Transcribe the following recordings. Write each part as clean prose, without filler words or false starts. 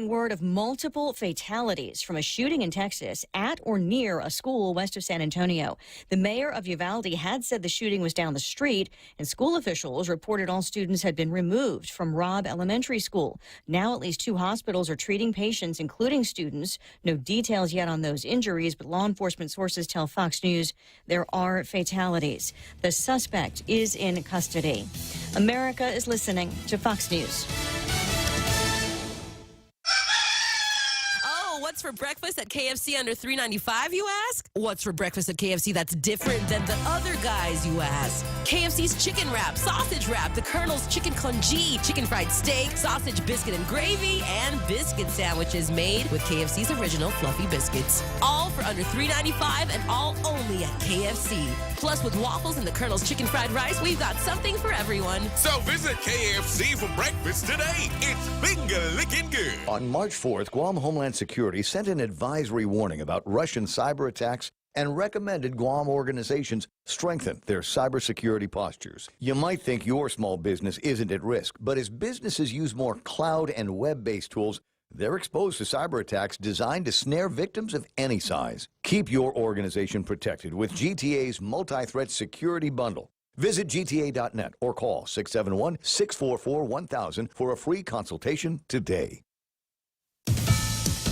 Word of multiple fatalities from a shooting in Texas at or near a school west of San Antonio. The mayor of Uvalde had said the shooting was down the street, and school officials reported all students had been removed from Robb Elementary School. Now at least 2 hospitals are treating patients, including students. No details yet on those injuries, but law enforcement sources tell Fox News there are fatalities. The suspect is in custody. America is listening to Fox News. What's for breakfast at KFC under $3.95, you ask? What's for breakfast at KFC that's different than the other guys, you ask? KFC's chicken wrap, sausage wrap, the Colonel's chicken congee, chicken fried steak, sausage biscuit and gravy, and biscuit sandwiches made with KFC's original fluffy biscuits. All for under $3.95 and all only at KFC. Plus, with waffles and the Colonel's chicken fried rice, we've got something for everyone. So visit KFC for breakfast today. It's finger-licking good. On March 4th, Guam Homeland Security sent an advisory warning about Russian cyber attacks and recommended Guam organizations strengthen their cybersecurity postures. You might think your small business isn't at risk, but as businesses use more cloud and web-based tools, they're exposed to cyber attacks designed to snare victims of any size. Keep your organization protected with GTA's multi-threat security bundle. Visit gta.net or call 671-644-1000 for a free consultation today.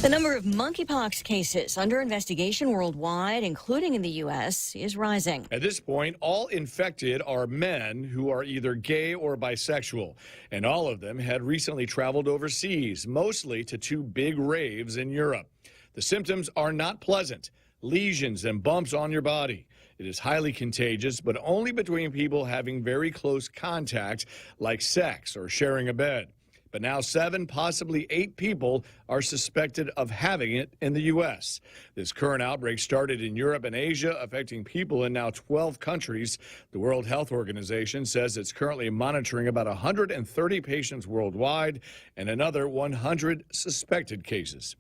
The number of monkeypox cases under investigation worldwide, including in the U.S., is rising. At this point, all infected are men who are either gay or bisexual, and all of them had recently traveled overseas, mostly to 2 big raves in Europe. The symptoms are not pleasant: lesions and bumps on your body. It is highly contagious, but only between people having very close contact, like sex or sharing a bed. But now 7, possibly 8 people are suspected of having it in the U.S. This current outbreak started in Europe and Asia, affecting people in now 12 countries. The World Health Organization says it's currently monitoring about 130 patients worldwide and another 100 suspected cases.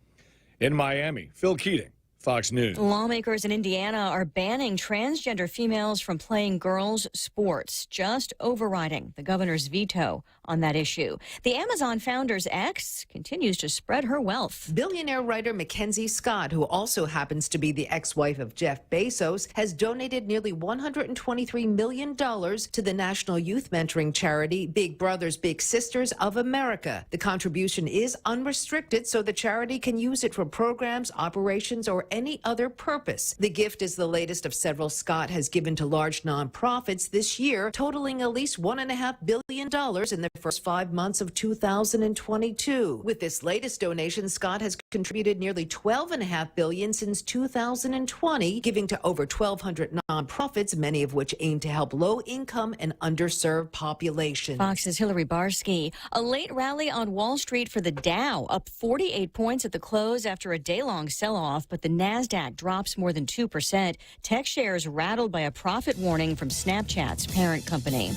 In Miami, Phil Keating, Fox News. Lawmakers in Indiana are banning transgender females from playing girls' sports, just overriding the governor's veto on that issue. The Amazon founder's ex continues to spread her wealth. Billionaire writer Mackenzie Scott, who also happens to be the ex-wife of Jeff Bezos, has donated nearly $123 million to the National Youth Mentoring Charity Big Brothers Big Sisters of America. The contribution is unrestricted, so the charity can use it for programs, operations, or any other purpose. The gift is the latest of several Scott has given to large nonprofits this year, totaling at least $1.5 billion in the first 5 months of 2022. With this latest donation, Scott has contributed nearly $12.5 billion since 2020, giving to over 1,200 nonprofits, many of which aim to help low-income and underserved populations. Fox's Hillary Barsky. A late rally on Wall Street for the Dow, up 48 points at the close after a day-long sell-off, but the NASDAQ drops more than 2%. Tech shares rattled by a profit warning from Snapchat's parent company.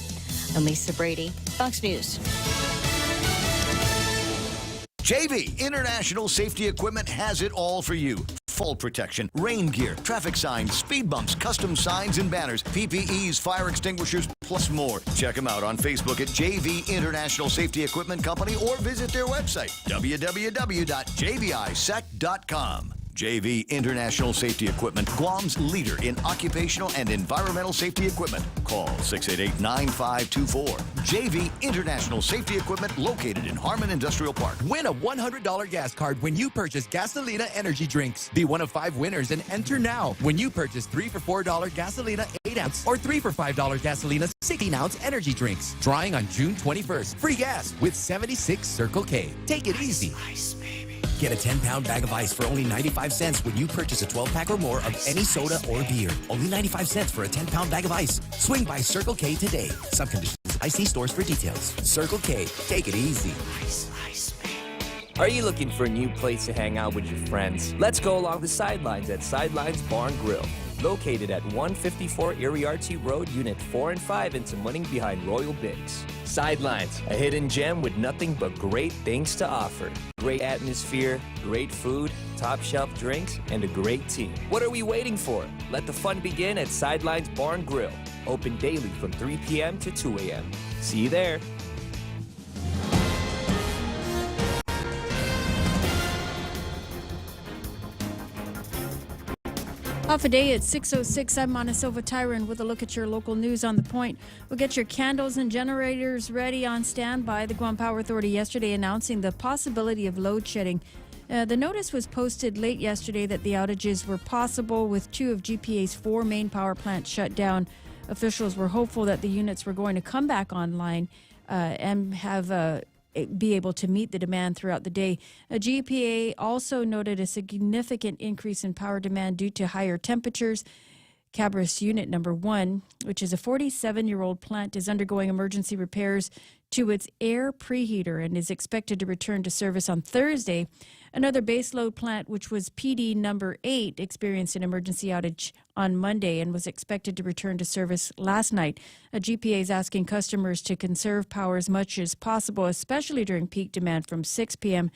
I'm Lisa Brady, Fox News. JV International Safety Equipment has it all for you. Fall protection, rain gear, traffic signs, speed bumps, custom signs and banners, PPEs, fire extinguishers, plus more. Check them out on Facebook at JV International Safety Equipment Company or visit their website, www.jvisec.com. JV International Safety Equipment, Guam's leader in occupational and environmental safety equipment. Call 688-9524. JV International Safety Equipment, located in Harmon Industrial Park. Win a $100 gas card when you purchase Gasolina energy drinks. Be one of 5 winners and enter now when you purchase 3 for $4 Gasolina 8-ounce or 3 for $5 Gasolina 16-ounce energy drinks. Drawing on June 21st. Free gas with 76 Circle K. Take it easy. Get a 10-pound bag of ice for only 95 cents when you purchase a 12-pack or more of any soda or beer. Only 95 cents for a 10-pound bag of ice. Swing by Circle K today. Some conditions. I see stores for details. Circle K. Take it easy. Are you looking for a new place to hang out with your friends? Let's go along the sidelines at Sidelines Bar and Grill. Located at 154 Iriarty Road, Unit 4 and 5 in Tamuning behind Royal Bigs. Sidelines, a hidden gem with nothing but great things to offer. Great atmosphere, great food, top shelf drinks, and a great team. What are we waiting for? Let the fun begin at Sidelines Bar and Grill. Open daily from 3 p.m. to 2 a.m. See you there. Off a day at 6:06, I'm Montesova Tyron with a look at your local news on The Point. We'll get your candles and generators ready on standby. The Guam Power Authority yesterday announcing the possibility of load shedding. The notice was posted late yesterday that the outages were possible with 2 of GPA's 4 main power plants shut down. Officials were hopeful that the units were going to come back online and be able to meet the demand throughout the day. GPA also noted a significant increase in power demand due to higher temperatures. Cabras Unit Number 1, which is a 47-year-old plant, is undergoing emergency repairs to its air preheater and is expected to return to service on Thursday. Another baseload plant, which was PD Number 8, experienced an emergency outage on Monday and was expected to return to service last night. GPA is asking customers to conserve power as much as possible, especially during peak demand from 6 p.m.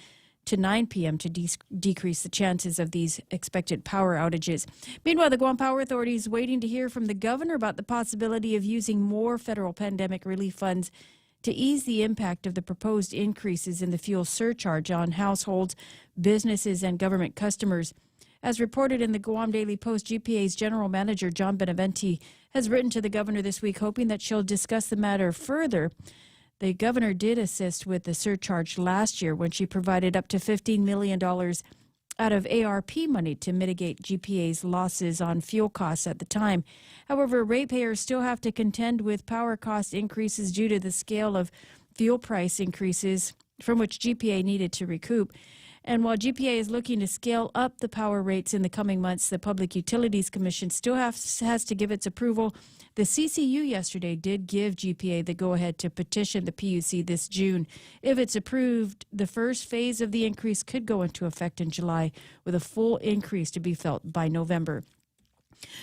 to 9 p.m. to decrease the chances of these expected power outages. Meanwhile, the Guam Power Authority is waiting to hear from the governor about the possibility of using more federal pandemic relief funds to ease the impact of the proposed increases in the fuel surcharge on households, businesses, and government customers. As reported in the Guam Daily Post, GPA's General Manager John Beneventi has written to the governor this week, hoping that she'll discuss the matter further. The governor did assist with the surcharge last year when she provided up to $15 million out of ARP money to mitigate GPA's losses on fuel costs at the time. However, ratepayers still have to contend with power cost increases due to the scale of fuel price increases from which GPA needed to recoup. And while GPA is looking to scale up the power rates in the coming months, the Public Utilities Commission still has to give its approval. The CCU yesterday did give GPA the go-ahead to petition the PUC this June. If it's approved, the first phase of the increase could go into effect in July, with a full increase to be felt by November.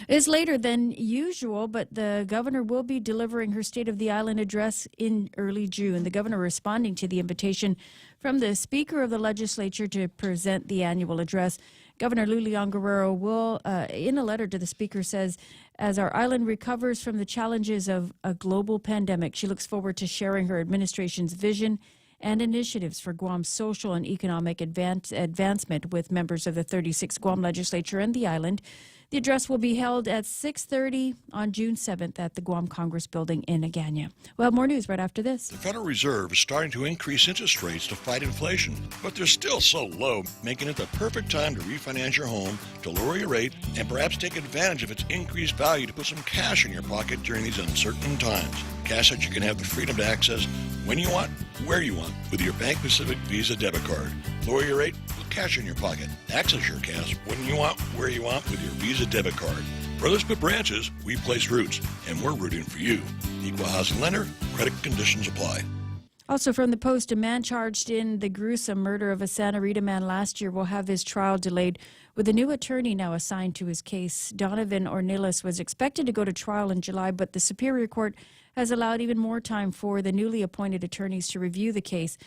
It's later than usual, but the governor will be delivering her State of the Island address in early June. The governor responding to the invitation from the Speaker of the Legislature to present the annual address. Governor Lulian Guerrero will, in a letter to the Speaker, says, as our island recovers from the challenges of a global pandemic, she looks forward to sharing her administration's vision and initiatives for Guam's social and economic advancement with members of the 36th Guam Legislature and the island. The address will be held at 6:30 on June 7th at the Guam Congress Building in Agana. We'll have more news right after this. The Federal Reserve is starting to increase interest rates to fight inflation, but they're still so low, making it the perfect time to refinance your home, to lower your rate, and perhaps take advantage of its increased value to put some cash in your pocket during these uncertain times. Cash that you can have the freedom to access when you want, where you want, with your Bank Pacific Visa debit card. Lower your rate, put cash in your pocket. Access your cash when you want, where you want, with your Visa debit card. Brothers put branches, we place roots, and we're rooting for you. Equal housing lender, credit conditions apply. Also from the Post, a man charged in the gruesome murder of a Santa Rita man last year will have his trial delayed, with a new attorney now assigned to his case. Donovan Ornelas was expected to go to trial in July, but the Superior Court has allowed even more time for the newly appointed attorneys to review the case.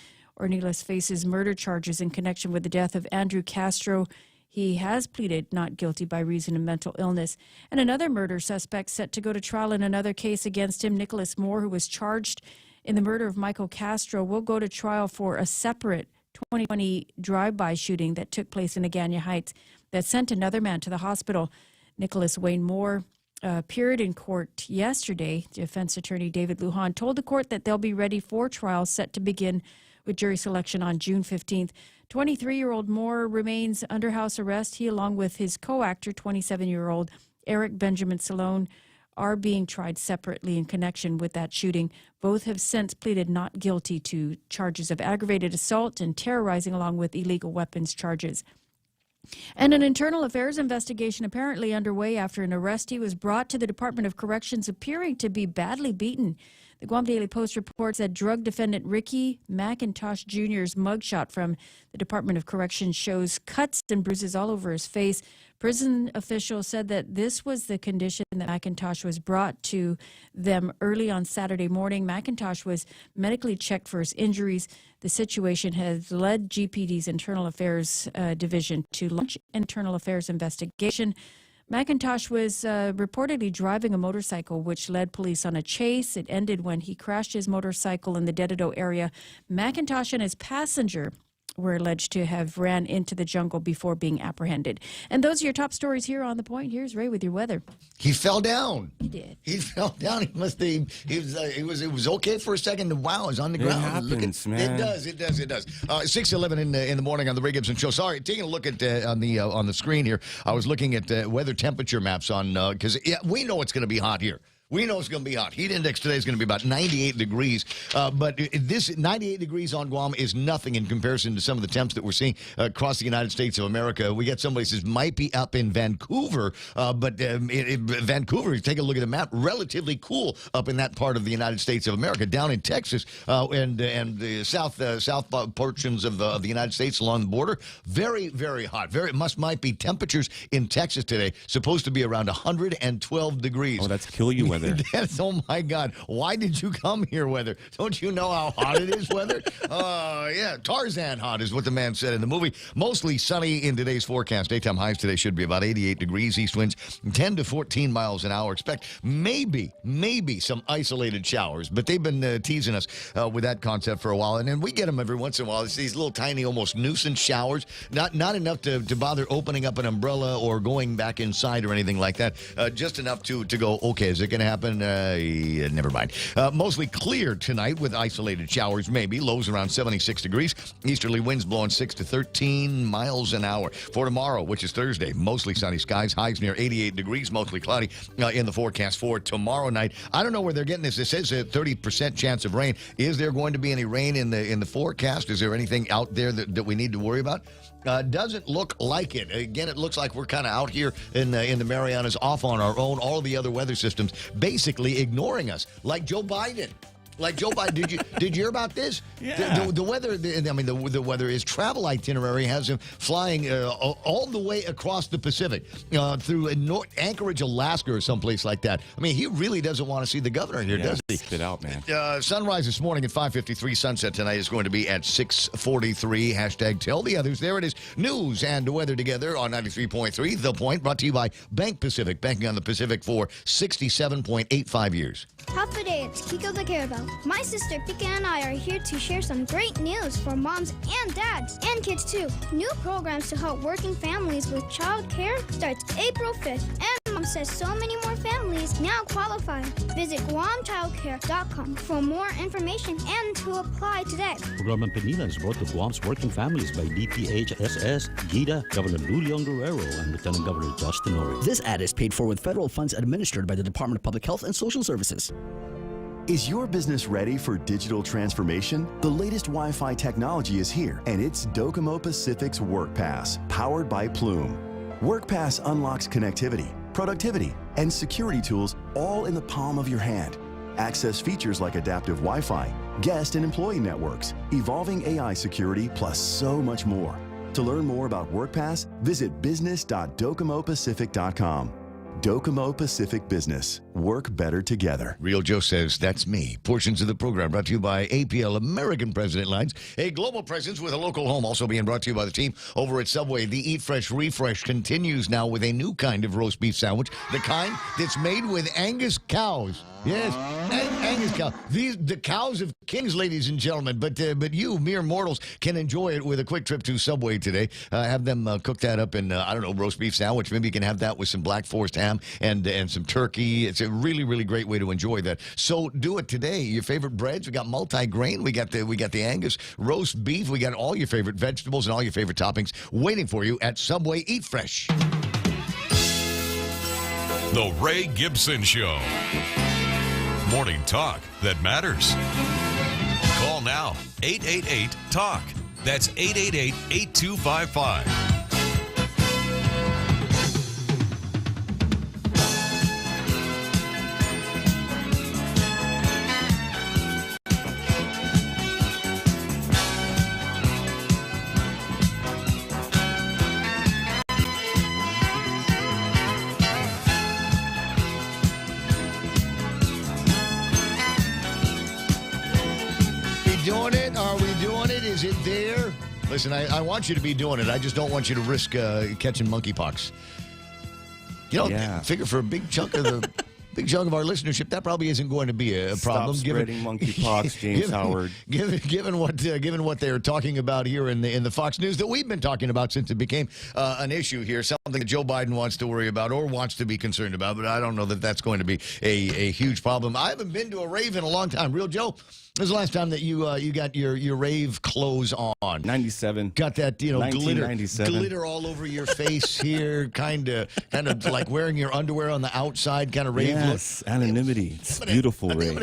Ornelas faces murder charges in connection with the death of Andrew Castro. He has pleaded not guilty by reason of mental illness. And another murder suspect set to go to trial in another case against him, Nicholas Moore, who was charged in the murder of Michael Castro, will go to trial for a separate 2020 drive-by shooting that took place in Agana Heights that sent another man to the hospital. Nicholas Wayne Moore appeared in court yesterday. Defense attorney David Lujan told the court that they'll be ready for trial set to begin with jury selection on June 15th. 23-year-old Moore remains under house arrest. He, along with his co-actor, 27-year-old Eric Benjamin Salone, are being tried separately in connection with that shooting. Both have since pleaded not guilty to charges of aggravated assault and terrorizing, along with illegal weapons charges. And an internal affairs investigation apparently underway after an arrestee was brought to the Department of Corrections appearing to be badly beaten. The Guam Daily Post reports that drug defendant Ricky McIntosh Jr.'s mugshot from the Department of Corrections shows cuts and bruises all over his face. Prison officials said that this was the condition that McIntosh was brought to them early on Saturday morning. McIntosh was medically checked for his injuries. The situation has led GPD's Internal Affairs Division to launch an internal affairs investigation. McIntosh was reportedly driving a motorcycle, which led police on a chase. It ended when he crashed his motorcycle in the Dededo area. McIntosh and his passenger were alleged to have ran into the jungle before being apprehended. And those are your top stories here on The Point. Here's Ray with your weather. He fell down. He did. He fell down. He must be. It was okay for a second. Wow, he's on the ground. Happens, man. It does. 6:11 in the morning on the Ray Gibson Show. Sorry, taking a look at on the screen here. I was looking at weather temperature maps on because we know it's going to be hot here. We know it's going to be hot. Heat index today is going to be about 98 degrees. But this 98 degrees on Guam is nothing in comparison to some of the temps that we're seeing across the United States of America. We get somebody says might be up in Vancouver, but Vancouver, take a look at the map, relatively cool up in that part of the United States of America. Down in Texas and the south portions of the United States along the border, very, very hot. Might be temperatures in Texas today supposed to be around 112 degrees. Oh, that's kill you weather. Oh my God! Why did you come here, weather? Don't you know how hot it is, weather? Yeah, Tarzan hot is what the man said in the movie. Mostly sunny in today's forecast. Daytime highs today should be about 88 degrees. East winds 10 to 14 miles an hour. Expect maybe some isolated showers, but they've been teasing us with that concept for a while, and then we get them every once in a while. It's these little tiny, almost nuisance showers. Not enough to bother opening up an umbrella or going back inside or anything like that. Just enough to go. Okay, is it going to happen? Never mind. Mostly clear tonight with isolated showers, maybe. Lows around 76 degrees. Easterly winds blowing 6 to 13 miles an hour. For tomorrow, which is Thursday, mostly sunny skies. Highs near 88 degrees, mostly cloudy in the forecast for tomorrow night. I don't know where they're getting this. It says a 30% chance of rain. Is there going to be any rain in the forecast? Is there anything out there that we need to worry about? Doesn't look like it. Again, it looks like we're kind of out here in the Marianas off on our own. All the other weather systems basically ignoring us, like Joe Biden. Did you hear about this? Yeah. The weather. The weather. His travel itinerary has him flying all the way across the Pacific through Anchorage, Alaska, or someplace like that. I mean, he really doesn't want to see the governor here, does he? Spit out, man. Sunrise this morning at 5:53. Sunset tonight is going to be at 6:43. Hashtag tell the others. There it is. News and weather together on 93.3. The Point, brought to you by Bank Pacific. Banking on the Pacific for 67.85 years. Happy day, it's Kiko the Carabao. My sister Pika and I are here to share some great news for moms and dads, and kids too. New programs to help working families with child care starts April 5th, and Mom says so many more families now qualify. Visit GuamChildCare.com for more information and to apply today. Program Penila is brought to Guam's working families by DPHSS, GIDA, Governor Luliang Guerrero, and Lieutenant Governor Justin Ori. This ad is paid for with federal funds administered by the Department of Public Health and Social Services. Is your business ready for digital transformation? The latest Wi-Fi technology is here, and it's Docomo Pacific's WorkPass, powered by Plume. WorkPass unlocks connectivity, productivity, and security tools all in the palm of your hand. Access features like adaptive Wi-Fi, guest and employee networks, evolving AI security, plus so much more. To learn more about WorkPass, visit business.docomopacific.com. Docomo Pacific Business. Work better together. Real Joe says, that's me. Portions of the program brought to you by APL American President Lines, a global presence with a local home. Also being brought to you by the team over at Subway. The Eat Fresh Refresh continues now with a new kind of roast beef sandwich, the kind that's made with Angus cows. Yes, Angus cow. The cows of kings, ladies and gentlemen. But you, mere mortals, can enjoy it with a quick trip to Subway today. Have them cook that up in, roast beef sandwich. Maybe you can have that with some Black Forest ham and some turkey. It's a really, really great way to enjoy that. So do it today. Your favorite breads. We got multi-grain. We got the Angus roast beef. We got all your favorite vegetables and all your favorite toppings waiting for you at Subway. Eat Fresh. The Ray Gibson Show. Morning talk that matters. Call now, 888-TALK. That's 888-8255. Doing it? Are we doing it? Is it there? Listen, I want you to be doing it. I just don't want you to risk catching monkeypox. Figure for a big chunk of the big chunk of our listenership, that probably isn't going to be a problem. Stop spreading monkeypox, James Howard. Given what they're talking about here in the Fox News that we've been talking about since it became an issue here, something that Joe Biden wants to worry about or wants to be concerned about, but I don't know that that's going to be a huge problem. I haven't been to a rave in a long time. Real Joe, when was the last time that you got your rave clothes on? 97. Got that glitter all over your face here, kind of like wearing your underwear on the outside, kind of rave yes, look. Anonymity. It's beautiful rave.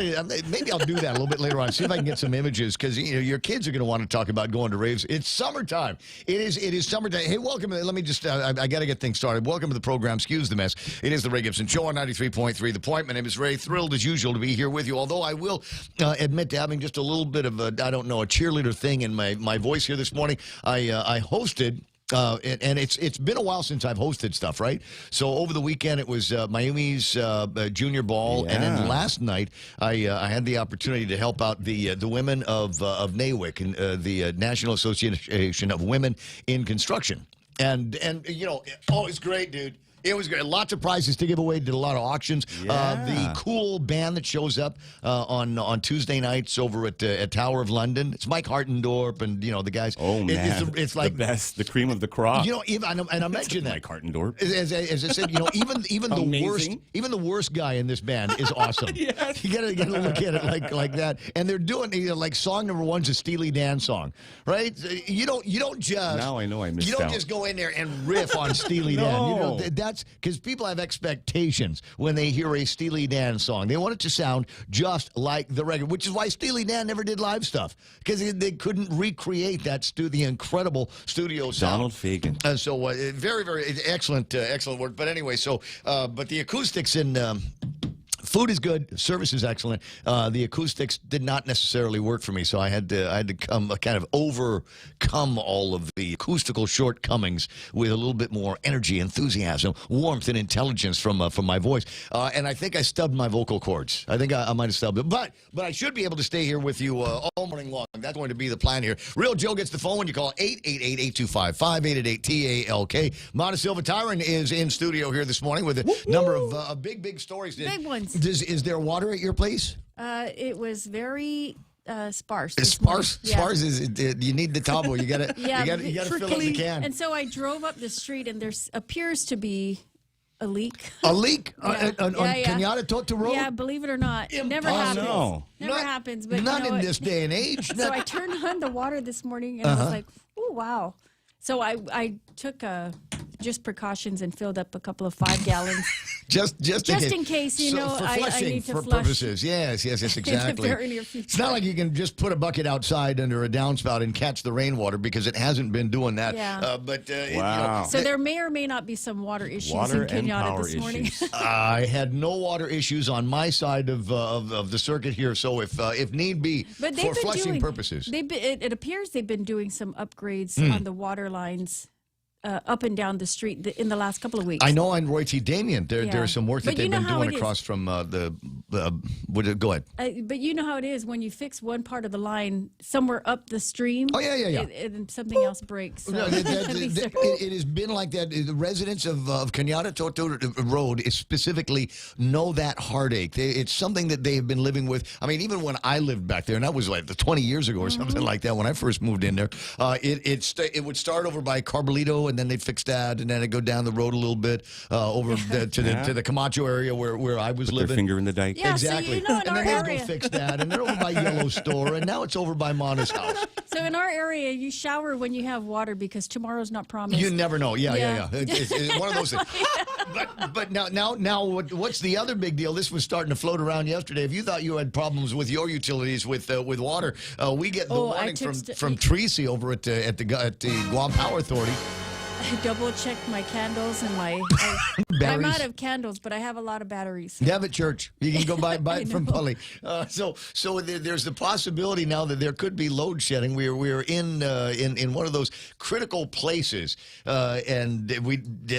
Maybe I'll do that a little bit later on. See if I can get some images because your kids are going to want to talk about going to raves. It's summertime. It is summertime. Hey, welcome. Let me just. I got to get things started. Welcome to the program. Excuse the mess. It is the Ray Gibson Show on 93.3 The Point. My name is Ray. Thrilled as usual to be here with you. Although I will admit to having just a little bit of a cheerleader thing in my voice here this morning. I hosted. And it's been a while since I've hosted stuff, right? So over the weekend it was Miami's junior ball, and then last night I had the opportunity to help out the women of NAWIC, and the National Association of Women in Construction, and it's great, dude. It was great. Lots of prizes to give away. Did a lot of auctions. The cool band that shows up on Tuesday nights over at Tower of London. It's Mike Hartendorp and the guys. Oh man, it's like the best, the cream of the crop. And I mentioned that Mike Hartendorp. As I said, even the worst guy in this band is awesome. Yes. You gotta look at it like that. And they're doing like song number one's a Steely Dan song, right? You don't just now I know I missed You don't out. just go in there and riff on Steely Dan. That's because people have expectations when they hear a Steely Dan song. They want it to sound just like the record, which is why Steely Dan never did live stuff, because they couldn't recreate the incredible studio sound. Donald Fagen. Very, very excellent work. But anyway, but the acoustics in. Food is good. Service is excellent. The acoustics did not necessarily work for me, so I had to kind of overcome all of the acoustical shortcomings with a little bit more energy, enthusiasm, warmth, and intelligence from my voice. And I think I stubbed my vocal cords. I think I might have stubbed it, but I should be able to stay here with you all morning long. That's going to be the plan here. Real Joe gets the phone when you call 888-825-5888 TALK. Mata Silva Tyron is in studio here this morning with a number of big stories. Big ones. Is there water at your place? It was very sparse. Sparse. Yeah. Sparse is. You need the tabo. You got to. Yeah, you got to fill up the can. And so I drove up the street, and there appears to be a leak. A leak on Yeah. Kenyatta Toto Road? Yeah, believe it or not, it never happens. No. Never happens. But not in this day and age. So I turned on the water this morning, and I was like, "Oh wow!" So I took just precautions and filled up a couple of 5 gallons. Just in case, for I flushing, need to for flush. Purposes. Yes, exactly. In the very near future. It's not like you can just put a bucket outside under a downspout and catch the rainwater, because it hasn't been doing that. Yeah. Wow. So there may or may not be some water issues Water in and Kenyatta power this morning. issues. I had no water issues on my side of the circuit here, so if need be, But for flushing purposes. It appears they've been doing some upgrades on the water lines up and down the street in the last couple of weeks. I know on Roy T. Damien, there's some work that they've been doing across from go ahead. But you know how it is when you fix one part of the line somewhere up the stream. Oh, yeah. And something else breaks. So. No, it has been like that. The residents of Kenyatta Toto Road specifically know that heartache. It's something that they have been living with. I mean, even when I lived back there, and that was like 20 years ago or something like that when I first moved in there, it would start over by Carbolito, and then they'd fix that, and then it'd go down the road a little bit over to the Camacho area where I was living. Their finger in the dike. Yeah, exactly. So in and our then area. they'll go fix that, and they're over by Yellow Store, and now it's over by Mana's house. So in our area, you shower when you have water because tomorrow's not promised. You never know. Yeah. It's one of those things. But now, what's the other big deal? This was starting to float around yesterday. If you thought you had problems with your utilities with water, we get the warning from Tracy over at the Guam Power Authority. I double-checked my candles and my... I'm out of candles, but I have a lot of batteries. You have at church. You can go buy it from Pully. So there's the possibility now that there could be load shedding. We're in one of those critical places, and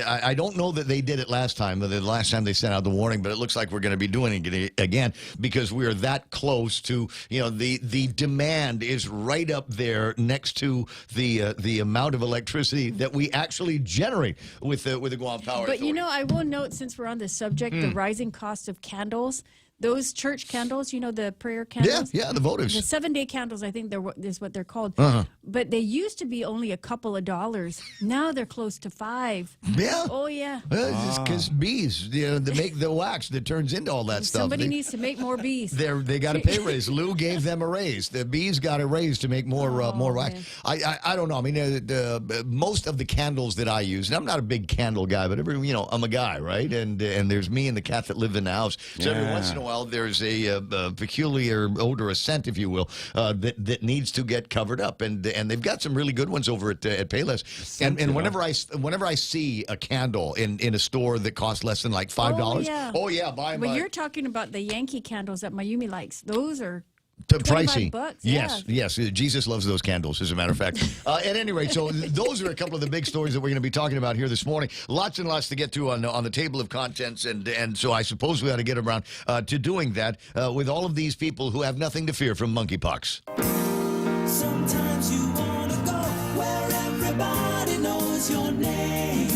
I don't know that they did it last time. The last time they sent out the warning, but it looks like we're going to be doing it again because we are that close to the demand is right up there next to the amount of electricity that we actually actually generate with the Guam Power But Authority. you know, I will note, since we're on this subject, the rising cost of candles. Those church candles, you know, the prayer candles. Yeah, the votives. The 7-day candles, I think is what they're called. Uh-huh. But they used to be only a couple of dollars. Now they're close to $5. Yeah. Oh yeah. It's because bees, they make the wax that turns into all that stuff. Somebody needs to make more bees. They got a pay raise. Lou gave them a raise. The bees got a raise to make more wax. I don't know. I mean, most of the candles that I use, and I'm not a big candle guy, but I'm a guy, right? And there's me and the cat that live in the house. So every once in a while, there's a peculiar odorous scent, if you will, that needs to get covered up. And they've got some really good ones over at Payless. And whenever I see a candle in a store that costs less than like $5, buy them. But you're talking about the Yankee candles that Mayumi likes. Those are pricey. $25. Yes. Jesus loves those candles, as a matter of fact. At any rate, so those are a couple of the big stories that we're going to be talking about here this morning. Lots and lots to get to on the table of contents, and so I suppose we ought to get around to doing that with all of these people who have nothing to fear from monkeypox. Sometimes you want to go where everybody knows your name,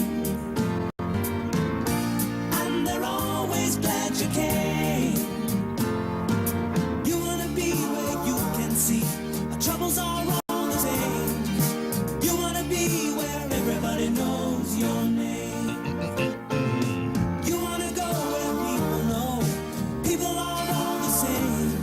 and they're always glad you came. You want to be where you can see our troubles are all the same. You want to be where everybody knows your name. You want to go where people know people are all the same.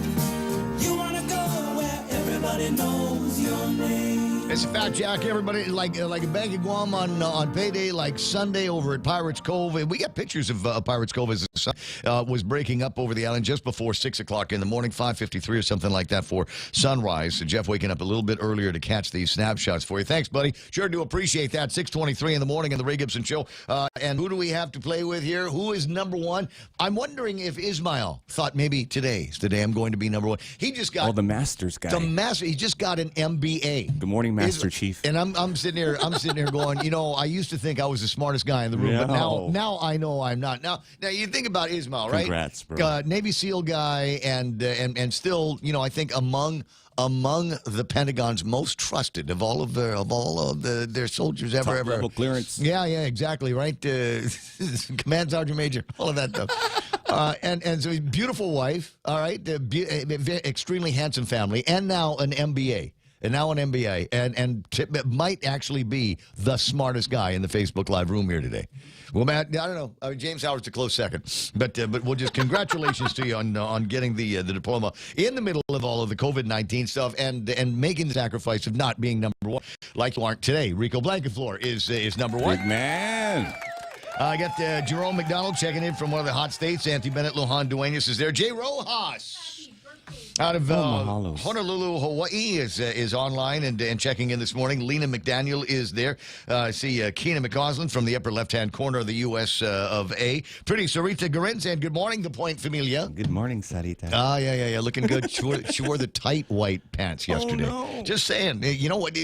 You want to go where everybody knows your name. It's a Fat Jack, everybody, like a bag of Guam on payday, like Sunday over at Pirates Cove. We got pictures of Pirates Cove as the sun was breaking up over the island just before 6 o'clock in the morning, 5:53 or something like that for sunrise. So Jeff waking up a little bit earlier to catch these snapshots for you. Thanks, buddy. Sure do appreciate that. 6:23 in the morning in the Ray Gibson Show. And who do we have to play with here? Who is number one? I'm wondering if Ismail thought maybe today's the day I'm going to be number one. He just got the Masters guy. He just got an MBA. Good morning, Master Chief. And I'm sitting here going, I used to think I was the smartest guy in the room, but now I know I'm not. Now you think about Ismail, right? Congrats, bro. Navy SEAL guy, and still, I think among the Pentagon's most trusted of all of their soldiers ever. Top level clearance. Yeah, exactly, right. Command Sergeant Major, all of that stuff. And so beautiful wife, all right, extremely handsome family, and now an MBA. And might actually be the smartest guy in the Facebook Live room here today. Well, Matt, I don't know. I mean, James Howard's a close second, but we'll just congratulations to you on getting the diploma in the middle of all of the COVID-19 stuff and making the sacrifice of not being number one like you aren't today. Rico Blankenfleur is number one. Good man. I got Jerome McDonald checking in from one of the hot states. Anthony Bennett, Lujan Duenas is there. Jay Rojas out of Honolulu, Hawaii is online and checking in this morning. Lena McDaniel is there. I see Keena McCausland from the upper left-hand corner of the U.S. of A. Pretty Sarita Garin saying, good morning, The Point Familia. Good morning, Sarita. Yeah. Looking good. She wore the tight white pants yesterday. Oh, no. Just saying. You know what?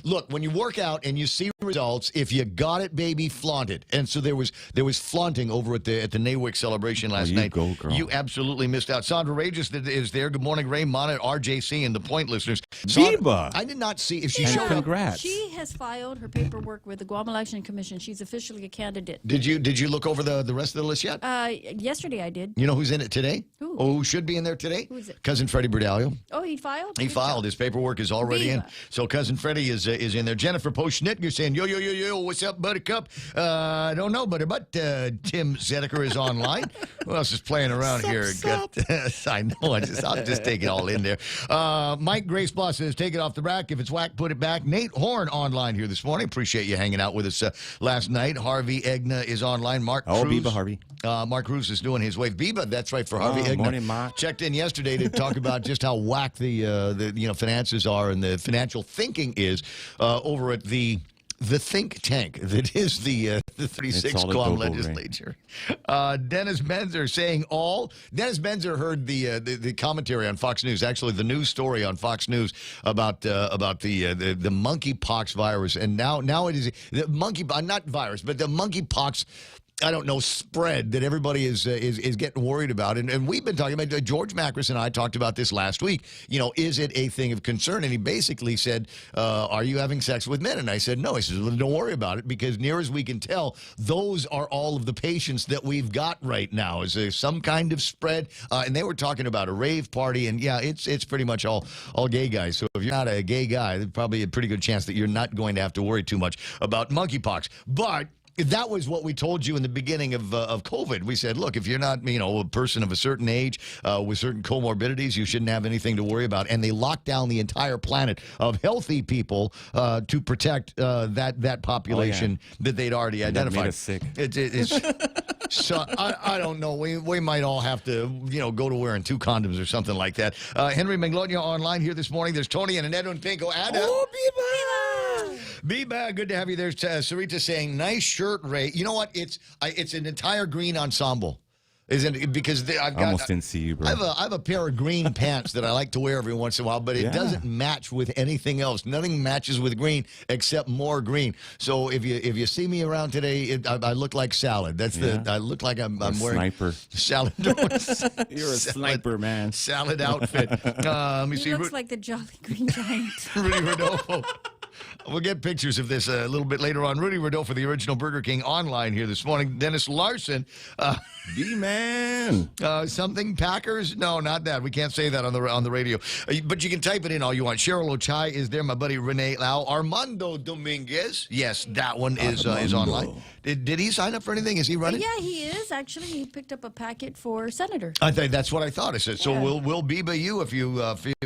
Look, when you work out and you see results, if you got it, baby, flaunt it. And so there was flaunting over at the NAWIC celebration last night. Go, girl. You absolutely missed out. Sandra Regis is there. Good morning, Ray, Mona, RJC, and the Point listeners. Biba. I did not see if she And showed up. congrats. She has filed her paperwork with the Guam Election Commission. She's officially a candidate. Did you look over the rest of the list yet? Yesterday I did. You know who's in it today? Who? Oh, who should be in there today? Who is it? Cousin Freddie Berdalio. Oh, he filed? He Good filed. job. His paperwork is already in. Viva. So Cousin Freddie is in there. Jennifer Post-Schnitger saying, yo, what's up, Buttercup? I don't know, but Tim Zedeker is online. Who else is playing around here? I know. I'll just take it all in there. Mike Grace Boss says, take it off the rack. If it's whack, put it back. Nate Horn online here this morning. Appreciate you hanging out with us last night. Harvey Egna is online. Mark Cruz. Biba Harvey. Mark Cruz is doing his wave. Biba, that's right, for Harvey Egna. Morning, Mark. Checked in yesterday to talk about just how whack the finances are and the financial thinking is over at the think tank that is the 36th Guam legislature. Dennis Benzer saying Dennis Benzer heard the commentary on Fox News, actually the news story on Fox News about the monkeypox virus, and now it is the not virus, but the monkeypox I don't know, spread that everybody is getting worried about. And we've been talking about, George Macris and I talked about this last week. You know, is it a thing of concern? And he basically said, are you having sex with men? And I said, no. He says, well, don't worry about it, because near as we can tell, those are all of the patients that we've got right now. Is there some kind of spread? And they were talking about a rave party. And yeah, it's pretty much all gay guys. So if you're not a gay guy, there's probably a pretty good chance that you're not going to have to worry too much about monkeypox. But that was what we told you in the beginning of COVID. We said, look, if you're not, a person of a certain age with certain comorbidities, you shouldn't have anything to worry about. And they locked down the entire planet of healthy people to protect that population that they'd already identified. That made us sick. It's so I don't know. We might all have to, go to wearing 2 condoms or something like that. Henry Manglona online here this morning. There's Tony and Edwin Pinko. Biba, good to have you there. Sarita saying, nice shirt, Ray. You know what? It's an entire green ensemble. Isn't it? Because I've got, almost didn't see you, bro. I have a pair of green pants that I like to wear every once in a while, but it doesn't match with anything else. Nothing matches with green except more green. So if you see me around today, I look like salad. I look like I'm wearing sniper salad. You're a sniper, man. Salad outfit. Let me see. He looks like the Jolly Green Giant. Rudy Rodolfo. We'll get pictures of this a little bit later on. Rudy Rodolfo, the original Burger King, online here this morning. Dennis Larson. D-Man. Something Packers? No, not that. We can't say that on the radio. But you can type it in all you want. Cheryl Ochai is there. My buddy Renee Lau. Armando Dominguez. Yes, that one is online. Did he sign up for anything? Is he running? Yeah, he is. Actually, he picked up a packet for senator. I think that's what I thought. I said, so we'll Biba you if you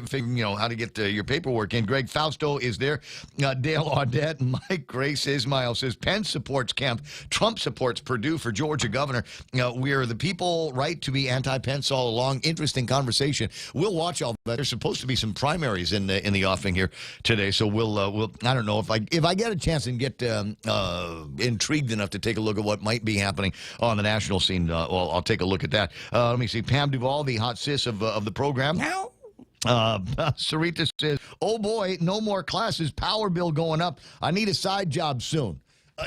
figure how to get your paperwork in. Greg Fausto is there. Dale Audette. Mike Grace Ismail says Pence supports Kemp. Trump supports Perdue for Georgia governor. We are the people right to be anti-Pence all along. Interesting conversation. We'll watch all that. There's supposed to be some primaries in the offing here today, so we'll I don't know if I get a chance and get intrigued enough to take a look at what might be happening on the national scene. I'll take a look at that. Let me see. Pam Duvall, the hot sis of the program. Now. Sarita says, oh boy, no more classes. Power bill going up. I need a side job soon.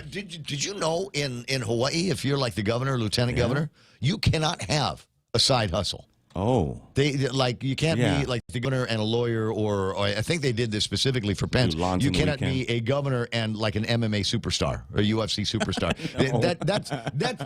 Did you know in Hawaii, if you're like the governor or lieutenant governor, you cannot have a side hustle. Oh. You can't be like the governor and a lawyer, or I think they did this specifically for Pence. You cannot be a governor and like an MMA superstar or UFC superstar.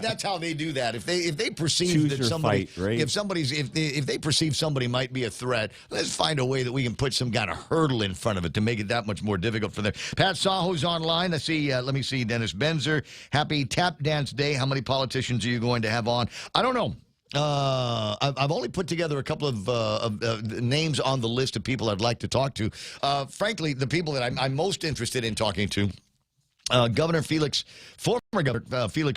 That's how they do that. If they perceive that somebody, right? if they perceive somebody might be a threat, let's find a way that we can put some kind of hurdle in front of it to make it that much more difficult for them. Pat Saho's online. Let me see. Dennis Benzer. Happy Tap Dance Day. How many politicians are you going to have on? I don't know. I've only put together a couple of names on the list of people I'd like to talk to. Frankly, the people that I'm most interested in talking to, former Governor Felix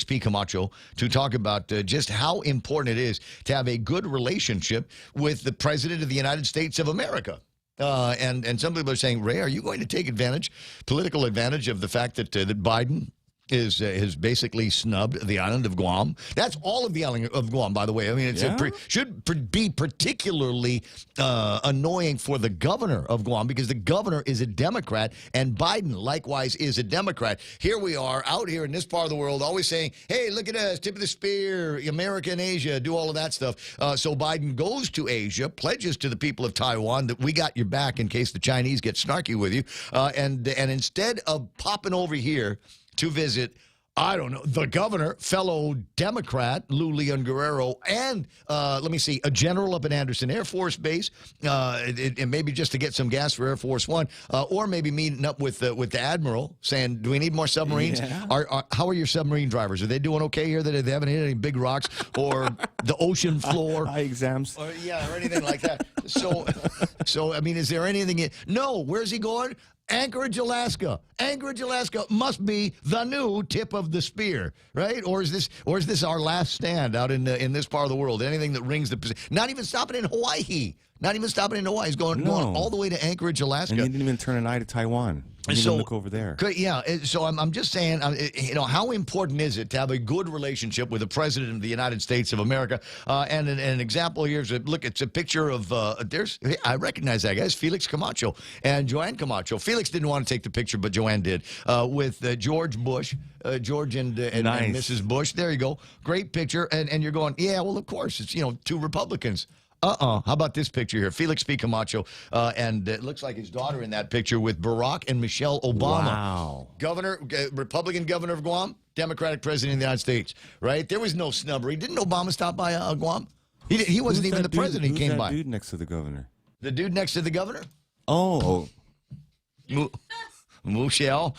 P. Camacho, to talk about just how important it is to have a good relationship with the President of the United States of America. And some people are saying, Ray, are you going to take political advantage of the fact that Biden has basically snubbed the island of Guam? That's all of the island of Guam, by the way. I mean, should be particularly annoying for the governor of Guam, because the governor is a Democrat and Biden likewise is a Democrat. Here we are out here in this part of the world always saying, hey, look at us, tip of the spear, America and Asia, do all of that stuff. So Biden goes to Asia, pledges to the people of Taiwan that we got your back in case the Chinese get snarky with you. And instead of popping over here to visit, I don't know, the governor, fellow Democrat, Lou Leon Guerrero, and, a general up at Anderson Air Force Base, and maybe just to get some gas for Air Force One, or maybe meeting up with the Admiral, saying, do we need more submarines? Yeah. How are your submarine drivers? Are they doing okay here? That they haven't hit any big rocks or the ocean floor? Eye exams. Or anything like that. So, I mean, is there anything? No, where's he going? Anchorage, Alaska. Anchorage, Alaska must be the new tip of the spear, right? Or is this our last stand out in this part of the world? Anything that rings the not even stopping in Hawaii. Not even stopping in Hawaii. He's going all the way to Anchorage, Alaska. And he didn't even turn an eye to Taiwan. You So look over there. Yeah, so I'm just saying, how important is it to have a good relationship with the President of the United States of America? And an example here is, look, it's a picture of, I recognize that, guys, Felix Camacho and Joanne Camacho. Felix didn't want to take the picture, but Joanne did, with George Bush, George and Mrs. Bush. There you go. Great picture. And you're going, yeah, well, of course, it's, two Republicans. How about this picture here? Felix P. Camacho, and it looks like his daughter in that picture with Barack and Michelle Obama. Wow. Republican governor of Guam, Democratic president of the United States, right? There was no snubbery. Didn't Obama stop by Guam? He wasn't even the president. He came by. Who's that dude next to the governor? The dude next to the governor? Oh. Michelle.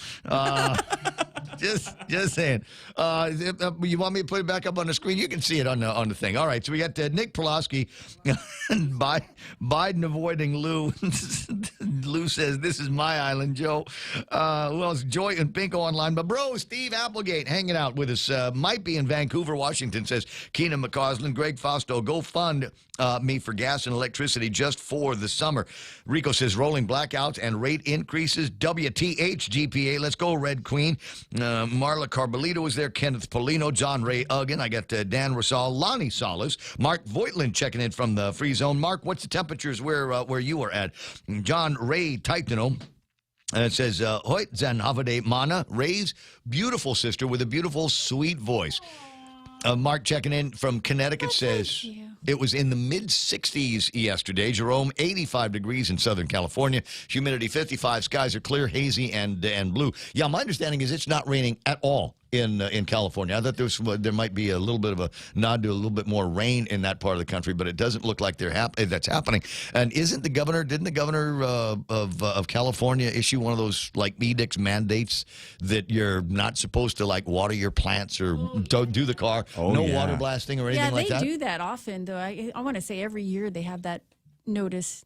Just saying. You want me to put it back up on the screen? You can see it on the thing. All right. So we got Nick Pulaski, Biden avoiding Lou. Lou says, "This is my island, Joe." Who else? Joy and Pinko online. But bro, Steve Applegate hanging out with us. Might be in Vancouver, Washington. Says Keenan McCausland, Greg Fausto. Go fund me for gas and electricity just for the summer. Rico says rolling blackouts and rate increases. WTH GPA. Let's go, Red Queen. Marla Carbolito is there. Kenneth Polino, John Ray Uggan. I got Dan Rosal, Lonnie Solis, Mark Voigtland checking in from the free zone. Mark, what's the temperatures where you are at? John Ray Titano. And it says, Hoyt Zan Havade Mana, Ray's beautiful sister with a beautiful, sweet voice. Mark checking in from Connecticut says it was in the mid-60s yesterday. Jerome, 85 degrees in Southern California. Humidity 55. Skies are clear, hazy, and blue. Yeah, my understanding is it's not raining at all in California. I thought there might be a little bit of a nod to a little bit more rain in that part of the country, but it doesn't look like that's happening. And didn't the governor of California issue one of those like edicts, mandates that you're not supposed to like water your plants or don't do the car, water blasting or anything like that? Yeah, they do that often, though. I want to say every year they have that notice.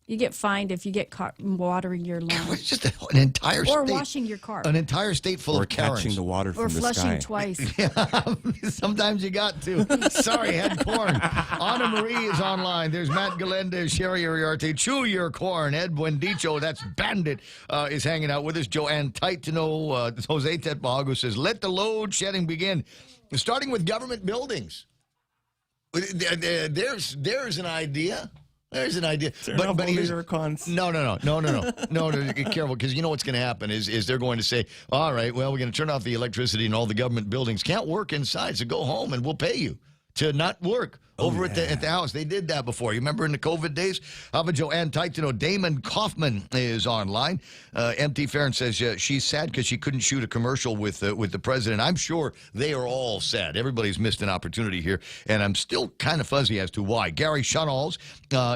You get fined if you get caught watering your lawn. It's just an entire state. Or washing your car. An entire state full of Karens. Or catching the water from or the sky. Or flushing twice. Yeah, sometimes you got to. Sorry, had corn. Anna Marie is online. There's Matt Galenda, Sherry Uriarte. Chew your corn. Ed Buendicho, that's Bandit, is hanging out with us. Joanne Titano, Jose Tetbago says, let the load shedding begin. Starting with government buildings. There's an idea. There's an idea. But here's cons. No. Careful, because you know what's going to happen is they're going to say, all right, well, we're going to turn off the electricity in all the government buildings. Can't work inside, so go home and we'll pay you to not work over at the house. They did that before. You remember in the COVID days? How about Joanne Titano? Damon Kaufman is online. MT Farron says she's sad because she couldn't shoot a commercial with the president. I'm sure they are all sad. Everybody's missed an opportunity here, and I'm still kind of fuzzy as to why. Gary Shunalls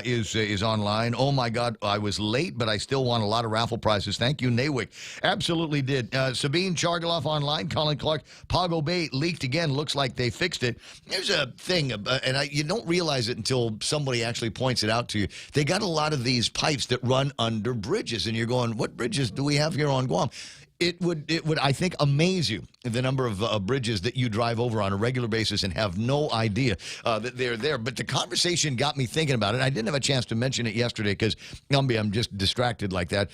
is online. Oh, my God, I was late, but I still won a lot of raffle prizes. Thank you, Nawick. Absolutely did. Sabine Chargaloff online. Colin Clark. Pago Bay leaked again. Looks like they fixed it. There's a thing, and you don't realize it until somebody actually points it out to you. They got a lot of these pipes that run under bridges, and you're going, what bridges do we have here on Guam? It would, I think, amaze you the number of bridges that you drive over on a regular basis and have no idea that they're there. But the conversation got me thinking about it. I didn't have a chance to mention it yesterday because I'm just distracted like that.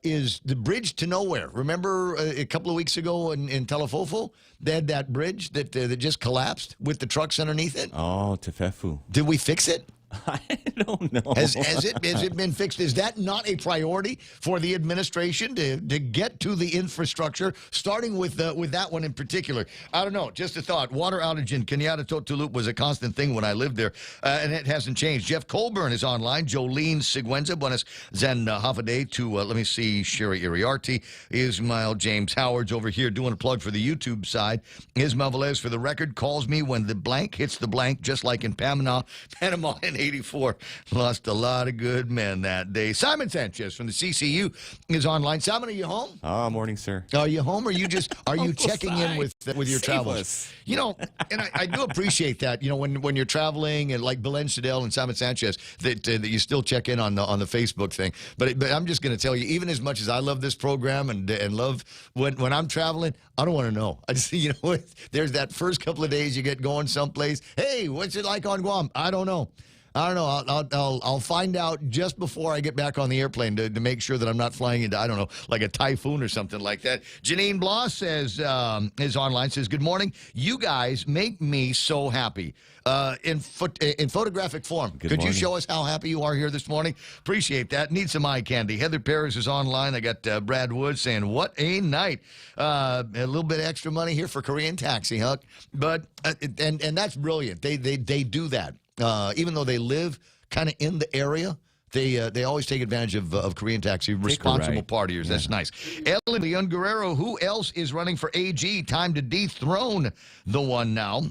Is the bridge to nowhere? Remember a couple of weeks ago in Telefofo, they had that bridge that just collapsed with the trucks underneath it? Oh, Tefefu. Did we fix it? I don't know. Has it been fixed? Is that not a priority for the administration to get to the infrastructure, starting with that one in particular? I don't know. Just a thought. Water outage in Kenyatta Totulup was a constant thing when I lived there, and it hasn't changed. Jeff Colburn is online. Jolene Seguenza, buenas Zen Hafade to, let me see, Sherry Iriarty. Ismail James Howard's over here doing a plug for the YouTube side. Ismail Velez, for the record, calls me when the blank hits the blank, just like in Panama in 84. Lost a lot of good men that day. Simon Sanchez from the CCU is online. Simon, are you home? Morning, sir. Are you home, or are you checking in with with your Save travels. us. You know, and I do appreciate that. You know, when you're traveling and like Belen Shadell and Simon Sanchez, that you still check in on the Facebook thing. But I'm just going to tell you, even as much as I love this program and love when I'm traveling, I don't want to know. I just there's that first couple of days you get going someplace. Hey, what's it like on Guam? I don't know. I'll find out just before I get back on the airplane to make sure that I'm not flying into, I don't know, like a typhoon or something like that. Janine Bloss says, is online, says, good morning. You guys make me so happy. In photographic form. Could you show us how happy you are here this morning? Appreciate that. Need some eye candy. Heather Paris is online. I got Brad Wood saying, what a night. A little bit extra money here for Korean Taxi, Huck. But, and that's brilliant. They do that. Even though they live kind of in the area, they always take advantage of Korean Taxi, responsible partiers. Yeah. That's nice. Ellen Leon Guerrero, who else is running for AG? Time to dethrone the one now.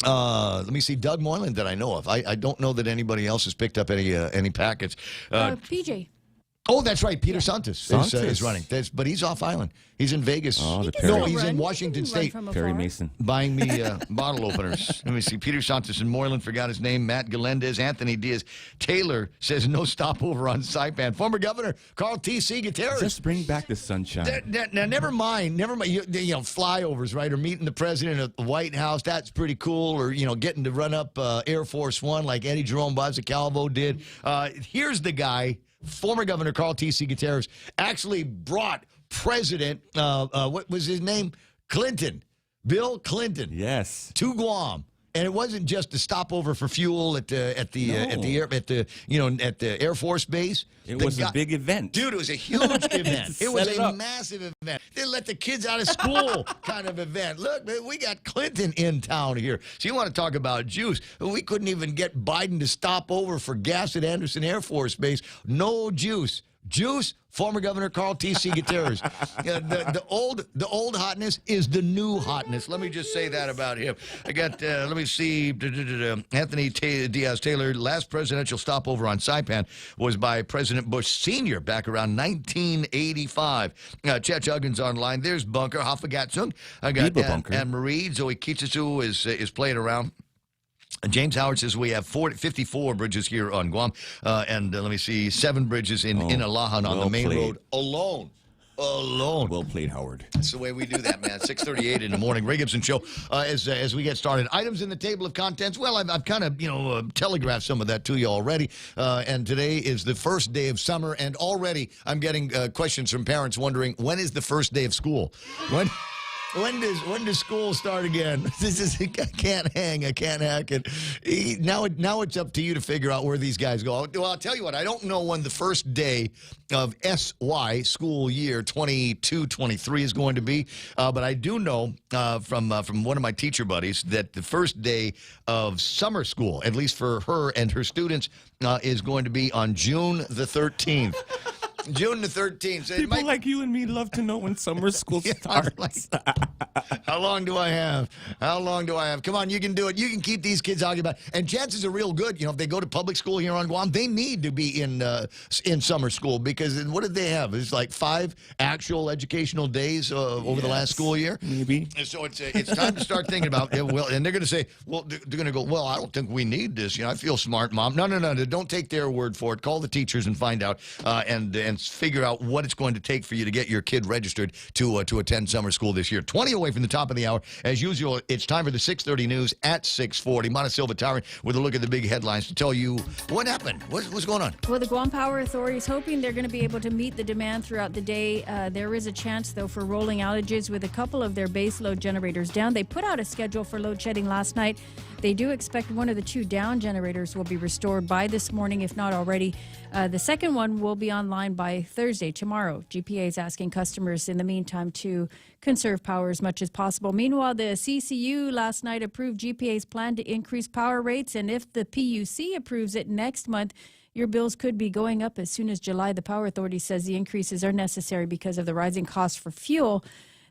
Let me see. Doug Moylan that I know of. I don't know that anybody else has picked up any packets. PJ. Oh, that's right. Peter Santos is running. But he's off island. He's in Vegas. Oh, he's in Washington State. Perry Mason. Buying me bottle openers. Let me see. Peter Santos and Moylan forgot his name. Matt Galendez. Anthony Diaz. Taylor says no stopover on Saipan. Former Governor Carl T.C. Gutierrez. Just bring back the sunshine. Now, never mind. You know, flyovers, right? Or meeting the president at the White House. That's pretty cool. Or, you know, getting to run up Air Force One like Eddie Jerome Calvo did. Here's the guy. Former Governor Carl T.C. Gutierrez actually brought President, what was his name? Bill Clinton. Yes. To Guam. And it wasn't just a stopover for fuel at the Air Force Base. It was a big event. Dude, it was a huge event. It was a massive event. They let the kids out of school kind of event. Look, man, we got Clinton in town here. So you want to talk about juice. We couldn't even get Biden to stop over for gas at Anderson Air Force Base. No juice. Juice, former Governor Carl T.C. Gutierrez. The old hotness is the new hotness. Let me just say that about him. I got, let me see, Anthony Diaz Taylor. Last presidential stopover on Saipan was by President Bush Sr. back around 1985. Chet Huggins online. There's Bunker, Hafagatsung. I got Anne Marie. Zoe Kitsusu is playing around. James Howard says we have 54 bridges here on Guam, and let me see, 7 bridges in Alahan on the main road alone. Well played, Howard. That's the way we do that, man. 6:38 in the morning. Ray Gibson Show. As we get started, items in the table of contents. Well, I've kind of telegraphed some of that to you already. And today is the first day of summer, and already I'm getting questions from parents wondering when is the first day of school. When does school start again? I can't hang. I can't hack it. Now it's up to you to figure out where these guys go. Well, I'll tell you what. I don't know when the first day of SY school year 22-23 is going to be, but I do know from one of my teacher buddies that the first day of summer school, at least for her and her students, is going to be on June the 13th. June the 13th. So People like you and me love to know when summer school starts. How long do I have? Come on, you can do it. You can keep these kids occupied. And chances are real good. You know, if they go to public school here on Guam, they need to be in summer school because what did they have? It's like 5 actual educational days over the last school year. Maybe. And so it's time to start thinking about it. Well, and they're going to say, well, they're going to go, well, I don't think we need this. You know, I feel smart, Mom. No. Don't take their word for it. Call the teachers and find out and figure out what it's going to take for you to get your kid registered to attend summer school this year. 20 away from the top of the hour. As usual, it's time for the 6:30 news at 6:40. Montecillo Tyrant with a look at the big headlines to tell you what happened. What's going on? Well, the Guam Power Authority is hoping they're going to be able to meet the demand throughout the day. There is a chance, though, for rolling outages with a couple of their base load generators down. They put out a schedule for load shedding last night. They do expect one of the 2 down generators will be restored by this morning, if not already. The second one will be online by Thursday, tomorrow. GPA is asking customers in the meantime to conserve power as much as possible. Meanwhile, the CCU last night approved GPA's plan to increase power rates, and if the PUC approves it next month, your bills could be going up as soon as July. The Power Authority says the increases are necessary because of the rising costs for fuel.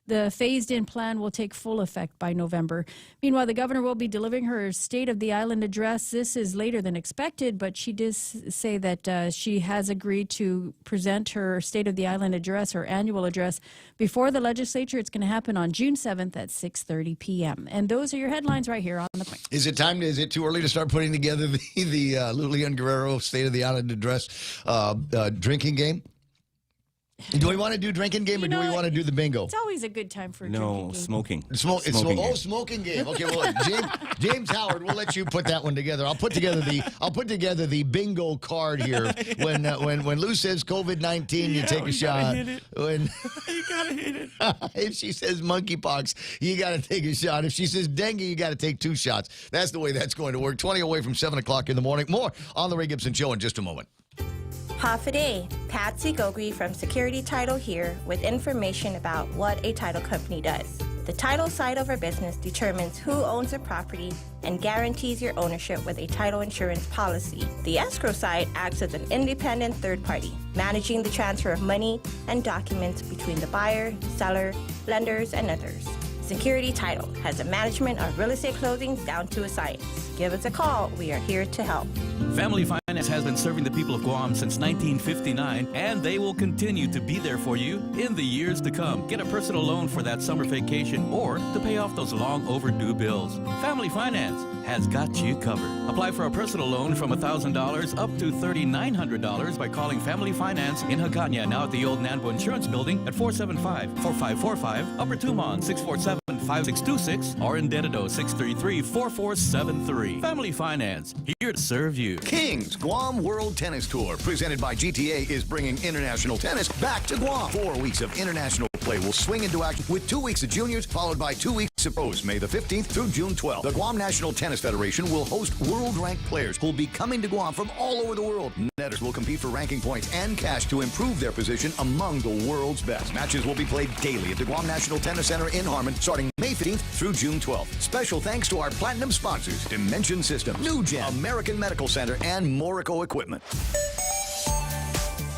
The phased-in plan will take full effect by November. Meanwhile, the governor will be delivering her State of the Island address. This is later than expected, but she did say that she has agreed to present her State of the Island address, her annual address, before the legislature. It's going to happen on June 7th at 6:30 p.m. And those are your headlines right here on The Point. Is it too early to start putting together the Lilian Guerrero State of the Island address drinking game? Do we want to do drinking game or do we want to do the bingo? It's always a good time for a No, drinking game. smoking. Smoking game. Okay, well, James Howard, we'll let you put that one together. I'll put together the bingo card here. When Lou says COVID-19, you take a shot. Hit it. You gotta hit it. If she says monkeypox, you got to take a shot. If she says dengue, you got to take 2 shots. That's the way that's going to work. 20 away from 7 o'clock in the morning. More on the Ray Gibson Show in just a moment. Half a day. Patsy Gogri from Security Title here with information about what a title company does. The title side of our business determines who owns the property and guarantees your ownership with a title insurance policy. The escrow side acts as an independent third party, managing the transfer of money and documents between the buyer, seller, lenders, and others. Security Title has the management of real estate closings down to a science. Give us a call. We are here to help. Family Finance has been serving the people of Guam since 1959, and they will continue to be there for you in the years to come. Get a personal loan for that summer vacation or to pay off those long overdue bills. Family Finance has got you covered. Apply for a personal loan from $1,000 up to $3,900 by calling Family Finance in Hagåtña, now at the old Nanbo Insurance Building at 475-4545, Upper Tumon 647-5626, or in Dededo 633-4473. Family Finance, here to serve you. Kings Guam World Tennis Tour, presented by GTA, is bringing international tennis back to Guam. 4 weeks of international play will swing into action with 2 weeks of juniors, followed by 2 weeks of pros, May the 15th through June 12th. The Guam National Tennis Federation will host world-ranked players who will be coming to Guam from all over the world. Netters will compete for ranking points and cash to improve their position among the world's best. Matches will be played daily at the Guam National Tennis Center in Harmon, starting May 15th through June 12th. Special thanks to our platinum sponsors, Dimension Systems, New Gen, American Medical Center, and Morico Equipment.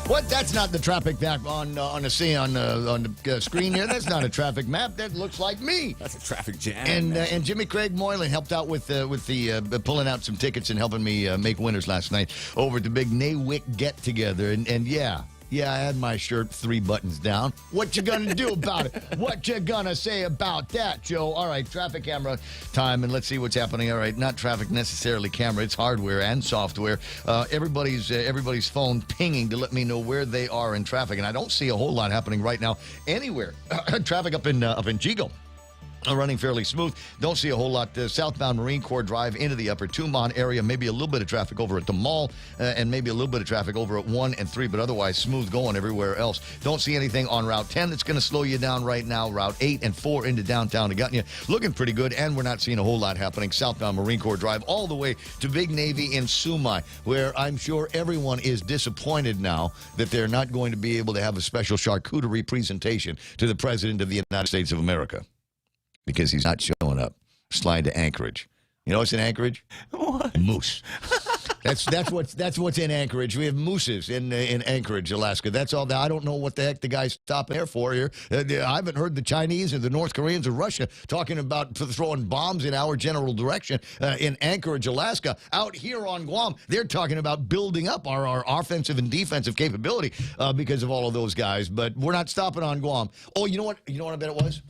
What? That's not the traffic map on the screen here. That's not a traffic map. That looks like me. That's a traffic jam. And Jimmy Craig Moylan helped out with the pulling out some tickets and helping me make winners last night over at the big NAWIC get together. And yeah, I had my shirt 3 buttons down. What you gonna do about it? What you gonna say about that, Joe? All right, traffic camera time, and let's see what's happening. All right, not traffic necessarily camera. It's hardware and software. Everybody's phone pinging to let me know where they are in traffic, and I don't see a whole lot happening right now anywhere. Traffic up in Chico. Running fairly smooth. Don't see a whole lot. Southbound Marine Corps Drive into the Upper Tumon area. Maybe a little bit of traffic over at the mall and maybe a little bit of traffic over at 1 and 3, but otherwise smooth going everywhere else. Don't see anything on Route 10 that's going to slow you down right now. Route 8 and 4 into downtown Hagåtña looking pretty good, and we're not seeing a whole lot happening. Southbound Marine Corps Drive all the way to Big Navy in Sumai, where I'm sure everyone is disappointed now that they're not going to be able to have a special charcuterie presentation to the President of the United States of America. Because he's not showing up. Slide to Anchorage. You know what's in Anchorage? What? Moose. That's what's in Anchorage. We have mooses in Anchorage, Alaska. That's all. I don't know what the heck the guy's stopping there for here. I haven't heard the Chinese or the North Koreans or Russia talking about throwing bombs in our general direction in Anchorage, Alaska. Out here on Guam, they're talking about building up our offensive and defensive capability because of all of those guys. But we're not stopping on Guam. Oh, you know what? You know what I bet it was?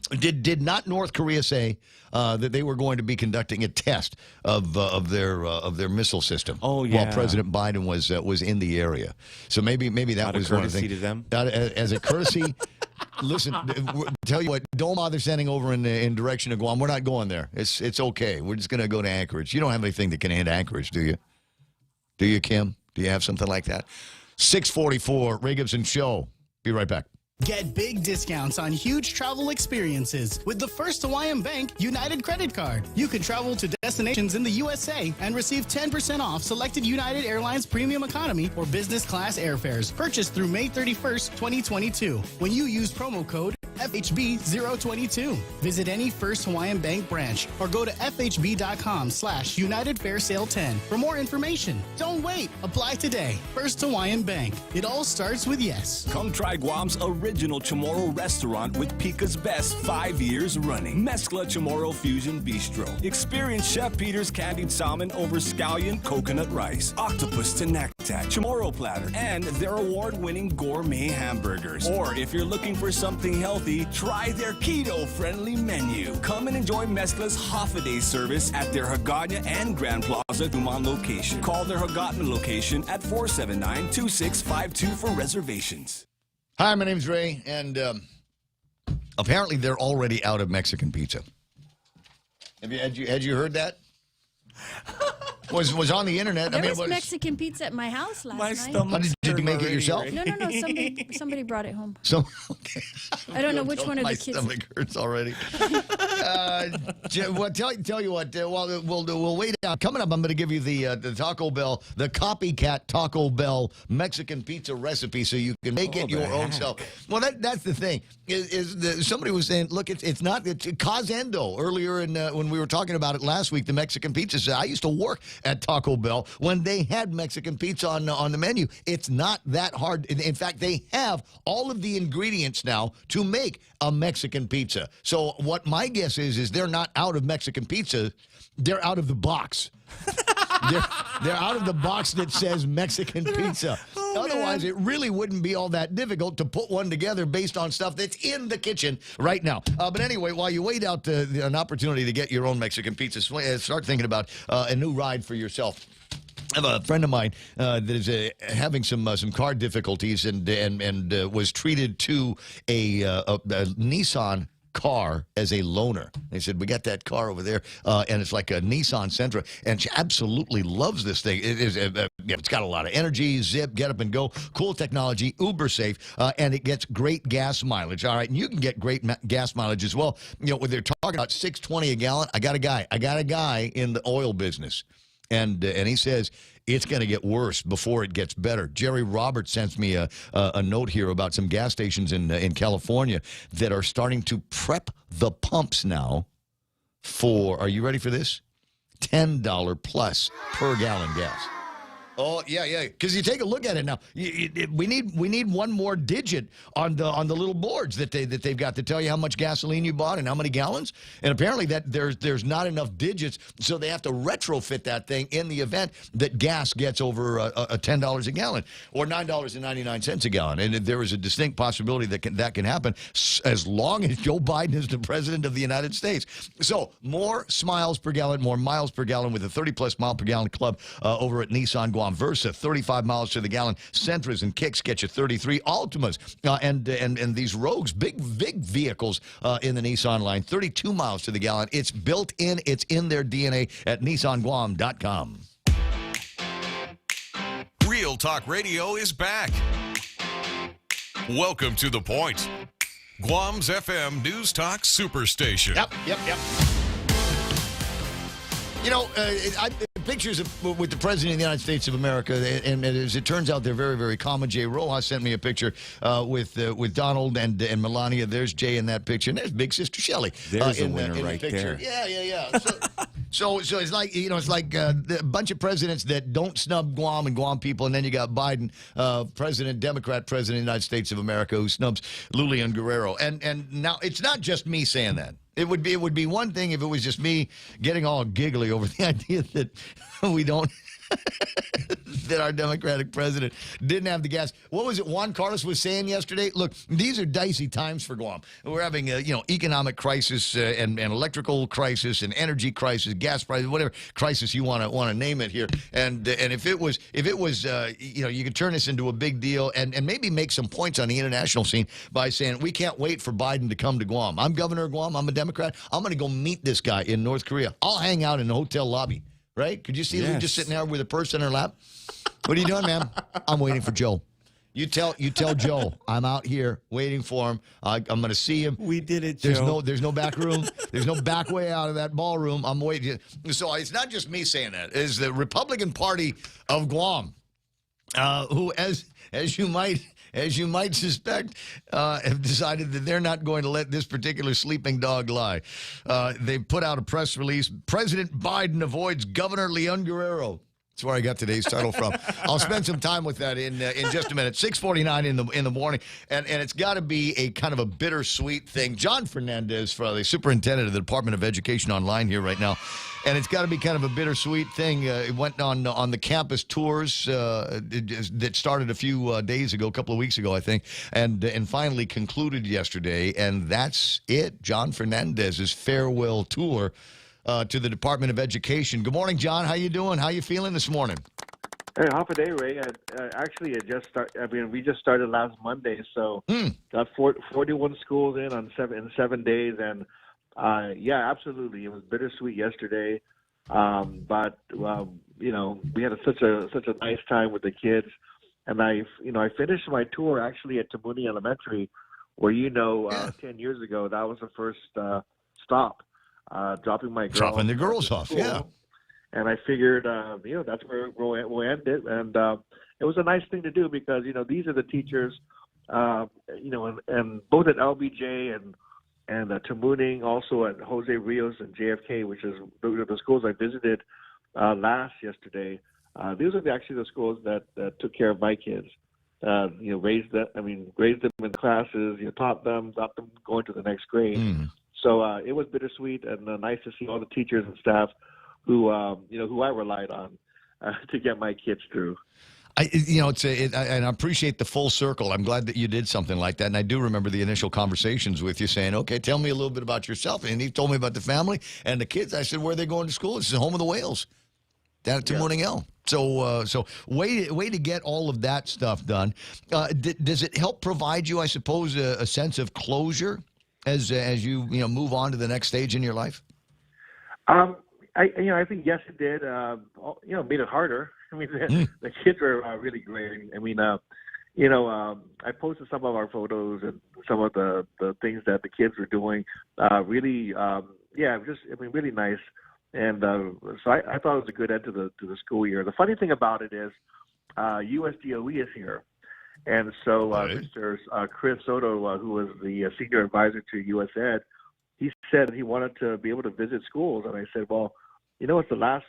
Did not North Korea say that they were going to be conducting a test of their missile system? Oh, yeah. While President Biden was in the area, so maybe that was one of the things. To them? As a courtesy. Listen, tell you what, don't bother sending over in direction of Guam. We're not going there. It's okay. We're just going to go to Anchorage. You don't have anything that can hit Anchorage, do you? Do you, Kim? Do you have something like that? 644, Ray Gibson Show. Be right back. Get big discounts on huge travel experiences with the First Hawaiian Bank United Credit Card. You can travel to destinations in the USA and receive 10% off selected United Airlines Premium Economy or Business Class airfares purchased through May 31st, 2022. When you use promo code FHB 022. Visit any First Hawaiian Bank branch or go to FHB.com/United Fair Sale 10 for more information. Don't wait. Apply today. First Hawaiian Bank. It all starts with yes. Come try Guam's original Chamorro restaurant with Pica's Best 5 years running. Mezcla Chamorro Fusion Bistro. Experience Chef Peter's candied salmon over scallion coconut rice, octopus to naktak, Chamorro platter, and their award-winning gourmet hamburgers. Or if you're looking for something healthy, try their keto-friendly menu. Come and enjoy Mezcla's half-a-day service at their Hagåtña and Grand Plaza Duman location. Call their Hagåtña location at 479-2652 for reservations. Hi, my name's Ray, and apparently they're already out of Mexican pizza. Had you heard that? Was on the internet. There was Mexican pizza at my house last night. Did you make it yourself? No. Somebody brought it home. Okay. I don't know which one of the kids. My stomach hurts already. Well, tell you what. We'll wait out. Coming up, I'm going to give you the Taco Bell, the copycat Taco Bell Mexican pizza recipe, so you can make it your own self. Well, that's the thing. Somebody was saying, look, it's Cazendo earlier when we were talking about it last week. The Mexican pizza. I used to work at Taco Bell when they had Mexican pizza on the menu. It's not that hard. In fact, they have all of the ingredients now to make a Mexican pizza. So what my guess is they're not out of Mexican pizza. They're out of the box. They're out of the box that says Mexican pizza. Otherwise, it really wouldn't be all that difficult to put one together based on stuff that's in the kitchen right now. But anyway, while you wait out an opportunity to get your own Mexican pizza, start thinking about a new ride for yourself. I have a friend of mine that is having some car difficulties and was treated to a Nissan car as a loaner. They said, we got that car over there, and it's like a Nissan Sentra, and she absolutely loves this thing. It's got a lot of energy, zip, get up and go, cool technology, uber safe, and it gets great gas mileage. All right, and you can get great gas mileage as well. You know, when they're talking about $6.20 a gallon, I got a guy in the oil business, and he says it's going to get worse before it gets better. Jerry Roberts sends me a note here about some gas stations in California that are starting to prep the pumps now for, are you ready for this? $10 plus per gallon gas. Oh, yeah. Because you take a look at it now. We need one more digit on the little boards that they've got to tell you how much gasoline you bought and how many gallons. And apparently that there's not enough digits, so they have to retrofit that thing in the event that gas gets over $10 a gallon or $9.99 a gallon. And there is a distinct possibility that can happen as long as Joe Biden is the president of the United States. So more miles per gallon with a 30-plus mile per gallon club over at Nissan Guam. Versa, 35 miles to the gallon. Sentras and Kicks get you 33. Altimas and these Rogues, big vehicles in the Nissan line, 32 miles to the gallon. It's built in. It's in their DNA at NissanGuam.com. Real Talk Radio is back. Welcome to The Point, Guam's FM News Talk Superstation. Yep. You know, pictures with the President of the United States of America, and as it turns out, they're very, very common. Jay Rojas sent me a picture with Donald and Melania. There's Jay in that picture, and there's Big Sister Shelley. There's a winner right there. Yeah. So it's like, you know, it's like a bunch of presidents that don't snub Guam and Guam people, and then you got Biden, Democrat president of the United States of America, who snubs Lulian Guerrero. And now it's not just me saying that. It would be one thing if it was just me getting all giggly over the idea that we don't that our Democratic president didn't have the gas. What was it Juan Carlos was saying yesterday? Look, these are dicey times for Guam. We're having a economic crisis and electrical crisis and energy crisis, gas prices, whatever crisis you want to name it here. And if it was you could turn this into a big deal and maybe make some points on the international scene by saying we can't wait for Biden to come to Guam. I'm governor of Guam. I'm a Democrat. I'm going to go meet this guy in North Korea. I'll hang out in the hotel lobby. Right? Could you see Lou just sitting there with a purse in her lap? What are you doing, ma'am? I'm waiting for Joe. You tell Joe I'm out here waiting for him. I'm going to see him. We did it, Joe. There's no back room. There's no back way out of that ballroom. I'm waiting. So it's not just me saying that. It's the Republican Party of Guam, who, as you might as you might suspect, have decided that they're not going to let this particular sleeping dog lie. They put out a press release. President Biden avoids Governor Leon Guerrero. That's where I got today's title from. I'll spend some time with that in just a minute. 6:49 in the morning, and it's got to be a kind of a bittersweet thing. John Fernandez, the superintendent of the Department of Education, online here right now, and it's got to be kind of a bittersweet thing. It went on the campus tours that started a few days ago, a couple of weeks ago, I think, and finally concluded yesterday. And that's it. John Fernandez's farewell tour to the Department of Education. Good morning, John. How you doing? How you feeling this morning? Hey, half a day, Ray. Actually, we just started last Monday, so got 41 schools in 7 days, and yeah, absolutely, it was bittersweet yesterday. But we had such a nice time with the kids, and I finished my tour actually at Tamuini Elementary, where 10 years ago that was the first stop. Dropping the girls off, yeah. And I figured, that's where we'll end it. And it was a nice thing to do because, these are the teachers, and both at LBJ and Tamuning, also at Jose Rios and JFK, which is the schools I visited yesterday. These are actually the schools that took care of my kids. Raised them in classes, taught them going to the next grade. So it was bittersweet and nice to see all the teachers and staff who I relied on to get my kids through. And I appreciate the full circle. I'm glad that you did something like that. And I do remember the initial conversations with you saying, okay, tell me a little bit about yourself. And he told me about the family and the kids. I said, where are they going to school? This is home of the Whales down at Tamuning L. So way to get all of that stuff done. Does it help provide you, I suppose, a sense of closure as you move on to the next stage in your life? I think yes, it did. Made it harder. I mean, the kids were really great. I mean, I posted some of our photos and some of the things that the kids were doing. Really nice. And so I thought it was a good end to the school year. The funny thing about it is, USDOE is here. And so Mr. Chris Soto, who was the senior advisor to U.S. Ed, he said he wanted to be able to visit schools. And I said, well, it's the last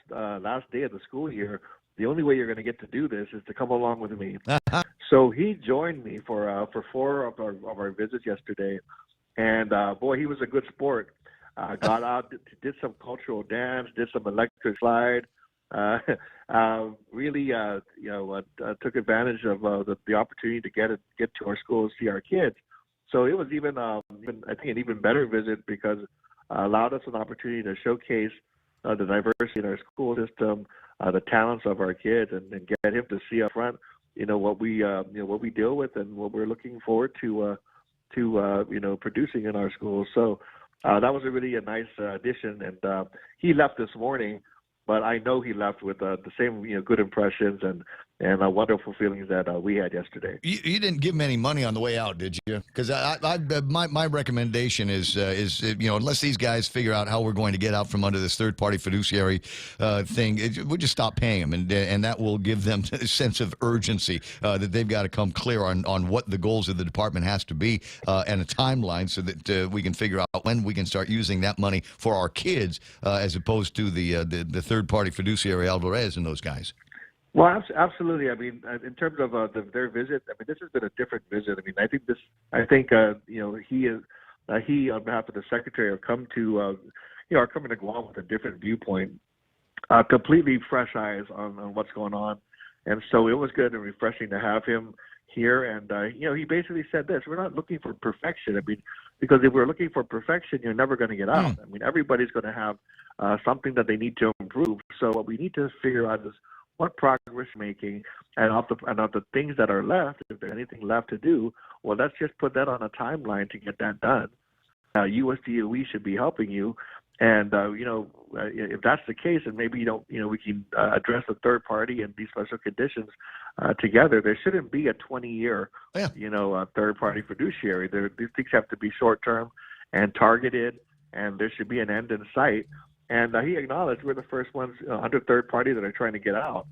day of the school year. The only way you're going to get to do this is to come along with me. So he joined me for 4 of our visits yesterday. And, boy, he was a good sport. Got out, did some cultural dance, did some electric slide. Took advantage of the opportunity to get to our schools, see our kids. So it was even I think an even better visit because allowed us an opportunity to showcase the diversity in our school system, the talents of our kids, and get him to see up front, what we deal with and what we're looking forward to producing in our schools. So that was a nice addition, and he left this morning. But I know he left with the same good impressions and wonderful feelings that we had yesterday. You didn't give him any money on the way out, did you? Because my recommendation is unless these guys figure out how we're going to get out from under this third-party fiduciary thing, we'll just stop paying them, and that will give them a sense of urgency that they've got to come clear on what the goals of the department has to be and a timeline so that we can figure out when we can start using that money for our kids as opposed to the third-party fiduciary Alvarez and those guys. Well, absolutely. I mean, in terms of their visit, I mean, this has been a different visit. I mean, he on behalf of the secretary have come to, are coming to Guam with a different viewpoint, completely fresh eyes on what's going on, and so it was good and refreshing to have him here. And he basically said this: we're not looking for perfection. I mean, because if we're looking for perfection, you're never going to get out. I mean, everybody's going to have something that they need to improve. So what we need to figure out is what progress we're making, and of the things that are left, if there's anything left to do, well, let's just put that on a timeline to get that done. USDOE should be helping you, and if that's the case, and maybe we can address the third party and these special conditions together. There shouldn't be a 20-year, third party fiduciary. These things have to be short term and targeted, and there should be an end in sight. And he acknowledged we're the first ones under third party that are trying to get out.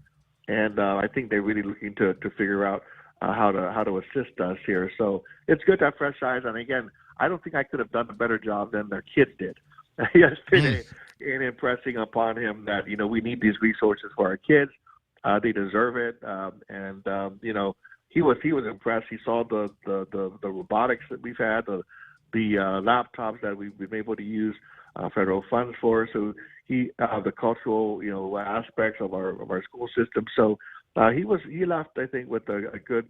And I think they're really looking to figure out how to assist us here. So it's good to have fresh eyes. And again, I don't think I could have done a better job than their kids did yesterday in impressing upon him that we need these resources for our kids. They deserve it. He was impressed. He saw the robotics that we've had, the laptops that we've been able to use federal funds for. So the cultural aspects of our school system. So he left, I think, with a good.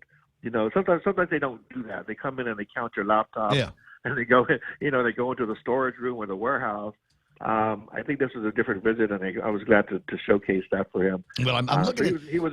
Sometimes they don't do that. They come in and they count your laptops, and they go into the storage room or the warehouse. I think this was a different visit, and I was glad to showcase that for him. Well, I'm looking at. He was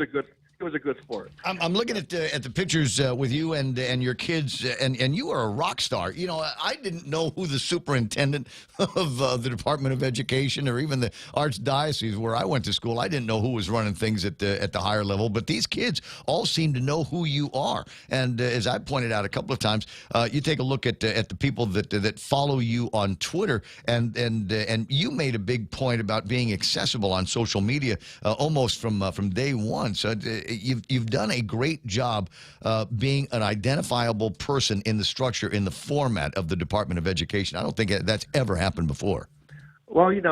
a good sport. I'm looking at the pictures with you and your kids, and you are a rock star. I didn't know who the superintendent of the Department of Education or even the Archdiocese where I went to school. I didn't know who was running things at the higher level, but these kids all seem to know who you are. And as I pointed out a couple of times, you take a look at the people that follow you on Twitter, and you made a big point about being accessible on social media almost from day one. So you've done a great job being an identifiable person in the structure, in the format of the Department of Education. I don't think that's ever happened before. Well, it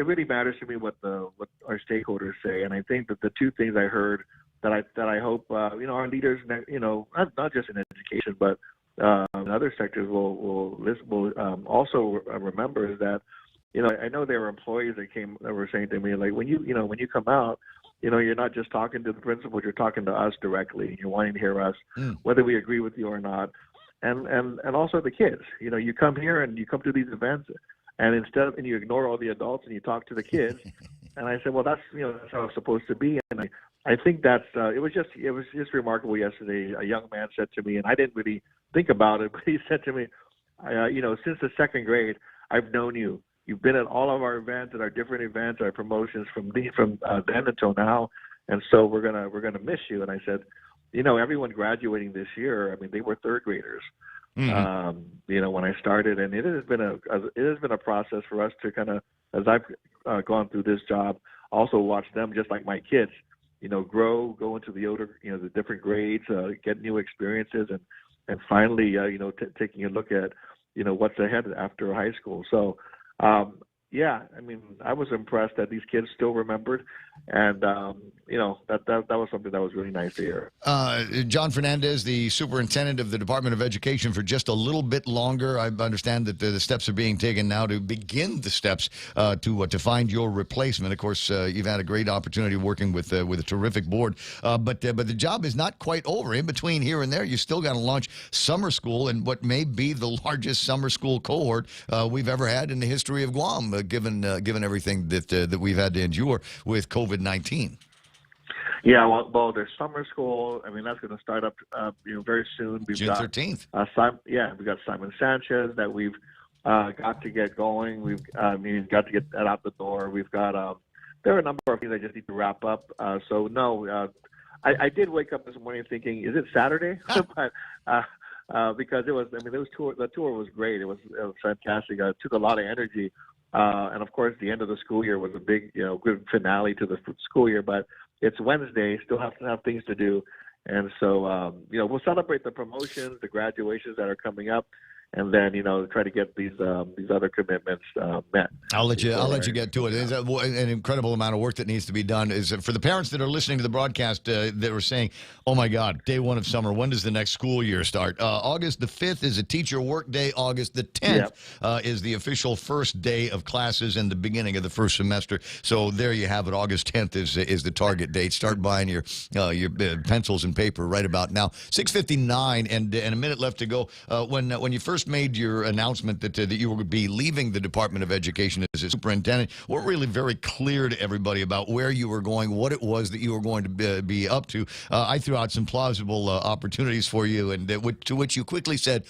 really matters to me what our stakeholders say, and I think that the two things I heard that I hope our leaders, not just in education but in other sectors will also remember is that I know there were employees that were saying to me, like, when you come out, you're not just talking to the principals, you're talking to us directly. You're wanting to hear us, whether we agree with you or not. And also the kids. You come here and you come to these events, and you ignore all the adults and you talk to the kids. And I said, well, that's how it's supposed to be. And I think that's it was just remarkable yesterday. A young man said to me, and I didn't really think about it, but he said to me, since the second grade, I've known you. You've been at all of our events, at our different events, our promotions from then until now, and so we're gonna miss you. And I said, everyone graduating this year, I mean, they were third graders. Mm-hmm. When I started, and it has been a process for us to kind of, as I've gone through this job, also watch them just like my kids, grow, go into the older, the different grades, get new experiences, and finally, taking a look at, what's ahead after high school. So. I mean, I was impressed that these kids still remembered, and that was something that was really nice to hear. John Fernandez, the superintendent of the Department of Education, for just a little bit longer. I understand that the steps are being taken now to begin the steps to find your replacement. Of course, you've had a great opportunity working with a terrific board, but the job is not quite over. In between here and there, you still got to launch summer school, and what may be the largest summer school cohort we've ever had in the history of Guam. Given everything that we've had to endure with COVID-19. Yeah, well, there's summer school. I mean, that's going to start up, very soon. June 13th. We've got Simon Sanchez that we've got to get going. We've got to get that out the door. We've got there are a number of things I just need to wrap up. I did wake up this morning thinking, is it Saturday? But because the tour was great. It was fantastic. It took a lot of energy. And of course, the end of the school year was a big, good finale to the school year. But it's Wednesday; still have things to do, and so we'll celebrate the promotions, the graduations that are coming up, and then try to get these other commitments met. I'll let you get to it. There's an incredible amount of work that needs to be done. Is for the parents that are listening to the broadcast that are saying, "Oh my God, day one of summer. When does the next school year start?" August the 5th is a teacher work day. August the 10th is the official first day of classes and the beginning of the first semester. So there you have it. August 10th is the target date. Start buying your pencils and paper right about now. 6:59 and a minute left to go. When you first made your announcement that you would be leaving the Department of Education as a superintendent, we're really very clear to everybody about where you were going, what it was that you were going to be up to. I threw out some plausible opportunities for you, and to which you quickly said,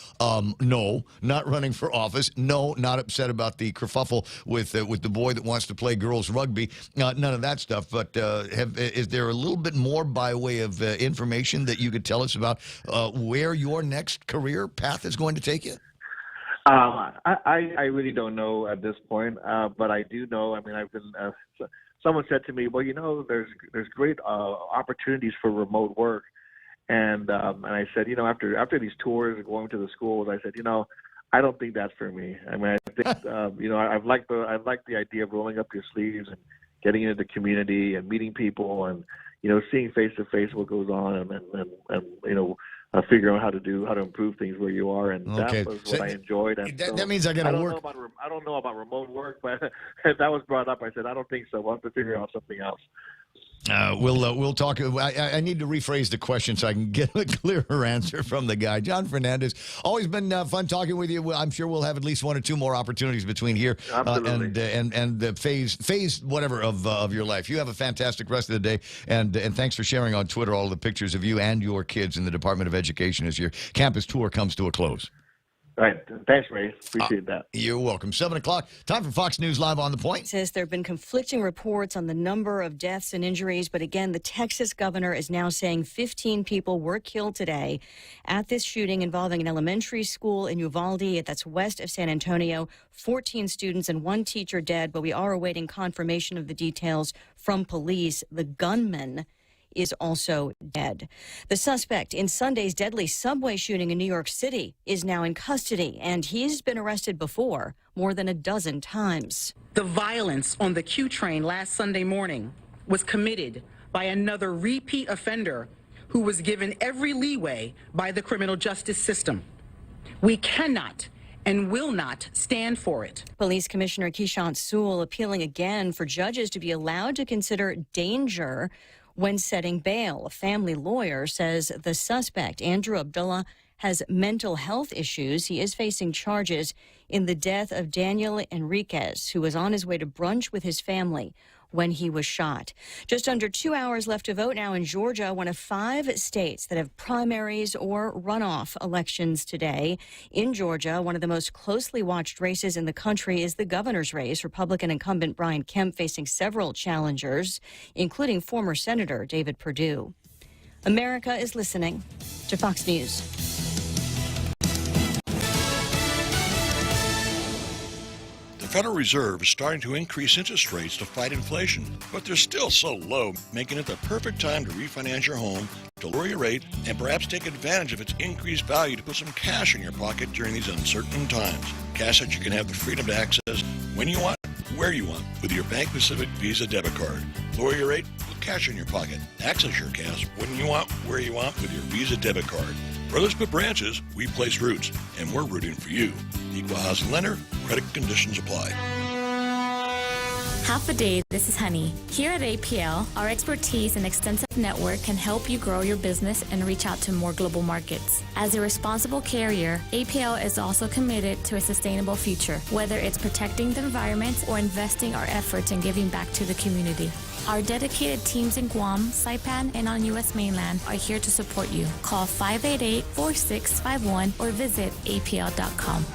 no, not running for office, no, not upset about the kerfuffle with the boy that wants to play girls rugby, none of that stuff. But is there a little bit more by way of information that you could tell us about where your next career path is going to take you? I really don't know at this point, but I do know. I mean, I've been. Someone said to me, "Well, there's great opportunities for remote work," And I said, after these tours and going to the schools, I said, I don't think that's for me. I mean, I think I like the idea of rolling up your sleeves and getting into the community and meeting people and seeing face to face what goes on and figuring out how to improve things where you are. And Okay. that was what I enjoyed. And that means I got to work. I don't know about remote work, but if that was brought up, I said I don't think so. We'll have to figure out something else. We'll talk. I need to rephrase the question so I can get a clearer answer from the guy. John Fernandez, always been fun talking with you. I'm sure we'll have at least one or two more opportunities between here and the phase whatever of your life. You have a fantastic rest of the day, and thanks for sharing on Twitter all the pictures of you and your kids in the Department of Education as your campus tour comes to a close. All right. Thanks, Ray. Appreciate that. You're welcome. 7 o'clock. Time for Fox News Live on the Point. It says there have been conflicting reports on the number of deaths and injuries, but again, the Texas governor is now saying 15 people were killed today at this shooting involving an elementary school in Uvalde. That's west of San Antonio. 14 students and 1 teacher dead, but we are awaiting confirmation of the details from police. The gunman is also dead. The suspect in Sunday's deadly subway shooting in New York City is now in custody, and he's been arrested before more than a dozen times. The violence on the Q train last Sunday morning was committed by another repeat offender who was given every leeway by the criminal justice system. We cannot and will not stand for it. Police Commissioner Keishant Sewell appealing again for judges to be allowed to consider danger when setting bail. A family lawyer says the suspect, Andrew Abdullah, has mental health issues. He is facing charges in the death of Daniel Enriquez, who was on his way to brunch with his family when he was shot. Just under 2 hours left to vote now in Georgia, one of 5 states that have primaries or runoff elections today. In Georgia, one of the most closely watched races in the country is the governor's race. Republican incumbent Brian Kemp facing several challengers, including former Senator David Perdue. America is listening to Fox News. The Federal Reserve is starting to increase interest rates to fight inflation, but they're still so low, making it the perfect time to refinance your home, to lower your rate, and perhaps take advantage of its increased value to put some cash in your pocket during these uncertain times. Cash that you can have the freedom to access when you want, where you want, with your Bank Pacific Visa debit card. Lower your rate with cash in your pocket. Access your cash when you want, where you want, with your Visa debit card. Brothers put branches, we place roots, and we're rooting for you. Equal housing lender, credit conditions apply. Half a day, this is Honey. Here at APL, our expertise and extensive network can help you grow your business and reach out to more global markets. As a responsible carrier, APL is also committed to a sustainable future, whether it's protecting the environment or investing our efforts in giving back to the community. Our dedicated teams in Guam, Saipan, and on U.S. mainland are here to support you. Call 588-4651 or visit apl.com.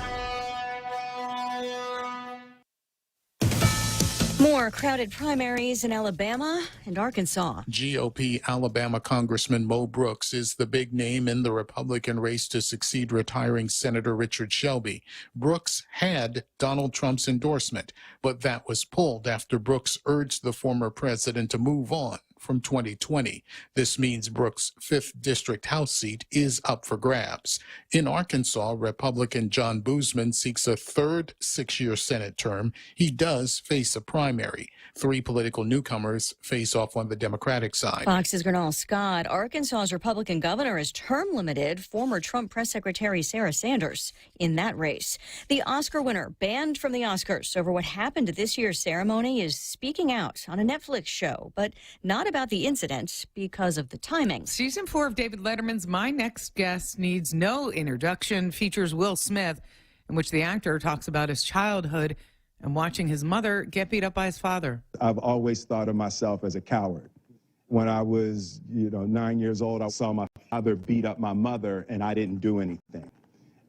More crowded primaries in Alabama and Arkansas. GOP Alabama Congressman Mo Brooks is the big name in the Republican race to succeed retiring Senator Richard Shelby. Brooks had Donald Trump's endorsement, but that was pulled after Brooks urged the former president to move on from 2020. This means Brooks' 5th District House seat is up for grabs. In Arkansas, Republican John Boozman seeks a 3rd 6-year Senate term. He does face a primary. 3 political newcomers face off on the Democratic side. Fox's Gernal Scott. Arkansas's Republican governor is term limited former Trump press secretary Sarah Sanders in that race. The Oscar winner banned from the Oscars over what happened at this year's ceremony is speaking out on a Netflix show, but not about the incident because of the timing. Season 4 of David Letterman's My Next Guest needs no introduction features Will Smith, in which the actor talks about his childhood and watching his mother get beat up by his father. I've always thought of myself as a coward. When I was, 9 years old, I saw my father beat up my mother and I didn't do anything.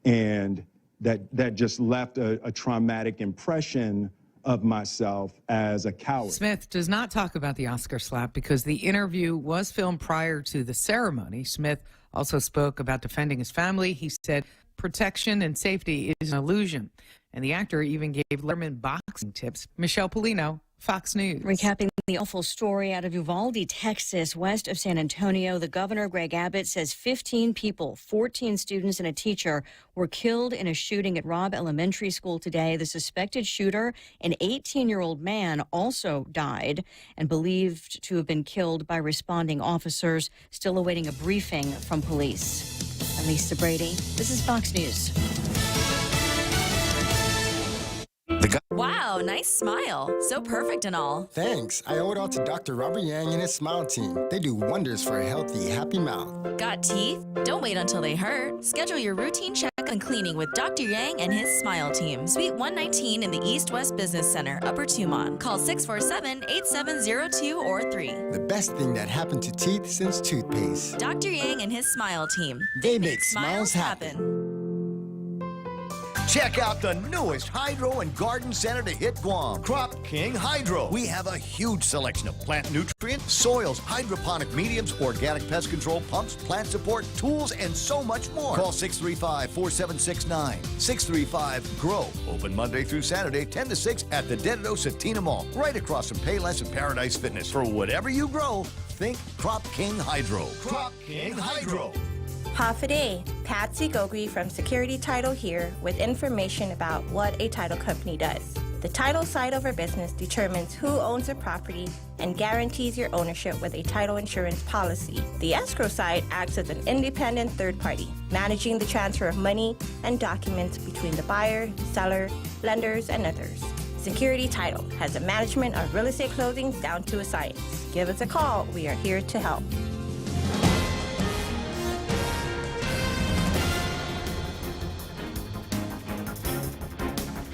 And that just left a traumatic impression of myself as a coward. Smith does not talk about the Oscar slap because the interview was filmed prior to the ceremony. Smith also spoke about defending his family. He said protection and safety is an illusion. And the actor even gave Letterman boxing tips. Michelle Polino, Fox News. Recapping The awful story out of Uvalde, Texas, west of San Antonio. The governor, Greg Abbott, says 15 people, 14 students and a teacher, were killed in a shooting at Robb Elementary School today. The suspected shooter, an 18-year-old man, also died and believed to have been killed by responding officers. Still awaiting a briefing from police. I'm Lisa Brady. This is Fox News. Wow, nice smile. So perfect and all. Thanks. I owe it all to Dr. Robert Yang and his smile team. They do wonders for a healthy, happy mouth. Got teeth? Don't wait until they hurt. Schedule your routine check and cleaning with Dr. Yang and his smile team. Suite 119 in the East West Business Center, Upper Tumon. Call 647-8702 or 3. The best thing that happened to teeth since toothpaste. Dr. Yang and his smile team. They make smiles happen. Check out the newest hydro and garden center to hit Guam, Crop King Hydro. We have a huge selection of plant nutrients, soils, hydroponic mediums, organic pest control pumps, plant support, tools, and so much more. Call 635-4769. 635-GROW. Open Monday through Saturday, 10 to 6 at the Dededo Satina Mall, right across from Payless and Paradise Fitness. For whatever you grow, think Crop King Hydro. Crop King Hydro. Hafa-day, Patsy Gogui from Security Title here with information about what a title company does. The title side of our business determines who owns a property and guarantees your ownership with a title insurance policy. The escrow side acts as an independent third party, managing the transfer of money and documents between the buyer, seller, lenders, and others. Security Title has the management of real estate closings down to a science. Give us a call. We are here to help.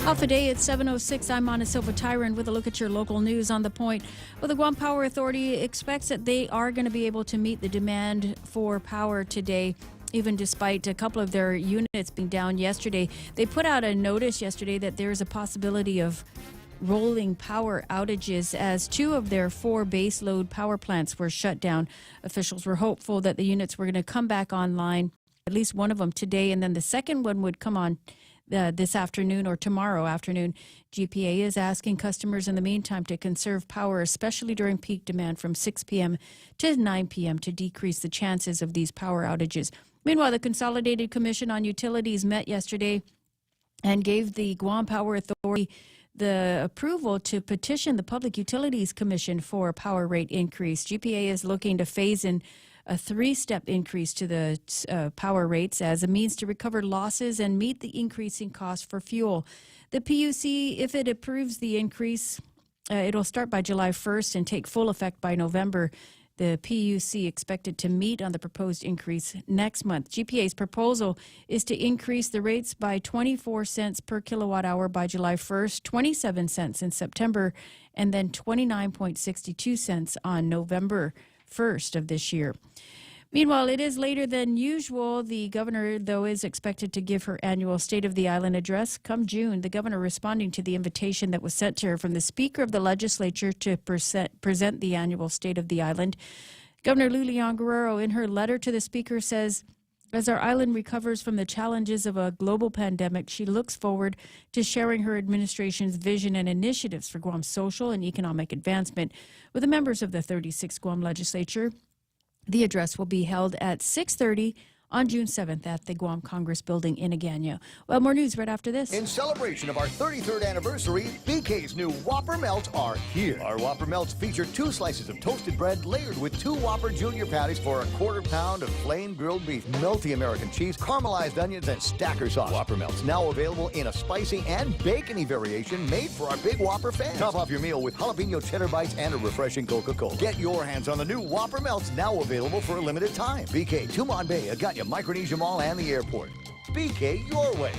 Off a day at 7:06. I'm Ana Silva Tyron with a look at your local news on the point. Well, the Guam Power Authority expects that they are going to be able to meet the demand for power today, even despite a couple of their units being down yesterday. They put out a notice yesterday that there's a possibility of rolling power outages as 2 of their 4 baseload power plants were shut down. Officials were hopeful that the units were going to come back online, at least one of them today, and then the second one would come on this afternoon or tomorrow afternoon. GPA is asking customers in the meantime to conserve power, especially during peak demand from 6 p.m. to 9 p.m. to decrease the chances of these power outages. Meanwhile, the Consolidated Commission on Utilities met yesterday and gave the Guam Power Authority the approval to petition the Public Utilities Commission for a power rate increase. GPA is looking to phase in a 3-step increase to the power rates as a means to recover losses and meet the increasing cost for fuel. The PUC, if it approves the increase, it'll start by July 1st and take full effect by November. The PUC expected to meet on the proposed increase next month. GPA's proposal is to increase the rates by 24 cents per kilowatt hour by July 1st, 27 cents in September, and then 29.62 cents on November 1st of this year. Meanwhile, it is later than usual. The governor, though, is expected to give her annual State of the Island address come June. The governor responding to the invitation that was sent to her from the Speaker of the Legislature to present the annual State of the Island. Governor Lulian Guerrero, in her letter to the Speaker, says, as our island recovers from the challenges of a global pandemic, she looks forward to sharing her administration's vision and initiatives for Guam's social and economic advancement with the members of the 36th Guam Legislature. The address will be held at 6:30 on June 7th at the Guam Congress Building in Agano. Well, more news right after this. In celebration of our 33rd anniversary, BK's new Whopper Melts are here. Our Whopper Melts feature 2 slices of toasted bread layered with 2 Whopper Junior patties for a quarter pound of flame grilled beef, melty American cheese, caramelized onions, and stacker sauce. Whopper Melts now available in a spicy and bacony variation made for our big Whopper fans. Top off your meal with jalapeno cheddar bites and a refreshing Coca-Cola. Get your hands on the new Whopper Melts now available for a limited time. BK, Tumon Bay, Agano, Micronesia Mall, and the airport. BK your way.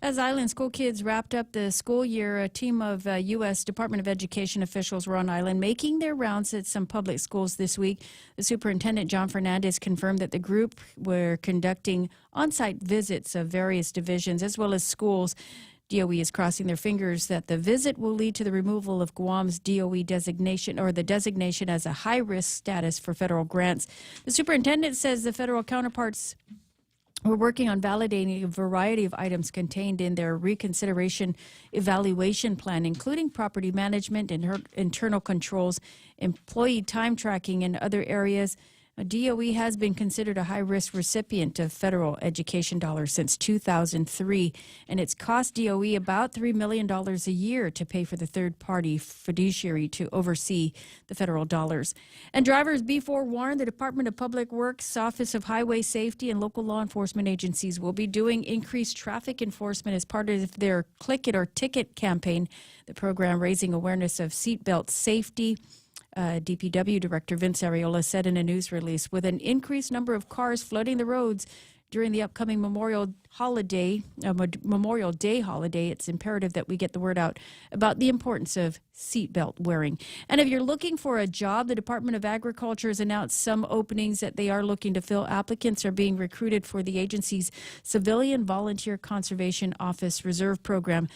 As island school kids wrapped up the school year, a team of U.S. Department of Education officials were on island making their rounds at some public schools this week. The superintendent, John Fernandez, confirmed that the group were conducting on-site visits of various divisions as well as schools. DOE is crossing their fingers that the visit will lead to the removal of Guam's DOE designation or the designation as a high-risk status for federal grants. The superintendent says the federal counterparts We're working on validating a variety of items contained in their reconsideration evaluation plan, including property management and internal controls, employee time tracking, and other areas. DOE has been considered a high-risk recipient of federal education dollars since 2003, and it's cost DOE about $3 million a year to pay for the third-party fiduciary to oversee the federal dollars. And drivers, be forewarned, the Department of Public Works, Office of Highway Safety, and local law enforcement agencies will be doing increased traffic enforcement as part of their Click It or Ticket campaign, the program raising awareness of seatbelt safety. DPW Director Vince Ariola said in a news release, with an increased number of cars flooding the roads during the upcoming Memorial Day holiday, it's imperative that we get the word out about the importance of seatbelt wearing. And if you're looking for a job, the Department of Agriculture has announced some openings that they are looking to fill. Applicants are being recruited for the agency's Civilian Volunteer Conservation Office Reserve Program.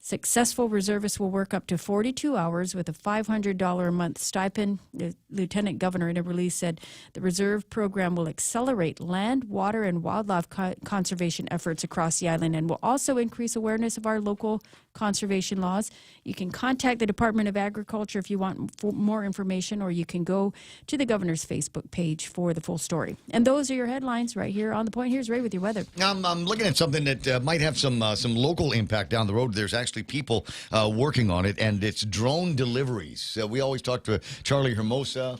Successful reservists will work up to 42 hours with a $500 a month stipend. The Lieutenant Governor in a release said the reserve program will accelerate land, water, and wildlife conservation efforts across the island and will also increase awareness of our local conservation laws. You can contact the Department of Agriculture if you want more information, or you can go to the Governor's Facebook page for the full story. And those are your headlines right here on The Point. Here's Ray with your weather. I'm looking at something that might have some local impact down the road. There's actually people working on it, and it's drone deliveries. We always talk to Charlie Hermosa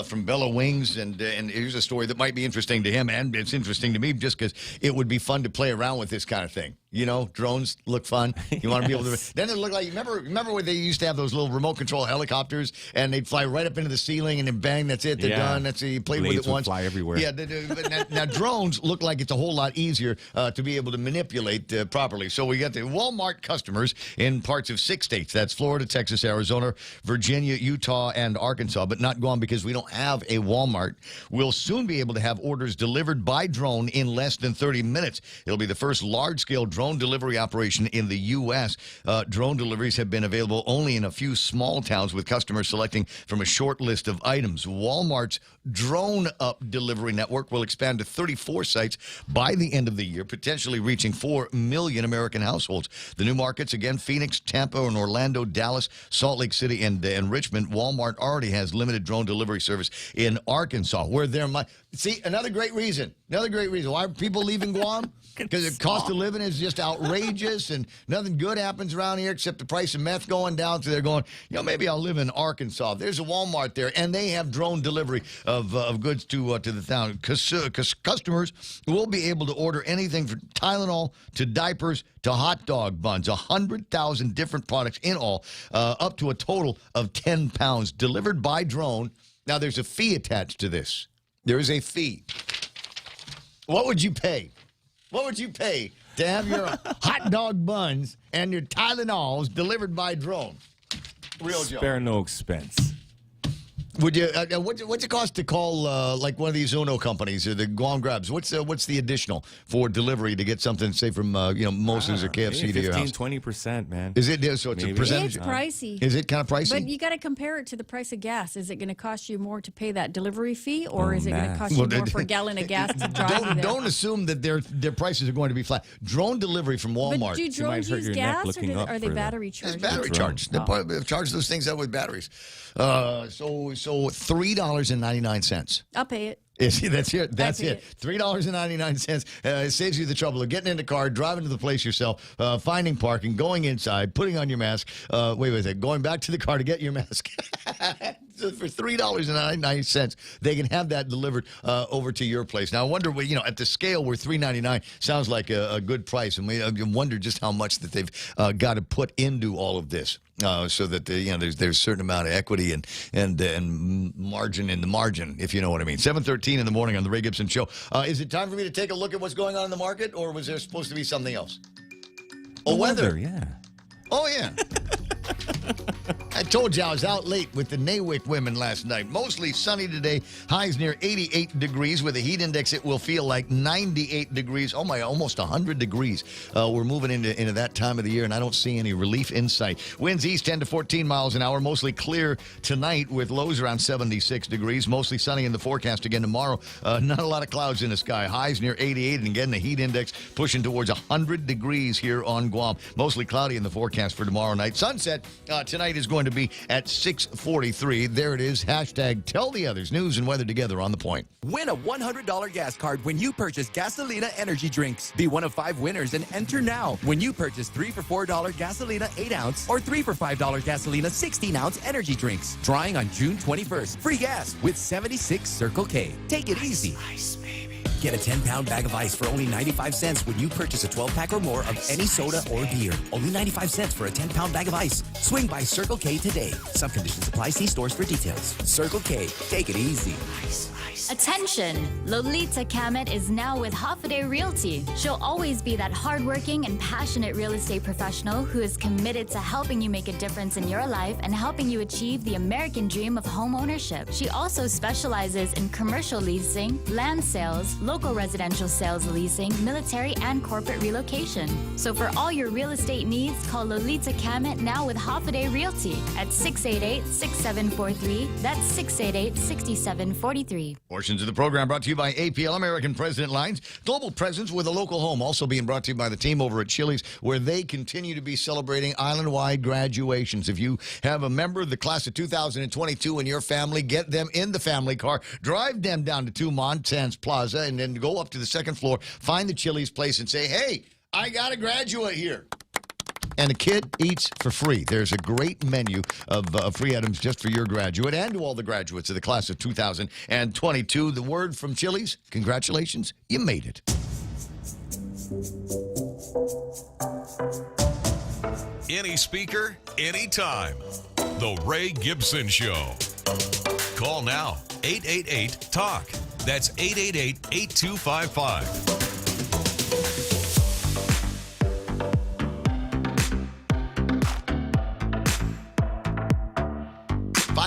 from Bella Wings, and here's a story that might be interesting to him, and it's interesting to me just because it would be fun to play around with this kind of thing. You know, drones look fun. You want to be able to. Then it look like, remember when they used to have those little remote control helicopters, and they'd fly right up into the ceiling, and then bang, that's it, they're done. That's it. You played Blades with it once. fly everywhere. Yeah. Now drones look like it's a whole lot easier to be able to manipulate properly. So we got the Walmart customers in parts of 6 states. That's Florida, Texas, Arizona, Virginia, Utah, and Arkansas, but not Guam because we don't have a Walmart. We'll soon be able to have orders delivered by drone in less than 30 minutes. It'll be the first large-scale drone delivery operation in the U.S. Drone deliveries have been available only in a few small towns, with customers selecting from a short list of items. Walmart's Drone Up delivery network will expand to 34 sites by the end of the year, potentially reaching 4 million American households. The new markets, again, Phoenix, Tampa, and Orlando, Dallas, Salt Lake City, and Richmond. Walmart already has limited drone delivery service in Arkansas, where there might... See, another great reason. Why are people leaving Guam? Because the cost of living is just outrageous, and nothing good happens around here except the price of meth going down. So they're going, maybe I'll live in Arkansas. There's a Walmart there, and they have drone delivery of goods to the town. Because customers will be able to order anything from Tylenol to diapers to hot dog buns, 100,000 different products in all, up to a total of 10 pounds, delivered by drone. Now, there's a fee attached to this. There is a fee. What would you pay? What would you pay to have your hot dog buns and your Tylenols delivered by drone? Real joke. Spare no expense. Would you? What's it cost to call like one of these Uno companies or the Guam Grabs? What's the additional for delivery to get something, say from Moses or KFC to your house? 15-20%, man. Is it? So it's a percentage. It's pricey. Is it kind of pricey? But you got to compare it to the price of gas. Is it going to cost you more to pay that delivery fee, or is it going to cost you more for a gallon of gas to drive you there? Don't assume that their prices are going to be flat. Drone delivery from Walmart. But do drones use gas, or are they battery charged? It's battery charged. They charge those things out with batteries. So $3.99. I'll pay it. That's it. That's it. $3.99. It saves you the trouble of getting in the car, driving to the place yourself, finding parking, going inside, putting on your mask. Wait a second. Going back to the car to get your mask. So for $3.99, they can have that delivered over to your place. Now, I wonder, at the scale where $3.99 sounds like a good price, and we wonder just how much that they've got to put into all of this. So that there's a certain amount of equity and margin in the margin, if you know what I mean. 7:13 in the morning on the Ray Gibson Show. Is it time for me to take a look at what's going on in the market, or was there supposed to be something else? Weather, yeah. Oh, yeah. told you I was out late with the Nawick women last night. Mostly sunny today. Highs near 88 degrees. With a heat index, it will feel like 98 degrees. Oh, my, almost 100 degrees. We're moving into that time of the year, and I don't see any relief in sight. Winds east 10 to 14 miles an hour. Mostly clear tonight with lows around 76 degrees. Mostly sunny in the forecast again tomorrow. Not a lot of clouds in the sky. Highs near 88, and again, the heat index pushing towards 100 degrees here on Guam. Mostly cloudy in the forecast for tomorrow night. Sunset tonight is going to be at 6:43. There it is. Hashtag tell the others. News and weather together on The Point. Win a $100 gas card when you purchase Gasolina energy drinks. Be one of 5 winners and enter now when you purchase 3 for $4 Gasolina 8-ounce or 3 for $5 Gasolina 16-ounce energy drinks. Drawing on June 21st. Free gas with 76 Circle K. Take it easy. Get a 10-pound bag of ice for only 95 cents when you purchase a 12-pack or more of any soda or beer. Only 95 cents for a 10-pound bag of ice. Swing by Circle K today. Some conditions apply. See stores for details. Circle K. Take it easy. Attention! Lolita Kamet is now with Hoffaday Realty. She'll always be that hardworking and passionate real estate professional who is committed to helping you make a difference in your life and helping you achieve the American dream of home ownership. She also specializes in commercial leasing, land sales, local residential sales leasing, military and corporate relocation. So for all your real estate needs, call Lolita Kamet now with Hoffaday Realty at 688-6743. That's 688-6743. Portions of the program brought to you by APL, American President Lines. Global presence with a local home. Also being brought to you by the team over at Chili's, where they continue to be celebrating island-wide graduations. If you have a member of the class of 2022 in your family, get them in the family car, drive them down to 2 Montans Plaza, and then go up to the 2nd floor, find the Chili's place, and say, hey, I got a graduate here. And the kid eats for free. There's a great menu of free items just for your graduate and to all the graduates of the class of 2022. The word from Chili's, congratulations, you made it. Any speaker, anytime. The Ray Gibson Show. Call now, 888-TALK. That's 888-8255.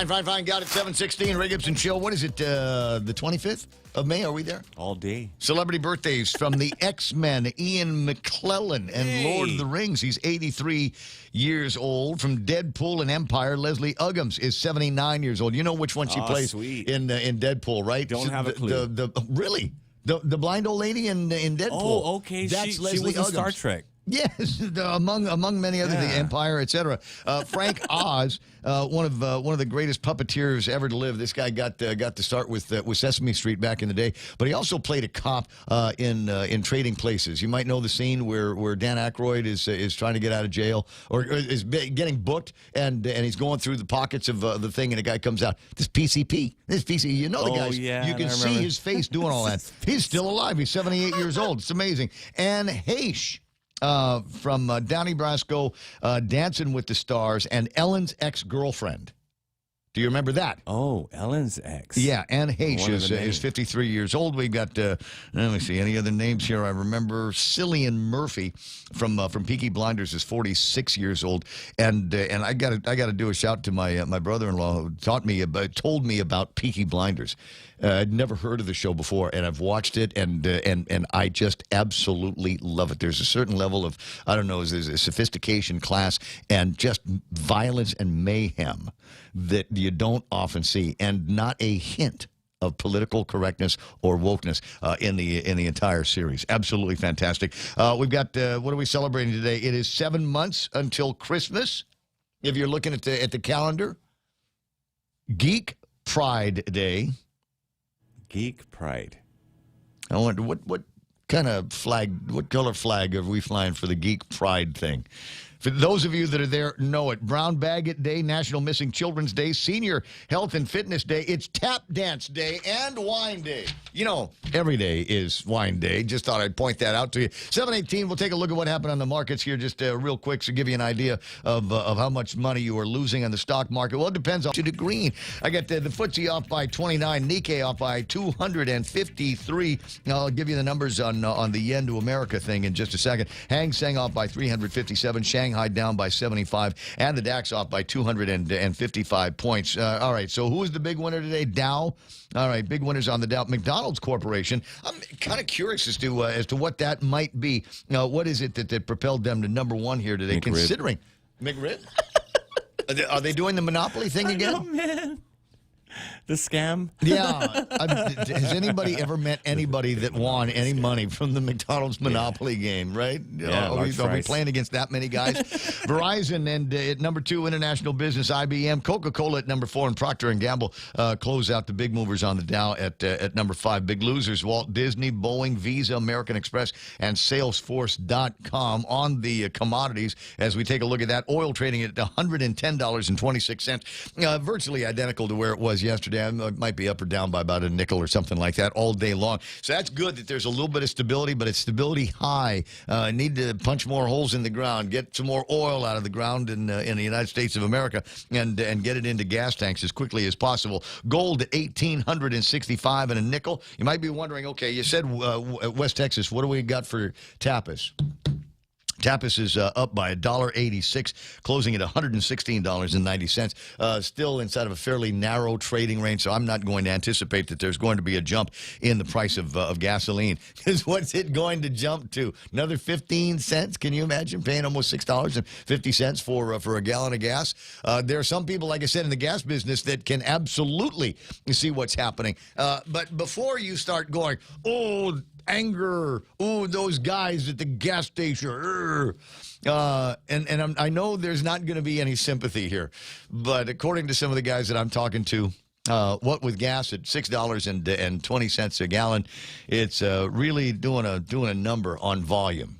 Fine. Got it. 7:16. Ray Gibson Show. What is it? The 25th of May? Are we there? All day. Celebrity birthdays from the X-Men, Ian McKellen, and Lord of the Rings. He's 83 years old. From Deadpool and Empire, Leslie Uggams is 79 years old. You know which one she plays in Deadpool, right? Don't have a clue. Really? The blind old lady in Deadpool. Oh, okay. That's Leslie Leslie Uggams. Uggams. Star Trek. Yes, among many other, the Empire, etc. Frank Oz, one of the greatest puppeteers ever to live. This guy got to start with Sesame Street back in the day, but he also played a cop in Trading Places. You might know the scene where Dan Aykroyd is trying to get out of jail or is getting booked, and he's going through the pockets of the thing, and a guy comes out. This PCP, you know the guy. You can see his face doing all that. He's still alive. He's 78 years old. It's amazing. And Heche. From Donnie Brasco, Dancing with the Stars, and Ellen's ex-girlfriend. Do you remember that? Oh, Ellen's ex. Yeah, Anne Heche is 53 years old. We've got, let me see, any other names here? I remember Cillian Murphy from Peaky Blinders is 46 years old. And I got to do a shout to my brother-in-law who told me about Peaky Blinders. I'd never heard of the show before, and I've watched it, and I just absolutely love it. There's a certain level of, I don't know, there's a sophistication, class, and just violence and mayhem that you don't often see, and not a hint of political correctness or wokeness in the entire series. Absolutely fantastic. We've got, what are we celebrating today? It is 7 months until Christmas, if you're looking at the calendar. Geek Pride Day. Geek Pride. I wonder what kind of flag, what color flag are we flying for the Geek Pride thing? For those of you that are there, know it. Brown Bag Day, National Missing Children's Day, Senior Health and Fitness Day. It's Tap Dance Day and Wine Day. You know, every day is Wine Day. Just thought I'd point that out to you. 7:18, we'll take a look at what happened on the markets here just real quick to give you an idea of how much money you are losing on the stock market. Well, it depends on to the green. I got the FTSE off by 29, Nikkei off by 253. I'll give you the numbers on the yen to America thing in just a second. Hang Seng off by 357, Shanghai Shanghai down by 75, and the DAX off by 255 points. All right, so who is the big winner today? Dow. All right, big winners on the Dow. McDonald's Corporation. I'm kind of curious as to what that might be. What is it that propelled them to number one here today? McRib. Considering McRib. Are they doing the monopoly thing again? I know, man. The scam? Yeah. Has anybody ever met anybody that won any money from the McDonald's Monopoly game, right? Yeah, Are we playing against that many guys? Verizon and at number 2, International Business, IBM. Coca-Cola at number 4, and Procter & Gamble close out the big movers on the Dow at number 5. Big losers, Walt Disney, Boeing, Visa, American Express, and Salesforce.com. On the commodities, as we take a look at that, oil trading at $110.26, virtually identical to where it was yesterday. It might be up or down by about a nickel or something like that all day long. So that's good that there's a little bit of stability, but it's stability high. Need to punch more holes in the ground, get some more oil out of the ground in the United States of America, and get it into gas tanks as quickly as possible. Gold at $1,865 and a nickel. You might be wondering, okay, you said West Texas. What do we got for Tapas? Tapas is up by $1.86, closing at $116.90. Still inside of a fairly narrow trading range, so I'm not going to anticipate that there's going to be a jump in the price of gasoline. Because what's it going to jump to? Another 15 cents? Can you imagine paying almost $6.50 for a gallon of gas? There are some people, like I said, in the gas business that can absolutely see what's happening. But before you start going, oh, anger, oh, those guys at the gas station, I know there's not going to be any sympathy here, but according to some of the guys that I'm talking to, what with gas at $6.20 a gallon, it's really doing a number on volume.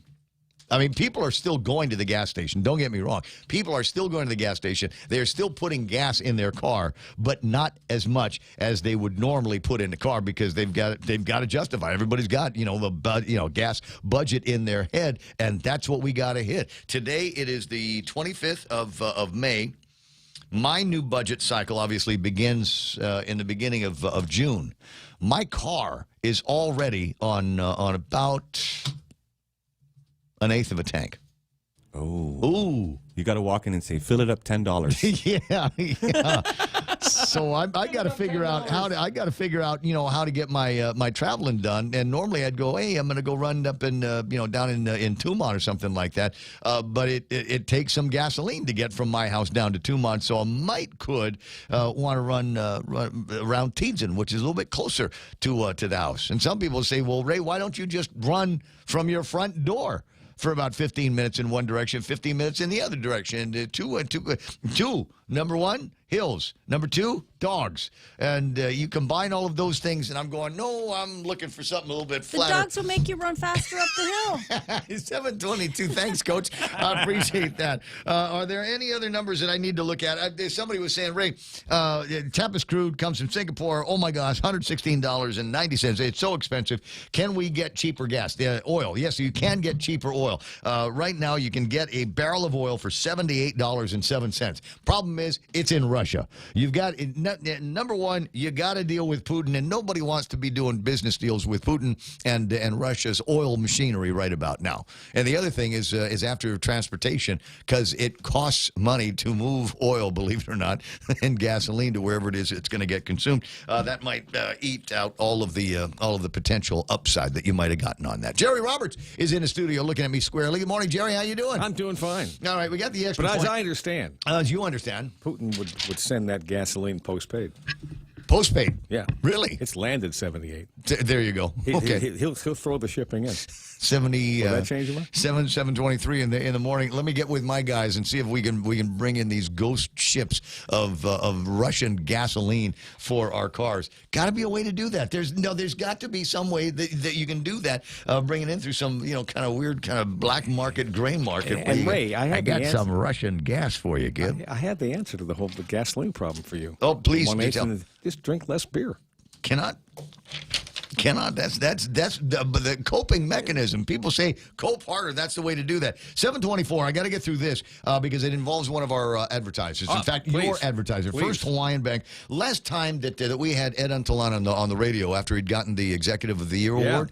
I mean, people are still going to the gas station. Don't get me wrong. People are still going to the gas station. They are still putting gas in their car, but not as much as they would normally put in the car because they've got to justify. Everybody's got the gas budget in their head, and that's what we got to hit. Today it is the 25th of May. My new budget cycle obviously begins in the beginning of June. My car is already on about an eighth of a tank. Oh. Ooh. You got to walk in and say, fill it up $10. yeah. So I got to figure out how to get my traveling done. And normally I'd go, hey, I'm going to go run up in down in Tumon or something like that. But it takes some gasoline to get from my house down to Tumon. So I could want to run around Tiedzen, which is a little bit closer to the house. And some people say, well, Ray, why don't you just run from your front door for about 15 minutes in one direction, 15 minutes in the other direction? Two. Number 1, hills. Number 2, dogs. And you combine all of those things, and I'm going, no, I'm looking for something a little bit flatter. The dogs will make you run faster up the hill. 722. Thanks, Coach. I appreciate that. Are there any other numbers that I need to look at? Somebody was saying, Ray, Tapas crude comes from Singapore. Oh, my gosh, $116.90. It's so expensive. Can we get cheaper gas? Oil. Yes, you can get cheaper oil. Right now, you can get a barrel of oil for $78.07. Problem is, it's in Russia. You've got, number one, you got to deal with Putin, and nobody wants to be doing business deals with Putin and Russia's oil machinery right about now. And the other thing is after transportation, because it costs money to move oil, believe it or not, and gasoline to wherever it is it's going to get consumed. That might eat out all of the potential upside that you might have gotten on that. Jerry Roberts is in the studio looking at me squarely. Good morning, Jerry. How you doing? I'm doing fine. All right, we got the extra But as point. I understand, As you understand, Putin would send that gasoline postpaid. Postpaid? Yeah. Really? It's landed 78. There you go. Okay. He'll throw the shipping in. 70. Will that change your mind? 7:23 in the morning. Let me get with my guys and see if we can bring in these ghost ships of Russian gasoline for our cars. Got to be a way to do that. There's got to be some way that you can do that. Bring it in through some kind of weird kind of black market, gray market. And Ray, I got some Russian gas for you, Gib. I had the answer to the whole gasoline problem for you. Oh, please, Just drink less beer. Cannot. Cannot. That's the coping mechanism. People say cope harder. That's the way to do that. 7:24. I got to get through this because it involves one of our advertisers. In fact, please. your advertiser, Please. First Hawaiian Bank. Last time that we had Ed Untalan on the radio after he'd gotten the Executive of the Year award,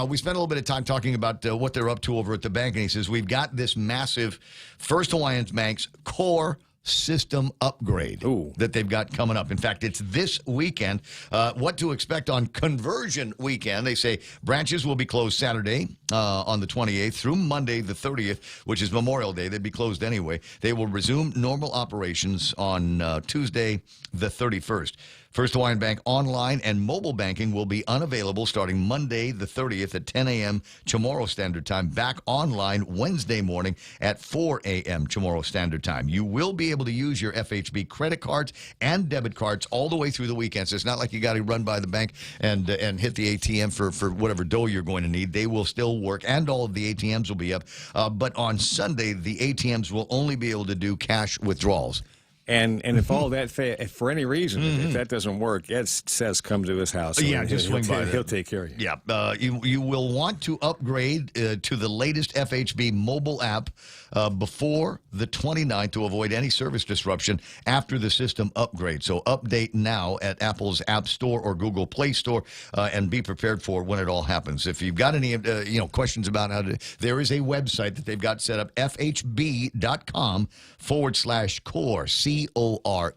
we spent a little bit of time talking about what they're up to over at the bank, and he says we've got this massive First Hawaiian Bank's core system upgrade that they've got coming up. In fact, it's this weekend. What to expect on conversion weekend. They say branches will be closed Saturday on the 28th through Monday the 30th, which is Memorial Day. They'd be closed anyway. They will resume normal operations on Tuesday the 31st. First Hawaiian Bank online and mobile banking will be unavailable starting Monday the 30th at 10 a.m. Chamorro Standard Time. Back online Wednesday morning at 4 a.m. Chamorro Standard Time. You will be able to use your FHB credit cards and debit cards all the way through the weekend. So it's not like you got to run by the bank and hit the ATM for whatever dough you're going to need. They will still work, and all of the ATMs will be up. But on Sunday, the ATMs will only be able to do cash withdrawals. And if all that if for any reason if that doesn't work, Ed says come to this house. Yeah, just swing by. He'll take care of you. Yeah, you will want to upgrade to the latest FHB mobile app before the 29th to avoid any service disruption after the system upgrade. So update now at Apple's App Store or Google Play Store and be prepared for when it all happens. If you've got any questions about how to, there is a website that they've got set up, fhb.com/core. CORE.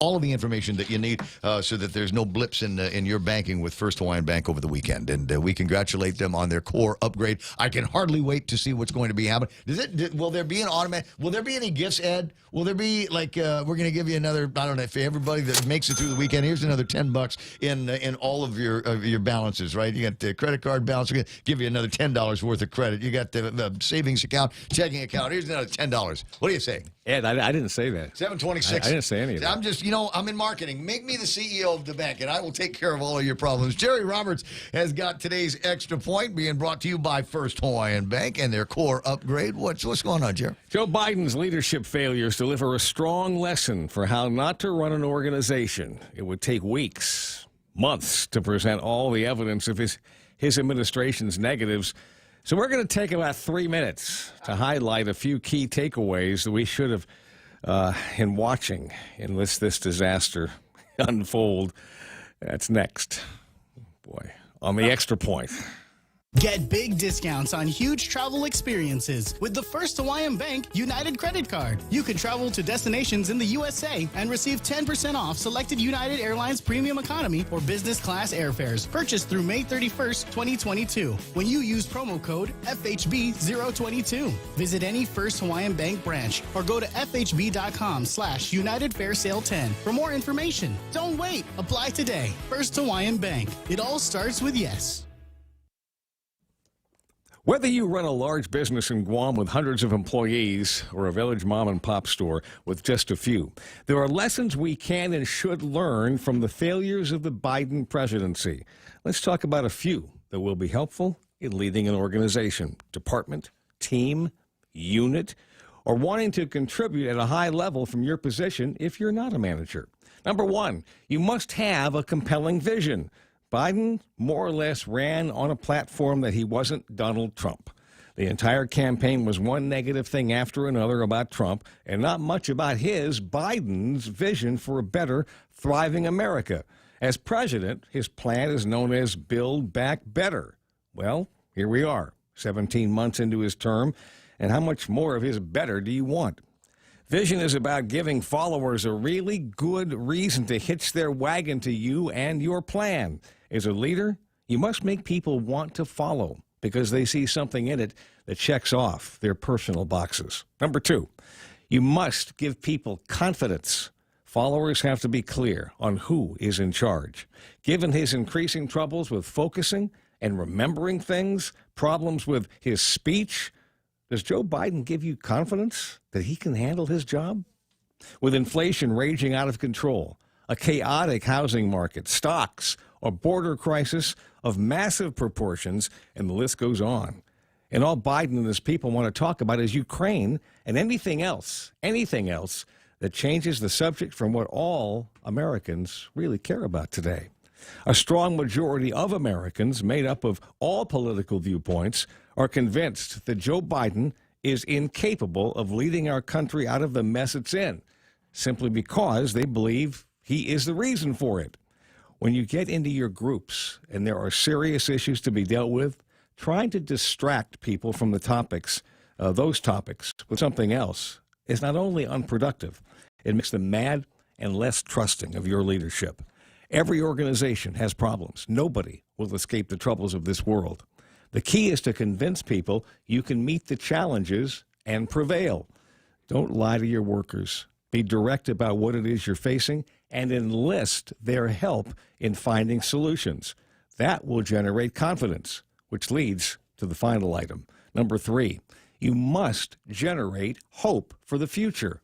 All of the information that you need so that there's no blips in your banking with First Hawaiian Bank over the weekend. And we congratulate them on their core upgrade. I can hardly wait to see what's going to be happening. Will there be an automatic? Will there be any gifts, Ed? Will there be, like, we're going to give you another, I don't know, for everybody that makes it through the weekend, here's another $10 in all of your balances, right? You got the credit card balance. We're going to give you another $10 worth of credit. You got the savings account, checking account. Here's another $10. What do you say? Ed, I didn't say that. 726. I didn't say any of that. I'm just, I'm in marketing. Make me the CEO of the bank, and I will take care of all of your problems. Jerry Roberts has got today's Extra Point being brought to you by First Hawaiian Bank and their core upgrade. What's going on, Jerry? Joe Biden's leadership failures deliver a strong lesson for how not to run an organization. It would take weeks, months to present all the evidence of his administration's negatives. So we're going to take about 3 minutes to highlight a few key takeaways that we should have in watching in this disaster unfold. That's next. Boy, on the Extra Point. Get big discounts on huge travel experiences with the First Hawaiian Bank United Credit Card. You can travel to destinations in the USA and receive 10% off selected United Airlines Premium Economy or Business Class airfares purchased through May 31st, 2022 when you use promo code FHB022. Visit any First Hawaiian Bank branch or go to FHB.com/United Fair Sale 10 for more information. Don't wait. Apply today. First Hawaiian Bank. It all starts with yes. Whether you run a large business in Guam with hundreds of employees or a village mom-and-pop store with just a few, there are lessons we can and should learn from the failures of the Biden presidency. Let's talk about a few that will be helpful in leading an organization, department, team, unit, or wanting to contribute at a high level from your position if you're not a manager. Number one, you must have a compelling vision. Biden more or less ran on a platform that he wasn't Donald Trump. The entire campaign was one negative thing after another about Trump and not much about Biden's vision for a better, thriving America. As president, his plan is known as Build Back Better. Well, here we are, 17 months into his term, and how much more of his better do you want? Vision is about giving followers a really good reason to hitch their wagon to you and your plan. As a leader, you must make people want to follow because they see something in it that checks off their personal boxes. Number two, you must give people confidence. Followers have to be clear on who is in charge. Given his increasing troubles with focusing and remembering things, problems with his speech, does Joe Biden give you confidence that he can handle his job? With inflation raging out of control, a chaotic housing market, stocks, a border crisis of massive proportions, and the list goes on. And all Biden and his people want to talk about is Ukraine and anything else that changes the subject from what all Americans really care about today. A strong majority of Americans, made up of all political viewpoints, are convinced that Joe Biden is incapable of leading our country out of the mess it's in, simply because they believe he is the reason for it. When you get into your groups and there are serious issues to be dealt with, trying to distract people from the topics, those topics, with something else is not only unproductive, it makes them mad and less trusting of your leadership. Every organization has problems. Nobody will escape the troubles of this world. The key is to convince people you can meet the challenges and prevail. Don't lie to your workers. Be direct about what it is you're facing and enlist their help in finding solutions. That will generate confidence, which leads to the final item. Number 3, you must generate hope for the future.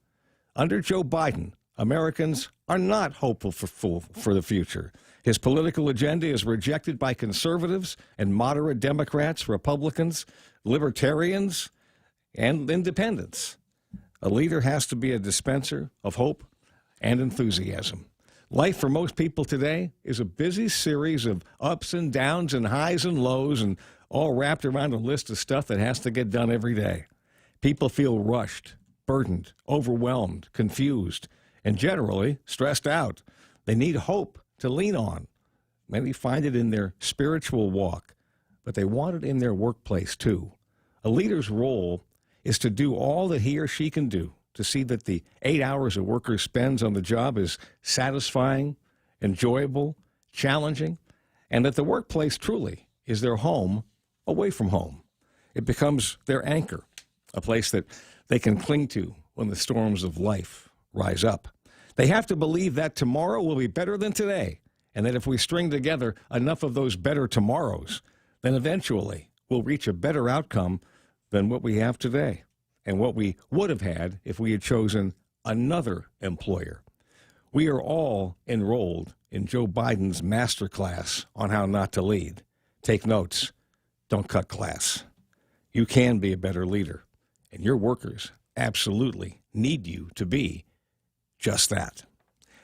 Under Joe Biden, Americans are not hopeful for the future. His political agenda is rejected by conservatives and moderate Democrats, Republicans, libertarians, and independents. A leader has to be a dispenser of hope and enthusiasm. Life for most people today is a busy series of ups and downs and highs and lows, and all wrapped around a list of stuff that has to get done every day. People feel rushed, burdened, overwhelmed, confused, and generally stressed out. They need hope to lean on. Many find it in their spiritual walk, but they want it in their workplace too. A leader's role is to do all that he or she can do to see that the 8 hours a worker spends on the job is satisfying, enjoyable, challenging, and that the workplace truly is their home away from home. It becomes their anchor, a place that they can cling to when the storms of life rise up. They have to believe that tomorrow will be better than today, and that if we string together enough of those better tomorrows, then eventually we'll reach a better outcome than what we have today and what we would have had if we had chosen another employer. We are all enrolled in Joe Biden's masterclass on how not to lead. Take notes. Don't cut class. You can be a better leader, and your workers absolutely need you to be just that.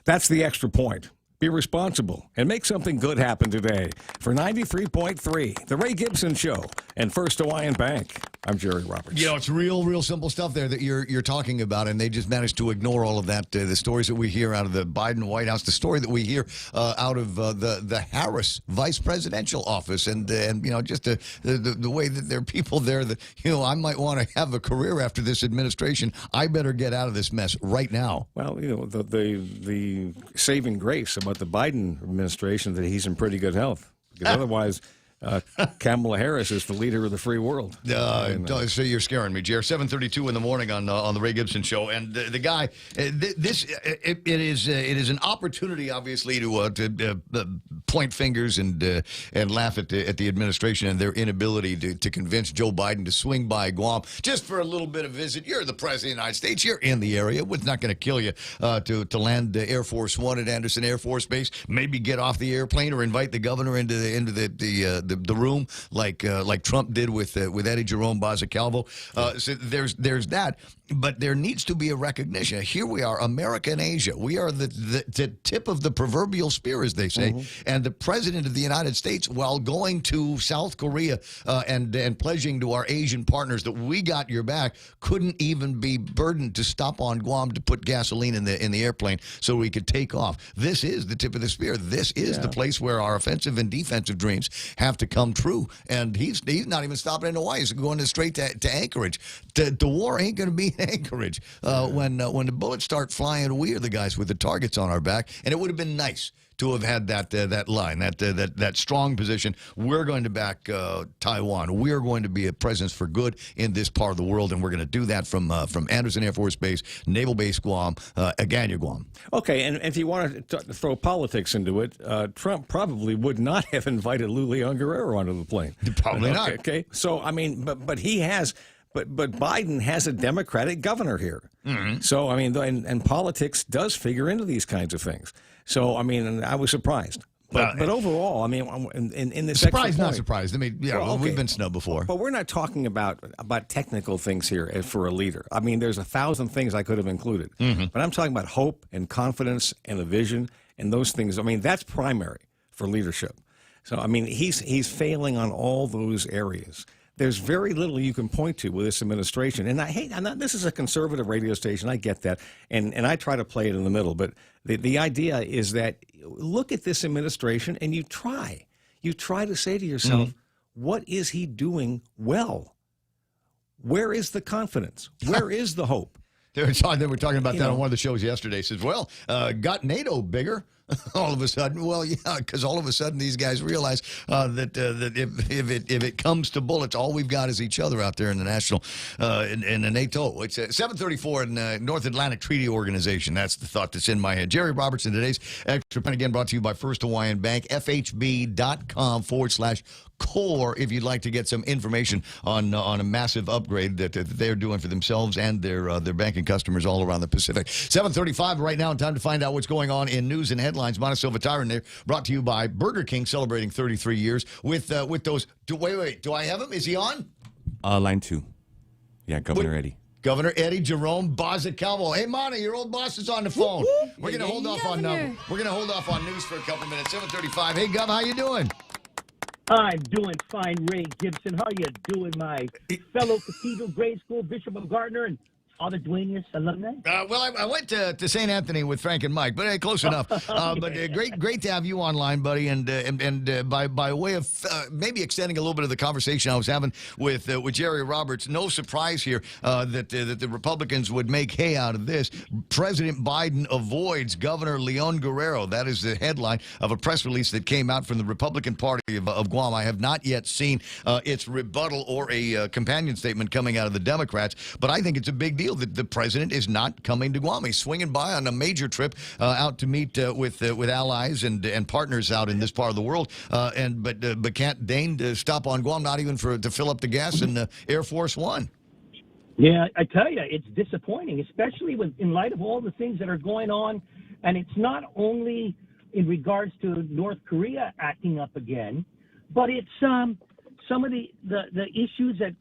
That's the extra point. Be responsible and make something good happen today. For 93.3, The Ray Gibson Show and First Hawaiian Bank, I'm Jerry Roberts. You know, it's real simple stuff there that you're talking about, and they just managed to ignore all of that. The stories that we hear out of the Biden White House, the story that we hear out of the Harris vice presidential office, and you know, just the way that there are people there that, you know, I might want to have a career after this administration. I better get out of this mess right now. Well, you know, the saving grace about the Biden administration that he's in pretty good health, because otherwise Kamala Harris is the leader of the free world. So you're scaring me, Jer. 7:32 in the morning on the Ray Gibson Show, and the guy. It is an opportunity, obviously, to point fingers and laugh at the administration and their inability to convince Joe Biden to swing by Guam just for a little bit of visit. You're the president of the United States. You're in the area. It's not going to kill you to land Air Force One at Anderson Air Force Base. Maybe get off the airplane or invite the governor into the room like Trump did with Eddie Jerome Baza-Calvo. So there's that, but there needs to be a recognition. Here we are, America and Asia. We are the tip of the proverbial spear, as they say. Mm-hmm. And the president of the United States, while going to South Korea and pledging to our Asian partners that we got your back, couldn't even be burdened to stop on Guam to put gasoline in the airplane so we could take off. This is the tip of the spear. This is the place where our offensive and defensive dreams have to come true. And he's not even stopping in Hawaii. He's going straight to Anchorage. The war ain't going to be in Anchorage. When the bullets start flying, we are the guys with the targets on our back. And it would have been nice to have had that line, that strong position. We're going to back Taiwan. We're going to be a presence for good in this part of the world, and we're going to do that from Anderson Air Force Base, Naval Base Guam, Agana, Guam. Okay, and if you want to throw politics into it, Trump probably would not have invited Lou Leon Guerrero onto the plane. Probably not. Okay, so I mean, but he has. But Biden has a Democratic governor here. Mm-hmm. So, I mean, and politics does figure into these kinds of things. So, I mean, I was surprised. But overall, I mean, in this surprised, not surprised. I mean, yeah, well, we've been snubbed before. But we're not talking about technical things here for a leader. I mean, there's 1,000 things I could have included. Mm-hmm. But I'm talking about hope and confidence and a vision and those things. I mean, that's primary for leadership. So, I mean, he's failing on all those areas. There's very little you can point to with this administration. And this is a conservative radio station. I get that. And I try to play it in the middle. But the idea is that look at this administration and you try to say to yourself, what is he doing well? Where is the confidence? Where is the hope? They were talking about that on one of the shows yesterday. Says, well, got NATO bigger all of a sudden. Well, yeah, because all of a sudden these guys realize that if it comes to bullets, all we've got is each other out there in the national in the NATO. It's 734 in North Atlantic Treaty Organization. That's the thought that's in my head. Jerry Robertson, today's Extra Point, again brought to you by First Hawaiian Bank, FHB.com/core if you'd like to get some information on a massive upgrade that they're doing for themselves and their banking customers all around the Pacific. 7:35 right now, and time to find out what's going on in news and headlines. Montecillo Tyron there, brought to you by Burger King, celebrating 33 years with those. Wait, do I have him? Is he on? Line 2. Yeah, Governor Eddie. Governor Eddie Jerome Bozacalvo. Hey, Monty, your old boss is on the phone. We're gonna hold off on news for a couple minutes. 7:35. Hey, Gov, how you doing? I'm doing fine, Ray Gibson. How you doing, my fellow Cathedral Grade School Bishop of Gardner and Father Duenas alumni? Well, I went to St. Anthony with Frank and Mike, but close enough. But great to have you online, buddy. And by way of maybe extending a little bit of the conversation I was having with Jerry Roberts, no surprise here that the Republicans would make hay out of this. President Biden avoids Governor Leon Guerrero. That is the headline of a press release that came out from the Republican Party of Guam. I have not yet seen its rebuttal or a companion statement coming out of the Democrats, but I think it's a big deal that the president is not coming to Guam. He's swinging by on a major trip out to meet with allies and partners out in this part of the world, but can't deign to stop on Guam, not even to fill up the gas in Air Force One. Yeah, I tell you, it's disappointing, especially in light of all the things that are going on. And it's not only in regards to North Korea acting up again, but it's some of the issues that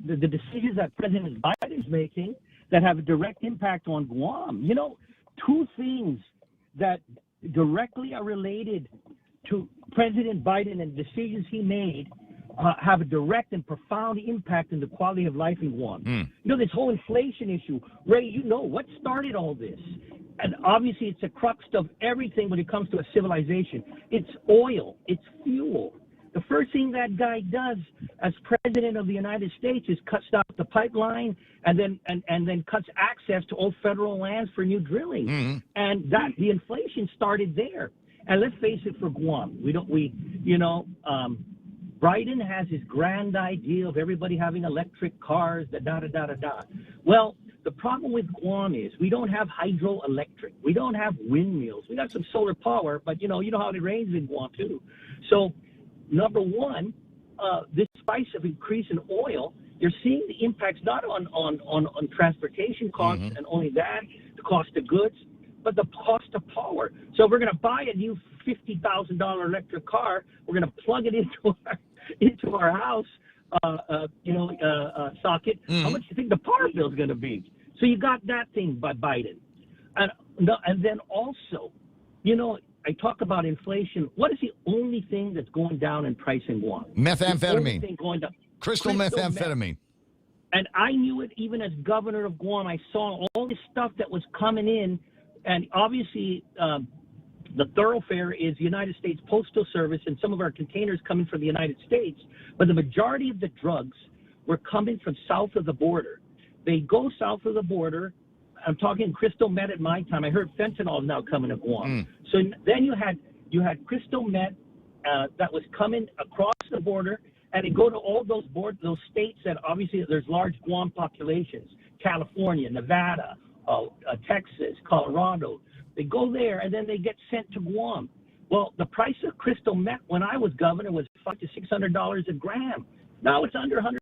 the decisions that President Biden is making that have a direct impact on Guam. You know, two things that directly are related to President Biden and decisions he made have a direct and profound impact on the quality of life in Guam. You know, this whole inflation issue. Ray, you know what started all this? And obviously it's a crux of everything when it comes to a civilization. It's oil. It's fuel. The first thing that guy does as president of the United States is cuts out the pipeline and then cuts access to all federal lands for new drilling. And the inflation started there. And let's face it, for Guam, Biden has his grand idea of everybody having electric cars, Well, the problem with Guam is we don't have hydroelectric. We don't have windmills. We got some solar power, but you know how it rains in Guam too. So number one, this price of increase in oil, you're seeing the impacts not on transportation costs and only that, the cost of goods, but the cost of power. So if we're going to buy a new $50,000 electric car, we're going to plug it into our house socket. How much do you think the power bill is going to be? So you got that thing by Biden, and then also, I talk about inflation. What is the only thing that's going down in price in Guam? Methamphetamine. Crystal methamphetamine. And I knew it even as governor of Guam. I saw all this stuff that was coming in, and obviously the thoroughfare is the United States Postal Service and some of our containers coming from the United States, but the majority of the drugs were coming from south of the border. They go south of the border. I'm talking crystal meth at my time. I heard fentanyl is now coming to Guam. So then you had crystal meth that was coming across the border, and it go to all those states that obviously there's large Guam populations: California, Nevada, Texas, Colorado. They go there, and then they get sent to Guam. Well, the price of crystal meth when I was governor was $500 to $600 a gram. Now it's under $100.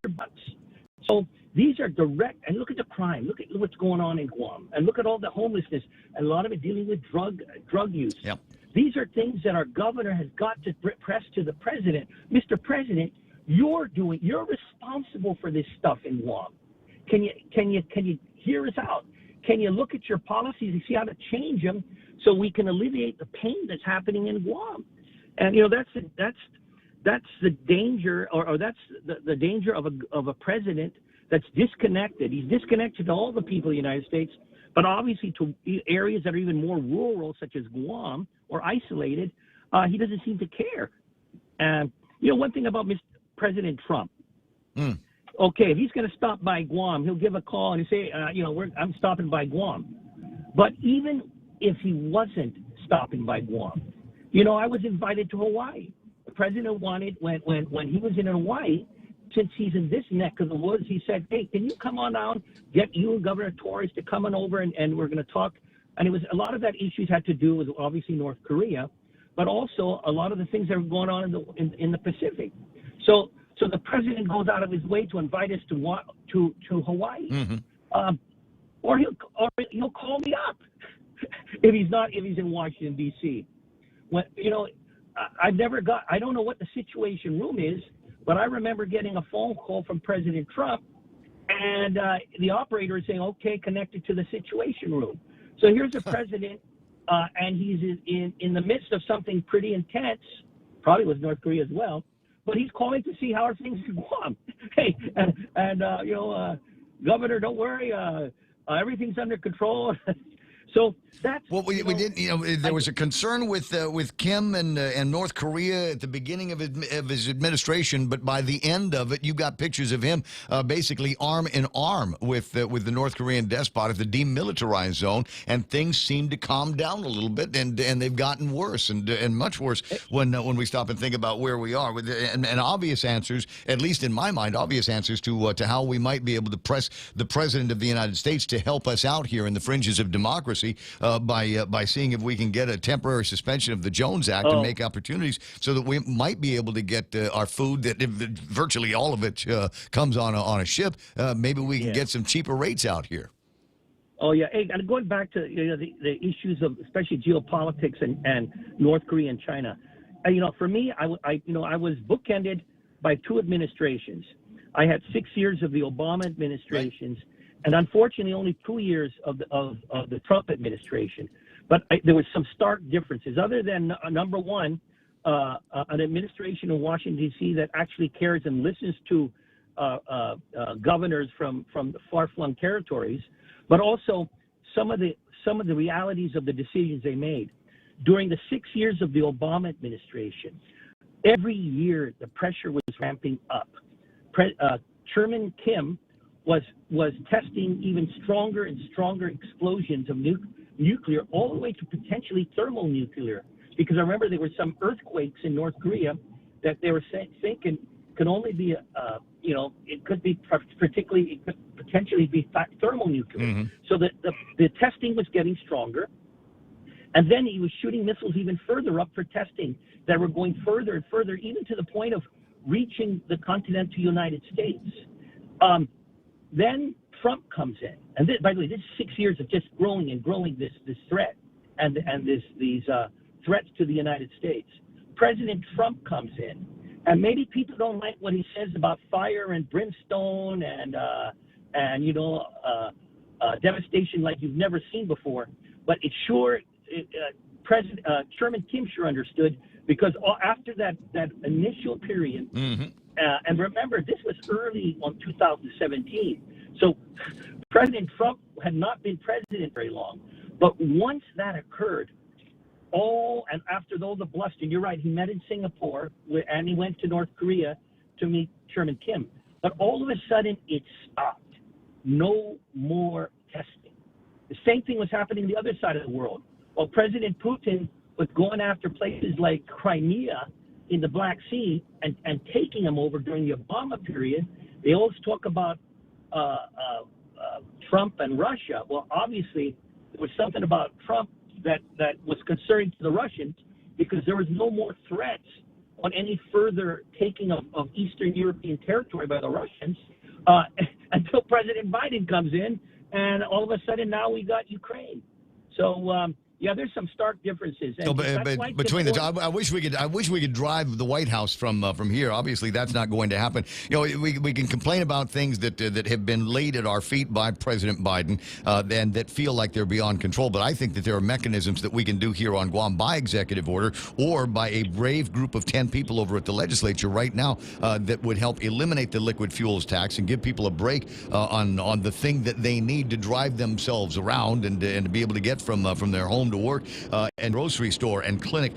So these are direct, and look at the crime. Look at what's going on in Guam, and look at all the homelessness, and a lot of it dealing with drug use. Yep. These are things that our governor has got to press to the president. Mr. President, you're responsible for this stuff in Guam. Can you hear us out? Can you look at your policies and see how to change them so we can alleviate the pain that's happening in Guam? And that's the danger, or that's the danger of a president that's disconnected. He's disconnected to all the people of the United States, but obviously to areas that are even more rural, such as Guam, or isolated. He doesn't seem to care. And one thing about President Trump. Okay, if he's going to stop by Guam, he'll give a call and say, I'm stopping by Guam. But even if he wasn't stopping by Guam, I was invited to Hawaii. The president wanted, when he was in Hawaii, since he's in this neck of the woods, he said, hey, can you come on down, get you and Governor Torres to come on over, and we're going to talk. And it was a lot of that issues had to do with obviously North Korea, but also a lot of the things that were going on in the Pacific. So the president goes out of his way to invite us to Hawaii, or he'll call me up if he's in Washington D.C. When I don't know what the Situation Room is, but I remember getting a phone call from President Trump, and the operator is saying, "Okay, connected to the Situation Room." So here's a president, and he's in the midst of something pretty intense, probably with North Korea as well. But he's calling to see how are things in Guam. Hey, Governor, don't worry, everything's under control. So that's we did. There was a concern with Kim and North Korea at the beginning of his administration, but by the end of it, you got pictures of him basically arm in arm with the North Korean despot at the demilitarized zone, and things seem to calm down a little bit, and they've gotten worse and much worse when we stop and think about where we are and obvious answers, at least in my mind, obvious answers to how we might be able to press the president of the United States to help us out here in the fringes of democracy. By seeing if we can get a temporary suspension of the Jones Act and make opportunities so that we might be able to get our food, that virtually all of it comes on a ship. Maybe we can get some cheaper rates out here. Oh yeah, hey, and going back to the issues of especially geopolitics and North Korea and China, for me, I was bookended by two administrations. I had 6 years of the Obama administrations. Right. And unfortunately, only 2 years of the Trump administration. But there was some stark differences. Other than number one, an administration in Washington D.C. that actually cares and listens to governors from the far-flung territories, but also some of the realities of the decisions they made. During the 6 years of the Obama administration, every year the pressure was ramping up. Chairman Kim was testing even stronger and stronger explosions of nuclear, all the way to potentially thermonuclear. Because I remember there were some earthquakes in North Korea that they were thinking could only be, it could be it could potentially be thermonuclear. So the testing was getting stronger. And then he was shooting missiles even further up for testing that were going further and further, even to the point of reaching the continental United States. Then Trump comes in, and by the way, this is 6 years of just growing and growing this threat and these threats to the United States. President Trump comes in, and maybe people don't like what he says about fire and brimstone and devastation like you've never seen before. But it sure, Chairman Kim sure understood, because after that initial period. And remember, this was early on 2017. So President Trump had not been president very long. But once that occurred, and after all the bluster, you're right, he met in Singapore, and he went to North Korea to meet Chairman Kim. But all of a sudden, it stopped. No more testing. The same thing was happening on the other side of the world. While President Putin was going after places like Crimea in the Black Sea and taking them over during the Obama period, they always talk about Trump and Russia. Well, obviously, there was something about Trump that was concerning to the Russians, because there was no more threats on any further taking of Eastern European territory by the Russians until President Biden comes in, and all of a sudden now we got Ukraine. So, there's some stark differences. And So, that's why but it's between the two, important. I wish we could drive the White House from here. Obviously, that's not going to happen. You know, we can complain about things that have been laid at our feet by President Biden, and that feel like they're beyond control. But I think that there are mechanisms that we can do here on Guam by executive order or by a brave group of 10 people over at the legislature right now that would help eliminate the liquid fuels tax and give people a break on the thing that they need to drive themselves around and to be able to get from their home to work and grocery store and clinic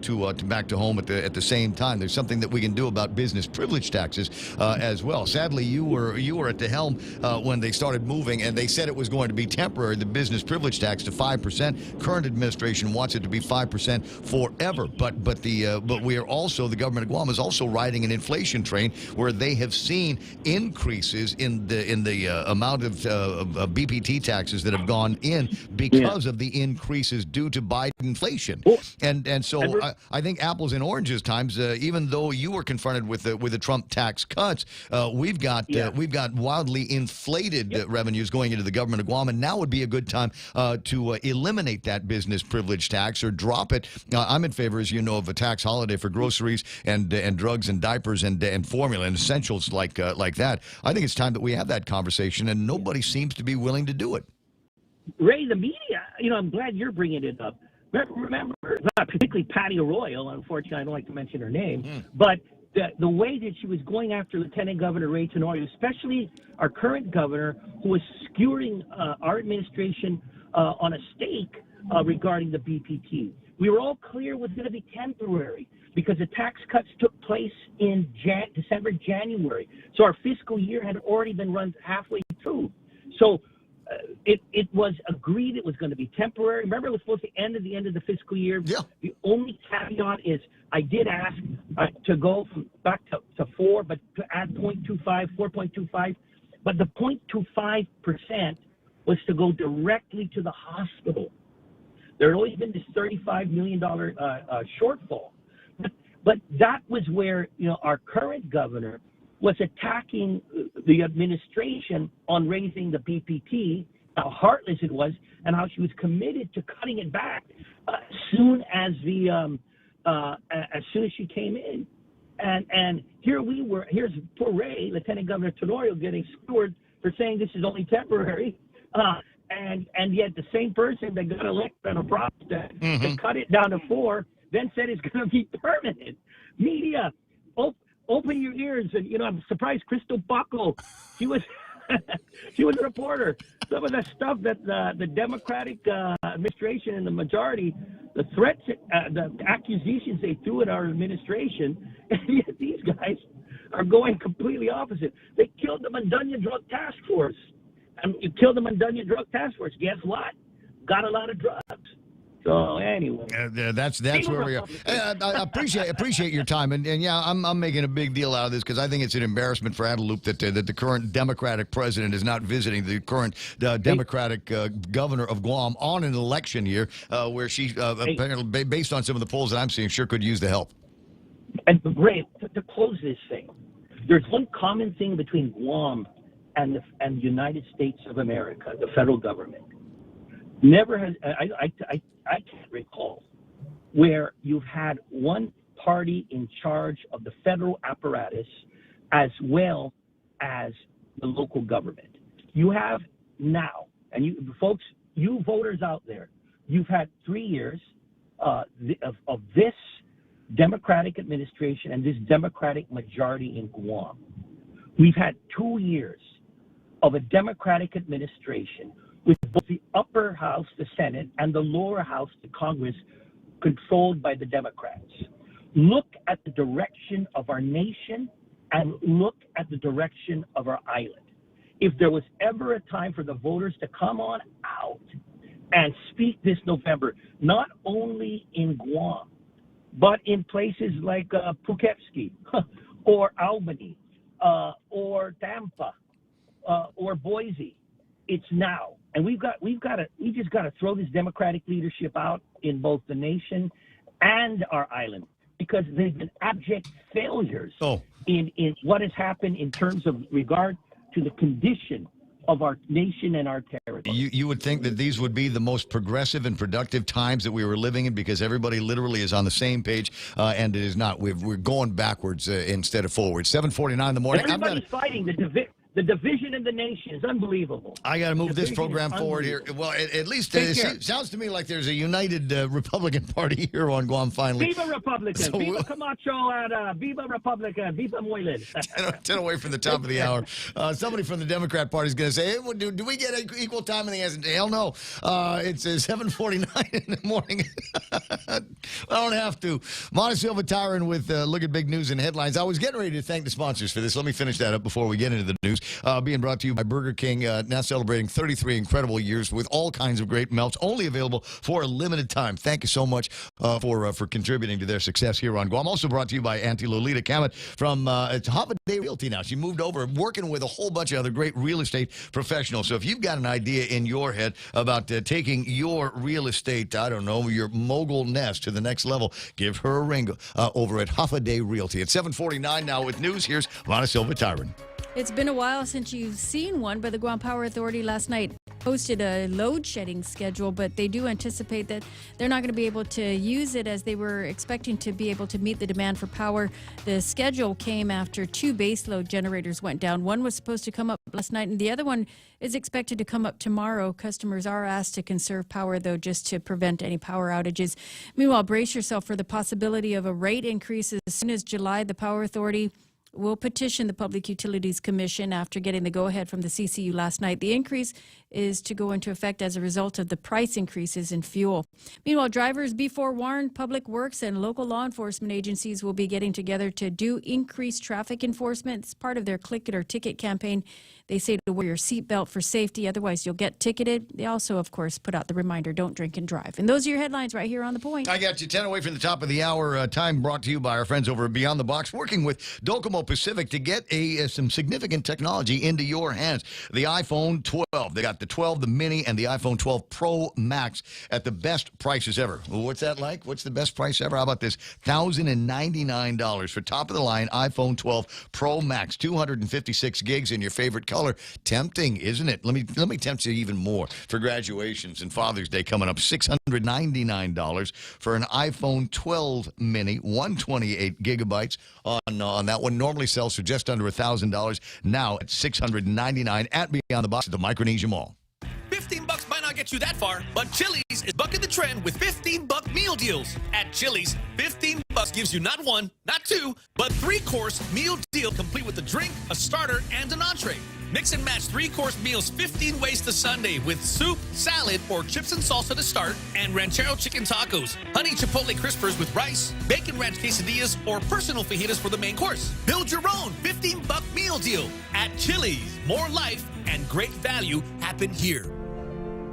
to back to home at the same time. There's something that we can do about business privilege taxes as well. Sadly, you were at the helm when they started moving, and they said it was going to be temporary, the business privilege tax to 5%. Current administration wants it to be 5% forever. But we are also, the government of Guam is also riding an inflation train where they have seen increases in the amount of BPT taxes that have gone in because of the increases due to Biden inflation. And so I think apples and oranges times, even though you were confronted with the Trump tax cuts, we've got wildly inflated revenues going into the government of Guam, and now would be a good time to eliminate that business privilege tax or drop it. I'm in favor, as you know, of a tax holiday for groceries and drugs and diapers and formula and essentials like that. I think it's time that we have that conversation, and nobody seems to be willing to do it. Ray, the media, I'm glad you're bringing it up. Remember, not particularly Patty Arroyo, unfortunately, I don't like to mention her name, but the way that she was going after Lieutenant Governor Ray Tenorio, especially our current governor, who was skewering our administration on a stake regarding the BPT. We were all clear it was going to be temporary because the tax cuts took place in December, January. So our fiscal year had already been run halfway through. So it was agreed it was going to be temporary. Remember, it was supposed to end at the end of the fiscal year. Yeah. The only caveat is I did ask to go back to 4, but to add 4.25. But the 0.25% was to go directly to the hospital. There had always been this $35 million shortfall. But that was where our current governor was attacking the administration on raising the BPT, how heartless it was, and how she was committed to cutting it back as soon as she came in. And here's poor Ray, Lieutenant Governor Tenorio, getting skewered for saying this is only temporary. And yet the same person that got elected on a promise to cut it down to 4 then said it's going to be permanent. Media, open your ears. And, I'm surprised Crystal Baco, she was a reporter. Some of the stuff that the Democratic administration and the majority, the threats, the accusations they threw at our administration, and yet these guys are going completely opposite. They killed the Mandunya Drug Task Force. And you killed the Mandunya Drug Task Force. Guess what? Got a lot of drugs. So anyway, that's where we are. I appreciate your time, and yeah, I'm making a big deal out of this because I think it's an embarrassment for Adelup that the current Democratic president is not visiting the current Democratic governor of Guam on an election year where she apparently, based on some of the polls that I'm seeing, sure could use the help. And Ray, to close this thing, there's one common thing between Guam and the United States of America, the federal government. Never has I can't recall where you've had one party in charge of the federal apparatus as well as the local government. You have now, and you folks, you voters out there, you've had 3 years of this Democratic administration and this Democratic majority in Guam. We've had 2 years of a Democratic administration with both the upper house, the Senate, and the lower house, the Congress, controlled by the Democrats. Look at the direction of our nation and look at the direction of our island. If there was ever a time for the voters to come on out and speak this November, not only in Guam, but in places like Poughkeepsie or Albany or Tampa or Boise, it's now. And we just got to throw this Democratic leadership out in both the nation and our island because they've been abject failures in what has happened in terms of regard to the condition of our nation and our territory. You would think that these would be the most progressive and productive times that we were living in because everybody literally is on the same page, and it is not. We're going backwards instead of forward. 7:49 in the morning. Everybody's fighting the division in the nation is unbelievable. I got to move this Division program is forward here. Well, at least Take sounds to me like there's a united Republican Party here on Guam finally. Viva Republican! So Viva Camacho! And Viva Republican! Viva Moylan! 10 away from the top of the hour. Somebody from the Democrat Party is going to say, hey, well, do we get equal time? And the answer, hell no. It's 7:49 in the morning. I don't have to. Montesilva Tyron with Look at Big News and Headlines. I was getting ready to thank the sponsors for this. Let me finish that up before we get into the news. Being brought to you by Burger King, now celebrating 33 incredible years with all kinds of great melts, only available for a limited time. Thank you so much for contributing to their success here on Guam. Also brought to you by Auntie Lolita Kamet from Holiday Realty now. She moved over, working with a whole bunch of other great real estate professionals. So if you've got an idea in your head about taking your real estate, I don't know, your mogul nest to the next level, give her a ring over at Holiday Realty. At 7:49 now with news, here's Montesilva Tyron. It's been a while since you've seen one, but the Guam Power Authority last night posted a load shedding schedule, but they do anticipate that they're not going to be able to use it as they were expecting to be able to meet the demand for power. The schedule came after 2 base load generators went down. One was supposed to come up last night, and the other one is expected to come up tomorrow. Customers are asked to conserve power, though, just to prevent any power outages. Meanwhile, brace yourself for the possibility of a rate increase as soon as July. The Power Authority will petition the Public Utilities Commission after getting the go-ahead from the CCU last night. The increase is to go into effect as a result of the price increases in fuel. Meanwhile, drivers be forewarned. Public Works and local law enforcement agencies will be getting together to do increased traffic enforcement. It's part of their Click It or Ticket campaign. They say to wear your seatbelt for safety, otherwise you'll get ticketed. They also, of course, put out the reminder, don't drink and drive. And those are your headlines right here on The Point. I got you 10 away from the top of the hour. Time brought to you by our friends over at Beyond the Box, working with Docomo Pacific to get some significant technology into your hands. The iPhone 12. They got the 12, the Mini, and the iPhone 12 Pro Max at the best prices ever. What's that like? What's the best price ever? How about this? $1,099 for top-of-the-line iPhone 12 Pro Max. 256 gigs in your favorite color. Tempting, isn't it? Let me tempt you even more for graduations and Father's Day coming up. $699 for an iPhone 12 Mini, 128 gigabytes on that one. Normally sells for just under $1,000. Now at $699 at Beyond the Box at the Micronesia Mall. $15 might not get you that far, but Chili's is bucking the trend with $15 meal deals. At Chili's, $15 gives you not 1, not 2, but 3-course meal deal complete with a drink, a starter, and an entree. Mix and match 3-course meals 15 ways to Sunday with soup, salad, or chips and salsa to start, and ranchero chicken tacos, honey chipotle crispers with rice, bacon ranch quesadillas, or personal fajitas for the main course. Build your own $15 meal deal at Chili's. More life and great value happen here.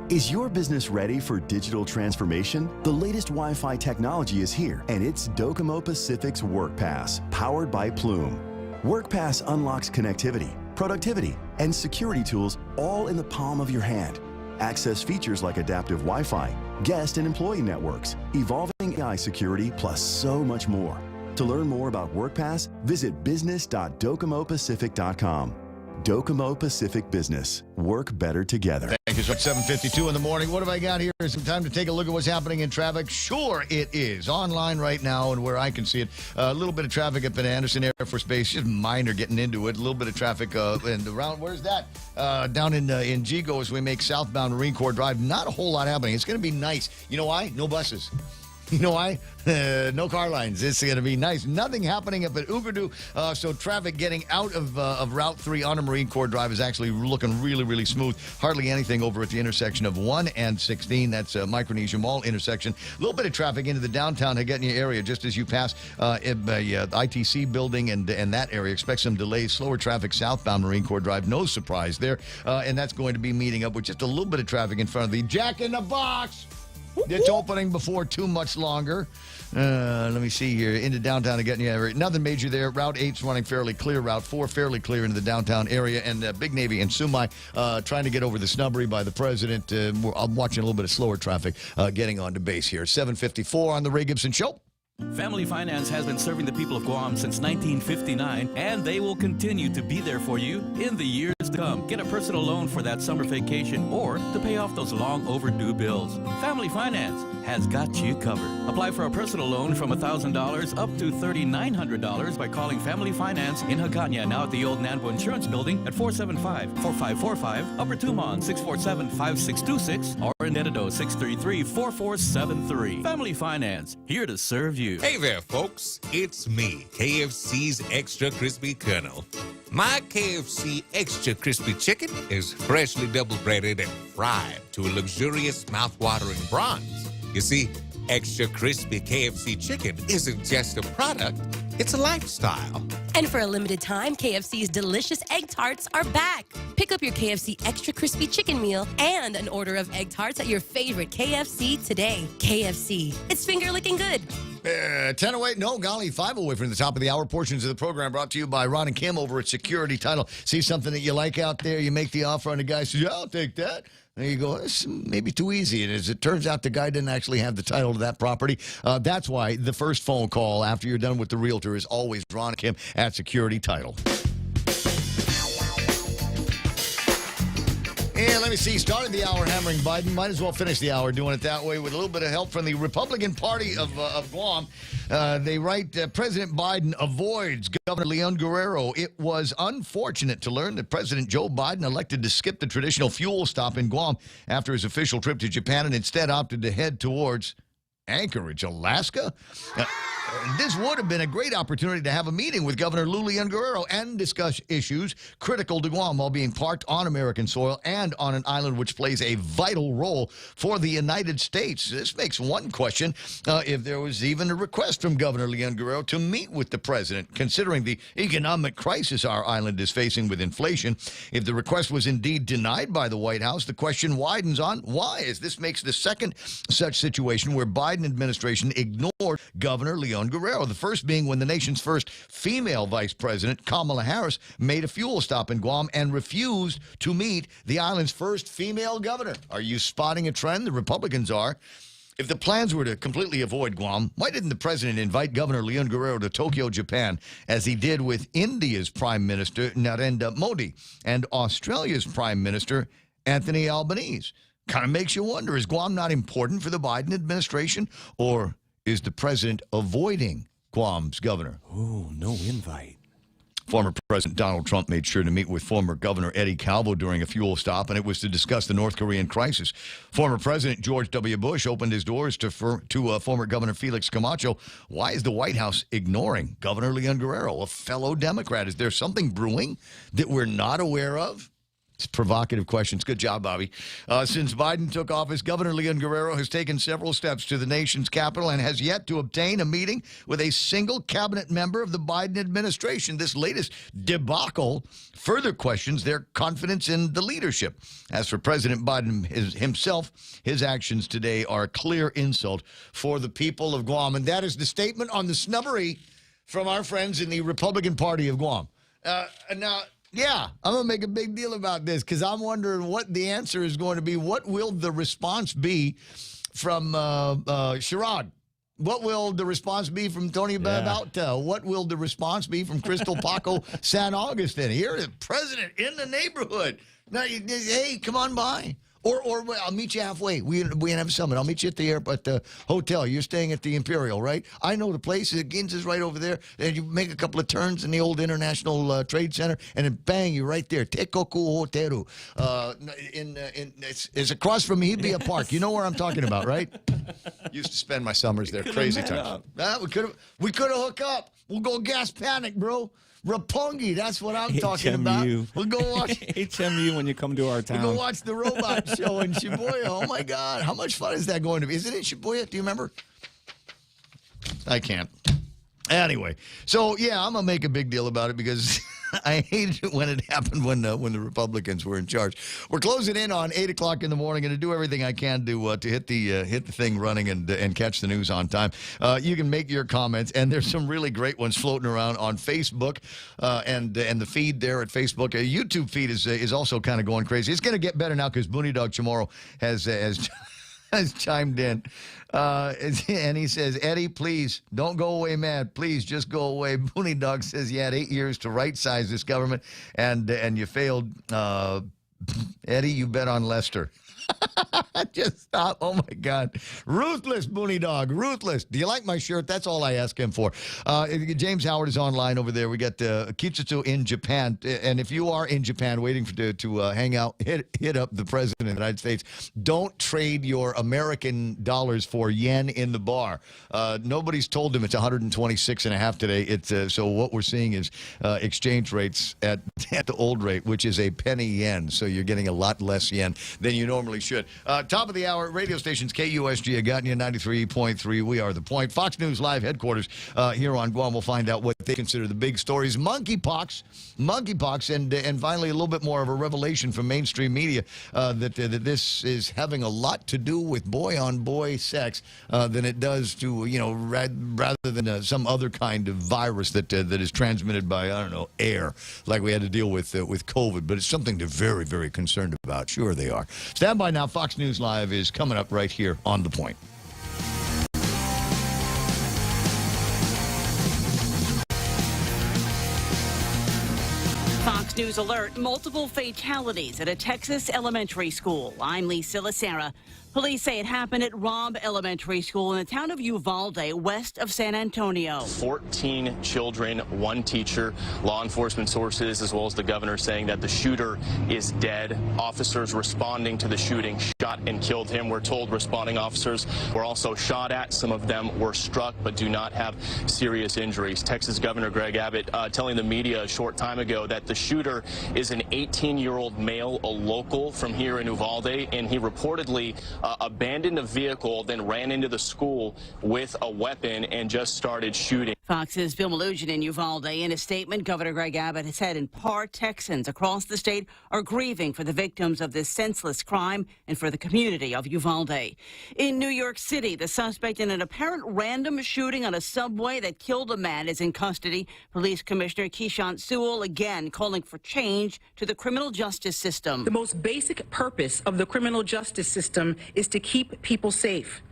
Is your business ready for digital transformation? The latest Wi-Fi technology is here, and it's Docomo Pacific's WorkPass, powered by Plume. WorkPass unlocks connectivity, productivity, and security tools all in the palm of your hand. Access features like adaptive Wi-Fi, guest and employee networks, evolving AI security, plus so much more. To learn more about WorkPass, visit business.docomopacific.com. Docomo Pacific Business. Work better together. Thank you. So it's 7:52 in the morning. What have I got here? Is it time to take a look at what's happening in traffic? Sure, it is. Online right now, and where I can see it, a little bit of traffic up in Anderson Air Force Base, just minor getting into it. A little bit of traffic and around, where's that? Down in Gigo as we make southbound Marine Corps Drive. Not a whole lot happening. It's going to be nice. You know why? No buses. You know why? No car lines. It's going to be nice. Nothing happening up at Ugardu. So traffic getting out of Route 3 onto Marine Corps Drive is actually looking really, really smooth. Hardly anything over at the intersection of 1 and 16. That's Micronesia Mall intersection. A little bit of traffic into the downtown Hagetnia area just as you pass ITC building and that area. Expect some delays. Slower traffic southbound Marine Corps Drive. No surprise there. And that's going to be meeting up with just a little bit of traffic in front of the Jack in the Box. It's opening before too much longer. Let me see here. Into downtown again. Yeah, nothing major there. Route 8's running fairly clear. Route 4 fairly clear into the downtown area. And Big Navy and Sumai trying to get over the snubbery by the president. I'm watching a little bit of slower traffic getting onto base here. 7:54 on the Ray Gibson Show. Family Finance has been serving the people of Guam since 1959, and they will continue to be there for you in the years to come. Get a personal loan for that summer vacation or to pay off those long overdue bills. Family Finance has got you covered. Apply for a personal loan from $1,000 up to $3,900 by calling Family Finance in Hagåtña, now at the old Nanbo Insurance Building at 475-4545, Upper Tumon 647-5626, or in Dededo 633-4473. Family Finance, here to serve you. Hey there, folks. It's me, KFC's Extra Crispy Colonel. My KFC Extra Crispy Chicken is freshly double-breaded and fried to a luxurious, mouth-watering bronze. You see, Extra Crispy KFC Chicken isn't just a product, it's a lifestyle. And for a limited time, KFC's delicious egg tarts are back. Pick up your KFC Extra Crispy Chicken meal and an order of egg tarts at your favorite KFC today. KFC, it's finger-licking good. 10:08, no, golly, 5 away from the top of the hour. Portions of the program brought to you by Ron and Kim over at Security Title. See something that you like out there, you make the offer, and the guy says, yeah, I'll take that. And you go, it's maybe too easy. And as it turns out, the guy didn't actually have the title to that property. That's why the first phone call after you're done with the realtor is always Ron and Kim at Security Title. And let me see, started the hour hammering Biden. Might as well finish the hour doing it that way with a little bit of help from the Republican Party of Guam. They write, President Biden avoids Governor Leon Guerrero. It was unfortunate to learn that President Joe Biden elected to skip the traditional fuel stop in Guam after his official trip to Japan and instead opted to head towards Anchorage, Alaska. This would have been a great opportunity to have a meeting with Governor Leon Guerrero and discuss issues critical to Guam while being parked on American soil and on an island which plays a vital role for the United States. This makes one question if there was even a request from Governor Leon Guerrero to meet with the president, considering the economic crisis our island is facing with inflation. If the request was indeed denied by the White House, the question widens on why, as this makes the second such situation where Biden administration ignored Governor Leon Guerrero, the first being when the nation's first female vice president, Kamala Harris, made a fuel stop in Guam and refused to meet the island's first female governor. Are you spotting a trend? The Republicans are. If the plans were to completely avoid Guam, why didn't the president invite Governor Leon Guerrero to Tokyo, Japan, as he did with India's Prime Minister, Narendra Modi, and Australia's Prime Minister, Anthony Albanese? Kind of makes you wonder, is Guam not important for the Biden administration, or is the president avoiding Guam's governor? Oh, no invite. Former President Donald Trump made sure to meet with former Governor Eddie Calvo during a fuel stop, and it was to discuss the North Korean crisis. Former President George W. Bush opened his doors to former Governor Felix Camacho. Why is the White House ignoring Governor Leon Guerrero, a fellow Democrat? Is there something brewing that we're not aware of? It's provocative questions. Good job, Bobby. Since Biden took office, Governor Leon Guerrero has taken several steps to the nation's capital and has yet to obtain a meeting with a single cabinet member of the Biden administration. This latest debacle further questions their confidence in the leadership. As for President Biden himself, his actions today are a clear insult for the people of Guam. And that is the statement on the snubbery from our friends in the Republican Party of Guam. Now, yeah, I'm going to make a big deal about this because I'm wondering what the answer is going to be. What will the response be from Sherrod? What will the response be from Tony Bauta? What will the response be from Crystal Paco San Augustine? Here, the president in the neighborhood. Now, hey, come on by. Or I'll meet you halfway. We have a summit. I'll meet you at the hotel. You're staying at the Imperial, right? I know the place. Gins is right over there. And you make a couple of turns in the old International Trade Center, and then bang, you're right there. Tekoku Hoteru. It's across from Hibia Park. You know where I'm talking about, right? Used to spend my summers there. Crazy times. We could have hooked up. We'll go gas panic, bro. Rapongi, that's what I'm talking about. We'll go watch HMU when you come to our town. We'll go watch the robot show in Shibuya. Oh my God, how much fun is that going to be? Is it in Shibuya? Do you remember? I can't. Anyway, so yeah, I'm gonna make a big deal about it because I hated it when it happened when the Republicans were in charge. We're closing in on 8 o'clock in the morning, and to do everything I can to hit the thing running and catch the news on time. You can make your comments, and there's some really great ones floating around on Facebook and the feed there at Facebook. YouTube feed is also kind of going crazy. It's going to get better now because Booney Dog Chamorro has has chimed in, and he says, Eddie, please, don't go away mad. Please, just go away. Booney Dog says you had 8 years to right-size this government, and you failed. Eddie, you bet on Lester. Just stop. Oh, my God. Ruthless, Booney Dog. Ruthless. Do you like my shirt? That's all I ask him for. James Howard is online over there. We got Kitsutsu in Japan. And if you are in Japan waiting to hang out, hit up the president of the United States. Don't trade your American dollars for yen in the bar. Nobody's told him it's 126.5 today. So what we're seeing is exchange rates at the old rate, which is a penny yen. So you're getting a lot less yen than you normally should. Top of the hour, radio stations KUSG, Agotnia 93.3. We are The Point. Fox News Live headquarters here on Guam. We'll find out what they consider the big stories. Monkeypox, and finally a little bit more of a revelation from mainstream media that this is having a lot to do with boy-on-boy sex than it does to, rather than some other kind of virus that is transmitted by, I don't know, air, like we had to deal with COVID. But it's something they're very, very concerned about. Sure they are. Stand by now. Fox News Live is coming up right here on The Point. Fox News alert, multiple fatalities at a Texas elementary school. I'm Lisa Lacera. Police say it happened at Robb Elementary School in the town of Uvalde, west of San Antonio. 14 children, 1 teacher. Law enforcement sources, as well as the governor, saying that the shooter is dead. Officers responding to the shooting shot and killed him. We're told responding officers were also shot at. Some of them were struck but do not have serious injuries. Texas Governor Greg Abbott telling the media a short time ago that the shooter is an 18-year-old male, a local from here in Uvalde, and he reportedly abandoned a vehicle, then ran into the school with a weapon and just started shooting. Fox's Bill Malugin in Uvalde. In a statement, Governor Greg Abbott has said in part Texans across the state are grieving for the victims of this senseless crime and for the community of Uvalde. In New York City, the suspect in an apparent random shooting on a subway that killed a man is in custody. Police Commissioner Keishant Sewell again calling for change to the criminal justice system. The most basic purpose of the criminal justice system is to keep people safe.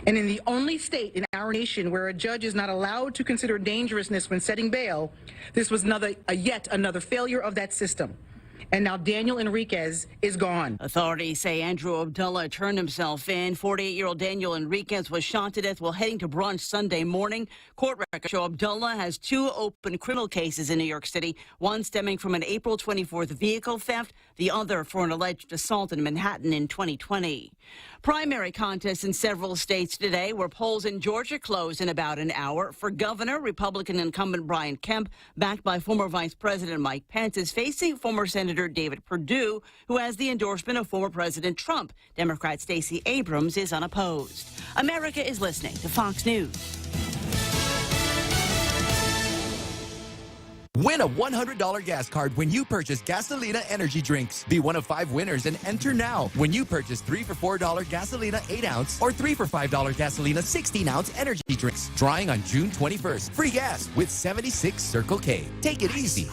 And in the only state in our nation where a judge is not allowed to consider dangerousness when setting bail, this was yet another failure of that system. And now Daniel Enriquez is gone. Authorities say Andrew Abdullah turned himself in. 48-year-old Daniel Enriquez was shot to death while heading to brunch Sunday morning. Court records show Abdullah has 2 open criminal cases in New York City, one stemming from an April 24th vehicle theft, the other for an alleged assault in Manhattan in 2020. Primary contests in several states today, where polls in Georgia close in about an hour. For governor, Republican incumbent Brian Kemp, backed by former Vice President Mike Pence, is facing former Senator David Perdue, who has the endorsement of former President Trump. Democrat Stacey Abrams is unopposed. America is listening to Fox News. Win a $100 gas card when you purchase Gasolina energy drinks. Be one of 5 winners and enter now when you purchase 3 for $4 Gasolina 8-ounce or 3 for $5 Gasolina 16-ounce energy drinks. Drawing on June 21st. Free gas with 76 Circle K. Take it easy.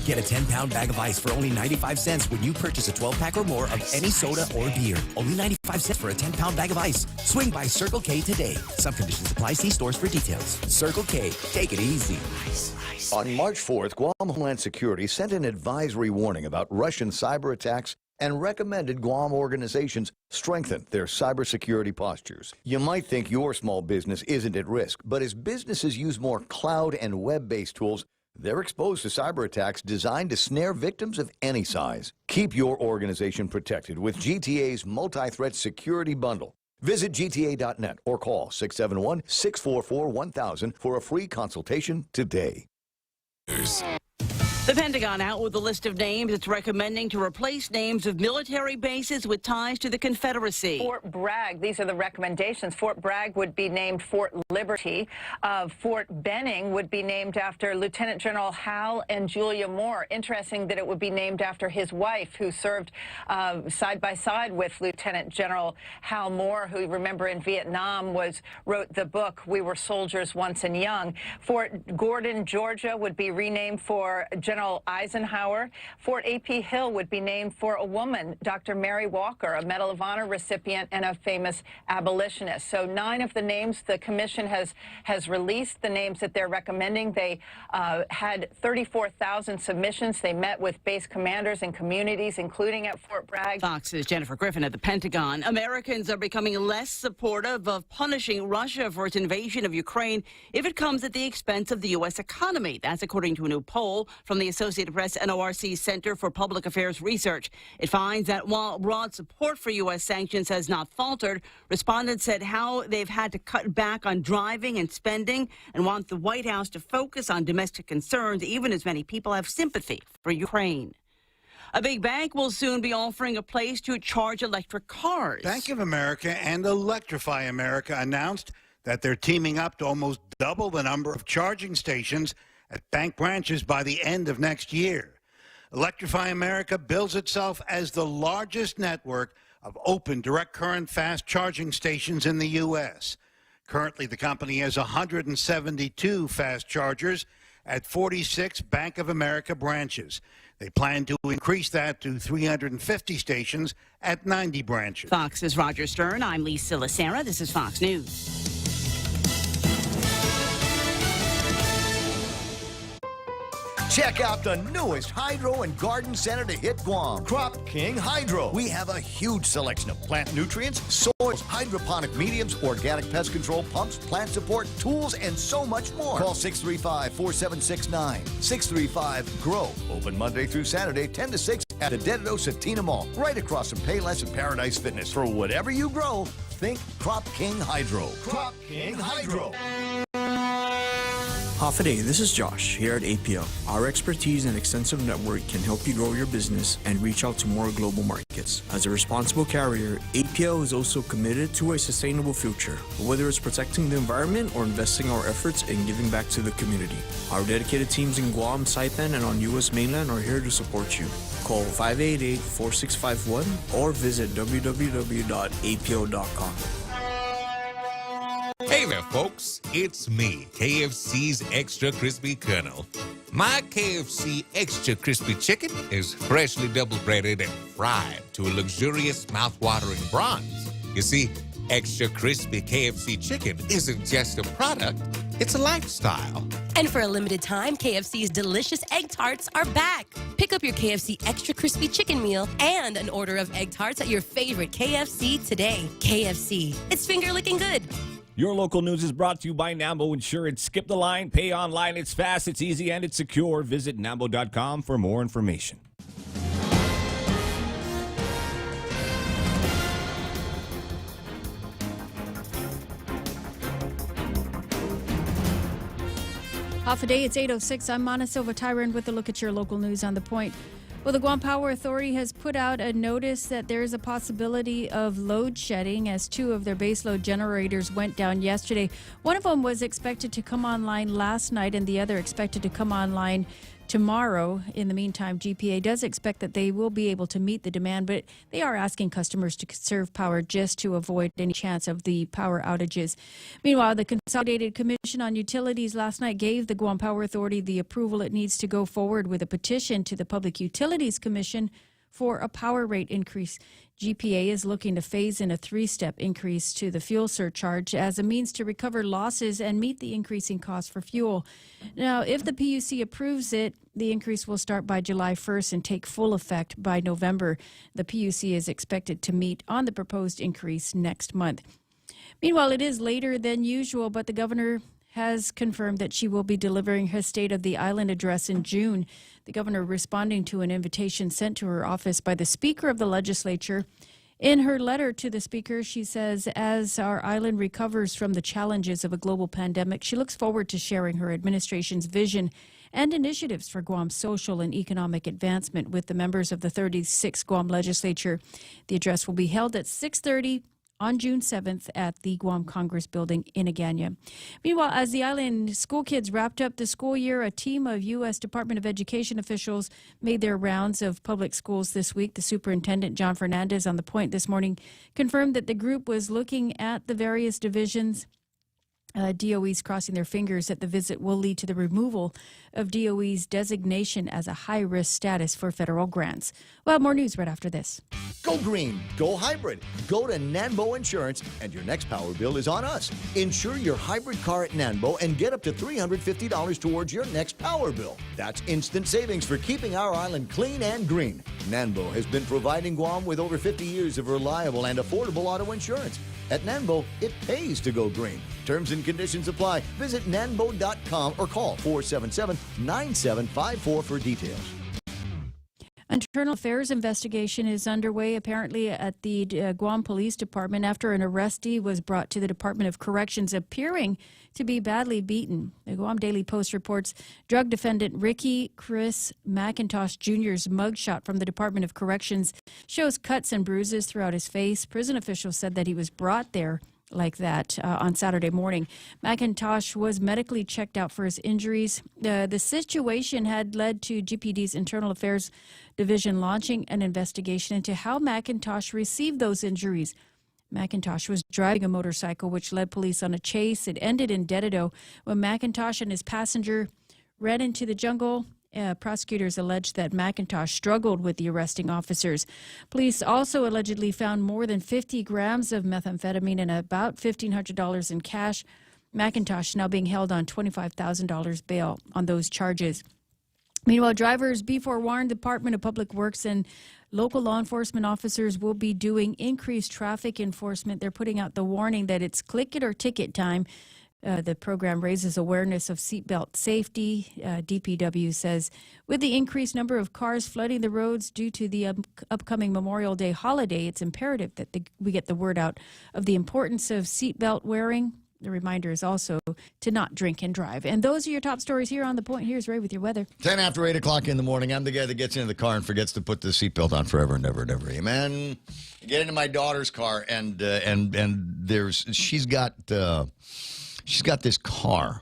Get a 10-pound bag of ice for only 95 cents when you purchase a 12-pack or more of any soda or beer. Only 95 cents for a 10-pound bag of ice. Swing by Circle K today. Some conditions apply. See stores for details. Circle K. Take it easy. On March 4th, Guam Homeland Security sent an advisory warning about Russian cyber attacks and recommended Guam organizations strengthen their cybersecurity postures. You might think your small business isn't at risk, but as businesses use more cloud and web-based tools, they're exposed to cyber attacks designed to snare victims of any size. Keep your organization protected with GTA's multi-threat security bundle. Visit gta.net or call 671-644-1000 for a free consultation today. The Pentagon out with a list of names it's recommending to replace names of military bases with ties to the Confederacy. Fort Bragg, these are the recommendations. Fort Bragg would be named Fort Liberty. Fort Benning would be named after Lieutenant General Hal and Julia Moore. Interesting that it would be named after his wife, who served side by side with Lieutenant General Hal Moore, who, remember, in Vietnam wrote the book We Were Soldiers Once and Young. Fort Gordon, Georgia would be renamed for General General Eisenhower. Fort A.P. Hill would be named for a woman, Dr. Mary Walker, a Medal of Honor recipient and a famous abolitionist. So 9 of the names the commission has released, the names that they're recommending. They had 34,000 submissions. They met with base commanders and communities, including at Fort Bragg. Fox's Jennifer Griffin at the Pentagon. Americans are becoming less supportive of punishing Russia for its invasion of Ukraine if it comes at the expense of the U.S. economy. That's according to a new poll from the Associated Press NORC Center for Public Affairs Research. It finds that while broad support for U.S. sanctions has not faltered, respondents said how they've had to cut back on driving and spending and want the White House to focus on domestic concerns, even as many people have sympathy for Ukraine. A big bank will soon be offering a place to charge electric cars. Bank of America and Electrify America announced that they're teaming up to almost double the number of charging stations at bank branches by the end of next year. Electrify America bills itself as the largest network of open direct current fast charging stations in the U.S. Currently, the company has 172 fast chargers at 46 Bank of America branches. They plan to increase that to 350 stations at 90 branches. Fox's Roger Stern. I'm Lisa Lacera. This is Fox News. Check out the newest hydro and garden center to hit Guam, Crop King Hydro. We have a huge selection of plant nutrients, soils, hydroponic mediums, organic pest control pumps, plant support, tools, and so much more. Call 635-4769. 635-GROW. Open Monday through Saturday, 10 to 6 at the Dededo Satina Mall, right across from Payless and Paradise Fitness. For whatever you grow, think Crop King Hydro. Crop King Hydro. Hafaday, this is Josh here at APL. Our expertise and extensive network can help you grow your business and reach out to more global markets. As a responsible carrier, APL is also committed to a sustainable future, whether it's protecting the environment or investing our efforts in giving back to the community. Our dedicated teams in Guam, Saipan, and on U.S. mainland are here to support you. Call 588-4651 or visit www.apo.com. Hey there, folks. It's me, KFC's Extra Crispy Colonel. My KFC Extra Crispy Chicken is freshly double-breaded and fried to a luxurious, mouth-watering bronze. You see, Extra Crispy KFC Chicken isn't just a product, it's a lifestyle. And for a limited time, KFC's delicious egg tarts are back. Pick up your KFC Extra Crispy Chicken Meal and an order of egg tarts at your favorite KFC today. KFC, it's finger-licking good. Your local news is brought to you by Nambo Insurance. Skip the line, pay online. It's fast, it's easy, and it's secure. Visit Nambo.com for more information. Off a day, it's 8:06. I'm Mana Silva Tyron with a look at your local news on The Point. Well, the Guam Power Authority has put out a notice that there is a possibility of load shedding as 2 of their baseload generators went down yesterday. One of them was expected to come online last night and the other expected to come online tomorrow. In the meantime, GPA does expect that they will be able to meet the demand, but they are asking customers to conserve power just to avoid any chance of the power outages. Meanwhile, the Consolidated Commission on Utilities last night gave the Guam Power Authority the approval it needs to go forward with a petition to the Public Utilities Commission for a power rate increase. GPA is looking to phase in a 3-step increase to the fuel surcharge as a means to recover losses and meet the increasing cost for fuel. Now, if the PUC approves it, the increase will start by July 1st and take full effect by November. The PUC is expected to meet on the proposed increase next month. Meanwhile, it is later than usual, but the governor has confirmed that she will be delivering her State of the Island address in June. The governor responding to an invitation sent to her office by the Speaker of the Legislature. In her letter to the Speaker, she says, as our island recovers from the challenges of a global pandemic, she looks forward to sharing her administration's vision and initiatives for Guam's social and economic advancement with the members of the 36th Guam Legislature. The address will be held at 6:30 on June 7th at the Guam Congress Building in Agana. Meanwhile, as the island school kids wrapped up the school year, a team of U.S. Department of Education officials made their rounds of public schools this week. The superintendent, John Fernandez, on The Point this morning, confirmed that the group was looking at the various divisions DOE's crossing their fingers that the visit will lead to the removal of DOE's designation as a high-risk status for federal grants. We'll have more news right after this. Go green, go hybrid. Go to Nanbo Insurance, and your next power bill is on us. Insure your hybrid car at Nanbo and get up to $350 towards your next power bill. That's instant savings for keeping our island clean and green. Nanbo has been providing Guam with over 50 years of reliable and affordable auto insurance. At Nanbo, it pays to go green. Terms and conditions apply. Visit nanbo.com or call 477-9754 for details. Internal Affairs investigation is underway, apparently, at the Guam Police Department after an arrestee was brought to the Department of Corrections appearing to be badly beaten. The Guam Daily Post reports drug defendant Ricky Chris McIntosh Jr.'s mugshot from the Department of Corrections shows cuts and bruises throughout his face. Prison officials said that he was brought there like that on Saturday morning. McIntosh was medically checked out for his injuries. The situation had led to GPD's Internal Affairs Division launching an investigation into how McIntosh received those injuries. McIntosh was driving a motorcycle which led police on a chase. It ended in Dededo when McIntosh and his passenger ran into the jungle. Prosecutors alleged that McIntosh struggled with the arresting officers. Police also allegedly found more than 50 grams of methamphetamine and about $1,500 in cash. McIntosh now being held on $25,000 bail on those charges. Meanwhile, drivers be forewarned, the Department of Public Works and local law enforcement officers will be doing increased traffic enforcement. They're putting out the warning that it's click it or ticket time. The program raises awareness of seatbelt safety. DPW says with the increased number of cars flooding the roads due to the upcoming Memorial Day holiday, it's imperative that we get the word out of the importance of seatbelt wearing. The reminder is also to not drink and drive. And those are your top stories here on The Point. Here's Ray with your weather. 10 after 8 o'clock in the morning. I'm the guy that gets into the car and forgets to put the seatbelt on forever and ever and ever. Amen. I get into my daughter's car and she's got this car,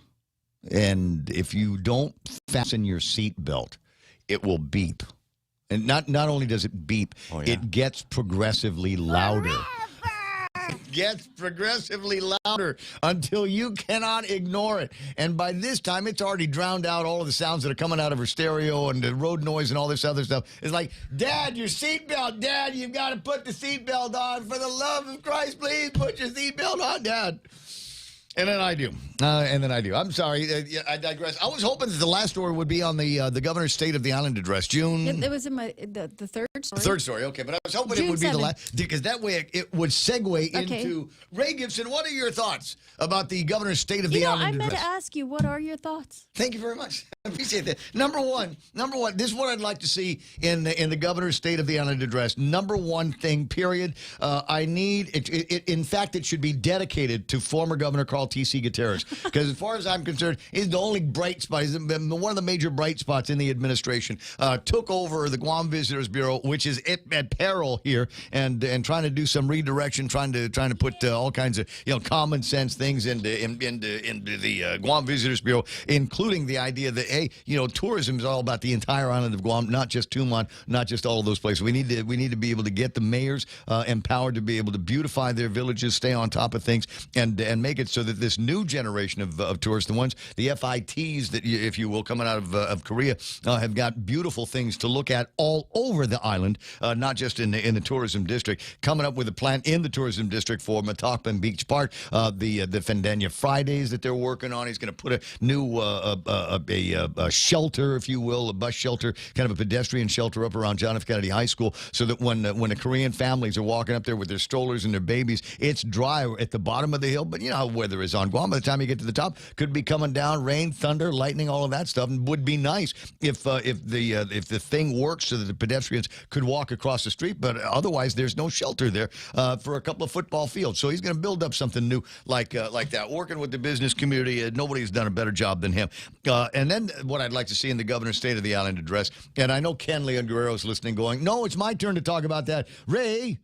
and if you don't fasten your seatbelt, it will beep. And not only does it beep, it gets progressively louder. It gets progressively louder until you cannot ignore it. And by this time, it's already drowned out all of the sounds that are coming out of her stereo and the road noise and all this other stuff. It's like, Dad, your seatbelt. Dad, you've got to put the seatbelt on. For the love of Christ, please put your seatbelt on, Dad. And then I do. I'm sorry. I digress. I was hoping that the last story would be on the governor's State of the Island address. June. It was in the third story. Third story, okay. But I was hoping it would be the last, because that way it would segue into Ray Gibson. What are your thoughts about the governor's State of the Island address? I meant to ask you, what are your thoughts? Thank you very much. I appreciate that. Number one, this is what I'd like to see in the governor's State of the Island address. Number one thing, period. I need it. In fact, it should be dedicated to former Governor Carl T.C. Gutierrez, because as far as I'm concerned, he's the only bright spot. He's one of the major bright spots in the administration. Took over the Guam Visitors Bureau, which is at peril here, and trying to do some redirection, trying to put all kinds of common sense things into the Guam Visitors Bureau, including the idea that tourism is all about the entire island of Guam, not just Tumon, not just all of those places. We need to be able to get the mayors empowered to be able to beautify their villages, stay on top of things, and make it so that this new generation of tourists, the FITs that, if you will, coming out of Korea, have got beautiful things to look at all over the island, not just in the tourism district. Coming up with a plan in the tourism district for Matokpan Beach Park, the Fendania Fridays that they're working on. He's going to put a new a shelter, if you will, a bus shelter, kind of a pedestrian shelter up around John F. Kennedy High School, so that when the Korean families are walking up there with their strollers and their babies, it's dry at the bottom of the hill. But you know how weather is on Guam. By the time you get to the top, could be coming down, rain, thunder, lightning, all of that stuff. And would be nice if the thing works so that the pedestrians could walk across the street. But otherwise, there's no shelter there for a couple of football fields. So he's going to build up something new like that. Working with the business community, nobody's done a better job than him. And then what I'd like to see in the governor's State of the Island address, and I know Ken Leon Guerrero's listening, going, "No, it's my turn to talk about that." Ray.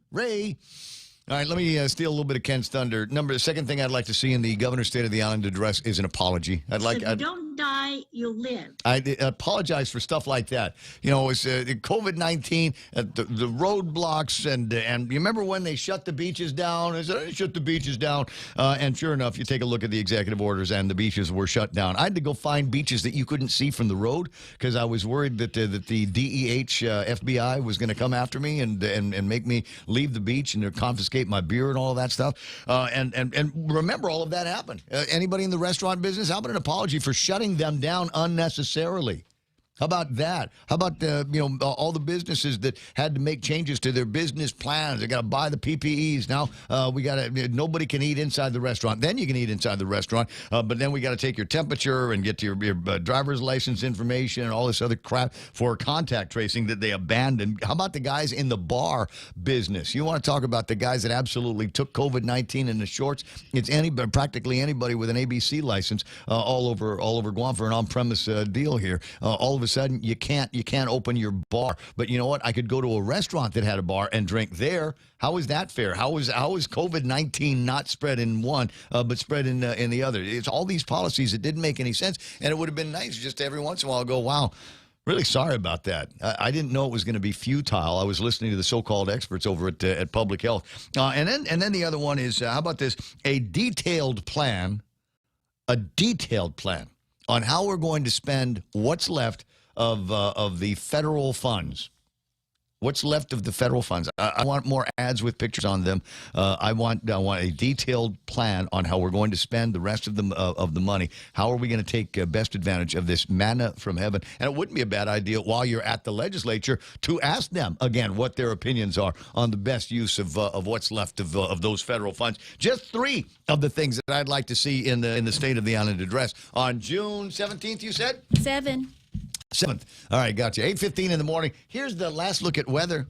All right, let me steal a little bit of Ken's thunder. The second thing I'd like to see in the governor's State of the Island address is an apology. If you don't die why you live. I apologize for stuff like that. You know, it's COVID-19, the roadblocks, and you remember when they shut the beaches down? They said, shut the beaches down. And sure enough, you take a look at the executive orders, and the beaches were shut down. I had to go find beaches that you couldn't see from the road because I was worried that the DEH FBI was going to come after me and make me leave the beach and confiscate my beer and all of that stuff. And remember, all of that happened. Anybody in the restaurant business, how about an apology for shutting them down unnecessarily? How about that? How about all the businesses that had to make changes to their business plans? They got to buy the PPEs now. Nobody can eat inside the restaurant. Then you can eat inside the restaurant, but then we got to take your temperature and get to your driver's license information and all this other crap for contact tracing that they abandoned. How about the guys in the bar business? You want to talk about the guys that absolutely took COVID-19 in the shorts? It's practically anybody with an ABC license all over Guam for an on-premise deal here. All of a sudden, you can't open your bar. But you know what? I could go to a restaurant that had a bar and drink there. How is that fair? How is COVID-19 not spread in one, but spread in the other? It's all these policies that didn't make any sense, and it would have been nice just every once in a while go, wow, really sorry about that. I didn't know it was going to be futile. I was listening to the so-called experts over at Public Health. And then the other one is, how about this? A detailed plan on how we're going to spend what's left of the federal funds. What's left of the federal funds? I want more ads with pictures on them. I want a detailed plan on how we're going to spend the rest of the money. How are we going to take best advantage of this manna from heaven? And it wouldn't be a bad idea while you're at the legislature to ask them again what their opinions are on the best use of what's left of those federal funds. Just 3 of the things that I'd like to see in the State of the Island address on June 17th. You said 7th. All right, got you. 8:15 in the morning. Here's the last look at weather.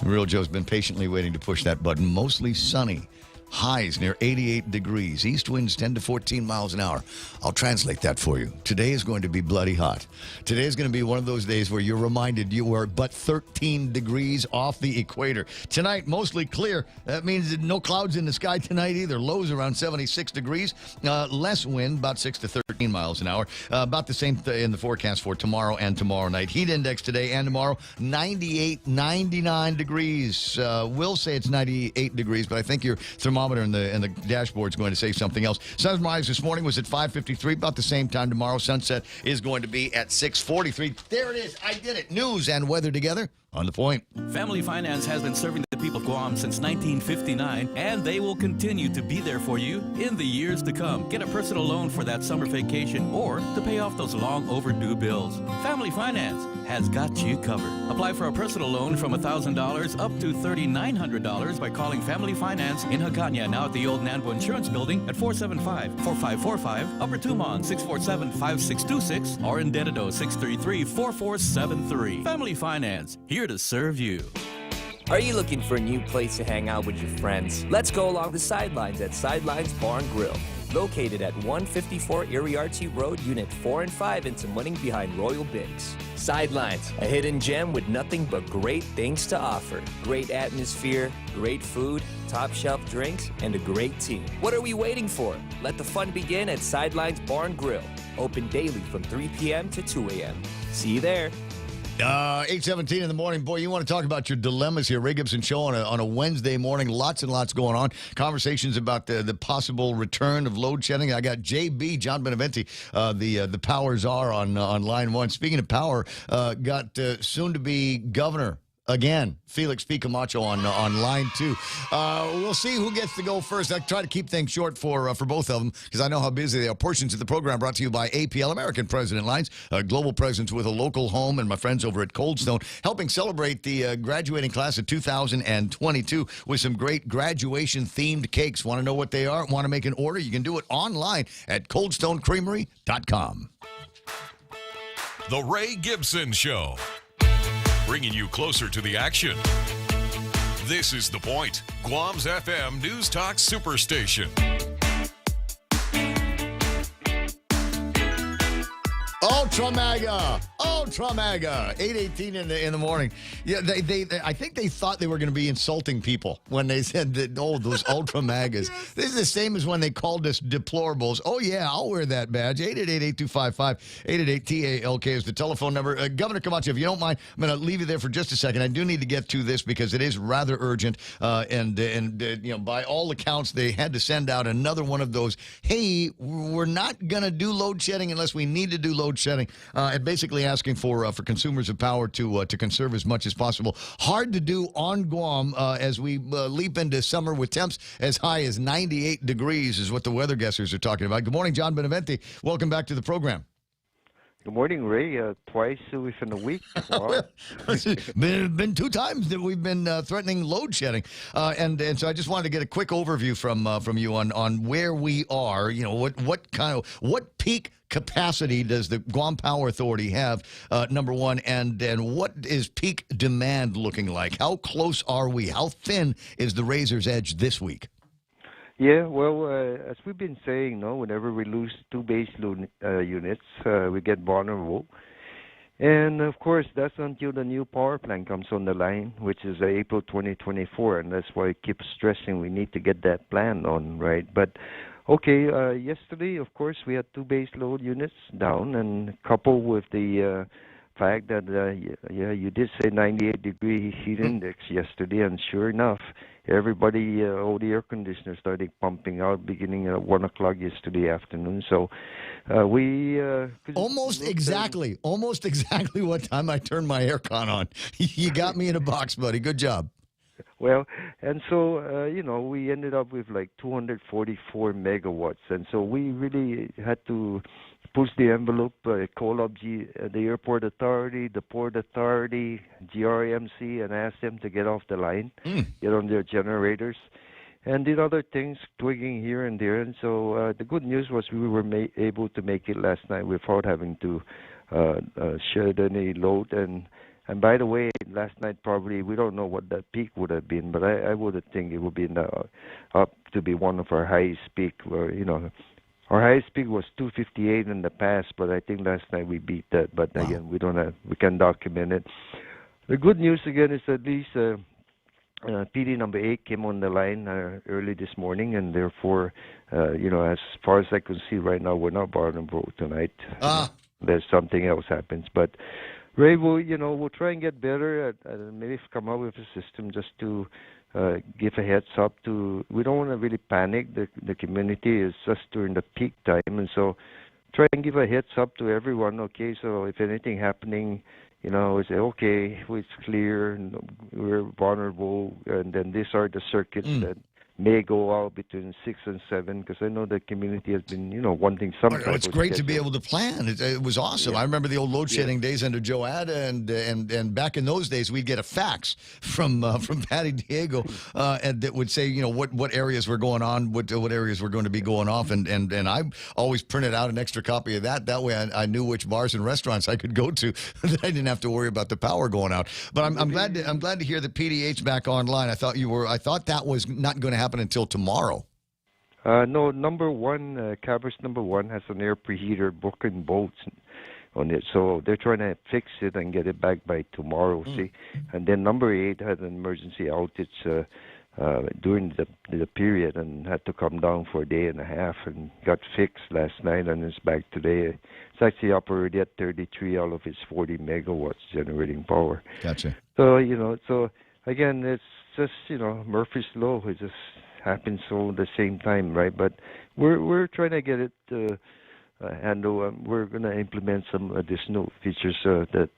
Real Joe's been patiently waiting to push that button. Mostly sunny. Highs near 88 degrees. East winds 10 to 14 miles an hour. I'll translate that for you. Today is going to be bloody hot. Today is going to be one of those days where you're reminded you are but 13 degrees off the equator. Tonight, mostly clear. That means no clouds in the sky tonight either. Lows around 76 degrees. Less wind, about 6 to 13 miles an hour. About the same in the forecast for tomorrow and tomorrow night. Heat index today and tomorrow, 98, 99 degrees. We'll say it's 98 degrees, but I think your thermometer in the dashboard is going to say something else. Sunrise this morning was at 5:53, about the same time tomorrow. Sunset is going to be at 6:43. There it is. I did it. News and weather together on The Point. Family Finance has been serving the people of Guam since 1959, and they will continue to be there for you in the years to come. Get a personal loan for that summer vacation or to pay off those long overdue bills. Family Finance has got you covered. Apply for a personal loan from $1,000 up to $3,900 by calling Family Finance in Hagåtña, now at the old Nanbo Insurance Building at 475-4545, Upper Tumon 647-5626, or in Dededo 633-4473. Family Finance, here to serve you. Are you looking for a new place to hang out with your friends? Let's go along the sidelines at Sidelines Bar and Grill. Located at 154 Iriarte Road, Unit 4 and 5 in Tamuning behind Royal Bigs. Sidelines, a hidden gem with nothing but great things to offer. Great atmosphere, great food, top shelf drinks, and a great team. What are we waiting for? Let the fun begin at Sidelines Bar and Grill. Open daily from 3 p.m. to 2 a.m. See you there. 8:17 in the morning. Boy, you want to talk about your dilemmas here. Ray Gibson Show on a Wednesday morning. Lots and lots going on. Conversations about the possible return of load shedding. I got JB, John Beneventi, the power czar on line 1. Speaking of power, got soon-to-be governor again, Felix P. Camacho on line 2. We'll see who gets to go first. I try to keep things short for both of them because I know how busy they are. Portions of the program brought to you by APL, American President Lines, a global presence with a local home, and my friends over at Cold Stone, helping celebrate the graduating class of 2022 with some great graduation-themed cakes. Want to know what they are? Want to make an order? You can do it online at coldstonecreamery.com. The Ray Gibson Show, bringing you closer to the action. This is The Point, Guam's FM News Talk Superstation. Ultra Mega, 8:18 in the morning. Yeah, they I think they thought they were going to be insulting people when they said that. Oh, those Ultra Magas. This is the same as when they called us deplorables. Oh yeah, I'll wear that badge. 888-8255, 888-TALK is the telephone number. Governor Camacho, if you don't mind, I'm going to leave you there for just a second. I do need to get to this because it is rather urgent, and you know, by all accounts, they had to send out another one of those. Hey, we're not going to do load shedding unless we need to do load shedding, and basically asking for consumers of power to conserve as much as possible. Hard to do on Guam as we leap into summer with temps as high as 98 degrees is what the weather guessers are talking about. Good morning, John Benavente. Welcome back to the program. Good morning, Ray. Twice within a week. Wow. been 2 times that we've been threatening load shedding, and so I just wanted to get a quick overview from you on where we are. You know, what peak capacity does the Guam Power Authority have? Number one, and what is peak demand looking like? How close are we? How thin is the razor's edge this week? Yeah, well, as we've been saying, whenever we lose 2 base load units, we get vulnerable. And, of course, that's until the new power plant comes on the line, which is April 2024, and that's why I keep stressing we need to get that plan on, right? But, okay, yesterday, of course, we had 2 base load units down, and coupled with the fact that, you did say 98-degree heat index yesterday, and sure enough, everybody, all the air conditioners started pumping out beginning at 1 o'clock yesterday afternoon. So we... almost exactly what time I turned my aircon on. You got me in a box, buddy. Good job. Well, and so, we ended up with like 244 megawatts. And so we really had to push the envelope, call up the airport authority, the port authority, GRMC, and ask them to get off the line, get on their generators, and did other things, twigging here and there. And so the good news was we were able to make it last night without having to shed any load. And by the way, last night probably, we don't know what that peak would have been, but I would think it would be up to be one of our highest peak, where, our highest peak was 258 in the past, but I think last night we beat that. But again, we can document it. The good news again is at least PD number 8 came on the line early this morning, and therefore, as far as I can see right now, we're not vulnerable tonight. There's something else happens, but Ray, we'll try and get better at maybe come up with a system just to give a heads up to. We don't want to really panic the community. Is just during the peak time, and so try and give a heads up to everyone. Okay, so if anything happening, we say okay, it's clear, we're vulnerable, and then these are the circuits that may go out between 6 and 7, because I know the community has been, wanting some. It's great to be able to plan. It was awesome. Yeah. I remember the old load shedding days under Joe Ada, and back in those days, we'd get a fax from Patty Diego, and that would say, what areas were going on, what areas were going to be going off, and I always printed out an extra copy of that. That way, I knew which bars and restaurants I could go to. That I didn't have to worry about the power going out. But I'm glad to hear that PDH back online. I thought that was not going to happen until tomorrow. No, number 1, Cabras number 1 has an air preheater broken bolts on it, so they're trying to fix it and get it back by tomorrow. See, and then number 8 had an emergency outage during the period and had to come down for a day and a half, and got fixed last night, and it's back today. It's actually operating at 33 out of its 40 megawatts generating power. Gotcha. So so again, it's just Murphy's Law. It just happens all at the same time, right? But we're trying to get it handled. We're going to implement some additional features that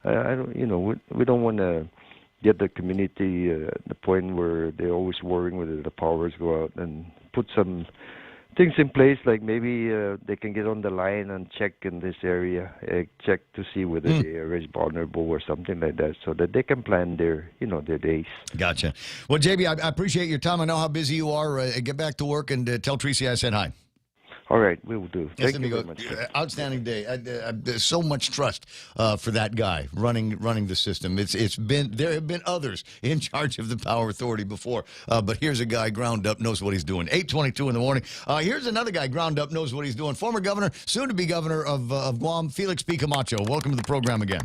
I don't. We don't want to get the community at the point where they're always worrying whether the powers go out, and put some things in place, like maybe they can get on the line and check in this area, check to see whether the area is vulnerable or something like that, so that they can plan their days. Gotcha. Well, JB, I appreciate your time. I know how busy you are. Get back to work and tell Tracy I said hi. All right, we will do. Yes, Thank you amigo. very much. Sir. Outstanding day. There's so much trust for that guy running the system. It's been there have been others in charge of the Power Authority before, but here's a guy ground up, knows what he's doing. 8:22 in the morning. Here's another guy ground up, knows what he's doing. Former governor, soon to be governor of Guam, Felix P. Camacho. Welcome to the program again.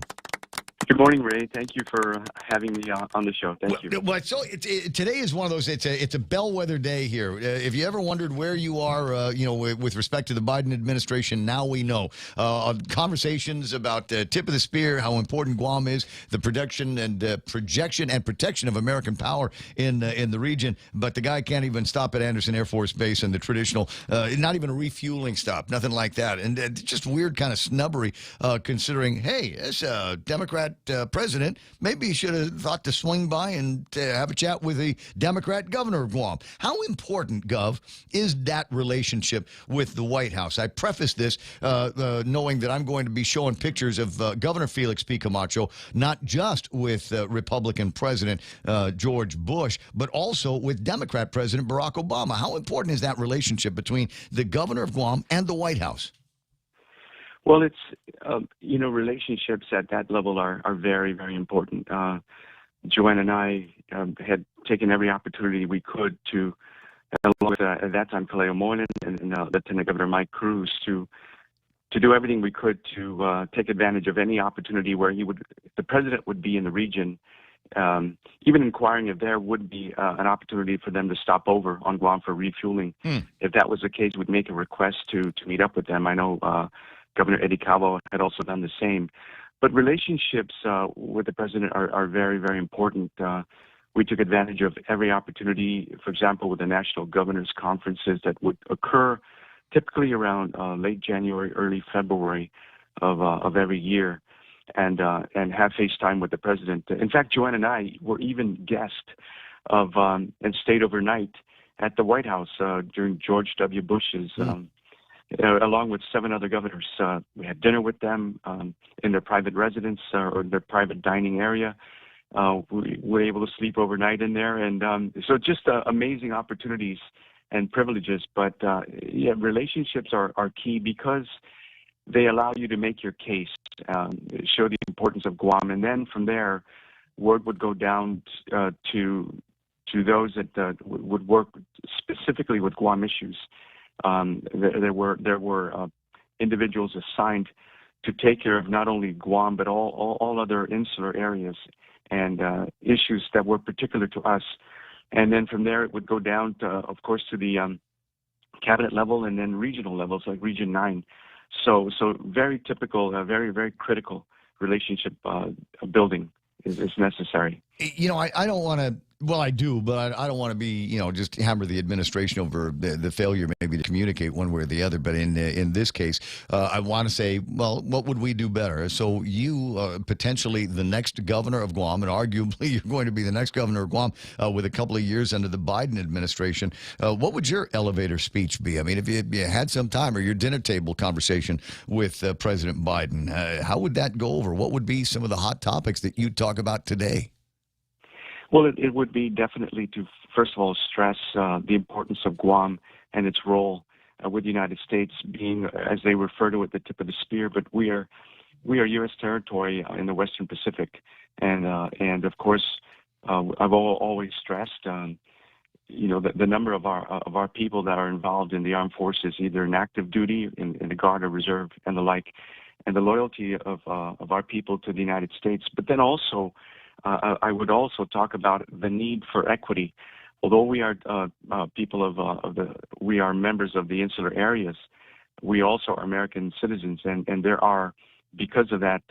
Good morning, Ray. Thank you for having me on the show. Thank you. Well, so today is one of those. It's a bellwether day here. If you ever wondered where you are, with respect to the Biden administration, now we know. Conversations about tip of the spear, how important Guam is, the production and projection and protection of American power in the region. But the guy can't even stop at Anderson Air Force Base and the traditional, not even a refueling stop, nothing like that, and just weird kind of snubbery, considering, hey, as a Democrat president, maybe he should have thought to swing by and have a chat with the Democrat governor of Guam. How important, Gov, is that relationship with the White House? I preface this knowing that I'm going to be showing pictures of Governor Felix P. Camacho, not just with Republican President George Bush, but also with Democrat President Barack Obama. How important is that relationship between the governor of Guam and the White House? Well, it's, relationships at that level are very, very important. Joanne and I had taken every opportunity we could to, along with, at that time, Kaleo Moynihan and Lieutenant Governor Mike Cruz, to do everything we could to take advantage of any opportunity where the president would be in the region, even inquiring if there would be an opportunity for them to stop over on Guam for refueling. If that was the case, we'd make a request to meet up with them. I know Governor Eddie Cabo had also done the same. But relationships with the president are very, very important. We took advantage of every opportunity, for example, with the National Governors Conferences that would occur typically around late January, early February of every year, and have FaceTime with the president. In fact, Joanne and I were even guests of and stayed overnight at the White House during George W. Bush's along with 7 other governors. We had dinner with them in their private residence or their private dining area. We were able to sleep overnight in there. And so just amazing opportunities and privileges. But, relationships are key because they allow you to make your case, show the importance of Guam. And then from there, word would go down to those that would work specifically with Guam issues. There were individuals assigned to take care of not only Guam but all other insular areas and issues that were particular to us. And then from there, it would go down to, of course, to the cabinet level and then regional levels like Region 9. So very typical, very, very critical relationship building is necessary. I don't want to. Well, I do, but I don't want to be, just hammer the administration over the failure maybe to communicate one way or the other. But in this case, I want to say, well, what would we do better? So you potentially the next governor of Guam, and arguably you're going to be the next governor of Guam with a couple of years under the Biden administration. What would your elevator speech be? I mean, if you had some time or your dinner table conversation with President Biden, how would that go over? What would be some of the hot topics that you'd talk about today? Well, it would be definitely to, first of all, stress the importance of Guam and its role with the United States being, as they refer to it, the tip of the spear. But we are U.S. territory in the Western Pacific, and of course, I've always stressed, the number of our people that are involved in the armed forces, either in active duty, in the Guard or Reserve, and the like, and the loyalty of our people to the United States. But then also, I would also talk about the need for equity. Although we are we are members of the insular areas, we also are American citizens, and there are, because of that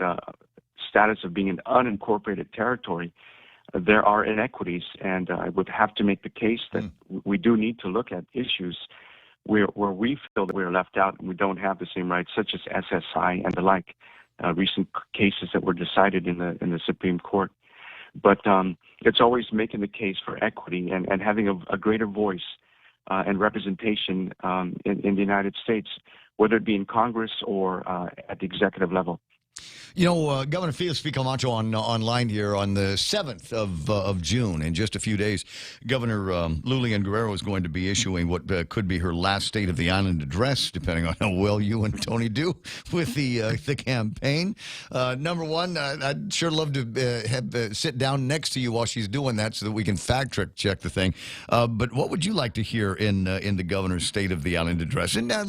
status of being an unincorporated territory, there are inequities, and I would have to make the case that we do need to look at issues where we feel that we're left out and we don't have the same rights, such as SSI and the like, recent cases that were decided in the Supreme Court. But it's always making the case for equity and having a greater voice and representation in the United States, whether it be in Congress or at the executive level. You know, Governor Felix P. Camacho online here on the 7th of June. In just a few days, Governor Lulian Guerrero is going to be issuing what could be her last State of the Island address, depending on how well you and Tony do with the campaign. Number one, I'd sure love to sit down next to you while she's doing that so that we can fact check the thing. But what would you like to hear in the Governor's State of the Island address? And I'll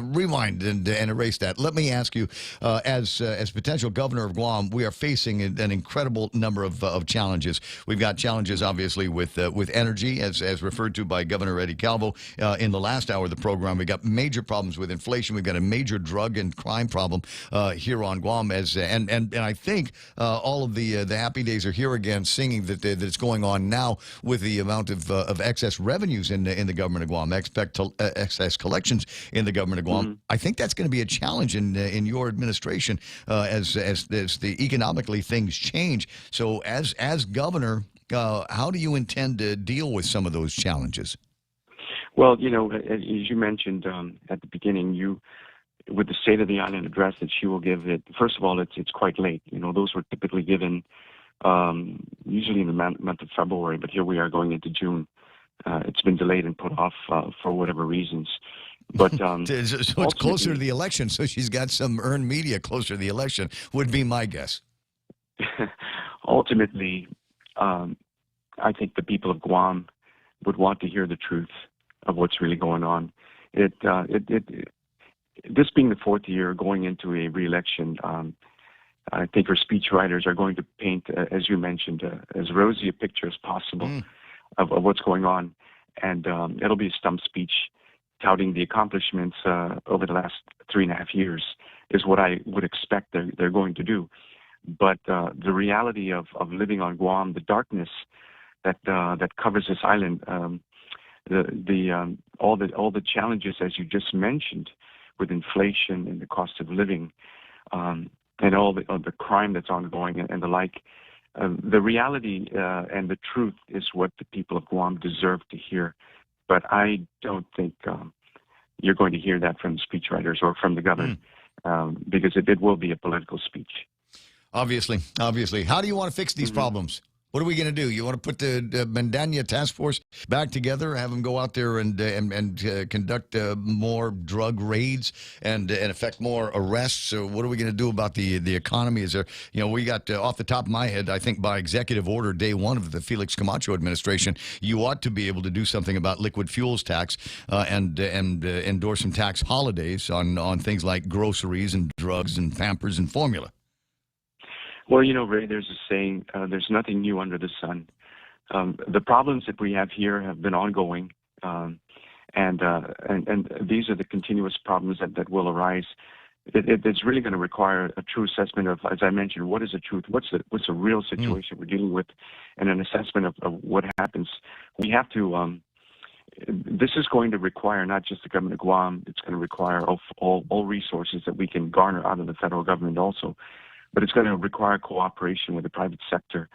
rewind and erase that. Let me ask you. As potential governor of Guam, we are facing an incredible number of challenges. We've got challenges, obviously, with energy, as referred to by Governor Eddie Calvo in the last hour of the program. We've got major problems with inflation. We've got a major drug and crime problem here on Guam. And I think all of the happy days are here again, singing that it's going on now with the amount of excess revenues in the government of Guam, excess collections in the government of Guam. Mm-hmm. I think that's going to be a challenge in your administration as the economically things change. So as governor, how do you intend to deal with some of those challenges? Well, you know, as you mentioned at the beginning, with the State of the Island address that she will give, first of all, it's quite late. You know, those were typically given usually in the month of February, but here we are going into June. It's been delayed and put off for whatever reasons. But so it's closer to the election, so she's got some earned media closer to the election, would be my guess. Ultimately, I think the people of Guam would want to hear the truth of what's really going on. This being the fourth year going into a re-election, I think her speechwriters are going to paint, as you mentioned, as rosy a picture as possible of what's going on. And it'll be a stump speech touting the accomplishments over the last 3.5 years is what I would expect they're going to do. But the reality of living on Guam, the darkness that covers this island, all the challenges, as you just mentioned, with inflation and the cost of living, and all the crime that's ongoing and the like, the reality and the truth is what the people of Guam deserve to hear. But I don't think you're going to hear that from the speechwriters or from the governor, because it will be a political speech. Obviously. How do you want to fix these problems? What are we going to do? You want to put the Mandania task force back together, have them go out there and conduct more drug raids and effect more arrests? So what are we going to do about the economy? Is there, we got off the top of my head, I think by executive order, day one of the Felix Camacho administration, you ought to be able to do something about liquid fuels tax and endorse some tax holidays on things like groceries and drugs and Pampers and formula. Well, Ray, there's a saying, there's nothing new under the sun. The problems that we have here have been ongoing, and these are the continuous problems that will arise. It's really going to require a true assessment of, as I mentioned, what is the truth? What's the real situation we're dealing with, and an assessment of what happens. We have to. This is going to require not just the government of Guam. It's going to require all resources that we can garner out of the federal government also. But it's going to require cooperation with the private sector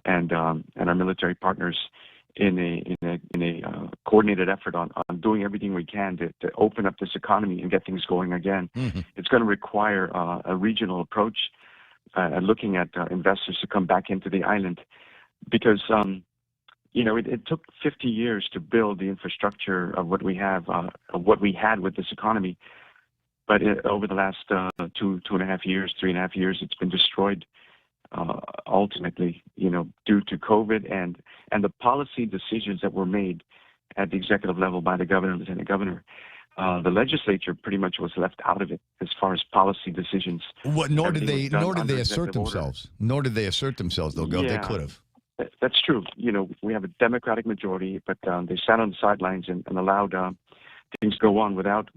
and our military partners in a coordinated effort on doing everything we can to open up this economy and get things going again. Mm-hmm. It's going to require a regional approach, looking at investors to come back into the island, because it took 50 years to build the infrastructure of what we have, of what we had with this economy. But over the last 2.5 years, 3.5 years, it's been destroyed ultimately, due to COVID and the policy decisions that were made at the executive level by the governor and lieutenant governor. The legislature pretty much was left out of it as far as policy decisions. Nor did they assert themselves. Nor did they assert themselves, though, Gov. Yeah, they could have. That's true. We have a Democratic majority, but they sat on the sidelines and allowed things to go on without.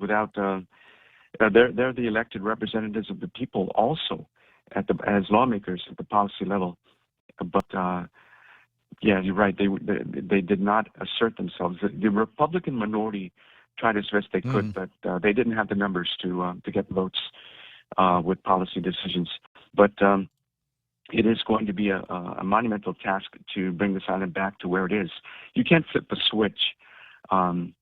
They're the elected representatives of the people also as lawmakers at the policy level. But, yeah, you're right. They did not assert themselves. The Republican minority tried as best they could, but they didn't have the numbers to get votes with policy decisions. But it is going to be a monumental task to bring this island back to where it is. You can't flip a switch and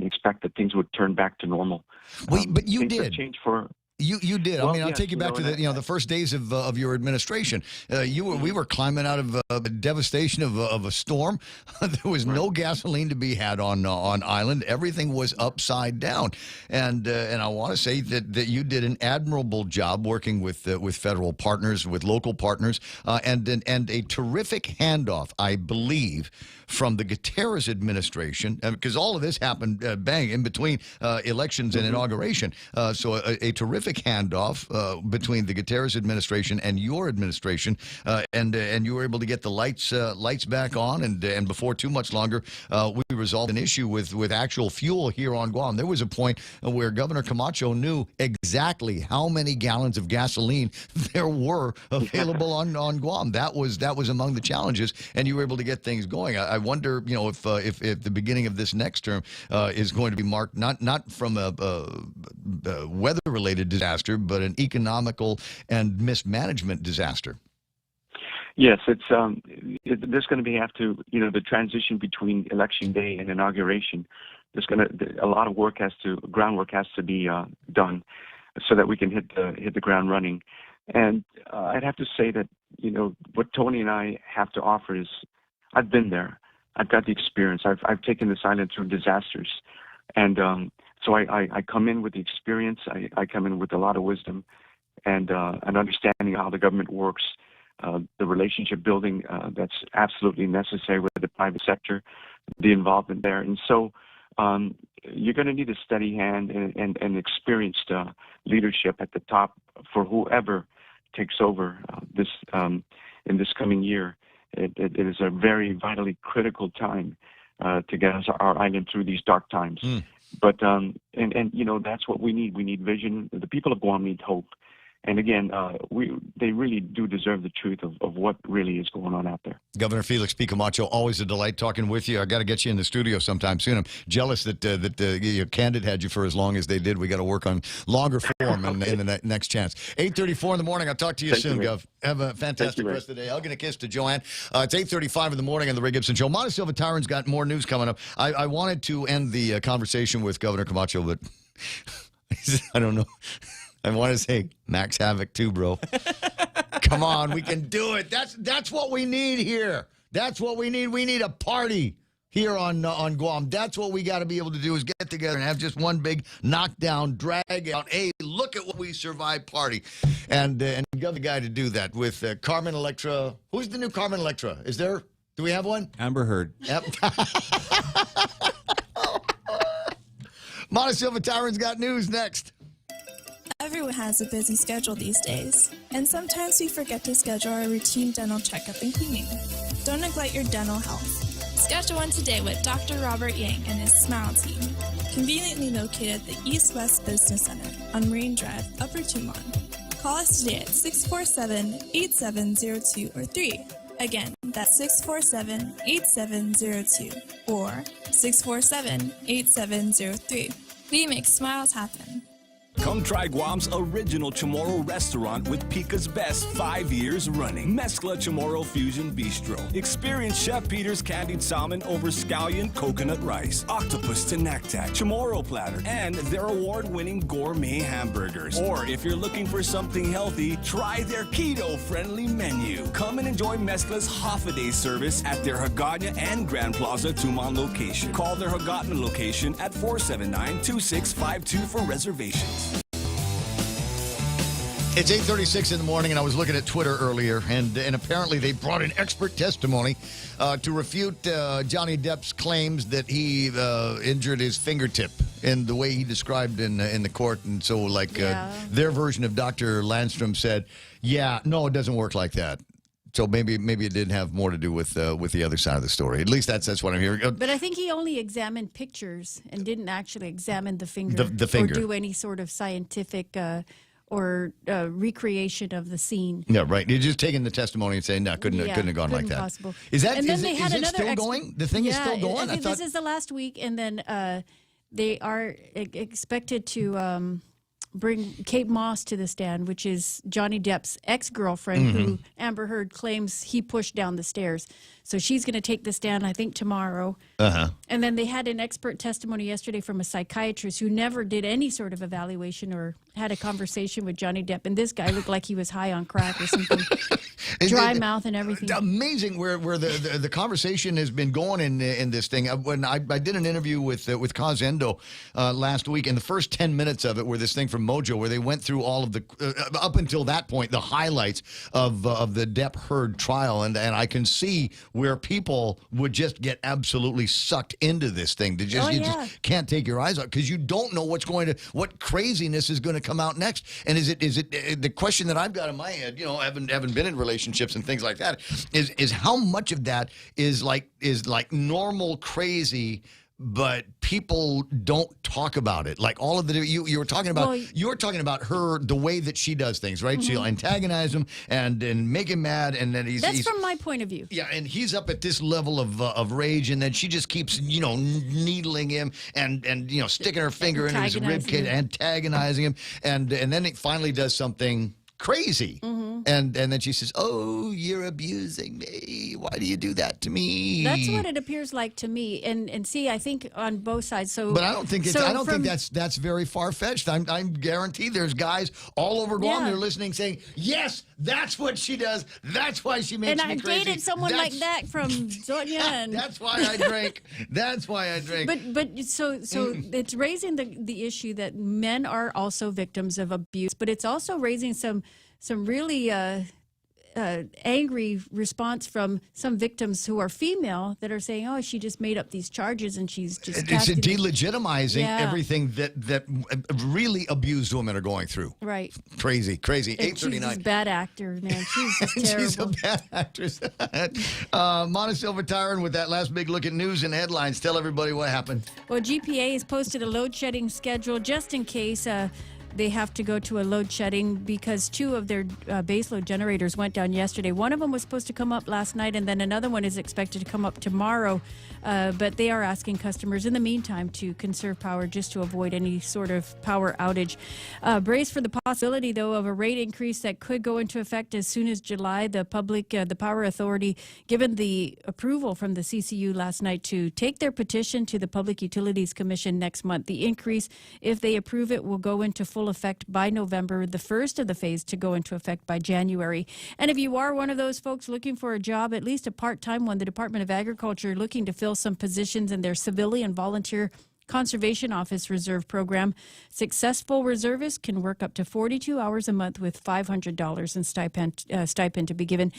expect that things would turn back to normal. But you did. Change for You did. Well, I mean, I'll yes, take you back to the first days of your administration. We were climbing out of the devastation of a storm. There was no gasoline to be had on island. Everything was upside down, and I want to say that you did an admirable job working with federal partners, with local partners, and a terrific handoff, I believe, from the Gutierrez administration, because all of this happened bang in between elections and inauguration. So a terrific handoff between the Gutierrez administration and your administration, and you were able to get the lights back on, and before too much longer, we resolved an issue with actual fuel here on Guam. There was a point where Governor Camacho knew exactly how many gallons of gasoline there were available on Guam. That was among the challenges, and you were able to get things going. I wonder, if the beginning of this next term is going to be marked not from a weather-related disaster, but an economical and mismanagement disaster. Yes, there's going to be the transition between election day and inauguration. A lot of groundwork has to be done, so that we can hit the ground running. And I'd have to say that what Tony and I have to offer is, I've been there. I've got the experience. I've taken this island through disasters, and so I come in with the experience. I come in with a lot of wisdom and an understanding of how the government works, the relationship building that's absolutely necessary with the private sector, the involvement there. And so you're going to need a steady hand and experienced leadership at the top for whoever takes over in this coming year. It is a very vitally critical time to get our island through these dark times. But that's what we need. We need vision. The people of Guam need hope. And again, they really do deserve the truth of what really is going on out there. Governor Felix P. Camacho, always a delight talking with you. I got to get you in the studio sometime soon. I'm jealous that Candid had you for as long as they did. We got to work on longer form in the next chance. 8:34 in the morning. I'll talk to you soon, Gov. Have a fantastic rest of the day. Hug and a kiss to Joanne. It's 8:35 in the morning on the Ray Gibson Show. Monte Silva Tyron's got more news coming up. I wanted to end the conversation with Governor Camacho, but I don't know. I want to say Max Havoc too, bro. Come on, we can do it. That's what we need here. That's what we need. We need a party here on Guam. That's what we got to be able to do, is get together and have just one big knockdown, drag out, hey, look at what we survived party. And got the guy to do that with Carmen Electra. Who's the new Carmen Electra? Do we have one? Amber Heard. Yep. Monte Silva Tyron's got news next. Everyone has a busy schedule these days, and sometimes we forget to schedule our routine dental checkup and cleaning. Don't neglect your dental health. Schedule one today with Dr. Robert Yang and his Smile team, conveniently located at the East-West Business Center on Marine Drive, Upper Tumon. Call us today at 647-8702 or 3. Again, that's 647-8702 or 647-8703. We make smiles happen. Come try Guam's original Chamorro restaurant with Pica's Best 5 years running. Mezcla Chamorro Fusion Bistro. Experience Chef Peter's candied salmon over scallion coconut rice, octopus to naktak, Chamorro platter, and their award-winning gourmet hamburgers. Or if you're looking for something healthy, try their keto-friendly menu. Come and enjoy Mezcla's half-a-day service at their Hagåtña and Grand Plaza Tumon location. Call their Hagåtña location at 479-2652 for reservations. It's 8:36 in the morning, and I was looking at Twitter earlier, and apparently they brought in expert testimony to refute Johnny Depp's claims that he injured his fingertip in the way he described in the court. And so, their version of Dr. Landstrom said, no, it doesn't work like that. So maybe it did have more to do with the other side of the story. At least that's what I'm hearing. But I think he only examined pictures and didn't actually examine the finger, the finger, or do any sort of scientific or recreation of the scene. Yeah, right. You're just taking the testimony and saying, no, couldn't have gone like that. Possible. Is that and then is they it, had is it still going? The thing is still going? I think this is the last week, and then they are expected to bring Kate Moss to the stand, which is Johnny Depp's ex-girlfriend, who Amber Heard claims he pushed down the stairs. So she's going to take the stand, I think, tomorrow. And then they had an expert testimony yesterday from a psychiatrist who never did any sort of evaluation or had a conversation with Johnny Depp, and this guy looked like he was high on crack or something. Dry mouth and everything. Amazing where the conversation has been going in this thing. When I did an interview with Cosendo last week, and the first 10 minutes of it were this thing from Mojo, where they went through all of the up until that point the highlights of the Depp Heard trial, and I can see where people would just get absolutely sucked into this thing. You just can't take your eyes off because you don't know what craziness is going to come out next. And is it the question that I've got in my head? Having been in relationships and things like that, is how much of that is like normal crazy, but people don't talk about it. Like all of the you were talking about her, the way that she does things, right? Mm-hmm. She'll antagonize him and make him mad, and then That's from my point of view. Yeah, and he's up at this level of rage, and then she just keeps needling him and sticking her finger into his rib cage, antagonizing him, and then it finally does something crazy. Mm-hmm. And then she says, "Oh, you're abusing me. Why do you do that to me?" That's what it appears like to me. And see, I think on both sides. So, but I don't think that's very far fetched. I'm guaranteed there's guys all over Guam that are listening, saying, "Yes, that's what she does. That's why she makes me crazy." And I dated someone like that from Zonia. And that's why I drink. That's why I drink. But so it's raising the issue that men are also victims of abuse, but it's also raising some really angry response from some victims who are female that are saying, "Oh, she just made up these charges and she's just." It's delegitimizing everything that really abused women are going through. Right. Crazy. And 8:39. she's a bad actor, man. She's just terrible. She's a bad actress. Montecillo Tyron with that last big look at news and headlines. Tell everybody what happened. Well, GPA has posted a load shedding schedule just in case they have to go to a load shedding because two of their baseload generators went down yesterday. One of them was supposed to come up last night, and then another one is expected to come up tomorrow. But they are asking customers in the meantime to conserve power just to avoid any sort of power outage. Brace for the possibility, though, of a rate increase that could go into effect as soon as July. The Power Authority, given the approval from the CCU last night to take their petition to the Public Utilities Commission next month. The increase, if they approve it, will go into full effect by November, the first of the phase to go into effect by January. And if you are one of those folks looking for a job, at least a part-time one, the Department of Agriculture looking to fill some positions in their civilian volunteer Conservation Office Reserve Program. Successful reservists can work up to 42 hours a month with $500 in stipend to be given.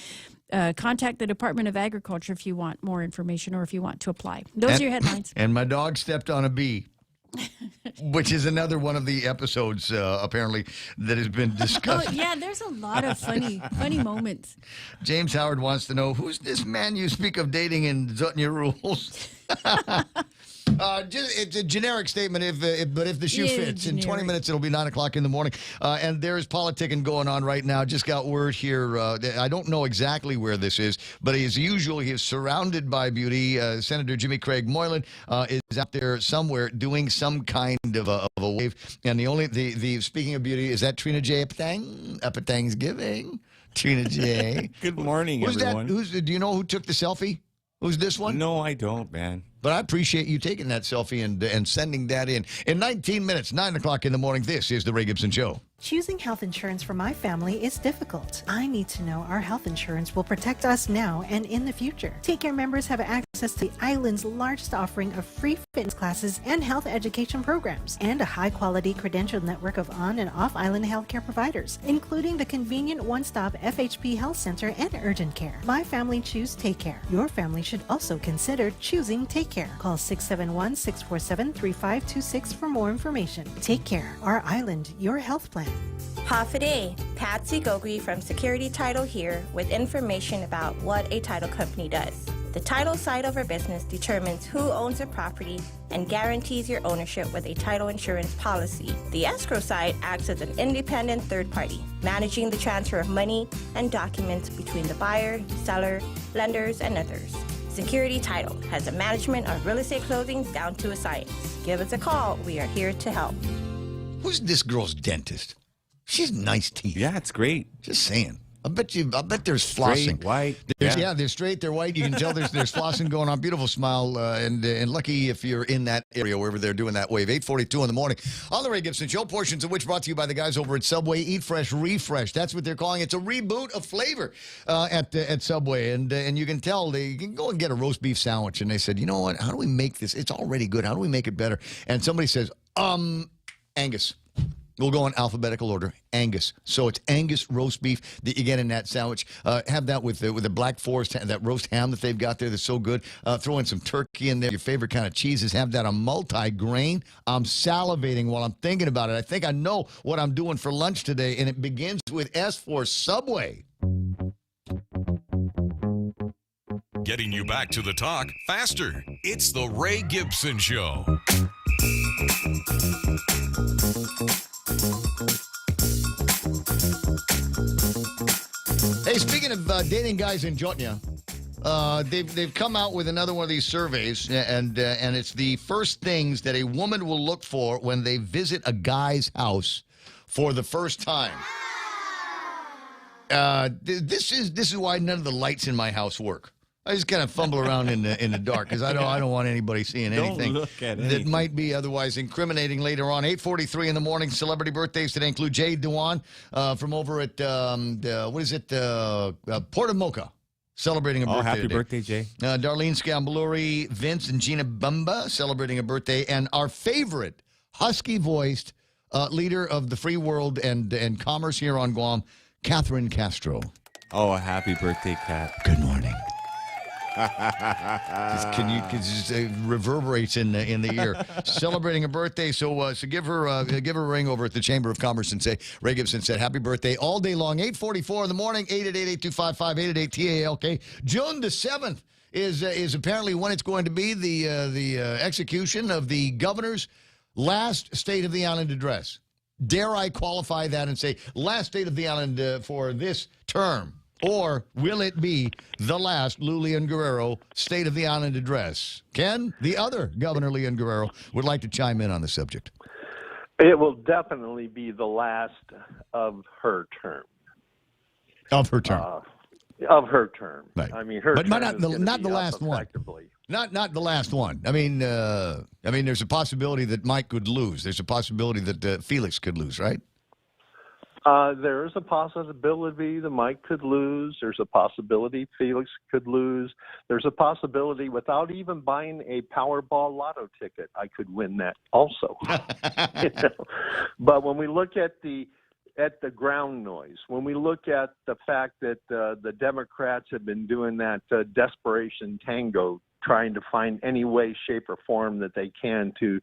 Contact the Department of Agriculture if you want more information or if you want to apply. Those are your headlines. And my dog stepped on a bee. Which is another one of the episodes, apparently, that has been discussed. Oh, yeah, there's a lot of funny moments. James Howard wants to know, who's this man you speak of dating in Zutnya Rules? It's a generic statement, but if the shoe fits. Generic. In 20 minutes, it'll be 9 o'clock in the morning. And there is politicking going on right now. Just got word here. I don't know exactly where this is, but as usual, he is surrounded by beauty. Senator Jimmy Craig Moylan is out there somewhere doing some kind of a wave. And the speaking of beauty, is that Trina J. Up at Thanksgiving? Trina J. Good morning, Who's everyone. That? Do you know who took the selfie? Who's this one? No, I don't, man. But I appreciate you taking that selfie and sending that in. In 19 minutes, 9 o'clock in the morning, this is The Ray Gibson Show. Choosing health insurance for my family is difficult. I need to know our health insurance will protect us now and in the future. Take Care members have access to the island's largest offering of free fitness classes and health education programs, and a high-quality credentialed network of on- and off-island healthcare providers, including the convenient one-stop FHP Health Center and urgent care. My family choose Take Care. Your family should also consider choosing Take Care. Call 671-647-3526 for more information. Take Care, our island, your health plan. Hafa-day, Patsy Gogri from Security Title here with information about what a title company does. The title side of our business determines who owns a property and guarantees your ownership with a title insurance policy. The escrow side acts as an independent third party, managing the transfer of money and documents between the buyer, seller, lenders, and others. Security Title has the management of real estate closings down to a science. Give us a call. We are here to help. Who's this girl's dentist? She has nice teeth. Yeah, it's great. Just saying. I bet there's flossing. Straight, white. Yeah, they're straight, they're white. You can tell there's flossing going on. Beautiful smile, and lucky if you're in that area, wherever they're doing that wave. 8:42 in the morning. On the Ray Gibson Show, portions of which brought to you by the guys over at Subway. Eat Fresh, Refresh. That's what they're calling it. It's a reboot of flavor at Subway, and you can tell you can go and get a roast beef sandwich, and they said, you know what? How do we make this? It's already good. How do we make it better? And somebody says, Angus. We'll go in alphabetical order. Angus. So it's Angus roast beef that you get in that sandwich. Have that with the Black Forest, that roast ham that they've got there that's so good. Throw in some turkey in there, your favorite kind of cheeses. Have that on multi-grain. I'm salivating while I'm thinking about it. I think I know what I'm doing for lunch today, and it begins with S for Subway. Getting you back to the talk faster. It's the Ray Gibson Show. Hey, speaking of dating guys in Jotnya, they've come out with another one of these surveys, and it's the first things that a woman will look for when they visit a guy's house for the first time. This is why none of the lights in my house work. I just kind of fumble around in the dark because I don't want anybody seeing anything that might be otherwise incriminating later on. 8:43 in the morning. Celebrity birthdays today include Jay Dewan from over at Port of Mocha, celebrating a birthday. Happy today. birthday, Jay. Darlene Scambaluri, Vince, and Gina Bumba celebrating a birthday, and our favorite husky-voiced leader of the free world and commerce here on Guam, Catherine Castro. Oh, a happy birthday, Kat. Good morning. It reverberates in the ear. Celebrating a birthday, so give her a ring over at the Chamber of Commerce and say Ray Gibson said happy birthday all day long. 8:44 in the morning. 888-8255-888-TALK. June the 7th is apparently when it's going to be the execution of the governor's last State of the Island address. Dare I qualify that and say last State of the Island for this term? Or will it be the last Lou Leon Guerrero State of the Island address? Ken, the other Governor Leon Guerrero, would like to chime in on the subject. It will definitely be the last of her term. Of her term. Of her term. Right. I mean, her but term not the last one. Not the last one. I mean, there's a possibility that Mike could lose. There's a possibility that Felix could lose, right? There is a possibility that Mike could lose. There's a possibility Felix could lose. There's a possibility without even buying a Powerball lotto ticket, I could win that also. But when we look at the ground noise, when we look at the fact that the Democrats have been doing that desperation tango, trying to find any way, shape, or form that they can to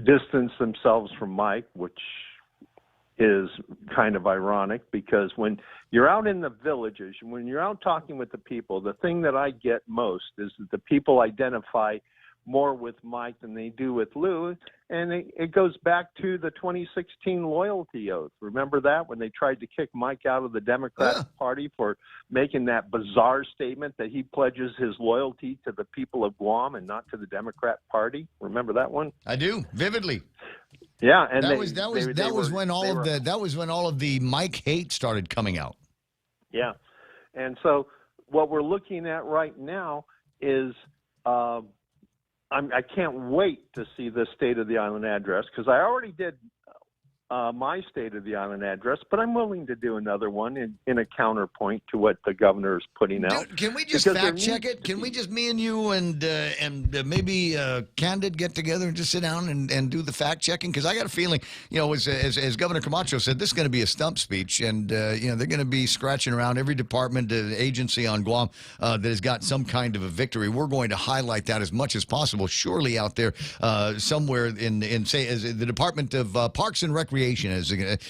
distance themselves from Mike, which is kind of ironic because when you're out in the villages, when you're out talking with the people, the thing that I get most is that the people identify more with Mike than they do with Lou, and it goes back to the 2016 loyalty oath. Remember that when they tried to kick Mike out of the Democratic Party for making that bizarre statement that he pledges his loyalty to the people of Guam and not to the Democrat Party? Remember that one? I do vividly. Yeah, and that was when all of the Mike hate started coming out. Yeah, and so what we're looking at right now is I can't wait to see the State of the Island address because I already did my State of the Island address, but I'm willing to do another one in a counterpoint to what the governor is putting out. Dude, can we just fact check it? Can we just, me and you and maybe Candid get together and just sit down and do the fact checking? Because I got a feeling, as Governor Camacho said, this is going to be a stump speech, and they're going to be scratching around every department, agency on Guam that has got some kind of a victory. We're going to highlight that as much as possible. Surely out there somewhere in say as the Department of Parks and Recreation.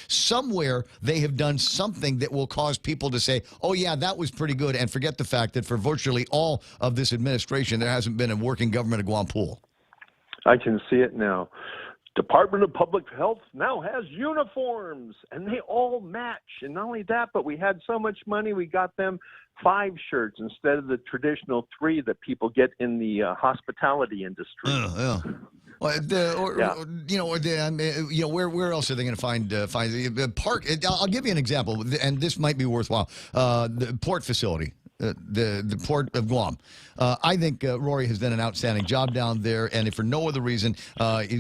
Somewhere they have done something that will cause people to say, oh, yeah, that was pretty good, and forget the fact that for virtually all of this administration, there hasn't been a working government of Guam pool. I can see it now. Department of Public Health now has uniforms, and they all match. And not only that, but we had so much money, we got them 5 shirts instead of the traditional 3 that people get in the hospitality industry. Yeah. Well, where else are they going to find the park? I'll give you an example, and this might be worthwhile. The port facility. The Port of Guam. I think Rory has done an outstanding job down there, and if for no other reason,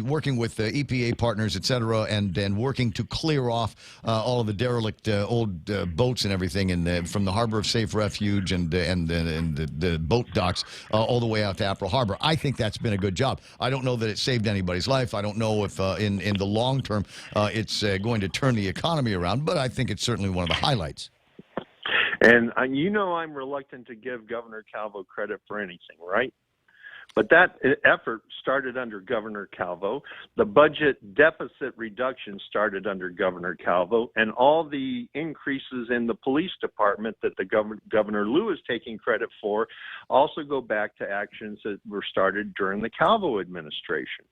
working with EPA partners, et cetera, and working to clear off all of the derelict old boats and everything from the Harbor of Safe Refuge and the boat docks all the way out to April Harbor. I think that's been a good job. I don't know that it saved anybody's life. I don't know if in the long term it's going to turn the economy around, but I think it's certainly one of the highlights. And I'm reluctant to give Governor Calvo credit for anything, right? But that effort started under Governor Calvo. The budget deficit reduction started under Governor Calvo, and all the increases in the police department that the Governor Liu is taking credit for also go back to actions that were started during the Calvo administration.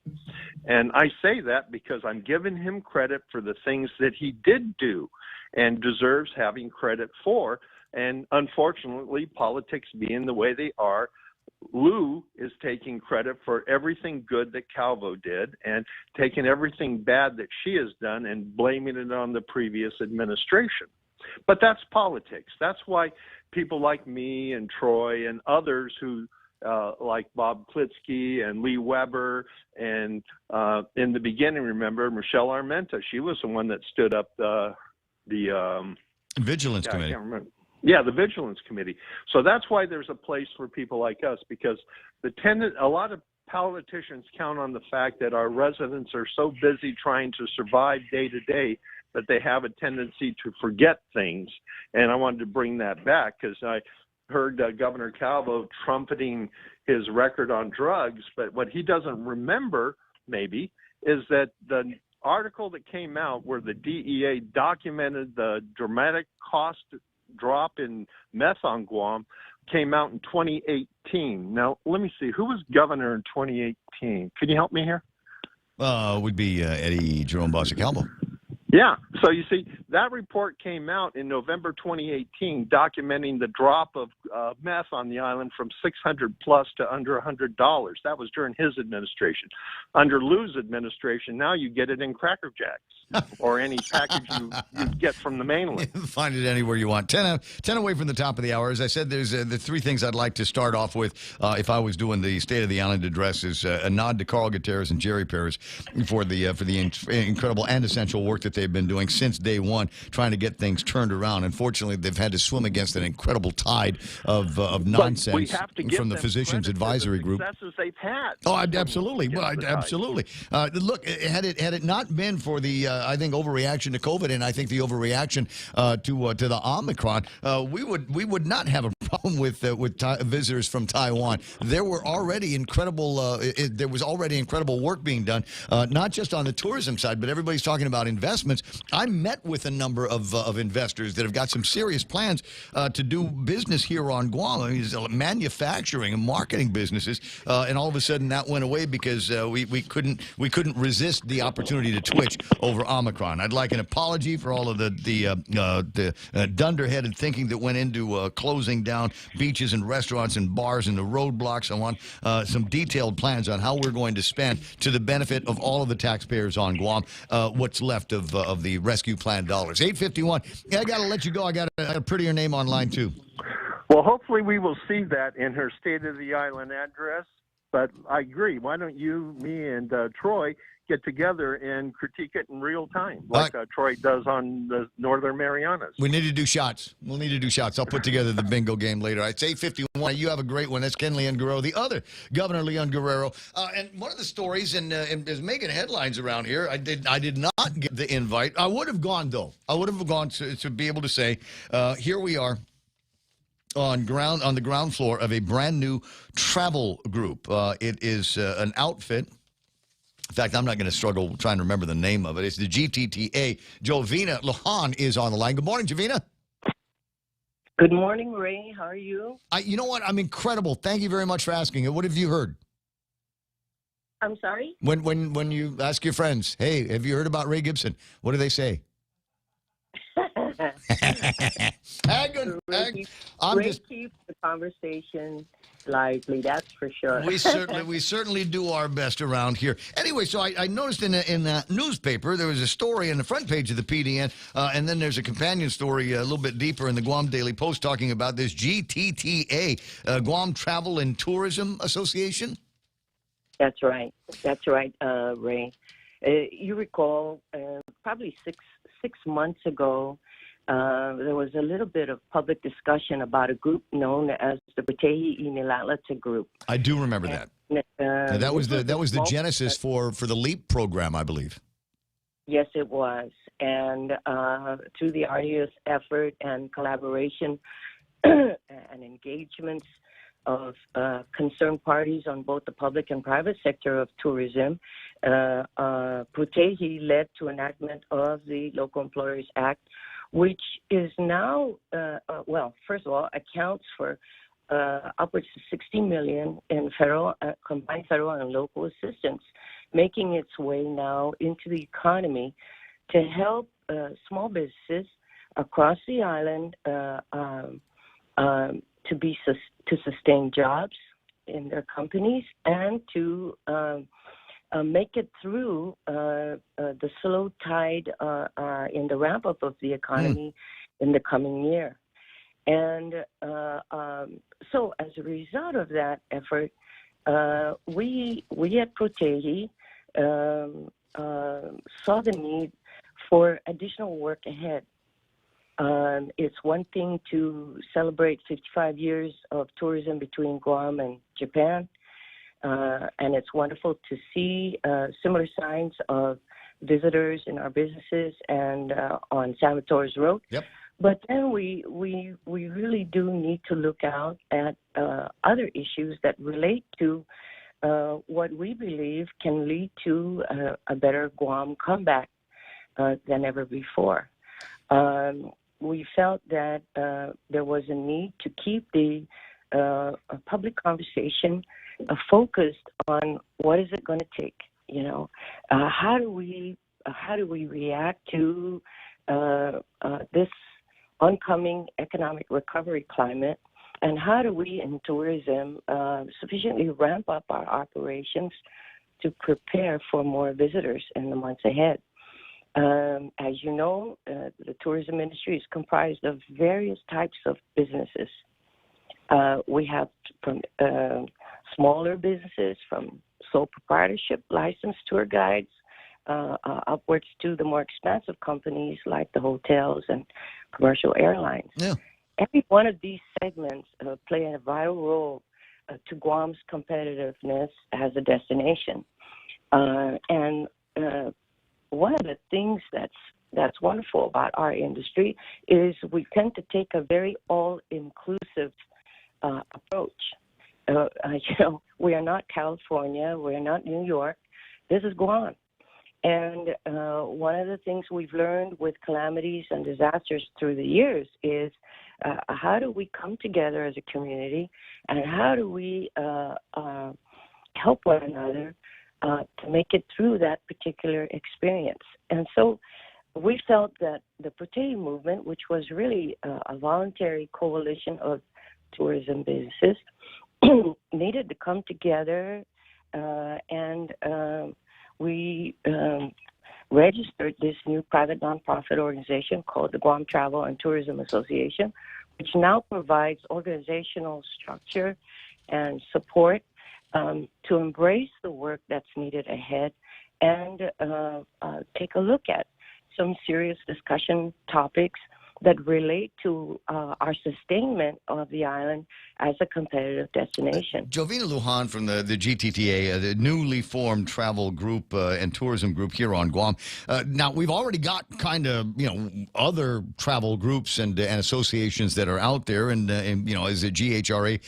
And I say that because I'm giving him credit for the things that he did do and deserves having credit for. And unfortunately, politics being the way they are, Lou is taking credit for everything good that Calvo did and taking everything bad that she has done and blaming it on the previous administration. But that's politics. That's why people like me and Troy and others who like Bob Klitsky and Lee Weber and in the beginning, remember, Michelle Armenta, she was the one that stood up the Vigilance Committee. I can't remember. Yeah, the Vigilance Committee. So that's why there's a place for people like us, because a lot of politicians count on the fact that our residents are so busy trying to survive day to day that they have a tendency to forget things. And I wanted to bring that back because I heard Governor Calvo trumpeting his record on drugs, but what he doesn't remember, maybe, is that the article that came out where the DEA documented the dramatic cost drop in meth on Guam came out in 2018. Now, let me see. Who was governor in 2018? Can you help me here? Would be Eddie Jerome Bosicalbo. Yeah. So you see, that report came out in November 2018 documenting the drop of meth on the island from $600 plus to under $100. That was during his administration. Under Lou's administration, now you get it in Cracker Jacks or any package you get from the mainland. Find it anywhere you want. 10 away from the top of the hour. As I said, there's the 3 things I'd like to start off with if I was doing the State of the Island address is a nod to Carl Gutierrez and Jerry Perez for the incredible and essential work that they've been doing since day one, trying to get things turned around. Unfortunately, they've had to swim against an incredible tide of nonsense from the Physicians Advisory Group. Successes they've had. Oh, absolutely. Well, absolutely. Look, had it not been for the I think overreaction to COVID, and I think the overreaction to the Omicron, we would not have a problem with visitors from Taiwan. There were already incredible. There was already incredible work being done, not just on the tourism side, but everybody's talking about investments. I met with a number of investors that have got some serious plans to do business here on Guam. I mean, manufacturing and marketing businesses, and all of a sudden that went away because we couldn't resist the opportunity to twitch over Omicron. I'd like an apology for all of the dunderheaded thinking that went into closing down beaches and restaurants and bars and the roadblocks. I want some detailed plans on how we're going to spend to the benefit of all of the taxpayers on Guam what's left of the rescue plan dollars. 851. Yeah, I got to let you go. I got a prettier name online too. Well, hopefully we will see that in her State of the Island address. But I agree. Why don't you, me, and Troy get together and critique it in real time, like Troy does on the Northern Marianas? We need to do shots. We'll need to do shots. I'll put together the bingo game later. It's 8:51. You have a great one. That's Ken Leon Guerrero, the other Governor Leon Guerrero. And one of the stories and is making headlines around here. I did not get the invite. I would have gone though. I would have gone to be able to say, here we are. On the ground floor of a brand new travel group. It is an outfit. In fact, I'm not going to struggle trying to remember the name of it. It's the GTTA. Jovina Lohan is on the line. Good morning, Jovina. Good morning, Ray. How are you? You know what? I'm incredible. Thank you very much for asking. What have you heard? I'm sorry? When you ask your friends, hey, have you heard about Ray Gibson? What do they say? Ray keeps the conversation lively, that's for sure. We certainly do our best around here. Anyway, so I noticed in that newspaper there was a story in the front page of the PDN, and then there's a companion story a little bit deeper in the Guam Daily Post talking about this GTTA, Guam Travel and Tourism Association. That's right. That's right, Ray. You recall probably six months ago, there was a little bit of public discussion about a group known as the Putehi Inilalata Group. I do remember that. That was the genesis for the LEAP program, I believe. Yes, it was. And through the arduous effort and collaboration and engagements of concerned parties on both the public and private sector of tourism, Putehi led to enactment of the Local Employers Act, which is now, first of all, accounts for upwards to $60 million in combined federal and local assistance, making its way now into the economy to help small businesses across the island to sustain jobs in their companies and to make it through the slow tide in the ramp-up of the economy in the coming year. And so as a result of that effort, we at Putehi saw the need for additional work ahead. It's one thing to celebrate 55 years of tourism between Guam and Japan, and it's wonderful to see similar signs of visitors in our businesses and on Salvatore's Road. Yep. But then we really do need to look out at other issues that relate to what we believe can lead to a better Guam comeback than ever before. We felt that there was a need to keep the public conversation focused on what is it going to take. You know, how do we react to this oncoming economic recovery climate, and how do we in tourism sufficiently ramp up our operations to prepare for more visitors in the months ahead. As you know, the tourism industry is comprised of various types of businesses. We have from smaller businesses, from sole proprietorship, licensed tour guides, upwards to the more expensive companies like the hotels and commercial airlines. Yeah. Every one of these segments play a vital role to Guam's competitiveness as a destination. And one of the things that's wonderful about our industry is we tend to take a very all-inclusive approach. We are not California, we are not New York. This is Guam. And one of the things we've learned with calamities and disasters through the years is how do we come together as a community, and how do we help one another to make it through that particular experience. And so we felt that the Putehi movement, which was really a voluntary coalition of tourism businesses, needed to come together, and we registered this new private nonprofit organization called the Guam Travel and Tourism Association, which now provides organizational structure and support to embrace the work that's needed ahead and take a look at some serious discussion topics that relate to our sustainment of the island as a competitive destination. Jovina Lujan from the GTTA, the newly formed travel group and tourism group here on Guam. Now, we've already got kind of, other travel groups and associations that are out there, and as the GHRA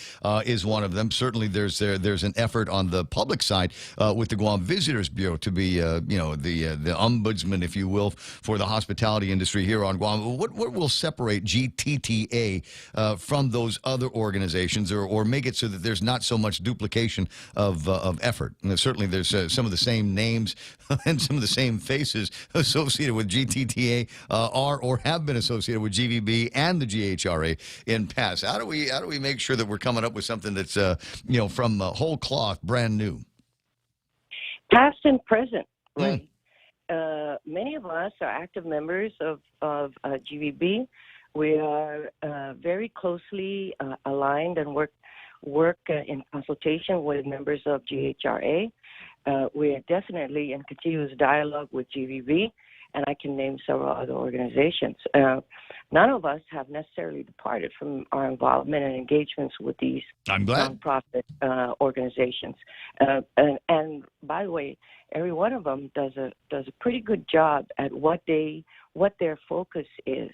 is one of them. Certainly there's an effort on the public side with the Guam Visitors Bureau to be, the ombudsman, if you will, for the hospitality industry here on Guam. What will separate GTTA from those other organizations organizations, or make it so that there's not so much duplication of effort. And certainly there's some of the same names and some of the same faces associated with GTTA are or have been associated with GVB and the GHRA in past. How do we make sure that we're coming up with something that's from whole cloth, brand new? Past and present, right? Many of us are active members of GVB. We are very closely aligned and work in consultation with members of GHRA. We are definitely in continuous dialogue with GVB, and I can name several other organizations. None of us have necessarily departed from our involvement and engagements with these nonprofit organizations. And by the way, every one of them does a pretty good job at what their focus is.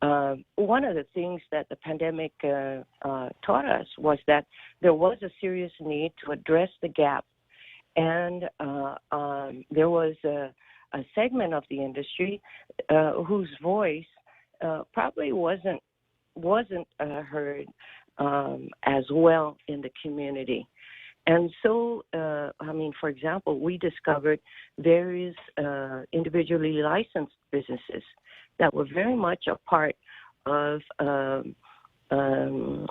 One of the things that the pandemic taught us was that there was a serious need to address the gap, and there was a segment of the industry whose voice probably wasn't heard as well in the community. And so, for example, we discovered various individually licensed businesses that were very much a part of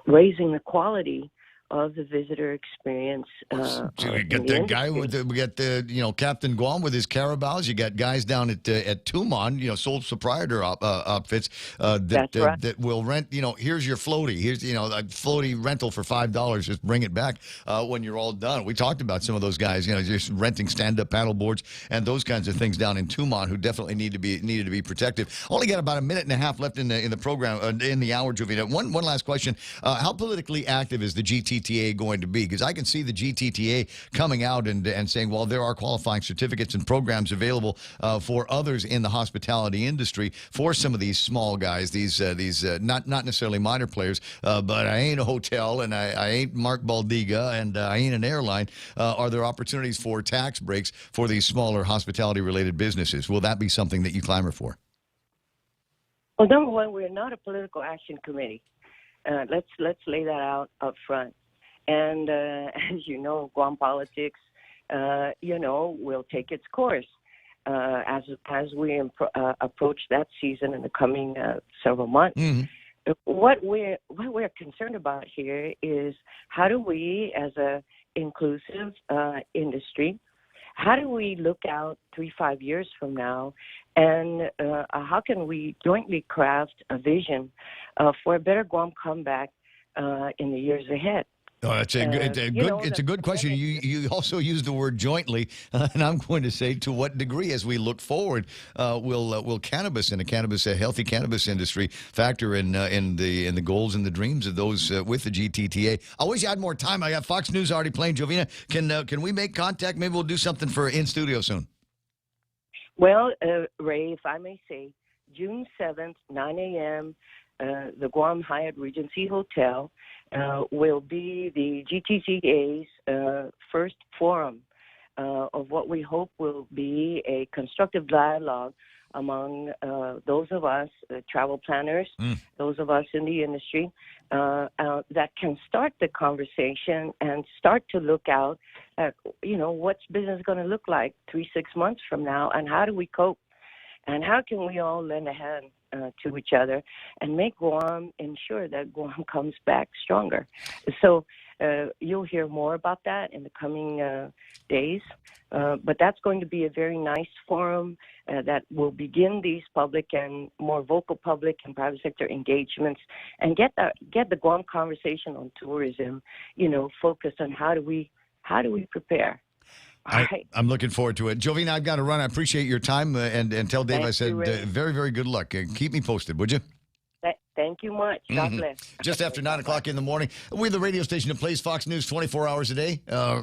raising the quality of the visitor experience. So we got that guy we got the Captain Guam with his carabaos. You got guys down at Tumon, sole proprietor outfits that will rent. Here's your floaty. Here's a floaty rental for $5. Just bring it back when you're all done. We talked about some of those guys. Just renting stand-up paddle boards and those kinds of things down in Tumon, who definitely needed to be protected. Only got about a minute and a half left in the program in the hour, Jovina. One last question: how politically active is the GTTA going to be? Because I can see the GTTA coming out and saying, well, there are qualifying certificates and programs available for others in the hospitality industry for some of these small guys, these not necessarily minor players, but I ain't a hotel and I ain't Mark Baldiga and I ain't an airline. Are there opportunities for tax breaks for these smaller hospitality-related businesses? Will that be something that you clamor for? Well, number one, we're not a political action committee. Let's lay that out up front. And as you know, Guam politics, will take its course as we approach that season in the coming several months. Mm-hmm. What we're concerned about here is how do we, as a inclusive industry, how do we look out 3-5 years from now, and how can we jointly craft a vision for a better Guam comeback in the years ahead? Oh, it's a good question. You also use the word jointly, and I'm going to say, to what degree, as we look forward, will cannabis and a healthy cannabis industry factor in the goals and the dreams of those with the GTTA? I wish I had more time. I got Fox News already playing. Jovina, can we make contact? Maybe we'll do something for in studio soon. Well, Ray, if I may say, June 7th, 9 a.m., the Guam Hyatt Regency Hotel will be the GTTA's first forum of what we hope will be a constructive dialogue among those of us, travel planners, those of us in the industry, that can start the conversation and start to look out at, what's business going to look like 3-6 months from now, and how do we cope? And how can we all lend a hand to each other and make Guam, ensure that Guam comes back stronger? So you'll hear more about that in the coming days. But that's going to be a very nice forum that will begin these public and more vocal public and private sector engagements, and get the Guam conversation on tourism, focused on how do we prepare. I'm looking forward to it. Jovina, I've got to run. I appreciate your time, and tell Dave I said very, very good luck. Keep me posted, would you? Thank you much. God bless. Just after 9 o'clock in the morning, we're the radio station that plays Fox News 24 hours a day.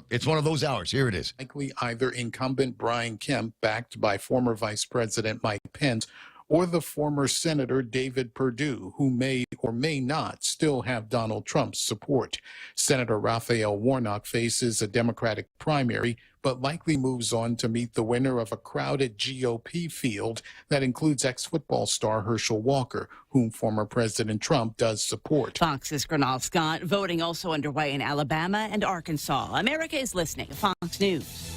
It's one of those hours. Here it is. Likely either incumbent Brian Kemp, backed by former Vice President Mike Pence, or the former Senator David Perdue, who may or may not still have Donald Trump's support. Senator Raphael Warnock faces a Democratic primary, but likely moves on to meet the winner of a crowded GOP field that includes ex-football star Herschel Walker, whom former President Trump does support. Fox's Gernal Scott. Voting also underway in Alabama and Arkansas. America is listening. Fox News.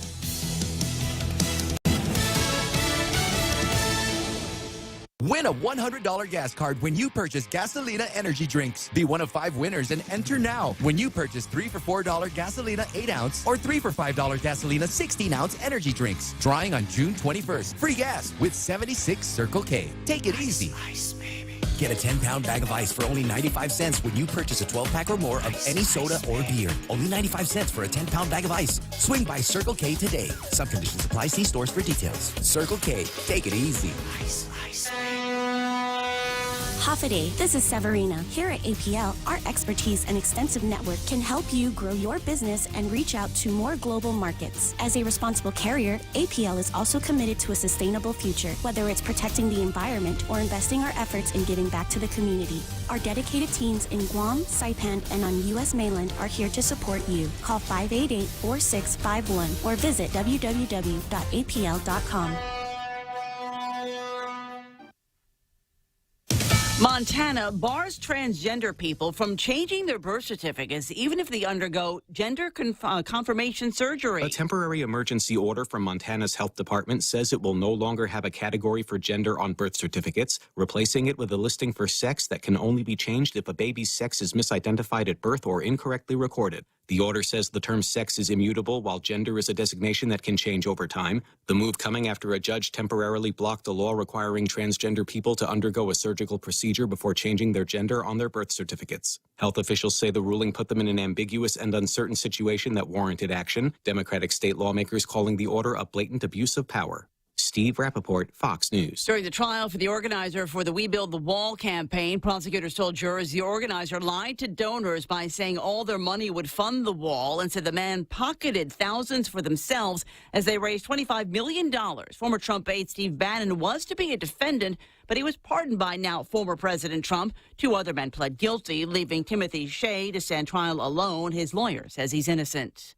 Win a $100 gas card when you purchase Gasolina energy drinks. Be one of 5 winners and enter now when you purchase 3 for $4 Gasolina 8-ounce or 3 for $5 Gasolina 16-ounce energy drinks. Drawing on June 21st. Free gas with 76 Circle K. Take it easy. Get a 10-pound bag of ice for only 95 cents when you purchase a 12-pack or more of any soda or beer. Only 95 cents for a 10-pound bag of ice. Swing by Circle K today. Some conditions apply. See stores for details. Circle K. Take it easy. Hoffaday, this is Severina. Here at APL, our expertise and extensive network can help you grow your business and reach out to more global markets. As a responsible carrier, APL is also committed to a sustainable future, whether it's protecting the environment or investing our efforts in giving back to the community. Our dedicated teams in Guam, Saipan, and on U.S. mainland are here to support you. Call 588-4651 or visit www.apl.com. Montana bars transgender people from changing their birth certificates, even if they undergo gender confirmation surgery. A temporary emergency order from Montana's health department says it will no longer have a category for gender on birth certificates, replacing it with a listing for sex that can only be changed if a baby's sex is misidentified at birth or incorrectly recorded. The order says the term sex is immutable, while gender is a designation that can change over time. The move coming after a judge temporarily blocked a law requiring transgender people to undergo a surgical procedure before changing their gender on their birth certificates. Health officials say the ruling put them in an ambiguous and uncertain situation that warranted action. Democratic state lawmakers calling the order a blatant abuse of power. Steve Rappaport, Fox News. During the trial for the organizer for the We Build the Wall campaign, prosecutors told jurors the organizer lied to donors by saying all their money would fund the wall and said the man pocketed thousands for themselves as they raised $25 million. Former Trump aide Steve Bannon was to be a defendant, but he was pardoned by now former President Trump. 2 other men pled guilty, leaving Timothy Shea to stand trial alone. His lawyer says he's innocent.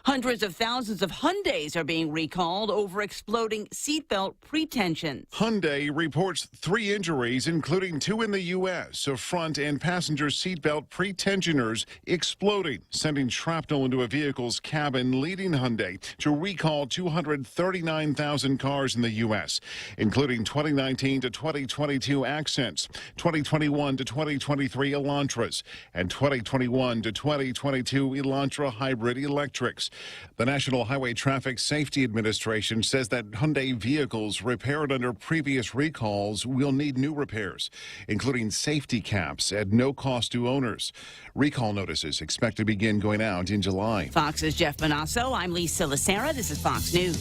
Hundreds of thousands of Hyundais are being recalled over exploding seatbelt pretensions. Hyundai reports 3 injuries, including 2 in the U.S. of front and passenger seatbelt pretensioners exploding, sending shrapnel into a vehicle's cabin, leading Hyundai to recall 239,000 cars in the U.S., including 2019 to 2022 Accents, 2021 to 2023 Elantras, and 2021 to 2022 Elantra hybrid electrics. The National Highway Traffic Safety Administration says that Hyundai vehicles repaired under previous recalls will need new repairs, including safety caps at no cost to owners. Recall notices expect to begin going out in July. Fox's Jeff Manasso. I'm Lisa Lacera. This is Fox News.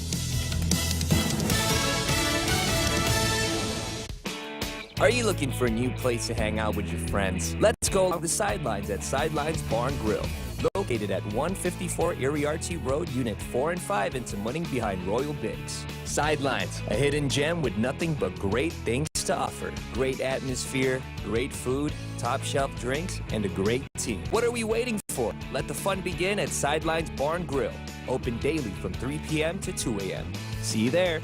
Are you looking for a new place to hang out with your friends? Let's go along the sidelines at Sidelines Bar and Grill. Located at 154 Iriarty Road, Unit 4 and 5 in Tamuning behind Royal Bigs. Sidelines, a hidden gem with nothing but great things to offer. Great atmosphere, great food, top shelf drinks, and a great team. What are we waiting for? Let the fun begin at Sidelines Bar and Grill. Open daily from 3 p.m. to 2 a.m. See you there.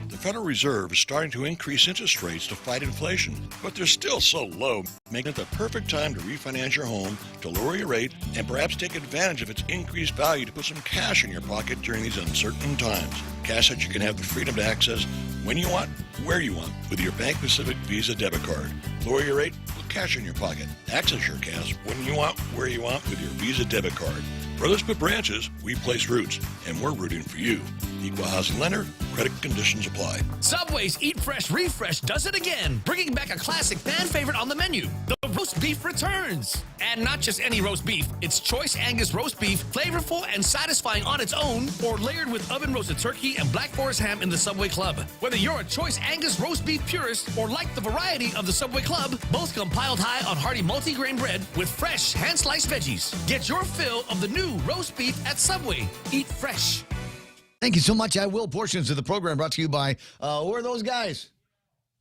The Federal Reserve is starting to increase interest rates to fight inflation, but they're still so low, making it the perfect time to refinance your home, to lower your rate, and perhaps take advantage of its increased value to put some cash in your pocket during these uncertain times. Cash that you can have the freedom to access when you want, where you want, with your Bank Pacific Visa debit card. Lower your rate, put cash in your pocket. Access your cash when you want, where you want, with your Visa debit card. Brothers put branches, we place roots, and we're rooting for you. Equal housing lender, credit conditions apply. Subway's Eat Fresh Refresh does it again, bringing back a classic fan favorite on the menu. The roast beef returns. And not just any roast beef, it's choice Angus roast beef, flavorful and satisfying on its own, or layered with oven-roasted turkey and Black Forest ham in the Subway Club. Whether you're a choice Angus roast beef purist or like the variety of the Subway Club, both come piled high on hearty multi-grain bread with fresh hand-sliced veggies. Get your fill of the new roast beef at Subway. Eat fresh. Thank you so much. I will. Portions of the program brought to you by, who are those guys?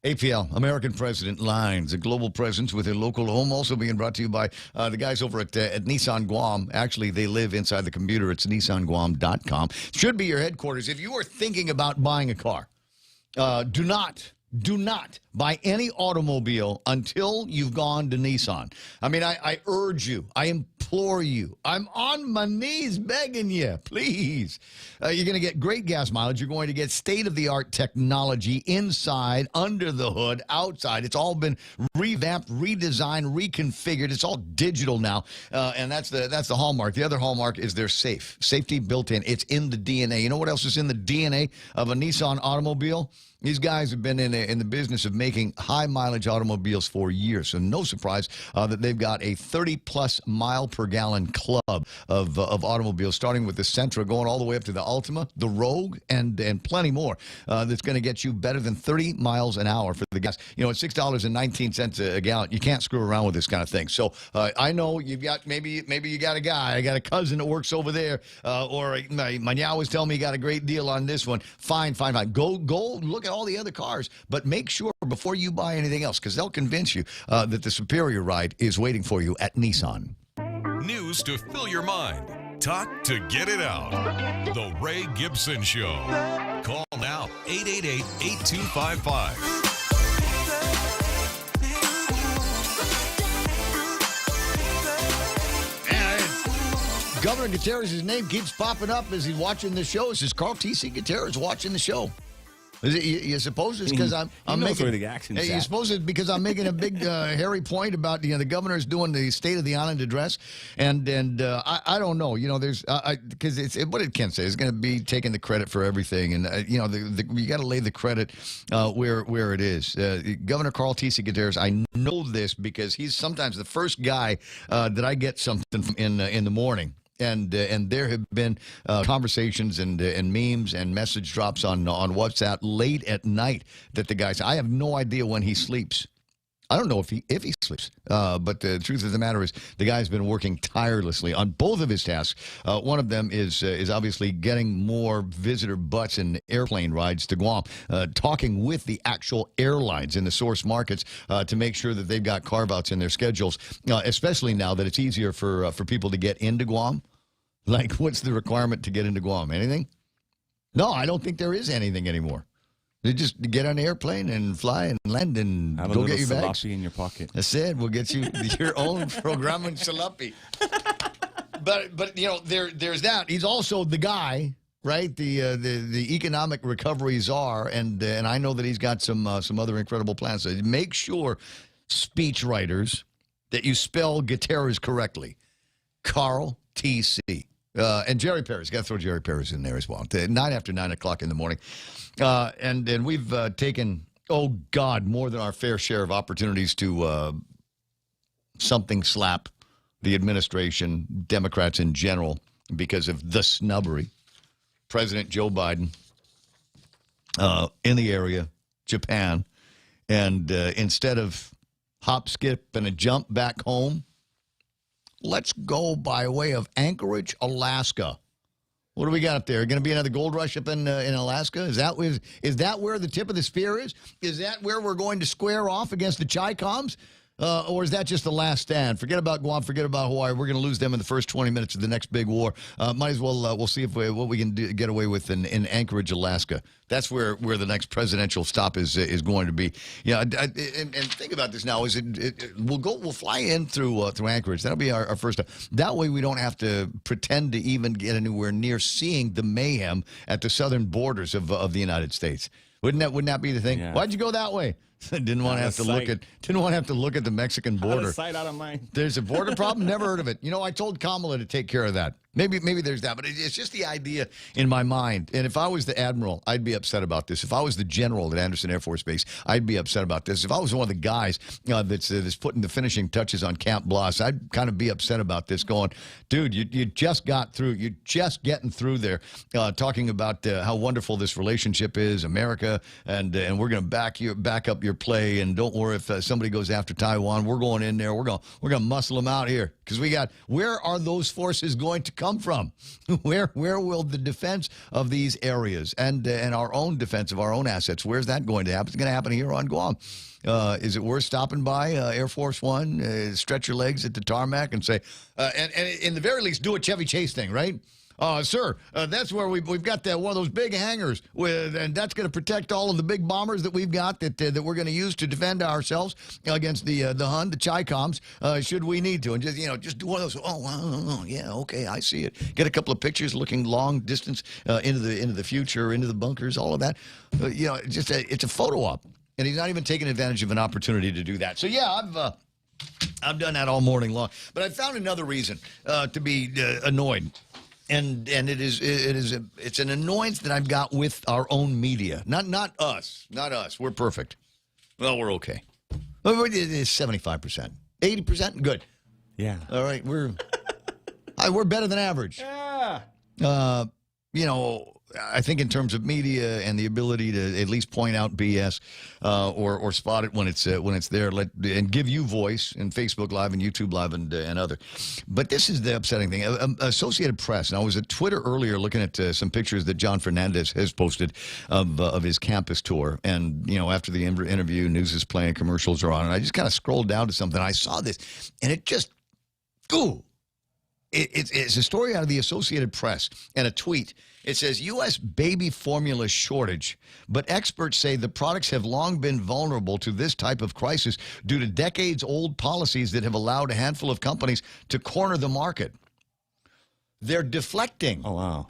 APL, American President Lines, a global presence with a local home, also being brought to you by the guys over at Nissan Guam. Actually, they live inside the computer. It's nissanguam.com. Should be your headquarters. If you are thinking about buying a car, do not buy any automobile until you've gone to Nissan. I mean, I urge you. I implore you. I'm on my knees begging you. Please. You're going to get great gas mileage. You're going to get state-of-the-art technology inside, under the hood, outside. It's all been revamped, redesigned, reconfigured. It's all digital now, and that's the hallmark. The other hallmark is they're safe. Safety built in. It's in the DNA. You know what else is in the DNA of a Nissan automobile? These guys have been in the business of making high-mileage automobiles for years, so no surprise that they've got a 30-plus mile-per-gallon club of automobiles, starting with the Sentra, going all the way up to the Altima, the Rogue, and plenty more. That's going to get you better than 30 miles an hour for the gas. You know, at $6.19 a gallon, you can't screw around with this kind of thing. So I know you've got maybe you got a guy, I got a cousin that works over there, or my nyao was telling me he got a great deal on this one. Fine. Go look at all the other cars, but make sure before you buy anything else, because they'll convince you that the superior ride is waiting for you at Nissan. News to fill your mind. Talk to get it out. The Ray Gibson Show. Call now, 888-8255. Governor Gutierrez' name keeps popping up as he's watching the show. It says Carl T.C. Gutierrez watching the show. Is it, you suppose it's because I'm making where the action's you at. suppose it's because I'm making a big hairy point about the governor's doing the State of the Island address, and I don't know, there's because it's what it can say is going to be taking the credit for everything, and you got to lay the credit where it is. Governor Carl T.C. Gutierrez, I know this because he's sometimes the first guy that I get something from in the morning. And there have been conversations and memes and message drops on WhatsApp late at night that the guy said, I have no idea when he sleeps. I don't know if he sleeps, but the truth of the matter is the guy's been working tirelessly on both of his tasks. One of them is obviously getting more visitor butts and airplane rides to Guam, talking with the actual airlines in the source markets to make sure that they've got carve-outs in their schedules, especially now that it's easier for people to get into Guam. Like, what's the requirement to get into Guam? Anything? No, I don't think there is anything anymore. You just get on an airplane and fly and land and Have go a get your little bags. salapi in your pocket. I said we'll get you your own programming salapi. But there's that. He's also the guy, right? The economic recovery czar, and I know that he's got some other incredible plans. So make sure, speech writers, that you spell Gutierrez correctly. Carl T.C. And Jerry Perez. Got to throw Jerry Perez in there as well. 9 o'clock in the morning. And we've taken, oh, God, more than our fair share of opportunities to something slap the administration, Democrats in general, because of the snubbery. President Joe Biden in the area, Japan, and instead of hop, skip, and a jump back home, let's go by way of Anchorage, Alaska. What do we got up there? Going to be another gold rush up in Alaska? Is that where the tip of the spear is? Is that where we're going to square off against the Chi-Coms? Or is that just the last stand? Forget about Guam. Forget about Hawaii. We're going to lose them in the first 20 minutes of the next big war. Might as well we'll see what we can get away with in Anchorage, Alaska. That's where the next presidential stop is going to be. Yeah, and think about this now. We'll fly in through Anchorage. That'll be our first stop. That way we don't have to pretend to even get anywhere near seeing the mayhem at the southern borders of the United States. Wouldn't that be the thing? Yeah. Why'd you go that way? Didn't want to have to look at the Mexican border. Out of sight, out of mind. There's a border problem. Never heard of it. I told Kamala to take care of that. Maybe there's that, but it's just the idea in my mind. And if I was the admiral, I'd be upset about this. If I was the general at Anderson Air Force Base, I'd be upset about this. If I was one of the guys that's putting the finishing touches on Camp Bloss, I'd kind of be upset about this. Going, dude, you just got through. You're just getting through there, talking about how wonderful this relationship is, America, and we're going to back up your play. And don't worry if somebody goes after Taiwan, we're going in there. We're going to muscle them out here because we got. Where are those forces going to come come from? Where will the defense of these areas and our own defense of our own assets, where's that going to happen? It's going to happen here on Guam. Is it worth stopping by Air Force One, stretch your legs at the tarmac and say, and in the very least, do a Chevy Chase thing, right? Sir, that's where we've got one of those big hangars and that's going to protect all of the big bombers that we've got that we're going to use to defend ourselves against the Hun, the Chi-Coms, should we need to. And just do one of those. Oh, yeah, okay, I see it. Get a couple of pictures looking long distance into the future, into the bunkers, all of that. It's a photo op, and he's not even taking advantage of an opportunity to do that. So yeah, I've done that all morning long. But I found another reason to be annoyed. And it's an annoyance that I've got with our own media. Not us. We're perfect. Well, we're okay. It is 75%. 80%? Good. Yeah. All right, we're better than average. Yeah. I think in terms of media and the ability to at least point out BS or spot it when it's there, and give you voice in Facebook Live and YouTube Live and other. But this is the upsetting thing. Associated Press. And I was at Twitter earlier looking at some pictures that John Fernandez has posted of his campus tour. And after the interview, news is playing, commercials are on, and I just kind of scrolled down to something. I saw this, and it just It's a story out of the Associated Press and a tweet. It says, U.S. baby formula shortage, but experts say the products have long been vulnerable to this type of crisis due to decades-old policies that have allowed a handful of companies to corner the market. They're deflecting. Oh, wow.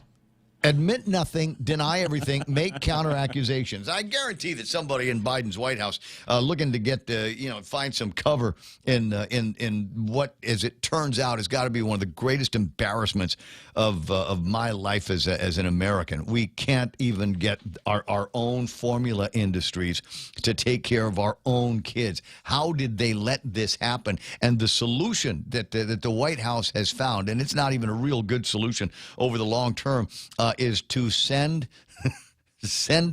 Admit nothing, deny everything, make counter accusations. I guarantee that somebody in Biden's White House looking to get find some cover in what, as it turns out, has got to be one of the greatest embarrassments of my life as an American. We can't even get our own formula industries to take care of our own kids. How did they let this happen? And the solution that the White House has found, and it's not even a real good solution over the long term, is to send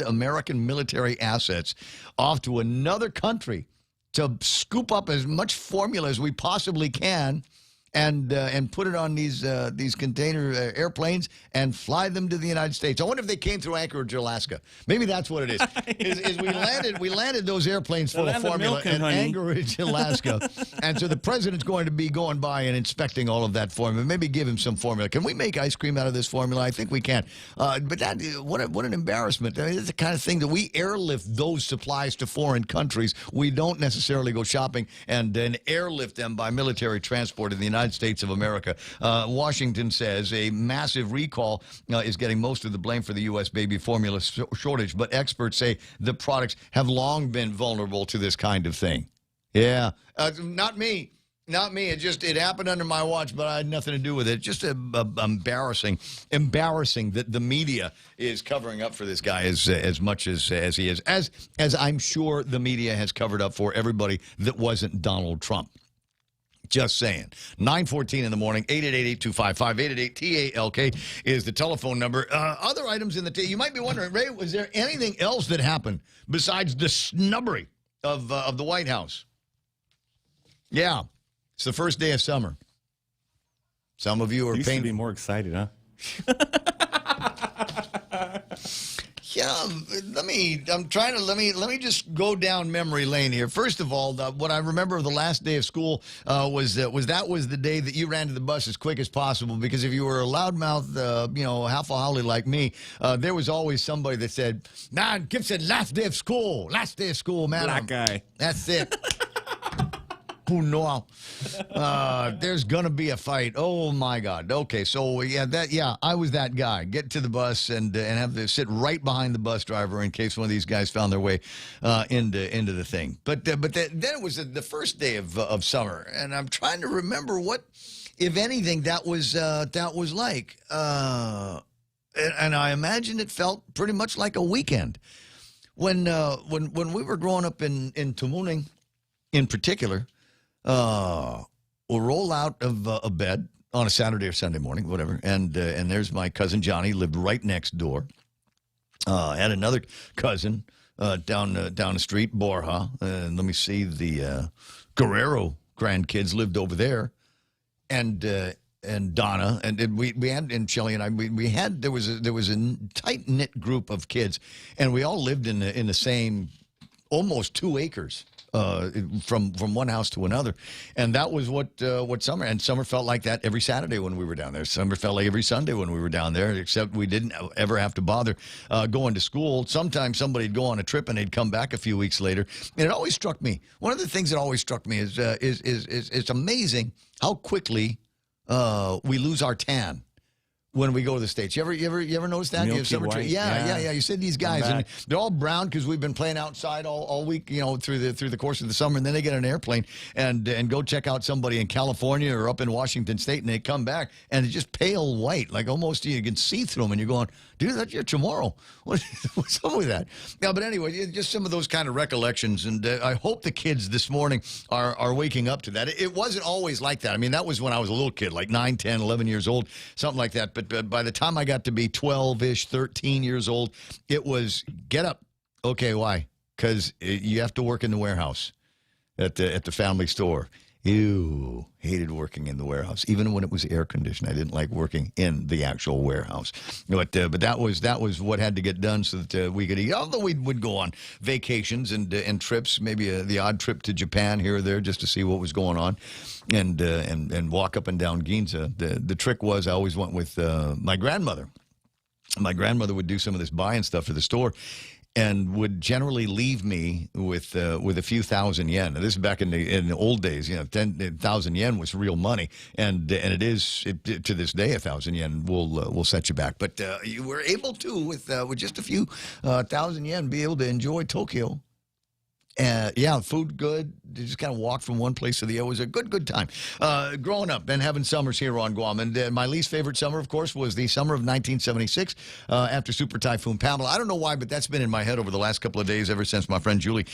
American military assets off to another country to scoop up as much formula as we possibly can and put it on these container airplanes and fly them to the United States. I wonder if they came through Anchorage, Alaska. Maybe that's what it is. is we landed those airplanes full of formula in Anchorage, Alaska. And so the president's going to be going by and inspecting all of that formula. Maybe give him some formula. Can we make ice cream out of this formula? I think we can. But what an embarrassment. I mean, it's the kind of thing that we airlift those supplies to foreign countries. We don't necessarily go shopping and then airlift them by military transport in the United States of America. Washington says a massive recall is getting most of the blame for the U.S. baby formula shortage, but experts say the products have long been vulnerable to this kind of thing. Yeah, not me. Not me. It happened under my watch, but I had nothing to do with it. Just embarrassing that the media is covering up for this guy as much as he is, as I'm sure the media has covered up for everybody that wasn't Donald Trump. Just saying. 9:14 in the morning, 888-255-888-TALK is the telephone number. Other items in the you might be wondering, Ray, was there anything else that happened besides the snubbery of the White House? Yeah, it's the first day of summer. Some of you are used to be more excited, huh? Yeah, let me just go down memory lane here. First of all, what I remember of the last day of school was the day that you ran to the bus as quick as possible, because if you were a loudmouth, half a holly like me, there was always somebody that said, "Nah, Gibson, last day of school, man." Black guy. That's it. Who knows? There's gonna be a fight. Oh my God. Okay, so I was that guy. Get to the bus and have to sit right behind the bus driver in case one of these guys found their way into the thing. But then it was the first day of summer, and I'm trying to remember what, if anything, that was like. And I imagine it felt pretty much like a weekend when we were growing up in Tumuning, in particular. We'll roll out of bed on a Saturday or Sunday morning, whatever, and there's my cousin Johnny, lived right next door. Had another cousin down the street, Borja, and let me see, the Guerrero grandkids lived over there, and Donna and we had, and Shelly and I, we had, there was a tight knit group of kids, and we all lived in the same almost 2 acres. From one house to another, and that was what summer felt like that every Saturday when we were down there. Summer felt like every Sunday when we were down there, except we didn't ever have to bother going to school. Sometimes somebody'd go on a trip and they'd come back a few weeks later, and it always struck me. One of the things that always struck me is it's amazing how quickly we lose our tan when we go to the States. You ever notice that? Milky You have summer white, yeah. You see these guys, and they're all brown because we've been playing outside all week, through the course of the summer, and then they get on an airplane and go check out somebody in California or up in Washington State, and they come back, and it's just pale white, like almost you can see through them, and you're going, dude, that's your Chamorro. What's up with that? Yeah, but anyway, just some of those kind of recollections, and I hope the kids this morning are waking up to that. It wasn't always like that. I mean, that was when I was a little kid, like 9, 10, 11 years old, something like that. But by the time I got to be 12-ish, 13 years old, it was get up. Okay, why? Because you have to work in the warehouse at the family store. Ew, hated working in the warehouse, even when it was air conditioned. I didn't like working in the actual warehouse. But that was what had to get done so that we could eat. Although we would go on vacations and trips, maybe the odd trip to Japan here or there just to see what was going on, and walk up and down Ginza. The trick was I always went with my grandmother. My grandmother would do some of this buying stuff for the store, and would generally leave me with a few thousand yen. Now, this is back in the old days. 10,000 yen was real money, and it is to this day 1,000 yen will set you back. But you were able to with just a few thousand yen be able to enjoy Tokyo. Food good. You just kind of walk from one place to the other. It was a good time. Growing up and having summers here on Guam. And my least favorite summer, of course, was the summer of 1976 after Super Typhoon Pamela. I don't know why, but that's been in my head over the last couple of days ever since my friend Julie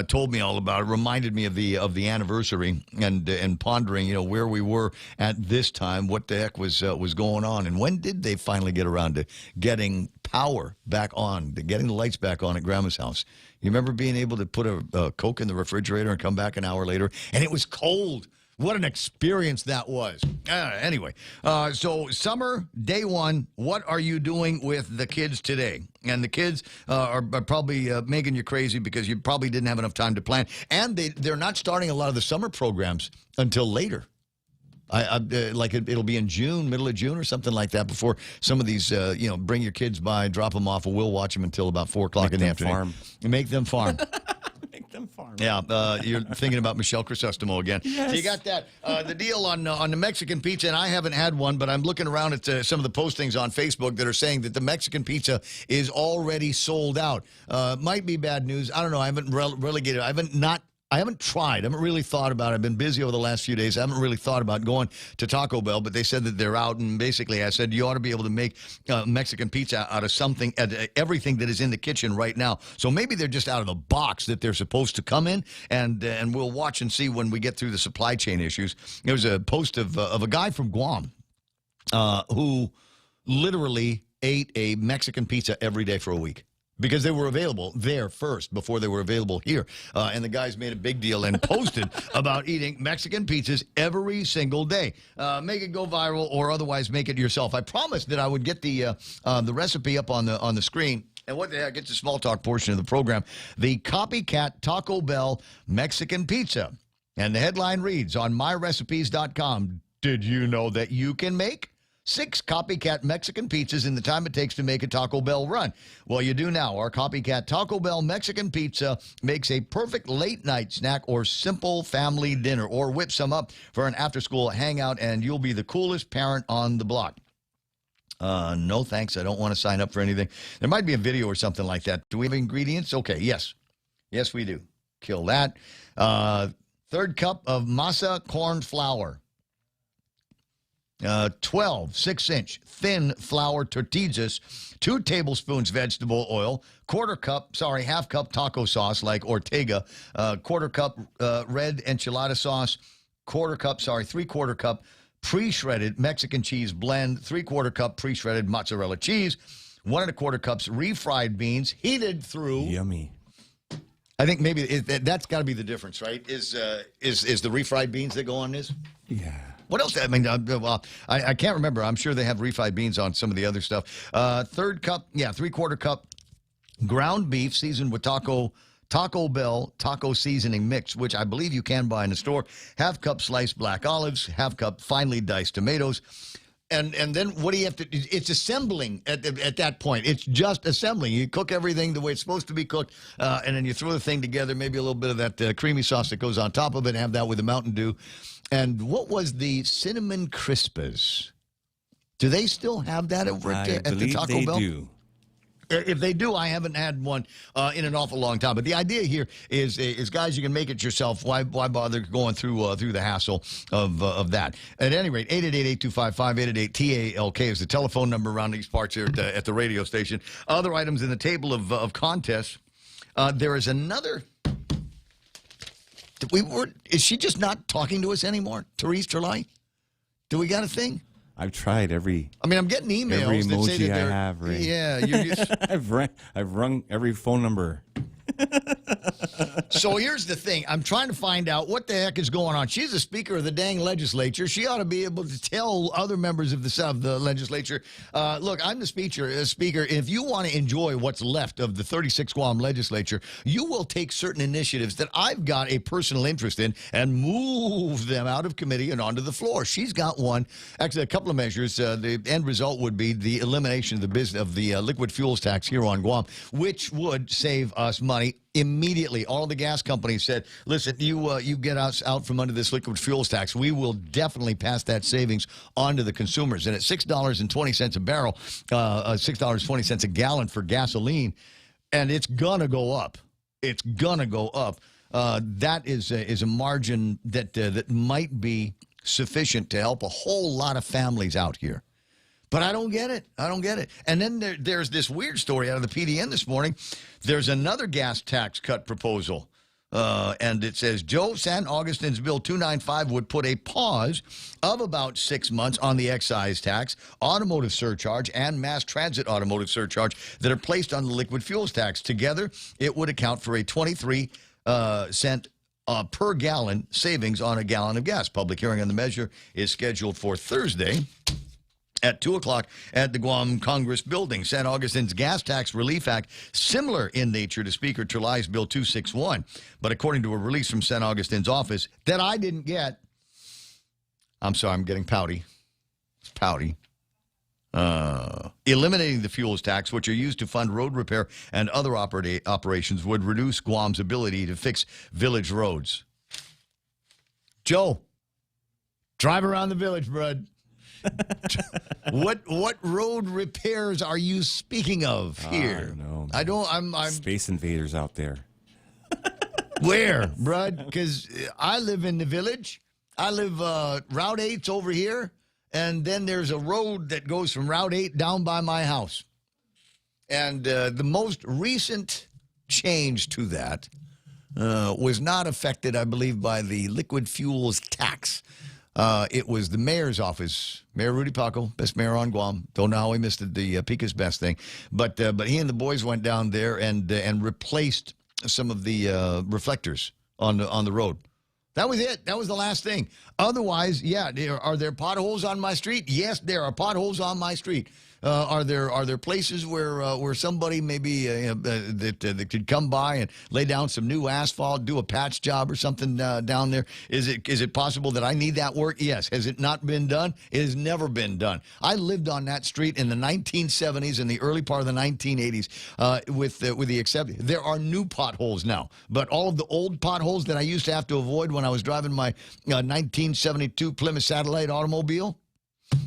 told me all about it. Reminded me of the anniversary and pondering, where we were at this time, what the heck was going on, and when did they finally get around to getting power back on, to getting the lights back on at Grandma's house. You remember being able to put a Coke in the refrigerator and come back an hour later, and it was cold. What an experience that was. Anyway, so summer, day one, what are you doing with the kids today? And the kids are probably making you crazy because you probably didn't have enough time to plan. And they're not starting a lot of the summer programs until later. Like it'll be in June, middle of June or something like that before some of these, bring your kids by, drop them off, and we'll watch them until about 4 o'clock in the afternoon. Farm. Make them farm. Make them farm. Yeah, you're thinking about Michelle Crisostomo again. Yes. So you got that. The deal on the Mexican pizza, and I haven't had one, but I'm looking around at some of the postings on Facebook that are saying that the Mexican pizza is already sold out. Might be bad news. I don't know. I haven't relegated. I haven't tried. I haven't really thought about it. I've been busy over the last few days. I haven't really thought about going to Taco Bell, but they said that they're out. And basically, I said, you ought to be able to make Mexican pizza out of something, everything that is in the kitchen right now. So maybe they're just out of the box that they're supposed to come in, and we'll watch and see when we get through the supply chain issues. There was a post of a guy from Guam who literally ate a Mexican pizza every day for a week, because they were available there first before they were available here. And the guys made a big deal and posted about eating Mexican pizzas every single day. Make it go viral or otherwise make it yourself. I promised that I would get the recipe up on the screen. And what the heck, it's a small talk portion of the program. The Copycat Taco Bell Mexican Pizza. And the headline reads on myrecipes.com, did you know that you can make 6 copycat Mexican pizzas in the time it takes to make a Taco Bell run? Well, you do now. Our copycat Taco Bell Mexican pizza makes a perfect late-night snack or simple family dinner, or whip some up for an after-school hangout, and you'll be the coolest parent on the block. No, thanks. I don't want to sign up for anything. There might be a video or something like that. Do we have ingredients? Okay, yes. Yes, we do. Kill that. 3rd cup of masa corn flour. 12 6-inch thin flour tortillas, 2 tablespoons vegetable oil, half cup taco sauce like Ortega, 1/4 cup red enchilada sauce, 3/4 cup pre-shredded Mexican cheese blend, 3/4 cup pre-shredded mozzarella cheese, 1 1/4 cups refried beans heated through. Yummy. I think maybe that's got to be the difference, right? Is the refried beans that go on this? Yeah. What else? I mean, well, I can't remember. I'm sure they have refried beans on some of the other stuff. Third cup, three-quarter cup ground beef seasoned with Taco Bell taco seasoning mix, which I believe you can buy in the store. Half cup sliced black olives, half cup finely diced tomatoes. And then what do you have to do? It's assembling at that point. It's just assembling. You cook everything the way it's supposed to be cooked, and then you throw the thing together, maybe a little bit of that creamy sauce that goes on top of it, and have that with the Mountain Dew. And what was the cinnamon crispas? Do they still have that over at the Taco Bell? I believe they do. If they do, I haven't had one in an awful long time. But the idea here is guys, you can make it yourself. Why bother going through the hassle of that? At any rate, 888-825-5888-TALK is the telephone number around these parts here at the radio station. Other items in the table of contests. There is another. Is she just not talking to us anymore, Therese Terlai? Do we got a thing? I've tried every. I mean, I'm getting emails every that say emoji that I have. Ray. Yeah, I've rung every phone number. So here's the thing. I'm trying to find out what the heck is going on. She's a speaker of the dang legislature. She ought to be able to tell other members of the legislature, look, I'm the speaker. If you want to enjoy what's left of the 36 Guam legislature, you will take certain initiatives that I've got a personal interest in and move them out of committee and onto the floor. She's got one, actually a couple of measures. The end result would be the elimination of the liquid fuels tax here on Guam, which would save us money immediately. All the gas companies said, listen, you get us out from under this liquid fuels tax. We will definitely pass that savings on to the consumers. And at $6.20 a barrel, $6.20 a gallon for gasoline, and it's going to go up. It's going to go up. That is a margin that might be sufficient to help a whole lot of families out here. But I don't get it. I don't get it. And then there's this weird story out of the PDN this morning. There's another gas tax cut proposal. And it says, Joe San Augustine's Bill 295 would put a pause of about 6 months on the excise tax, automotive surcharge, and mass transit automotive surcharge that are placed on the liquid fuels tax. Together, it would account for a 23 cent per gallon savings on a gallon of gas. Public hearing on the measure is scheduled for Thursday at 2 o'clock at the Guam Congress building. San Augustine's Gas Tax Relief Act, similar in nature to Speaker Terlai's Bill 261. But according to a release from San Augustine's office that I didn't get, I'm sorry, I'm getting pouty. It's pouty. Eliminating the fuels tax, which are used to fund road repair and other operations, would reduce Guam's ability to fix village roads. Joe, drive around the village, bud. What road repairs are you speaking of here? I don't know. I'm Space Invaders out there. Where, Brud? Because I live in the village. I live Route 8's over here, and then there's a road that goes from Route 8 down by my house. And the most recent change to that was not affected, I believe, by the liquid fuels tax. It was the mayor's office, Mayor Rudy Paco, best mayor on Guam. Don't know how he missed the Pika's Best thing, but he and the boys went down there and replaced some of the reflectors on the road. That was it. That was the last thing. Otherwise, yeah, are there potholes on my street? Yes, there are potholes on my street. Are there places where somebody maybe that could come by and lay down some new asphalt, do a patch job or something down there? Is it possible that I need that work? Yes. Has it not been done? It has never been done. I lived on that street in the 1970s and the early part of the 1980s. With the exception, there are new potholes now, but all of the old potholes that I used to have to avoid when I was driving my 1972 Plymouth Satellite automobile.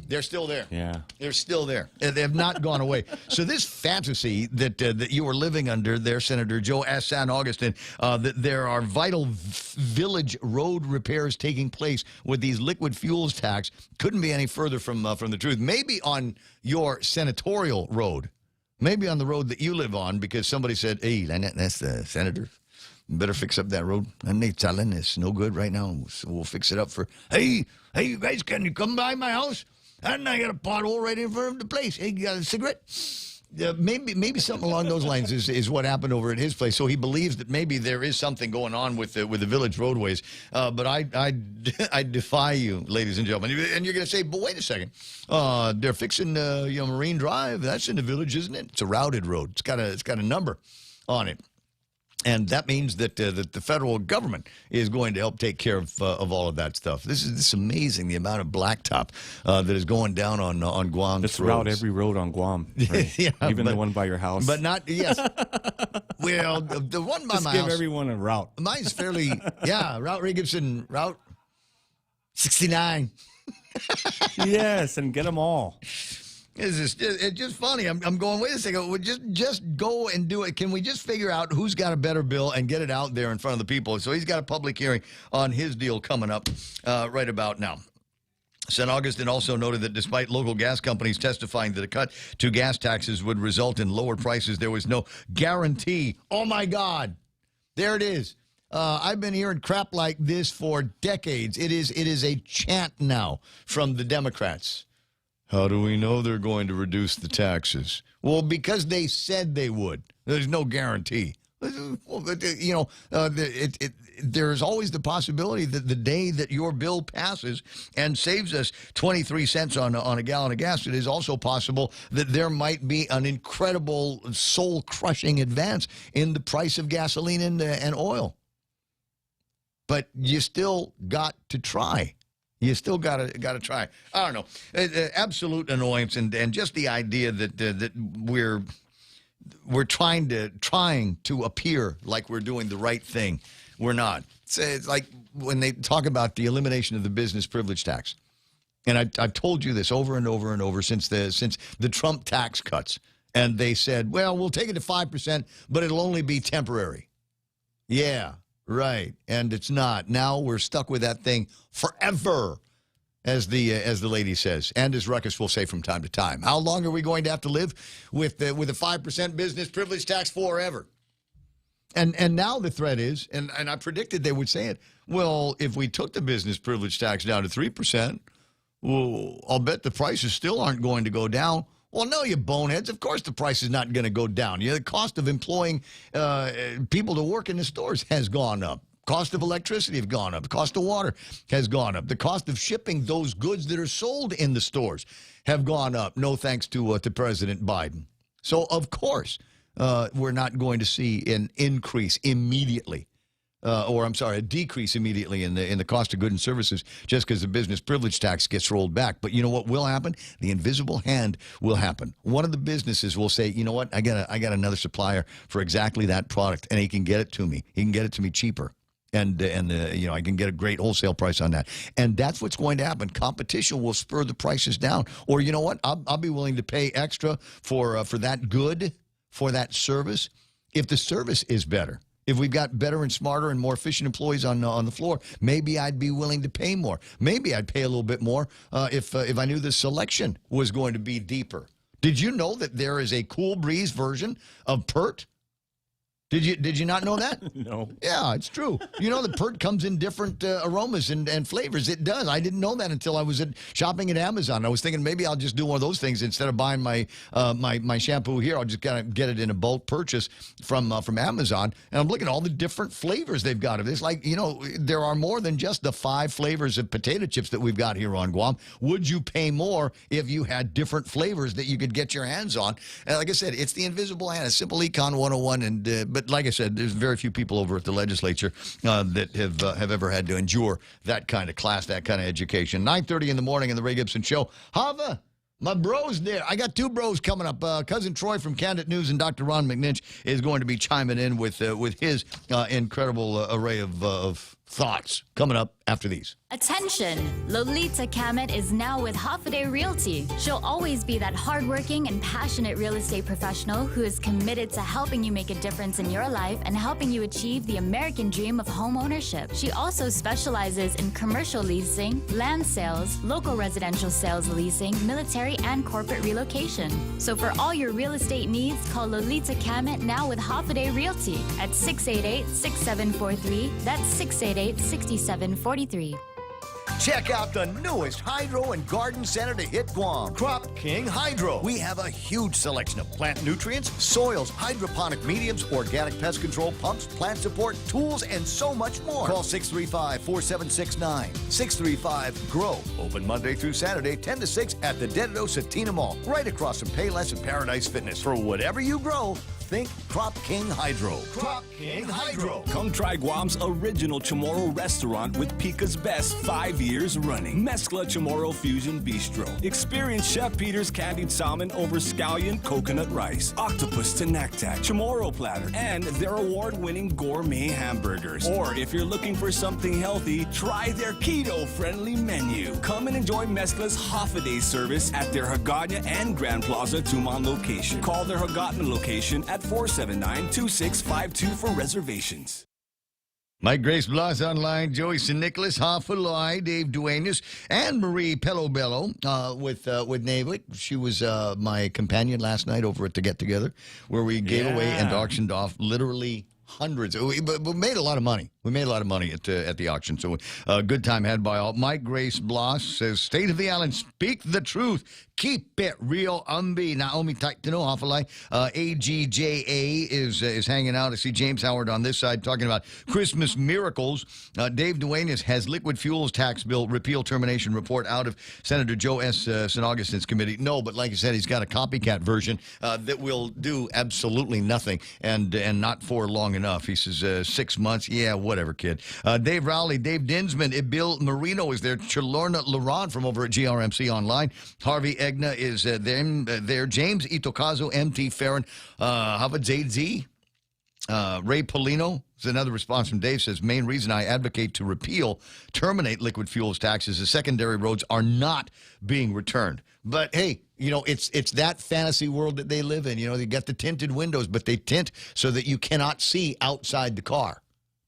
They're still there. Yeah. They're still there. They have not gone away. So this fantasy that you are living under there, Senator Joe S. San Augustine, that there are vital village road repairs taking place with these liquid fuels tax couldn't be any further from the truth. Maybe on your senatorial road. Maybe on the road that you live on, because somebody said, hey, that's the senator. Better fix up that road. And they telling it's no good right now. So we'll fix it up for, hey, you guys, can you come by my house? And I got a pothole right in front of the place. Hey, you got a cigarette? Maybe something along those lines is what happened over at his place. So he believes that maybe there is something going on with the village roadways. But I defy you, ladies and gentlemen. And you're going to say, but wait a second. They're fixing Marine Drive. That's in the village, isn't it? It's a routed road. It's got a number on it. And that means that the federal government is going to help take care of all of that stuff. This is amazing, the amount of blacktop that is going down on Guam's Just roads. route every road on Guam, right? Yeah, even the one by your house. But not, yes. Well, the one by Just my give house. everyone a route. Mine's fairly, Route Ray Gibson, Route 69. Yes, and get them all. It's just funny. I'm going, wait a second. Just go and do it. Can we just figure out who's got a better bill and get it out there in front of the people? So he's got a public hearing on his deal coming up right about now. St. Augustine also noted that despite local gas companies testifying that a cut to gas taxes would result in lower prices, there was no guarantee. Oh, my God. There it is. I've been hearing crap like this for decades. It is a chant now from the Democrats. How do we know they're going to reduce the taxes? Well, because they said they would. There's no guarantee. There's always the possibility that the day that your bill passes and saves us 23 cents on a gallon of gas, it is also possible that there might be an incredible soul-crushing advance in the price of gasoline and oil. But you still got to try. You still got to try. I don't know. Absolute annoyance, and just the idea that we're trying to appear like we're doing the right thing. We're not. It's like when they talk about the elimination of the business privilege tax, and I've told you this over and over and over since the Trump tax cuts, and they said, well, we'll take it to 5%, but it'll only be temporary. Yeah. Right, and it's not. Now we're stuck with that thing forever, as the lady says, and as Ruckus will say from time to time. How long are we going to have to live with a 5% business privilege tax forever? And now the threat is, and I predicted they would say it, well, if we took the business privilege tax down to 3%, well, I'll bet the prices still aren't going to go down. Well, no, you boneheads. Of course the price is not going to go down. The cost of employing people to work in the stores has gone up. Cost of electricity has gone up. The cost of water has gone up. The cost of shipping those goods that are sold in the stores have gone up, no thanks to President Biden. So, of course, we're not going to see an increase immediately. A decrease immediately in the cost of goods and services just because the business privilege tax gets rolled back. But you know what will happen? The invisible hand will happen. One of the businesses will say, you know what? I got another supplier for exactly that product, and he can get it to me. He can get it to me cheaper. And I can get a great wholesale price on that. And that's what's going to happen. Competition will spur the prices down. Or you know what? I'll be willing to pay extra for that good, for that service, if the service is better. If we've got better and smarter and more efficient employees on the floor, maybe I'd be willing to pay more. Maybe I'd pay a little bit more if I knew the selection was going to be deeper. Did you know that there is a Cool Breeze version of PERT? Did you not know that? No. Yeah, it's true. You know that PERT comes in different aromas and flavors. It does. I didn't know that until I was shopping at Amazon. I was thinking maybe I'll just do one of those things instead of buying my shampoo here. I'll just kind of get it in a bulk purchase from Amazon. And I'm looking at all the different flavors they've got of this. Like, there are more than just the 5 flavors of potato chips that we've got here on Guam. Would you pay more if you had different flavors that you could get your hands on? And like I said, it's the invisible hand. It's Simple Econ 101. But like I said, there's very few people over at the legislature that have ever had to endure that kind of class, that kind of education. 9:30 in the morning in the Ray Gibson Show. Hava, my bro's there. I got 2 bros coming up. Cousin Troy from Candid News and Dr. Ron McNinch is going to be chiming in with his incredible array of thoughts coming up after these. Attention! Lolita Kamet is now with Hoffaday Realty. She'll always be that hardworking and passionate real estate professional who is committed to helping you make a difference in your life and helping you achieve the American dream of home ownership. She also specializes in commercial leasing, land sales, local residential sales leasing, military and corporate relocation. So for all your real estate needs, call Lolita Kamet now with Hoffaday Realty at 688-6743. That's 688-6743. Check out the newest hydro and garden center to hit Guam, Crop King Hydro. We have a huge selection of plant nutrients, soils, hydroponic mediums, organic pest control pumps, plant support, tools, and so much more. Call 635-4769. 635-GROW. Open Monday through Saturday, 10 to 6 at the Dededo Satina Mall, right across from Payless and Paradise Fitness. For whatever you grow, think Crop King Hydro. Crop King Hydro. Come try Guam's original Chamorro restaurant with Pica's Best 5 years running. Mezcla Chamorro Fusion Bistro. Experience Chef Peter's candied salmon over scallion coconut rice, octopus to naktak, Chamorro platter, and their award-winning gourmet hamburgers. Or if you're looking for something healthy, try their keto-friendly menu. Come and enjoy Mezcla's half-a-day service at their Hagåtña and Grand Plaza Tuman location. Call their Hagåtña location at 479-2652 for reservations. Mike Grace Blas online, Joey St. Nicholas, Hafalai, Dave Duenas, and Marie Pelobello with Navic. She was my companion last night over at the get-together where we gave away and auctioned off literally hundreds. We made a lot of money. We made a lot of money at the auction. So a good time had by all. Mike Grace Blas says, State of the Island, speak the truth. Keep it real, Umbi. Naomi Taitano, Hafalai. AGJA is hanging out. I see James Howard on this side talking about Christmas miracles. Dave Duenas has liquid fuels tax bill repeal termination report out of Senator Joe S. St. Augustine's committee. No, but like I said, he's got a copycat version that will do absolutely nothing and not for long enough. He says 6 months. Yeah, whatever, kid. Dave Rowley, Dave Dinsman, Bill Marino is there. Chalorna Laurent from over at GRMC Online. Harvey Egna is there. James Itokazo, MT Farron, Havad ZZ. Ray Polino is another response from Dave, says, main reason I advocate to terminate liquid fuels taxes is secondary roads are not being returned. But hey, it's that fantasy world that they live in. They got the tinted windows, but they tint so that you cannot see outside the car.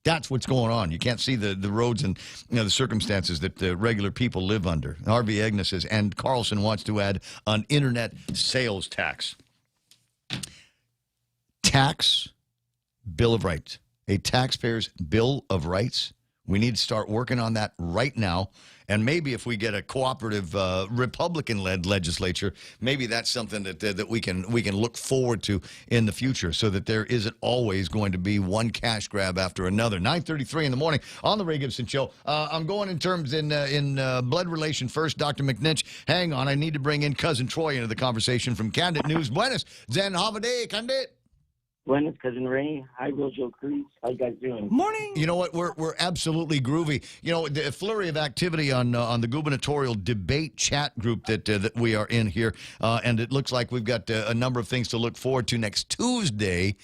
That's what's going on. You can't see the roads and the circumstances that the regular people live under. Harvey Agnes says, and Carlson wants to add an internet sales tax. Tax Bill of Rights. A taxpayer's Bill of Rights. We need to start working on that right now. And maybe if we get a cooperative Republican-led legislature, maybe that's something that we can look forward to in the future, so that there isn't always going to be one cash grab after another. 9:33 in the morning on the Ray Gibson Show. I'm going in terms in blood relation first. Dr. McNinch, hang on. I need to bring in Cousin Troy into the conversation from Candid News. Buenas. Zen Havade, Candid. Buenas, Cousin Ray. Hi, Rojo Cruz. How you guys doing? Morning. You know what? We're absolutely groovy. The flurry of activity on the gubernatorial debate chat group that we are in here, and it looks like we've got a number of things to look forward to next Tuesday,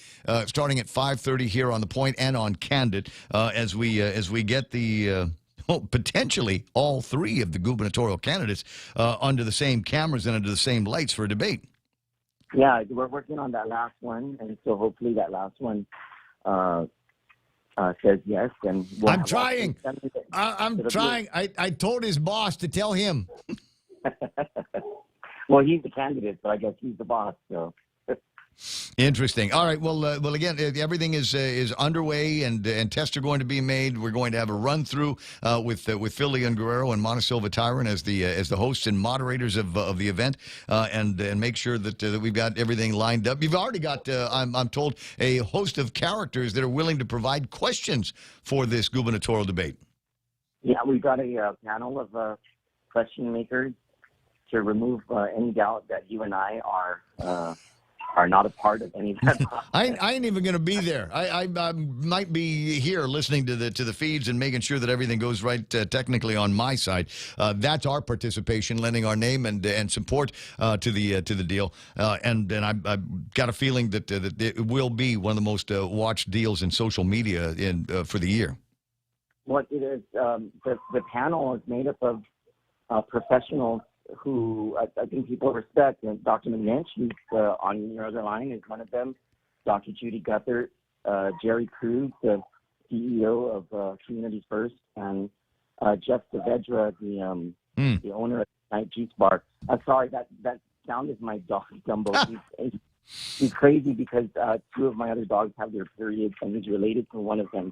starting at 5:30 here on The Point and on Candid, as we get the. Potentially all three of the gubernatorial candidates under the same cameras and under the same lights for a debate. Yeah, we're working on that last one, and so hopefully that last one says yes. And I'm trying. I'm trying. I told his boss to tell him. Well, he's the candidate, so I guess he's the boss. So. Interesting. All right. Well, again, everything is underway, and tests are going to be made. We're going to have a run through with Philly and Guerrero and Montesilva Tyron as the hosts and moderators of the event, and make sure that we've got everything lined up. You've already got, I'm told, a host of characters that are willing to provide questions for this gubernatorial debate. Yeah, we've got a panel of question makers to remove any doubt that you and I are not a part of any of that. I ain't even going to be there. I might be here listening to the feeds and making sure that everything goes right technically on my side. That's our participation, lending our name and support to the deal. And I've got a feeling that it will be one of the most watched deals in social media for the year. What it is, the panel is made up of professionals who I think people respect. And Dr. McNinch, who's on your other line, is one of them. Dr. Judy Guthert, Jerry Cruz, the CEO of Communities First, and Jeff Saavedra, the owner of Night Juice Bar. I'm sorry, that sound is my dog, Dumbo. He's crazy because two of my other dogs have their periods, and he's related to one of them.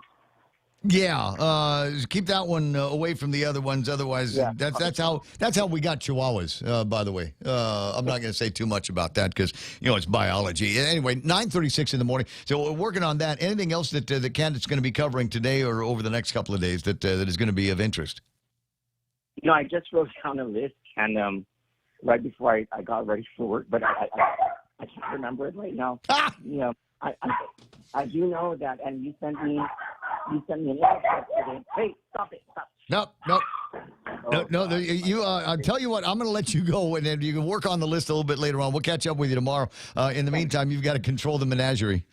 Yeah, keep that one away from the other ones. Otherwise, that's how we got Chihuahuas. By the way, I'm not going to say too much about that because it's biology. Anyway, 9:36 in the morning. So we're working on that. Anything else that the candidate's going to be covering today or over the next couple of days that is going to be of interest? I just wrote down a list, and right before I got ready for work, but I can't remember it right now. I do know that, and you sent me an email yesterday. Hey, stop it! Stop. Nope. I'll tell you what, I'm going to let you go, and then you can work on the list a little bit later on. We'll catch up with you tomorrow. In the meantime, you've got to control the menagerie.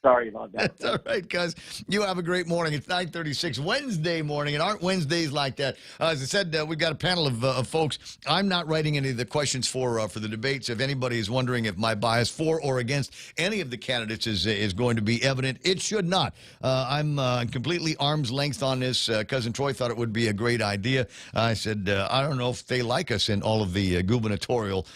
Sorry about that. That's all right, cuz. You have a great morning. It's 9:36 Wednesday morning, and aren't Wednesdays like that? As I said, we've got a panel of folks. I'm not writing any of the questions for the debates. If anybody is wondering if my bias for or against any of the candidates is going to be evident, it should not. I'm completely arm's length on this. Cousin Troy thought it would be a great idea. I said, I don't know if they like us in all of the gubernatorial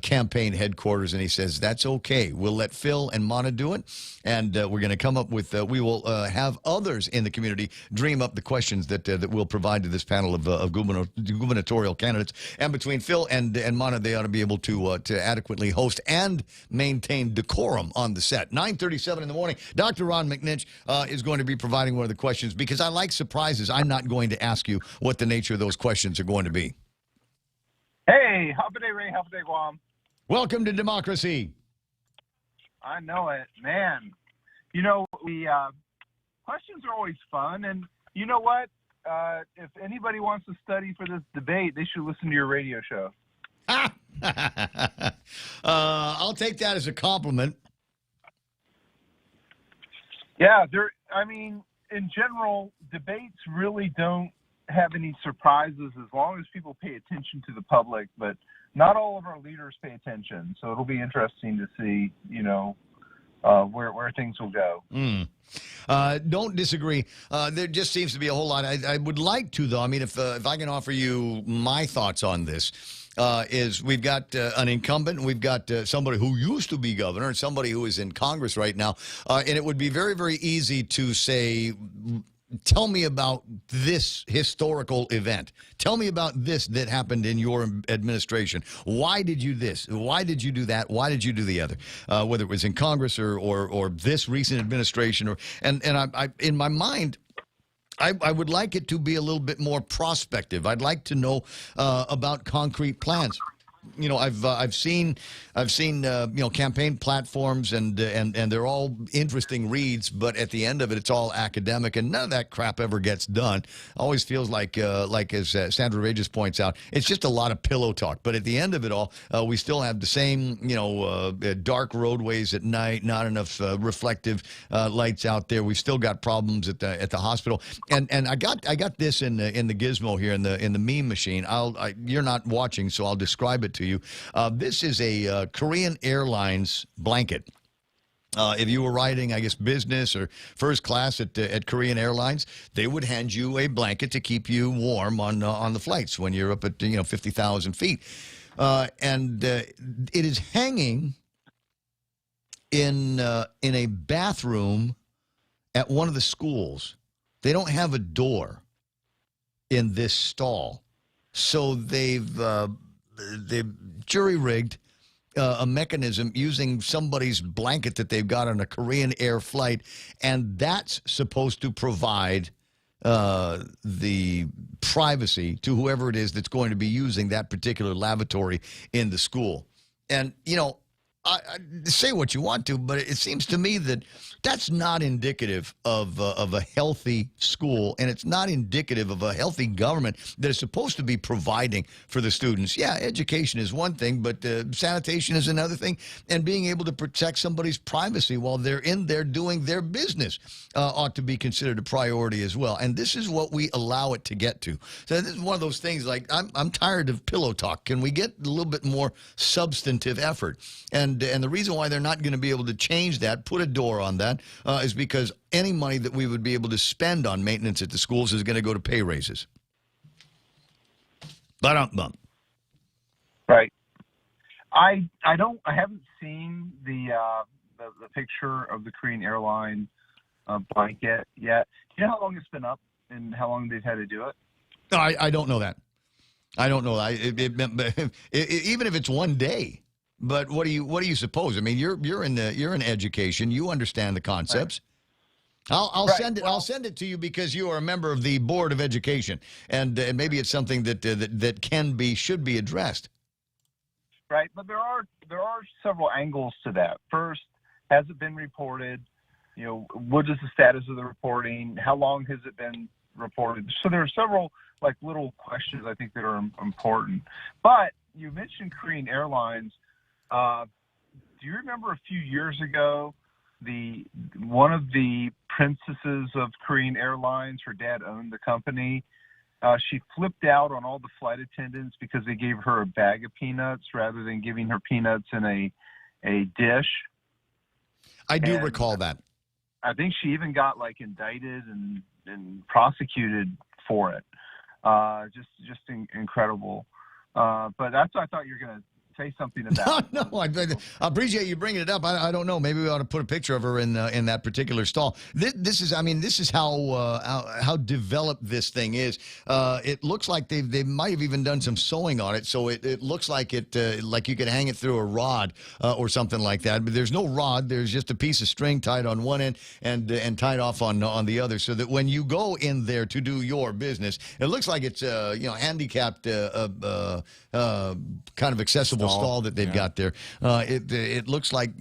campaign headquarters, and he says, that's okay. We'll let Phil and Mana do it. And we're going to come up with, we will have others in the community dream up the questions that we'll provide to this panel of gubernatorial candidates. And between Phil and Mana, they ought to be able to adequately host and maintain decorum on the set. 9:37 in the morning. Dr. Ron McNinch is going to be providing one of the questions because I like surprises. I'm not going to ask you what the nature of those questions are going to be. Hey, Hapaday Ray, Hapaday Guam. Welcome to democracy. I know it, man. The questions are always fun, and you know what? If anybody wants to study for this debate, they should listen to your radio show. I'll take that as a compliment. Yeah, in general, debates really don't have any surprises as long as people pay attention to the public, but not all of our leaders pay attention. So it'll be interesting to see, where things will go. Don't disagree. There just seems to be a whole lot. I would like to, though. I mean, if I can offer you my thoughts on this, is we've got an incumbent, and we've got somebody who used to be governor and somebody who is in Congress right now. And it would be very, very easy to say, tell me about this historical event. Tell me about this that happened in your administration. Why did you this? Why did you do that? Why did you do the other? Whether it was in Congress or this recent administration, and I in my mind, I would like it to be a little bit more prospective. I'd like to know about concrete plans. I've seen campaign platforms and they're all interesting reads, but at the end of it, it's all academic and none of that crap ever gets done. Always feels like as Sandra Regis points out, it's just a lot of pillow talk. But at the end of it all, we still have the same dark roadways at night, not enough reflective lights out there. We've still got problems at the hospital. And I got this in the gizmo here in the meme machine. You're not watching, so I'll describe it to you. This is a Korean Airlines blanket. If you were riding, I guess, business or first class at Korean Airlines, they would hand you a blanket to keep you warm on the flights when you're up at 50,000 feet. And it is hanging in a bathroom at one of the schools. They don't have a door in this stall, so they've jury-rigged a mechanism using somebody's blanket that they've got on a Korean Air flight, and that's supposed to provide the privacy to whoever it is that's going to be using that particular lavatory in the school. And, I say what you want to, but it seems to me that that's not indicative of a healthy school, and it's not indicative of a healthy government that is supposed to be providing for the students. Yeah, education is one thing, but sanitation is another thing, and being able to protect somebody's privacy while they're in there doing their business ought to be considered a priority as well. And this is what we allow it to get to. So this is one of those things like, I'm tired of pillow talk. Can we get a little bit more substantive effort? And the reason why they're not going to be able to change that, put a door on that, is because any money that we would be able to spend on maintenance at the schools is going to go to pay raises. Ba-dum-bum. Right. I haven't seen the picture of the Korean airline blanket yet. Do you know how long it's been up and how long they've had to do it? No, I don't know that. I don't know. Even if it's one day. But what do you suppose? I mean, you're in education. You understand the concepts. I'll send it to you because you are a member of the Board of Education, and maybe it's something that should be addressed. Right, but there are several angles to that. First, has it been reported? You know, what is the status of the reporting? How long has it been reported? So there are several little questions I think that are important. But you mentioned Korean Airlines. Do you remember a few years ago, one of the princesses of Korean Airlines, her dad owned the company. She flipped out on all the flight attendants because they gave her a bag of peanuts rather than giving her peanuts in a dish. I do recall that. I think she even got indicted and prosecuted for it. Just incredible. But that's what I thought you were going to say something about. No, I appreciate you bringing it up. I don't know. Maybe we ought to put a picture of her in that particular stall. This is how developed this thing is. It looks like they might have even done some sewing on it, so it looks like like you could hang it through a rod or something like that. But there's no rod. There's just a piece of string tied on one end and tied off on the other, so that when you go in there to do your business, it looks like it's handicapped kind of accessible stall that they've got there. It looks like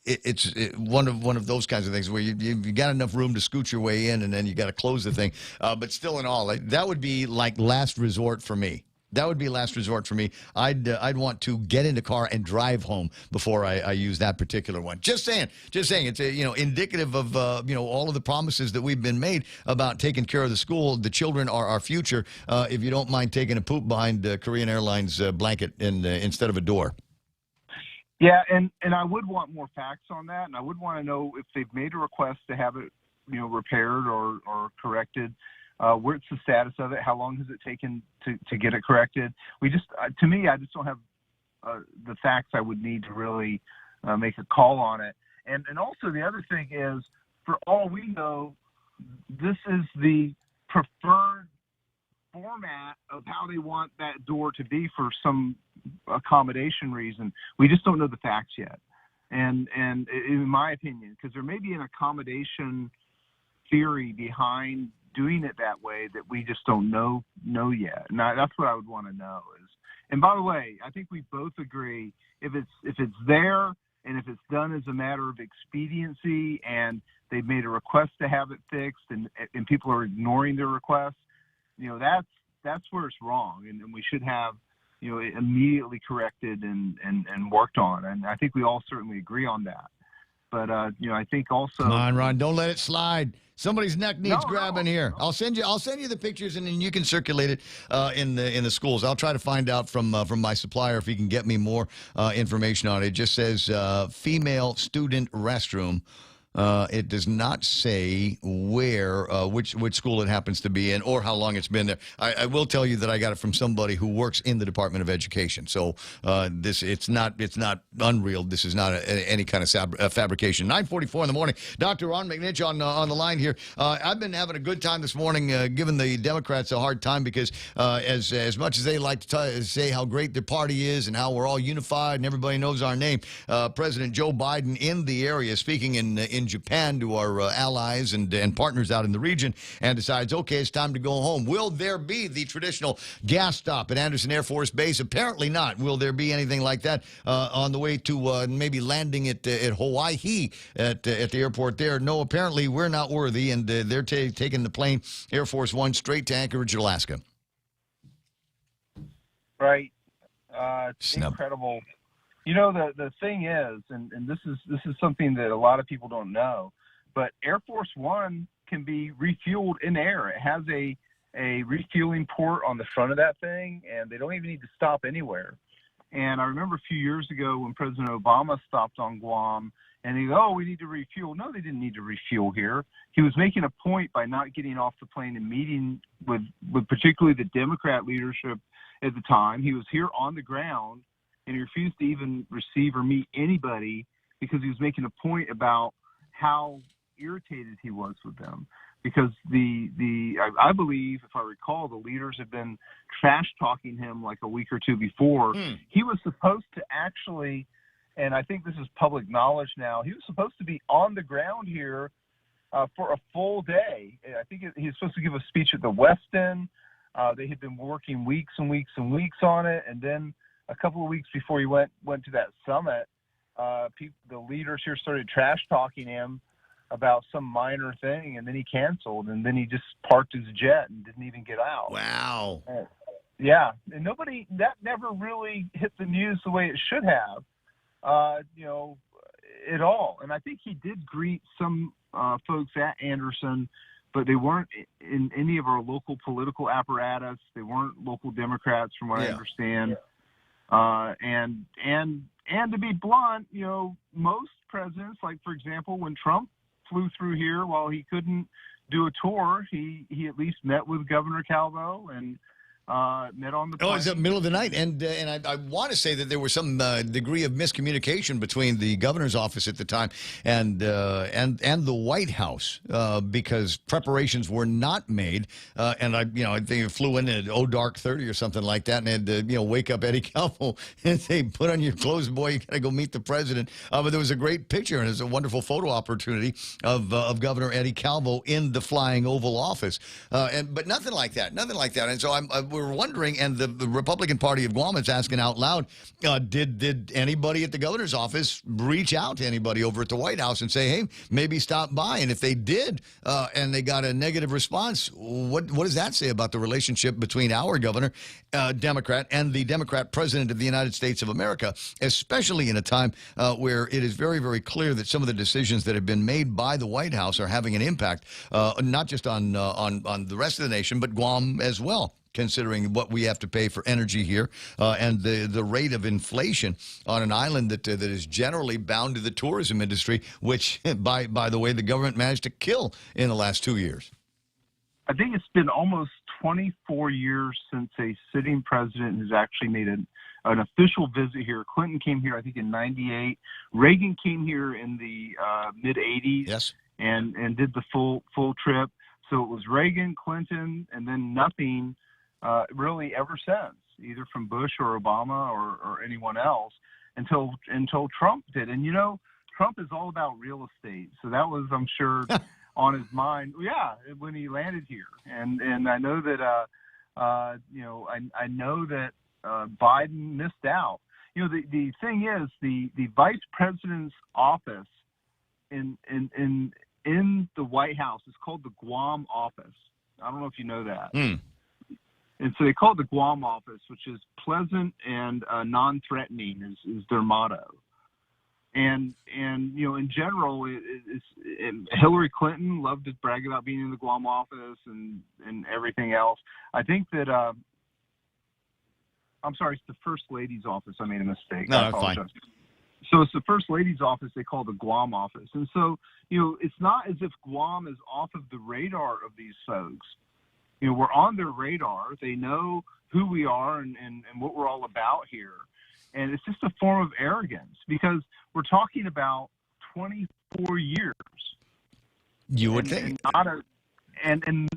it's one of those kinds of things where you got enough room to scoot your way in, and then you got to close the thing. But still, in all, that would be like last resort for me. That would be last resort for me. I'd want to get in the car and drive home before I use that particular one. Just saying. It's indicative of all of the promises that we've been made about taking care of the school. The children are our future. If you don't mind taking a poop behind Korean Airlines blanket instead of a door. Yeah, and I would want more facts on that, and I would want to know if they've made a request to have it repaired or corrected. What's the status of it? How long has it taken to get it corrected? To me, I just don't have the facts I would need to really make a call on it. And also the other thing is, for all we know, this is the preferred format of how they want that door to be for some accommodation reason. We just don't know the facts yet. And in my opinion, because there may be an accommodation theory behind doing it that way that we just don't know yet. And that's what I would want to know is. And by the way, I think we both agree if it's there and if it's done as a matter of expediency and they've made a request to have it fixed and people are ignoring their request, that's where it's wrong, and we should have immediately corrected and worked on. And I think we all certainly agree on that. But I think also, come on, Ron, don't let it slide. Somebody's neck needs grabbing here. I'll send you the pictures, and then you can circulate it in the schools. I'll try to find out from my supplier if he can get me more information on it. It just says female student restroom. It does not say where, which school it happens to be in, or how long it's been there. I will tell you that I got it from somebody who works in the Department of Education. So it's not unreal. This is not any kind of fabrication. 9:44 in the morning. Dr. Ron McNitch on the line here. I've been having a good time this morning, giving the Democrats a hard time because as much as they like to say how great their party is and how we're all unified and everybody knows our name, President Joe Biden in the area speaking in Japan to our allies and partners out in the region, and decides, okay, it's time to go home. Will there be the traditional gas stop at Anderson Air Force Base? Apparently not. Will there be anything like that on the way to maybe landing at Hawaii at the airport there? No, apparently we're not worthy, and they're taking the plane, Air Force One, straight to Anchorage, Alaska. Right. It's incredible. The thing is, and this is something that a lot of people don't know, but Air Force One can be refueled in air. It has a refueling port on the front of that thing, and they don't even need to stop anywhere. And I remember a few years ago when President Obama stopped on Guam, and he goes, we need to refuel. No, they didn't need to refuel here. He was making a point by not getting off the plane and meeting with particularly the Democrat leadership at the time. He was here on the ground, and he refused to even receive or meet anybody because he was making a point about how irritated he was with them, because I believe, if I recall, the leaders had been trash talking him like a week or two before. He was supposed to actually, and I think this is public knowledge now, he was supposed to be on the ground here for a full day. I think he was supposed to give a speech at the West End. They had been working weeks and weeks and weeks on it, and then a couple of weeks before he went to that summit, the leaders here started trash talking him about some minor thing, and then he canceled, and then he just parked his jet and didn't even get out. Wow. Yeah, and that never really hit the news the way it should have, at all. And I think he did greet some folks at Anderson, but they weren't in any of our local political apparatus. They weren't local Democrats, from what I understand. And to be blunt, most presidents, like, for example, when Trump flew through here, while he couldn't do a tour, he at least met with Governor Calvo and met on the plane. Oh, it's the middle of the night, and I want to say that there was some degree of miscommunication between the governor's office at the time and the White House, because preparations were not made, and I think it flew in at dark 30 or something like that, and had to wake up Eddie Calvo and say, "Put on your clothes, boy, you got to go meet the president." But there was a great picture, and it's a wonderful photo opportunity of Governor Eddie Calvo in the flying Oval Office, but nothing like that, and so we're wondering, and the Republican Party of Guam is asking out loud, did anybody at the governor's office reach out to anybody over at the White House and say, hey, maybe stop by? And if they did, and they got a negative response, what does that say about the relationship between our governor, Democrat, and the Democrat president of the United States of America, especially in a time where it is very, very clear that some of the decisions that have been made by the White House are having an impact, not just on the rest of the nation, but Guam as well, considering what we have to pay for energy here and the rate of inflation on an island that is generally bound to the tourism industry, which, by the way, the government managed to kill in the last 2 years. I think it's been almost 24 years since a sitting president has actually made an official visit here. Clinton came here, I think, in '98. Reagan came here in the mid-'80s. Yes. And did the full trip. So it was Reagan, Clinton, and then nothing really ever since, either from Bush or Obama or anyone else, until Trump did. And Trump is all about real estate, so that was, I'm sure, on his mind. Yeah, when he landed here, and I know that I know that Biden missed out. The thing is, the vice president's office in the White House is called the Guam office. I don't know if you know that. And so they call it the Guam office, which is pleasant and non-threatening is their motto. And in general, Hillary Clinton loved to brag about being in the Guam office and everything else. I think that I'm sorry, it's the First Lady's office. I made a mistake. No, I apologize. fine. So it's the First Lady's office they call the Guam office. And so, it's not as if Guam is off of the radar of these folks. We're on their radar. They know who we are and what we're all about here. And it's just a form of arrogance, because we're talking about 24 years. You would think. And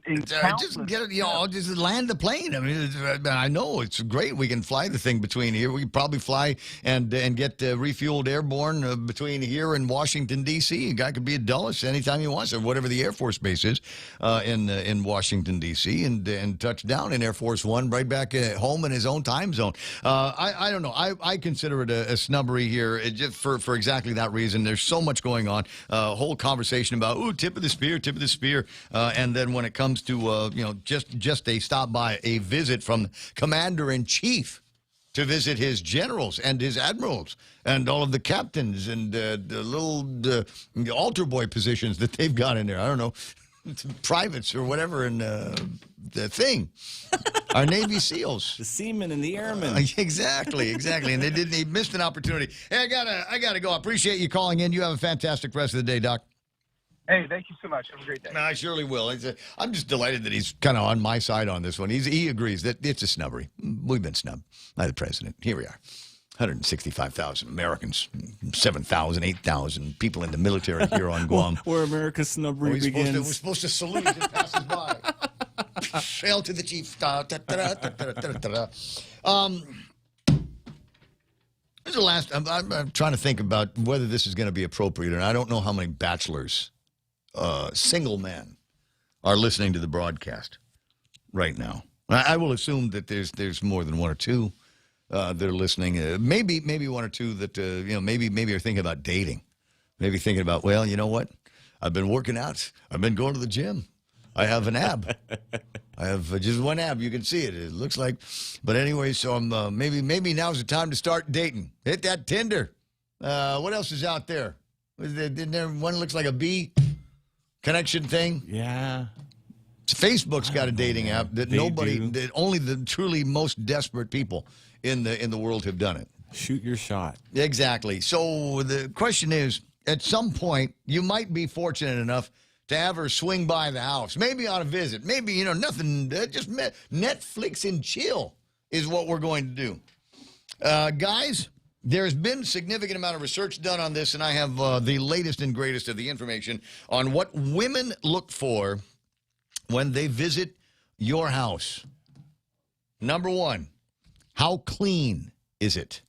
just get it, I'll just land the plane. I mean, I know it's great. We can fly the thing between here. We can probably fly and get refueled airborne between here and Washington, D.C. A guy could be at Dulles anytime he wants, or whatever the Air Force base is in Washington, D.C., and touch down in Air Force One right back at home in his own time zone. I don't know. I consider it a snubbery here just for exactly that reason. There's so much going on. Whole conversation about, tip of the spear, and then when it comes to just a stop by, a visit from Commander-in-Chief to visit his generals and his admirals and all of the captains and the little altar boy positions that they've got in there. I don't know, privates or whatever, and the thing. Our Navy SEALs, the seamen and the airmen. Exactly, and they missed an opportunity. Hey, I gotta go. I appreciate you calling in. You have a fantastic rest of the day, Doc. Hey, thank you so much. Have a great day. I surely will. I'm just delighted that he's kind of on my side on this one. He agrees that it's a snubbery. We've been snubbed by the president. Here we are. 165,000 Americans, 7,000, 8,000 people in the military here on Guam. Where America's snobbery begins. We're supposed to salute as it passes by. Hail to the chief. This is the last. I'm trying to think about whether this is going to be appropriate, and I don't know how many bachelors, single men, are listening to the broadcast right now. I will assume that there's more than one or two that are listening. Maybe one or two that maybe are thinking about dating. Maybe thinking about, well, you know what? I've been working out. I've been going to the gym. I have an ab. I have just one ab. You can see it. It looks like. But anyway, so I'm maybe now's the time to start dating. Hit that Tinder. What else is out there? Didn't there one looks like a bee connection thing? Yeah. Facebook's got a dating app that that only the truly most desperate people in the world have done it. Shoot your shot. Exactly. So the question is, at some point, you might be fortunate enough to have her swing by the house, maybe on a visit, maybe, nothing, just Netflix and chill is what we're going to do. Guys, there's been a significant amount of research done on this, and I have the latest and greatest of the information on what women look for when they visit your house. Number one, how clean is it?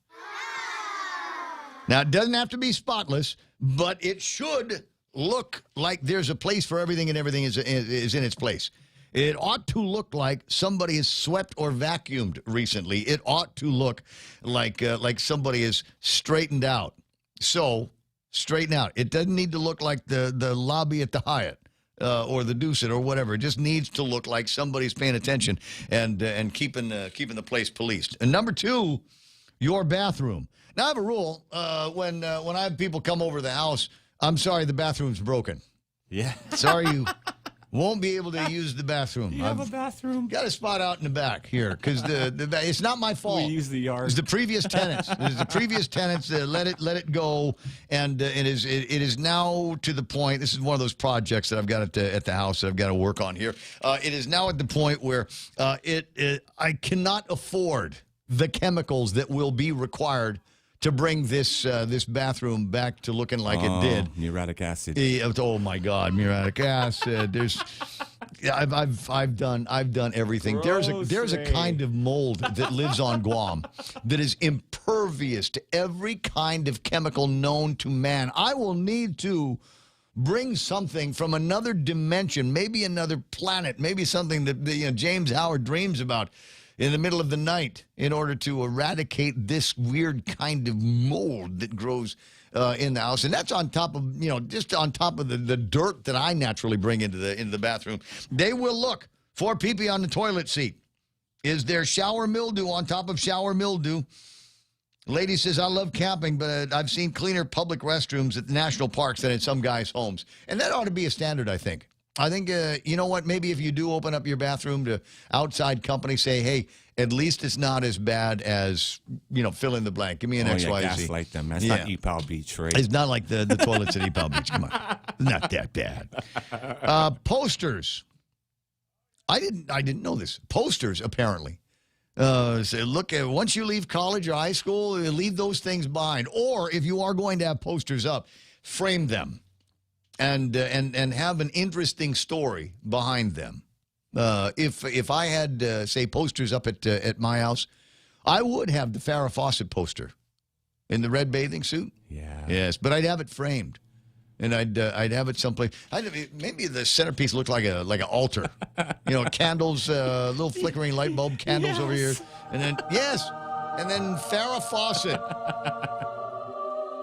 Now, it doesn't have to be spotless, but it should look like there's a place for everything and everything is in its place. It ought to look like somebody has swept or vacuumed recently. It ought to look like somebody is straightened out. So, straighten out. It doesn't need to look like the lobby at the Hyatt or the Ducet or whatever. It just needs to look like somebody's paying attention and keeping the place policed. And number two, your bathroom. Now, I have a rule. When I have people come over to the house, I'm sorry, the bathroom's broken. Yeah. Sorry, you won't be able to use the bathroom. You have a bathroom? Got a spot out in the back here because it's not my fault. We use the yard. It's the previous tenants. Let it go, and it is now to the point. This is one of those projects that I've got at the house that I've got to work on here. It is now at the point where I cannot afford the chemicals that will be required to bring this bathroom back to looking like it did. Muriatic acid. Oh my God, muriatic acid. I've done everything. There's a kind of mold that lives on Guam that is impervious to every kind of chemical known to man. I will need to bring something from another dimension, maybe another planet, maybe something that James Howard dreams about in the middle of the night in order to eradicate this weird kind of mold that grows in the house. And that's on top of, just on top of the dirt that I naturally bring into the bathroom. They will look for pee-pee on the toilet seat. Is there shower mildew on top of shower mildew? Lady says, I love camping, but I've seen cleaner public restrooms at the national parks than at some guys' homes. And that ought to be a standard, I think. I think, you know what, maybe if you do open up your bathroom to outside company, say, hey, at least it's not as bad as, fill in the blank. Give me an XYZ. Gaslight them. That's not EPAL Beach, right? It's not like the toilets at EPAL Beach. Come on. Not that bad. Posters. I didn't know this. Posters, apparently. So look, once you leave college or high school, leave those things behind. Or if you are going to have posters up, frame them. And have an interesting story behind them. If I had say posters up at my house, I would have the Farrah Fawcett poster in the red bathing suit. Yeah. Yes, but I'd have it framed, and I'd have it someplace. Maybe the centerpiece looked like an altar. Candles, little flickering light bulb candles over here, and then Farrah Fawcett.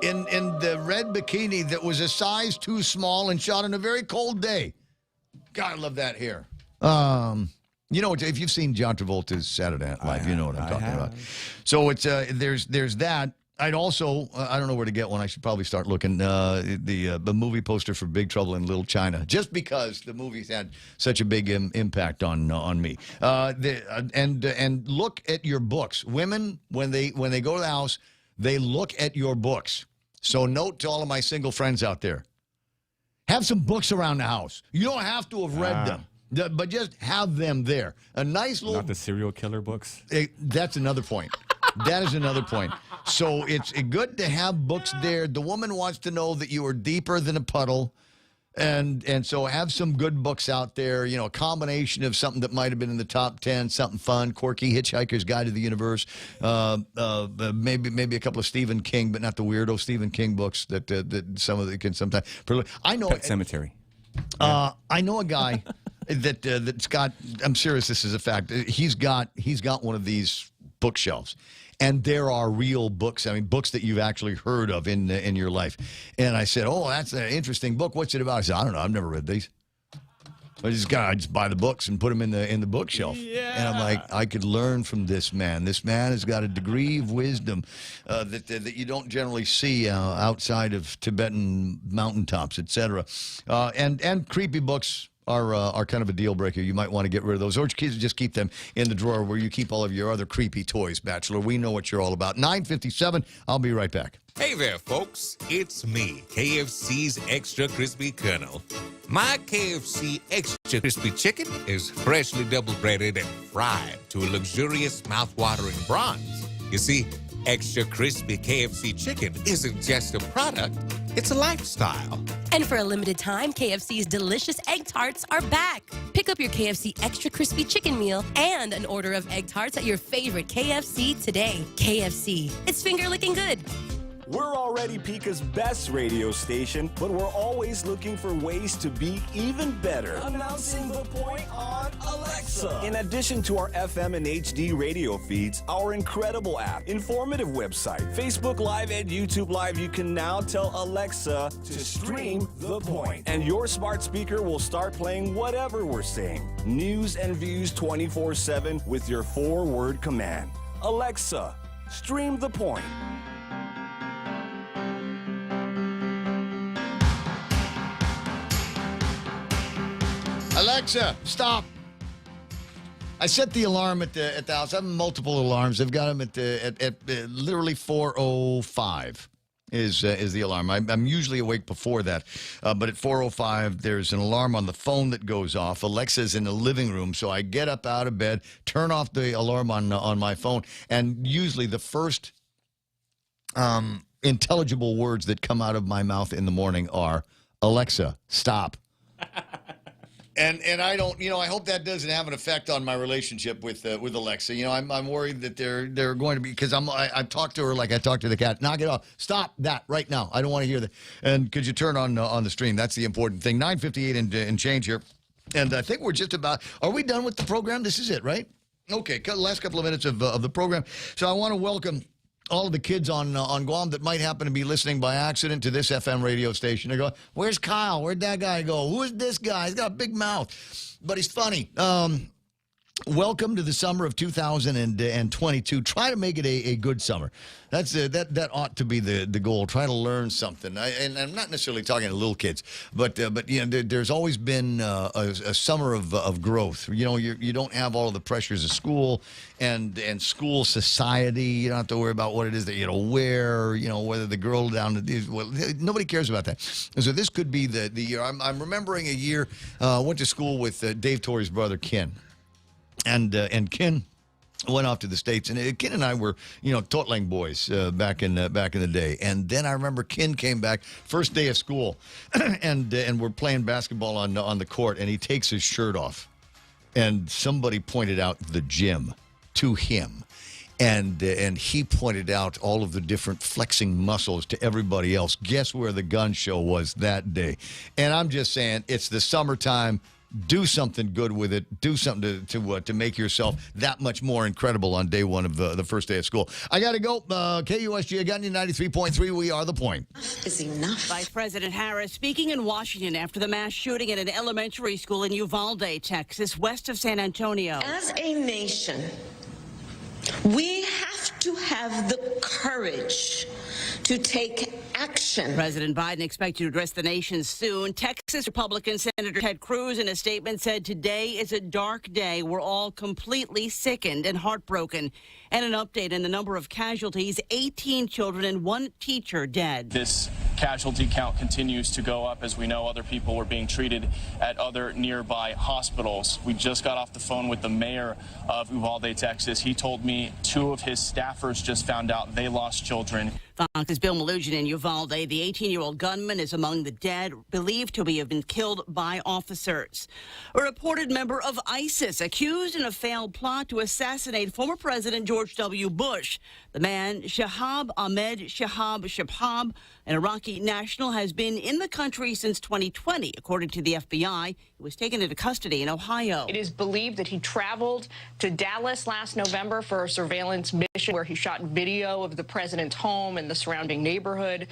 In the red bikini that was a size too small and shot on a very cold day. God, I love that hair. If you've seen John Travolta's Saturday Night Live, you know what I'm talking about. So it's there's that. I'd also I don't know where to get one. I should probably start looking the movie poster for Big Trouble in Little China, just because the movie's had such a big impact on me. And look at your books. Women, when they go to the house, they look at your books. So note to all of my single friends out there, have some books around the house. You don't have to have read them, but just have them there. A nice little... Not the serial killer books? That's another point. That is another point. So it's good to have books there. The woman wants to know that you are deeper than a puddle. And so have some good books out there, you know, a combination of something that might have been in the top 10, something fun, quirky, Hitchhiker's Guide to the Universe, maybe a couple of Stephen King, but not the weirdo Stephen King books that some of the can sometimes. I know Pet Cemetery. I know a guy that's got. I'm serious. This is a fact. He's got one of these bookshelves. And there are real books, I mean, books that you've actually heard of in your life. And I said, oh, that's an interesting book. What's it about? I said, I don't know. I've never read these. I just buy the books and put them in the bookshelf. Yeah. And I'm like, I could learn from this man. This man has got a degree of wisdom that you don't generally see outside of Tibetan mountaintops, etc. And creepy books are kind of a deal breaker. You might want to get rid of those, or just keep them in the drawer where you keep all of your other creepy toys, Bachelor. We know what you're all about. 9:57. I'll be right back. Hey there, folks. It's me, KFC's Extra Crispy Colonel. My KFC Extra Crispy Chicken is freshly double-breaded and fried to a luxurious, mouth-watering bronze. You see, Extra Crispy KFC Chicken isn't just a product, it's a lifestyle. And for a limited time, KFC's delicious egg tarts are back. Pick up your KFC Extra Crispy Chicken meal and an order of egg tarts at your favorite KFC today. KFC, it's finger-licking good. We're already Pika's best radio station, but we're always looking for ways to be even better. Announcing The Point on Alexa. In addition to our FM and HD radio feeds, our incredible app, informative website, Facebook Live, and YouTube Live, you can now tell Alexa to stream The Point. And your smart speaker will start playing whatever we're saying. News and views 24/7 with your 4-word command. Alexa, stream The Point. Alexa, stop. I set the alarm at the house. I have multiple alarms. I've got them at literally 4:05 is the alarm. I'm usually awake before that, but at 4:05 there's an alarm on the phone that goes off. Alexa's in the living room, so I get up out of bed, turn off the alarm on my phone, and usually the first intelligible words that come out of my mouth in the morning are, Alexa, stop. And I don't, I hope that doesn't have an effect on my relationship with Alexa. I'm worried that they're going to be, because I've talked to her like I talked to the cat. Knock it off. Stop that right now. I don't want to hear that. And could you turn on the stream? That's the important thing. 9:58 and change here. And I think we're just about, are we done with the program? This is it, right? Okay, last couple of minutes of the program. So I want to welcome all of the kids on Guam that might happen to be listening by accident to this FM radio station. They go, where's Kyle? Where'd that guy go? Who is this guy? He's got a big mouth, but he's funny. Welcome to the summer of 2022. Try to make it a good summer. That ought to be the goal. Try to learn something. And I'm not necessarily talking to little kids, but there's always been a summer of growth. You don't have all of the pressures of school and school society. You don't have to worry about what it is that wear. Whether the girl down nobody cares about that. And so this could be the year. I'm remembering a year. Went to school with Dave Torrey's brother Ken. And Ken went off to the States, and Ken and I were, toddling boys back in the day. And then I remember Ken came back first day of school, and we're playing basketball on the court, and he takes his shirt off, and somebody pointed out the gym to him. And he pointed out all of the different flexing muscles to everybody else. Guess where the gun show was that day? And I'm just saying, it's the summertime. Do something good with it. Do something to make yourself that much more incredible on day one of the first day of school. I got to go. KUSG, I got you 93.3. We are The Point. Is enough. Vice President Harris speaking in Washington after the mass shooting at an elementary school in Uvalde, Texas, west of San Antonio. As a nation, we have to have the courage to take action. President Biden expected to address the nation soon. Texas Republican Senator Ted Cruz in a statement said today is a dark day. We're all completely sickened and heartbroken. And an update on the number of casualties, 18 children and 1 teacher dead. This casualty count continues to go up. As we know, other people were being treated at other nearby hospitals. We just got off the phone with the mayor of Uvalde, Texas. He told me 2 of his staffers just found out they lost children. Fox's Bill Malugin in Uvalde. The 18-year-old gunman is among the dead, believed to have been killed by officers. A reported member of ISIS accused in a failed plot to assassinate former President George W. Bush. The man, Shahab Ahmed Shahab, an Iraqi national, has been in the country since 2020. According to the FBI, he was taken into custody in Ohio. It is believed that he traveled to Dallas last November for a surveillance mission where he shot video of the president's home and the surrounding neighborhood.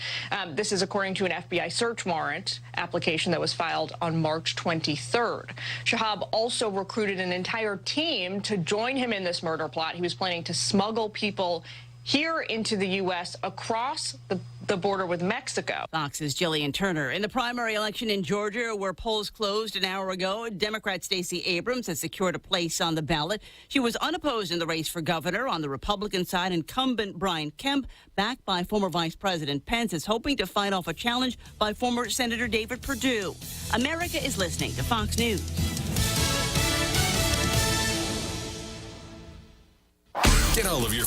This is according to an FBI search warrant application that was filed on March 23rd. Shahab also recruited an entire team to join him in this murder plot. He was planning to smuggle people here into the U.S. across the border with Mexico. Fox's Jillian Turner. In the primary election in Georgia, where polls closed an hour ago, Democrat Stacey Abrams has secured a place on the ballot. She was unopposed in the race for governor. On the Republican side, incumbent Brian Kemp, backed by former Vice President Pence, is hoping to fight off a challenge by former Senator David Perdue. America is listening to Fox News. Get all of your